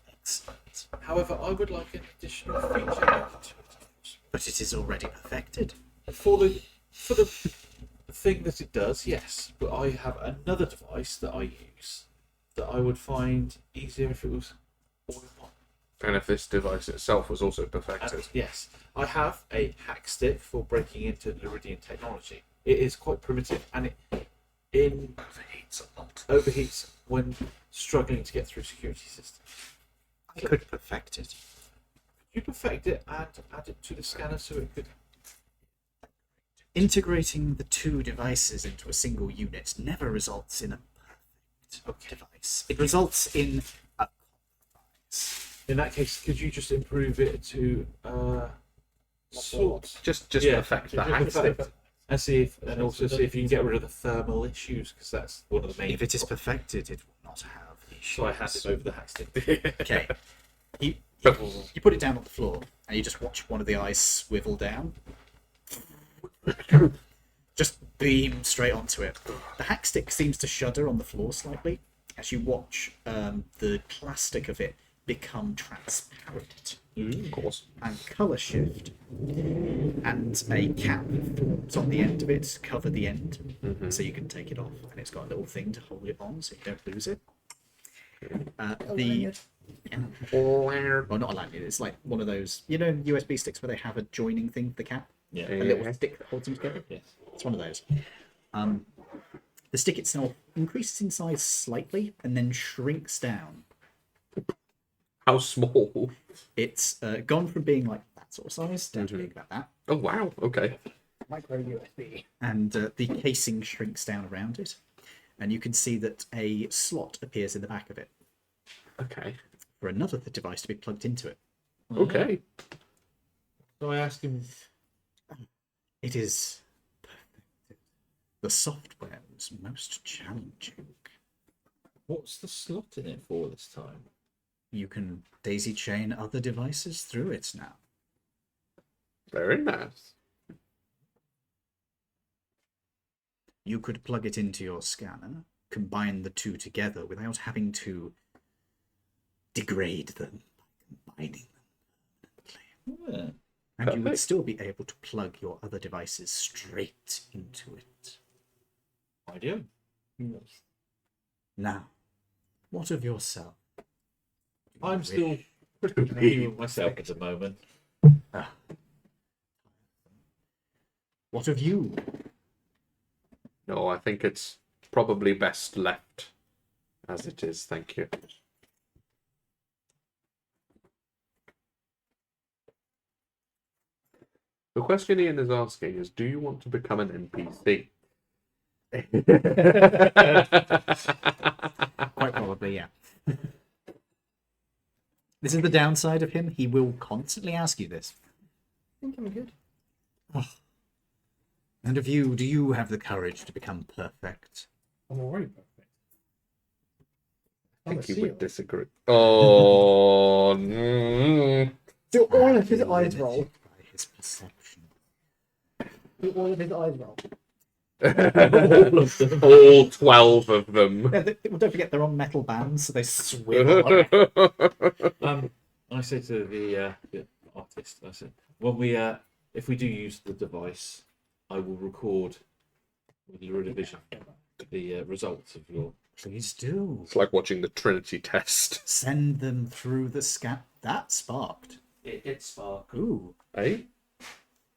Excellent. However, I would like an additional feature added to it. But it is already perfected. For the thing that it does, yes. But I have another device that I use that I would find easier if it was all in one. And if this device itself was also perfected. Yes, I have a hack stick for breaking into Laridian technology. It is quite primitive and it overheats a lot. Overheats when struggling to get through security systems. I could perfect it. You perfect it and add it to the scanner so it could. Integrating the two devices into a single unit never results in a perfect device. It results in a compromise. In that case, could you just improve it to sort? Just perfect the hack stick. And see if, and also see if you can get rid of the thermal issues, because that's one of the main. If it is perfected, it will not have issues. So I hand it over the hack stick. Okay. You put it down on the floor, and you just watch one of the eyes swivel down. Just beam straight onto it. The hack stick seems to shudder on the floor slightly as you watch the plastic of it become transparent. Of course. And colour shift. And a cap forms on the end of it, cover the end, so you can take it off. And it's got a little thing to hold it on so you don't lose it. Well, not a lanyard, it's like one of those, USB sticks where they have a joining thing for the cap? Yeah. A little stick that holds them together? Yes. It's one of those. The stick itself increases in size slightly and then shrinks down. How small? It's gone from being like that sort of size down to being about that. Oh, wow. Okay. Micro USB. And the casing shrinks down around it. And you can see that a slot appears in the back of it Okay. for another device to be plugged into it. Okay. So I asked him. It is perfected. The software was most challenging. What's the slot in it for this time? You can daisy chain other devices through it now. Very nice. You could plug it into your scanner, combine the two together without having to degrade them by combining them permanently. Yeah. And you would Perfect. still be able to plug your other devices straight into it. Idea. Now, what of yourself? I'm still pretty happy with myself at the moment. What of you? No, I think it's probably best left as it is. Thank you. The question Ian is asking is, do you want to become an NPC? Quite probably, yeah. This is the downside of him. He will constantly ask you this. I think I'm good. And of you, do you have the courage to become perfect? I'm already perfect. I think you would disagree. Oh, Do all of his eyes roll? By his perception. Do all of his eyes roll? all 12 of them. Yeah, well, don't forget they're on metal bands, so they swivel. I say to the artist, I said, when if we do use the device, I will record with Laridian the results of your. Please do. It's like watching the Trinity test. Send them through the scan. That sparked. It did spark. Ooh. Eh?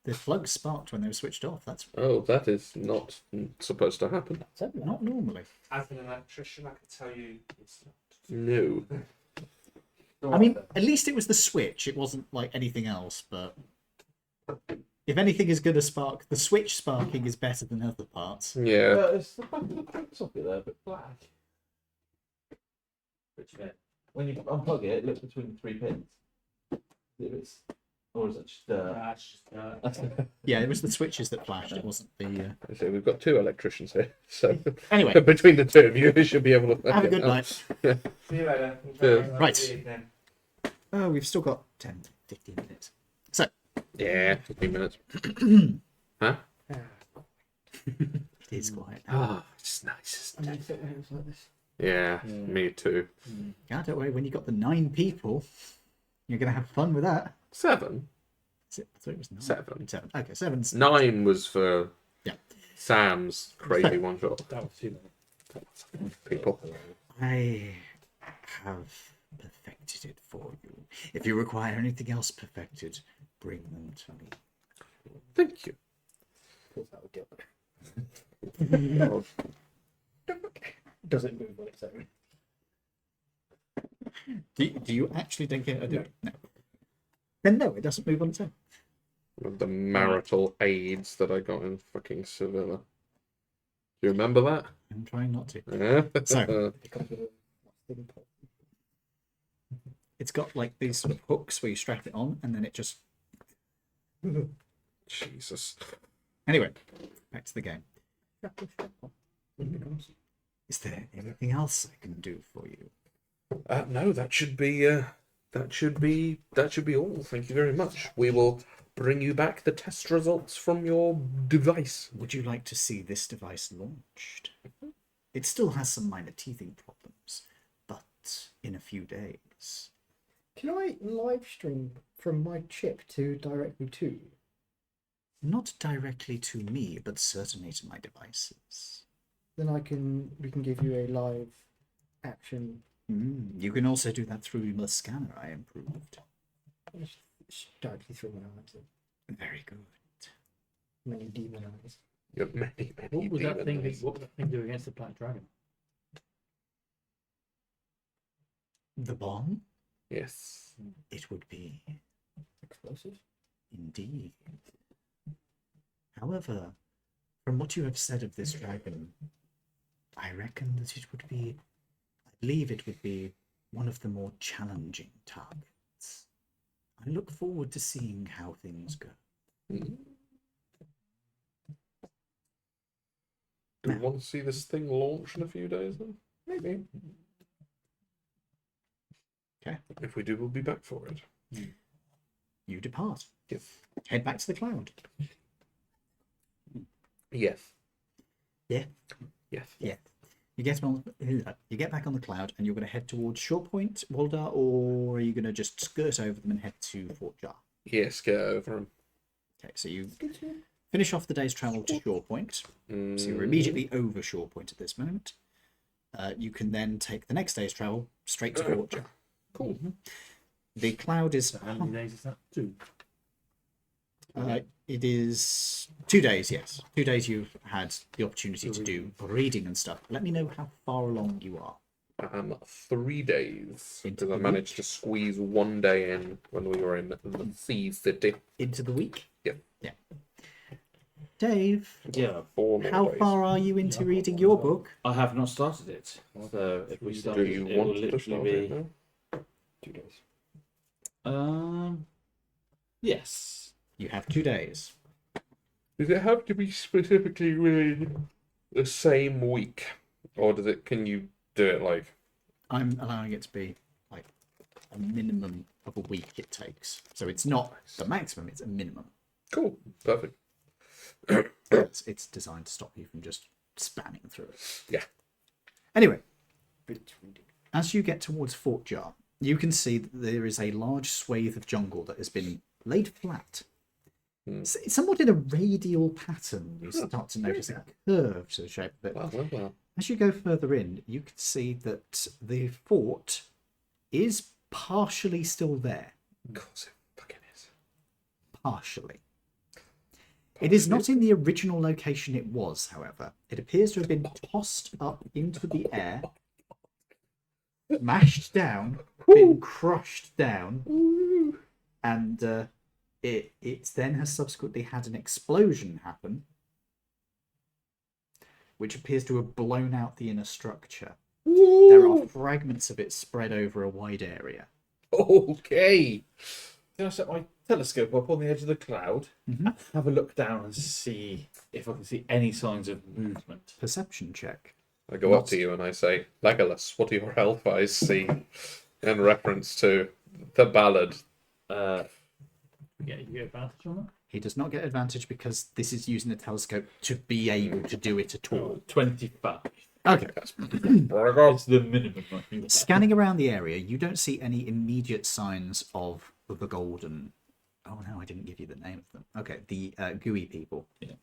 The plugs sparked when they were switched off. That's Oh, that is not supposed to happen. not normally. As an electrician, I can tell you it's not. No. I mean, at least it was the switch. It wasn't like anything else, but if anything is going to spark, the switch sparking is better than other parts. Yeah. It's the back of the print socket there, but black. Which bit? When you unplug it, look between the 3 pins. If it's, or is it just Yeah, it was the switches that flashed. It wasn't the. So we've got 2 electricians here. So Anyway, between the 2 of you, you should be able to. have a good night. See you later. Right. Oh, we've still got 10, 15 minutes. So, Yeah, 15 minutes. Huh? it is quiet. Ah, it's nice. I need it when it was like this. Yeah, me too. Yeah, don't worry. When you got the 9 people, you're going to have fun with that. 7? Is it? I thought it was 9. 7. 7. Okay, 7's. 9 was for Yeah. Sam's crazy one shot. That was too many. People. I have perfected it for you. If you require anything else perfected, bring them to me. Thank you. Pulls out a dildo. Does it move on its own? Do you actually think it? No. Then no, it doesn't move on its own. With the marital aids that I got in fucking Sevilla. Do you remember that? I'm trying not to. Yeah. So- It comes with a thin pole. It's got like these sort of hooks where you strap it on, and then it just. Jesus. Anyway, back to the game. Is there anything else I can do for you? No, that should be all. Thank you very much. We will bring you back the test results from your device. Would you like to see this device launched? It still has some minor teething problems, but in a few days. Can I live stream from my chip to directly to you? Not directly to me, but certainly to my devices. Then we can give you a live action. You can also do that through the scanner I improved. Directly through my eyes. Very good. Many demon eyes. You have many, many What would that thing? demons. What would that thing do against the Black Dragon? The bomb? Yes. It would be Explosive? indeed. However, from what you have said of this dragon, I reckon that I believe it would be one of the more challenging targets. I look forward to seeing how things go. Do we want to see this thing launch in a few days then? Maybe. Okay. If we do, we'll be back for it. You depart. Yes. Head back to the cloud. Yes. Yeah. Yes. Yeah. You get back on the cloud, and you're going to head towards Shore Point, Waldar, or are you going to just skirt over them and head to Fort Jar? Yes, get over him. Okay, so you finish off the day's travel to Shore Point. So you're immediately over Shore Point at this moment. You can then take the next day's travel straight to Fort Jar. Cool. The cloud is. How many days is that? 2. It is 2 days, yes. 2 days you've had the opportunity to do reading and stuff. Let me know how far along you are. 3 days. Into Because I the managed to squeeze 1 day in when we were in the Sea City. Into the week? Yeah. Yeah. Dave, Yeah, 4 more how days. far are you into reading your book? I have not started it. So if we start Do it, you it will want to literally start be. it now? 2 days. Yes. You have 2 days. Does it have to be specifically within the same week? Or does it? Can you do it like... I'm allowing it to be like a minimum of a week it takes. So it's not the maximum, it's a minimum. Cool. Perfect. It's designed to stop you from just spanning through it. Yeah. Anyway, as you get towards Fort Jar, you can see that there is a large swathe of jungle that has been laid flat. It's somewhat in a radial pattern. You start to notice a curve to the shape of it. Well. As you go further in, you can see that the fort is partially still there. Of course it fucking is. Partially. It is not in the original location it was, however. It appears to have been tossed up into the air, mashed down, been crushed down, and it then has subsequently had an explosion happen, which appears to have blown out the inner structure. There are fragments of it spread over a wide area. Okay. Can I set my telescope up on the edge of the cloud and have a look down and see if I can see any signs of movement? Perception check. I go up to you and I say, Legolas, what do your elf eyes see? In reference to the ballad. You get advantage on that? He does not get advantage because this is using the telescope to be able to do it at all. 25. Okay. It's the minimum. I think. Scanning around the area, you don't see any immediate signs of the golden... Oh no, I didn't give you the name of them. Okay, the gooey people. The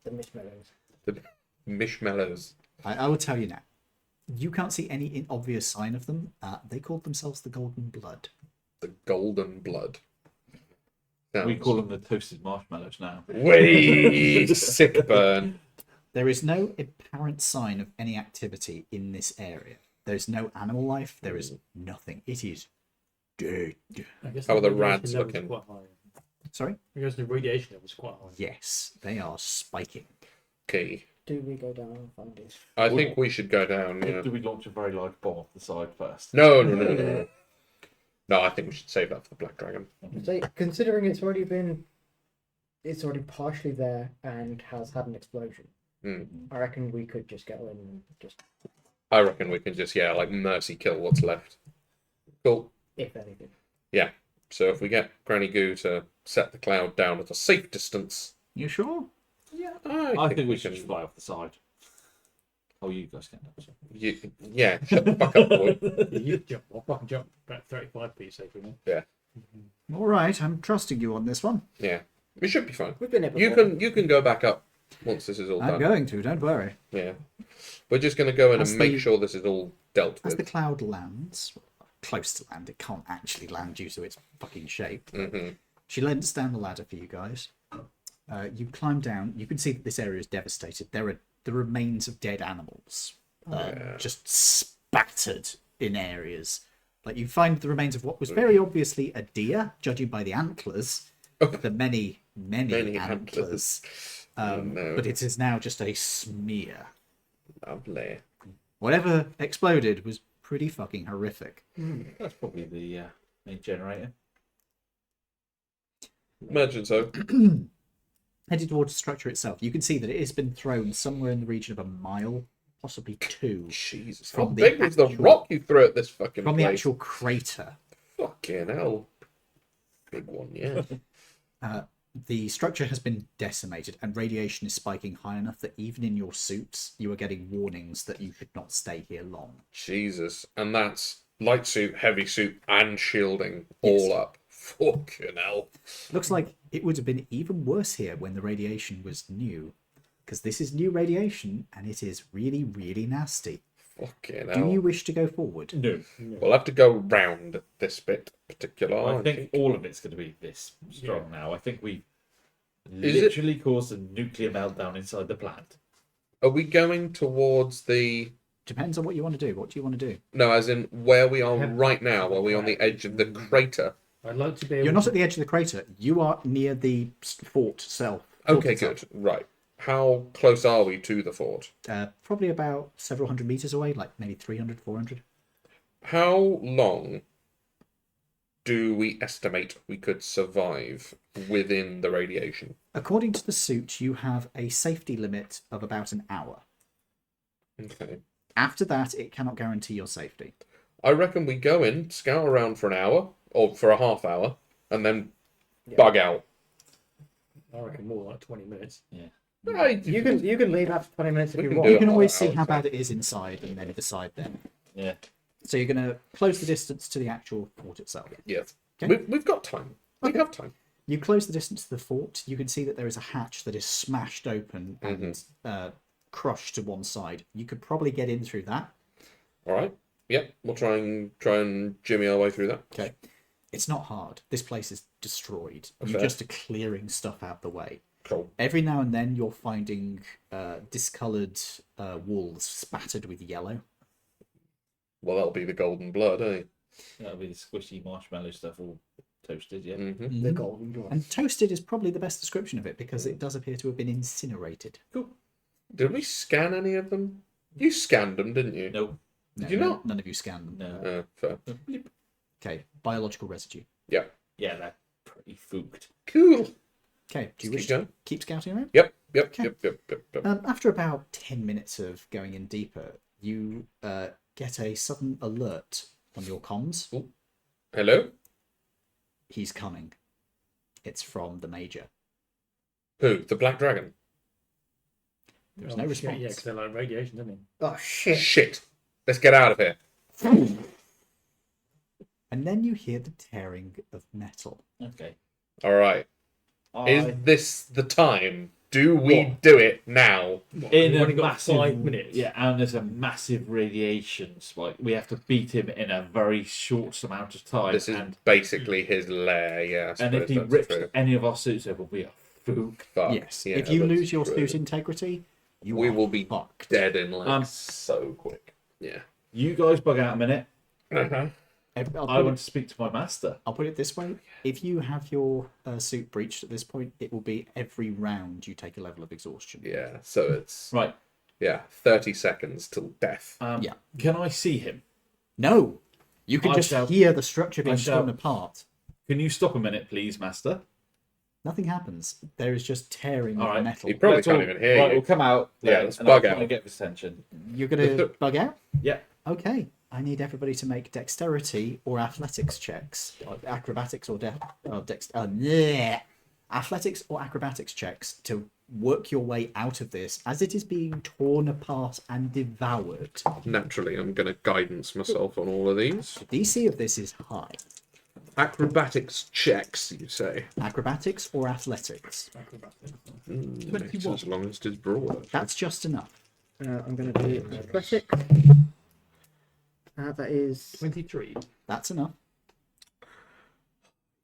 Mishmallows. The Mishmallows. I will tell you now. You can't see any obvious sign of them. They called themselves the Golden Blood. The Golden Blood. We call them the toasted marshmallows now. Way sick burn. There is no apparent sign of any activity in this area. There's no animal life. There is nothing. It is dead. How are the rats looking? Quite high. Sorry? Because the radiation level was quite high. Yes, they are spiking. Okay. Do we go down and find it? I think we should go down, yeah. Do we launch a very large bomb off the side first? No. No, I think we should save that for the Black Dragon. So, considering it's already partially there and has had an explosion, I reckon we could just go in and just... I reckon we can just, mercy kill what's left. Cool. If anything. Yeah. So if we get Granny Goo to set the cloud down at a safe distance... You sure? Yeah, I think we should just fly off the side. Oh, you guys can. Yeah, shut the fuck up, boy. You jump off. I can jump about 35 feet safely. Yeah. All right, I'm trusting you on this one. Yeah. We should be fine. We've been here before. You can go back up once this is all I'm done. going to, don't worry. Yeah. We're just going to go in As and make the- sure this is all dealt As with. the cloud lands, close to land, it can't actually land due to its fucking shape. She lends down the ladder for you guys. You climb down. You can see that this area is devastated. There are the remains of dead animals, just spattered in areas. Like you find the remains of what was very obviously a deer, judging by the antlers, the many antlers. No. But it is now just a smear. Lovely. Whatever exploded was pretty fucking horrific. That's probably the main generator. Imagine so. Headed towards the structure itself, you can see that it has been thrown somewhere in the region of a mile, possibly 2. Jesus. From How the big was the actual- rock you threw at this fucking From place? the actual crater. Fucking hell. Big one, yeah. The structure has been decimated, and radiation is spiking high enough that even in your suits, you are getting warnings that you should not stay here long. Jesus. And that's light suit, heavy suit, and shielding Yes. all up. Fucking hell. Looks like it would have been even worse here when the radiation was new, because this is new radiation, and it is really, really nasty. Fucking Do hell. you wish to go forward? No. We'll have to go round this bit particular. I think all of it's going to be this strong now. I think we Is it- literally caused a nuclear meltdown inside the plant. Are we going towards the Depends on what you want to do. What do you want to do? No, as in where we are right now. Are we on the edge of the crater? I'd like to be able You're not to... at the edge of the crater. You are near the fort itself. Okay, good. Right. How close are we to the fort? Probably about several hundred meters away, like maybe 300, 400. How long do we estimate we could survive within the radiation? According to the suit, you have a safety limit of about an hour. Okay. After that, it cannot guarantee your safety. I reckon we go in, scout around for an hour, or for a half hour, and then bug out. I reckon more like 20 minutes. Yeah. Right. You can leave after 20 minutes if We you can want. do You can it. always see how bad it is inside and then decide then. Yeah. So you're going to close the distance to the actual fort itself. Yes. Okay. We've got time. We have time. You close the distance to the fort. You can see that there is a hatch that is smashed open and crushed to one side. You could probably get in through that. All right. Yep. We'll try and jimmy our way through that. Okay. It's not hard. This place is destroyed. You Fair. just are clearing stuff out the way. Cool. Every now and then you're finding discoloured walls spattered with yellow. Well, that'll be the golden blood, eh? That'll be the squishy marshmallow stuff all toasted, yeah. Mm-hmm. The golden door. And toasted is probably the best description of it because it does appear to have been incinerated. Cool. Did we scan any of them? You scanned them, didn't you? No. No, you not? None of you scanned them. No. Fair. Okay, biological residue. Yeah. Yeah, they're pretty fooked. Cool. Okay, do you Keep wish going. to keep scouting around? Yep. Okay. Yep. After about 10 minutes of going in deeper, you get a sudden alert on your comms. Hello? He's coming. It's from the Major. Who? The Black Dragon? There's no response. Yeah, because they're like radiation, don't they? Oh, shit. Shit. Let's get out of here. And then you hear the tearing of metal. Okay. All right. Is I- this the time? Do we do it now? in We've a only got massive 5 minutes. Yeah, and there's a massive radiation spike. We have to beat him in a very short amount of time. This is and basically his lair, yeah. I and if suppose he that's rips true. any of our suits over, we are fooked. Fuck, Yes. yeah, if you that's lose your true. suit integrity, we are will be fucked. dead in like Um, so quick. Yeah. You guys bug out a minute. Uh-huh. I want to speak to my master. I'll put it this way. If you have your suit breached at this point, it will be every round you take a level of exhaustion. Yeah. So it's Right. 30 seconds till death. Yeah. Can I see him? No! You can I just shall- hear the structure being I shall- torn apart. Can you stop a minute, please, master? Nothing happens. There is just tearing All of right. metal. He probably Let's can't all- even hear right, you. we'll come out. Yeah, then, let's and I'll bug try out. and get his attention. You're going to bug out? Yeah. Okay. I need everybody to make dexterity or athletics checks. Or acrobatics or athletics or acrobatics checks to work your way out of this as it is being torn apart and devoured. Naturally, I'm going to guidance myself on all of these. The DC of this is high. Acrobatics checks, you say? Acrobatics or athletics. Makes as long as it is broad. That's just enough. I'm going to do athletic. That is 23. That's enough.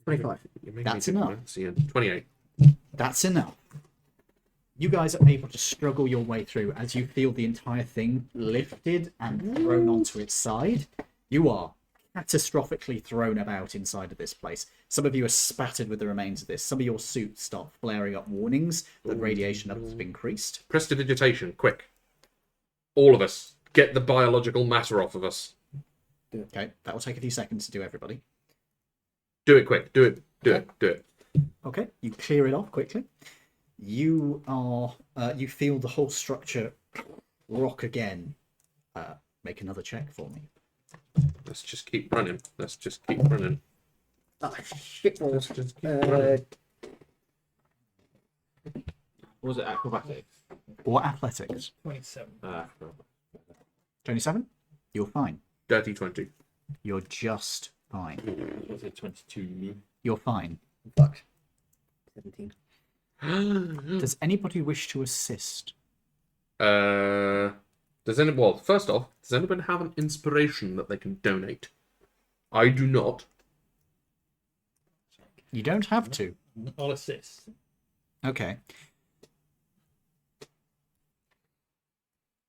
25. You make That's me do enough. maths, Ian. 28. That's enough. You guys are able to struggle your way through as you feel the entire thing lifted and thrown onto its side. You are catastrophically thrown about inside of this place. Some of you are spattered with the remains of this. Some of your suits start flaring up warnings that radiation levels have increased. Prestidigitation, quick. All of us. Get the biological matter off of us. Okay, that will take a few seconds to do, everybody. Do it quick. Do it. Do it. Okay, you clear it off quickly. You are, you feel the whole structure rock again. Make another check for me. Let's just keep running. Oh, shit balls. Let's just keep running. Was it acrobatics? Or athletics. 27. 27? You're fine. Dirty 20. You're just fine. Was it 22? You're fine. Fuck. 17. Does anybody wish to assist? Well, first off, does anyone have an inspiration that they can donate? I do not. You don't have to. I'll assist. Okay.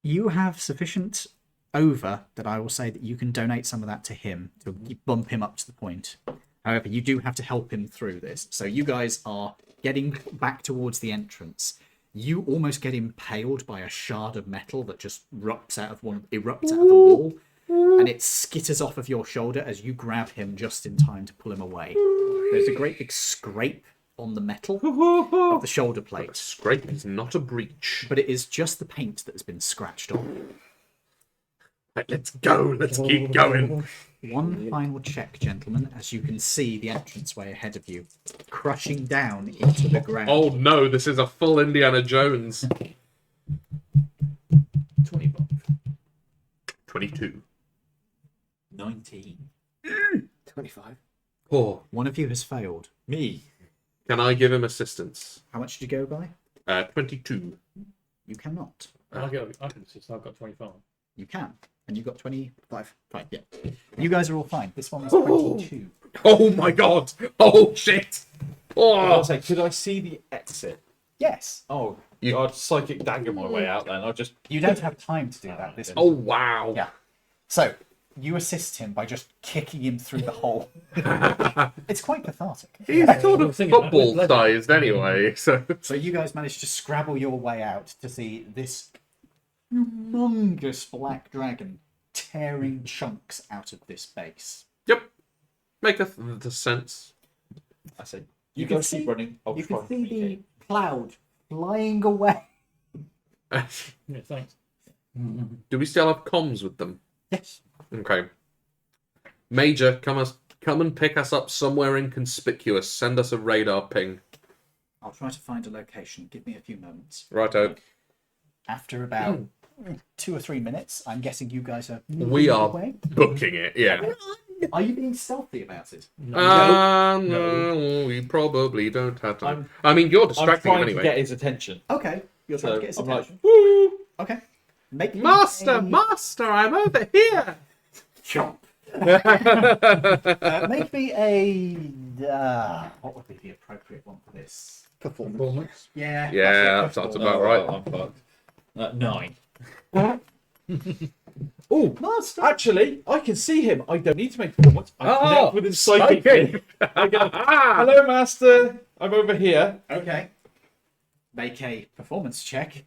You have sufficient over that I will say that you can donate some of that to him to bump him up to the point. However, you do have to help him through this. So you guys are getting back towards the entrance. You almost get impaled by a shard of metal that just erupts out of the wall, and it skitters off of your shoulder as you grab him just in time to pull him away. There's a great big scrape on the metal of the shoulder plate. Scrape is not a breach. But it is just the paint that has been scratched off. Right, let's go. Let's keep going. One final check, gentlemen, as you can see the entranceway ahead of you, crushing down into the ground. Oh no, this is a full Indiana Jones. 25. 22. 19. 25. Oh, One of you has failed. Me. can I give him assistance? How much did you go by? 22. You cannot. I can assist. I've got 25. You can. And you got 25. 5. Yeah. You guys are all fine. This one was 22. Oh my god! Oh shit! I was Oh, gonna say, could I see the exit? Yes. Oh, You- I'd psychic dagger my way out then. I'll just. You don't have time to do that. This oh wow! Yeah. So, you assist him by just kicking him through the hole. It's quite cathartic. He's sort of thinking about football it. sized anyway, so. So you guys managed to scrabble your way out to see this humongous black dragon tearing chunks out of this base. Yep. Maketh the sense. I say, You you can guys see- keep running. I'll You try can and see beat the cloud flying away. Yeah, thanks. Do we still have comms with them? Yes. Okay. Major, come and pick us up somewhere inconspicuous. Send us a radar ping. I'll try to find a location. Give me a few moments. Righto. After about 2 or 3 minutes, I'm guessing you guys are moving We are away. booking it, yeah. Are you being stealthy about it? No, we probably don't have time. I mean, you're I'm distracting him trying anyway. to get his attention. Okay. You're trying So to get his I'm like, attention. woo! Okay. Make me Master, a- master, I'm over here. Chomp. Make me a. What would be the appropriate one for this? Performance. Yeah. Yeah, that's it, that's performance. about right. I'm fucked. 9. Oh, Master. actually, I can see him. I don't need to make performance. I Oh, connect with his psychic. psychic. I go, hello, master. I'm over here. Okay. Make a performance check.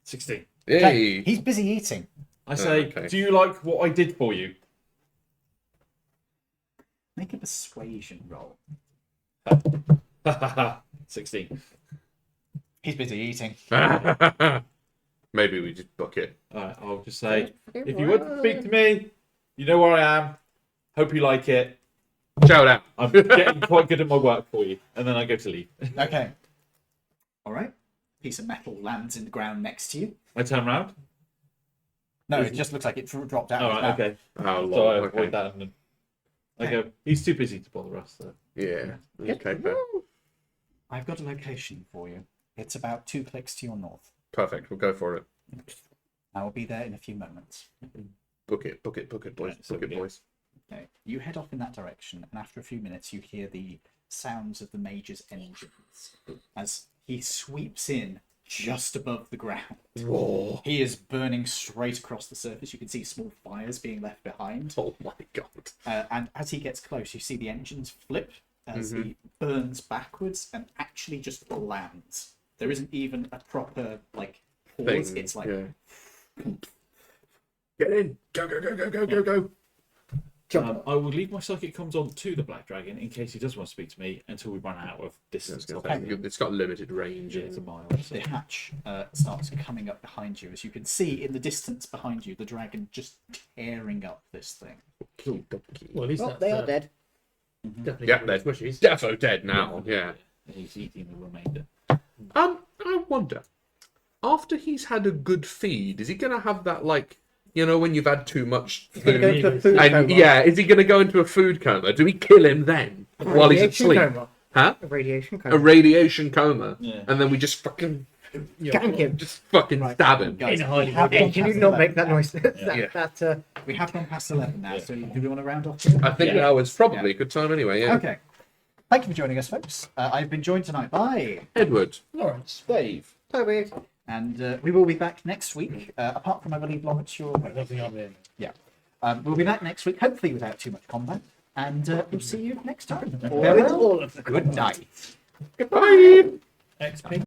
16. Hey. He's busy eating. I say, okay. do you like what I did for you? Make a persuasion roll. 16. He's busy eating. Maybe we just book it. Alright, I'll just say, if you want to speak to me, you know where I am. Hope you like it. Shout out. I'm getting quite good at my work for you. And then I go to leave. Okay. All right. Piece of metal lands in the ground next to you. I turn around. No, it just looks like it dropped out. of his Alright, mouth. okay. Oh, So I Lord. avoid Okay. that. And then I go, he's too busy to bother us. So. Yeah. Okay, fair. I've got a location for you. It's about 2 clicks to your north. Perfect. We'll go for it. I will be there in a few moments. Book it, book it, book it, boys. Yeah, so Book it, we do. boys. Okay. You head off in that direction, and after a few minutes, you hear the sounds of the Major's engines as he sweeps in just above the ground. Whoa. He is burning straight across the surface. You can see small fires being left behind. Oh my god. And as he gets close, you see the engines flip as he burns backwards and actually just lands. There isn't even a proper like pause. Thing. It's like Yeah. Get in. Go, go, go, go, go, go, go. I will leave my psychic comms on to the Black Dragon in case he does want to speak to me until we run out of distance. It's got limited range. Yeah, it's a mile. the hatch starts coming up behind you. As you can see in the distance behind you, the dragon just tearing up this thing. Well, at least Well, that's they are dead. definitely Yeah, got they're squishies. defo dead now. Yeah. He's eating the remainder. I wonder. After he's had a good feed, is he gonna have that like, you know, when you've had too much He's going to go food? into a food And coma. yeah, is he gonna go into a food coma? Do we kill him then while he's Radiation asleep? coma. Huh? A radiation A coma. radiation coma, Yeah. and then we just fucking Gank him. stab him. Guys, In a hiding we have place. gone Can you past not 11 make that now. noise? Yeah. We have gone past 11 now, Yeah. so do we want to round off here? I think Yeah. that was probably a good time anyway. Yeah. Okay. Thank you for joining us, folks. I've been joined tonight by Edward. Lawrence. Dave. Toby. And we will be back next week. Apart from, I believe, Lawrence, you're... Nothing on there. Yeah. We'll be back next week, hopefully without too much combat. And we'll see you next time. Farewell. Good night. Goodbye. XP.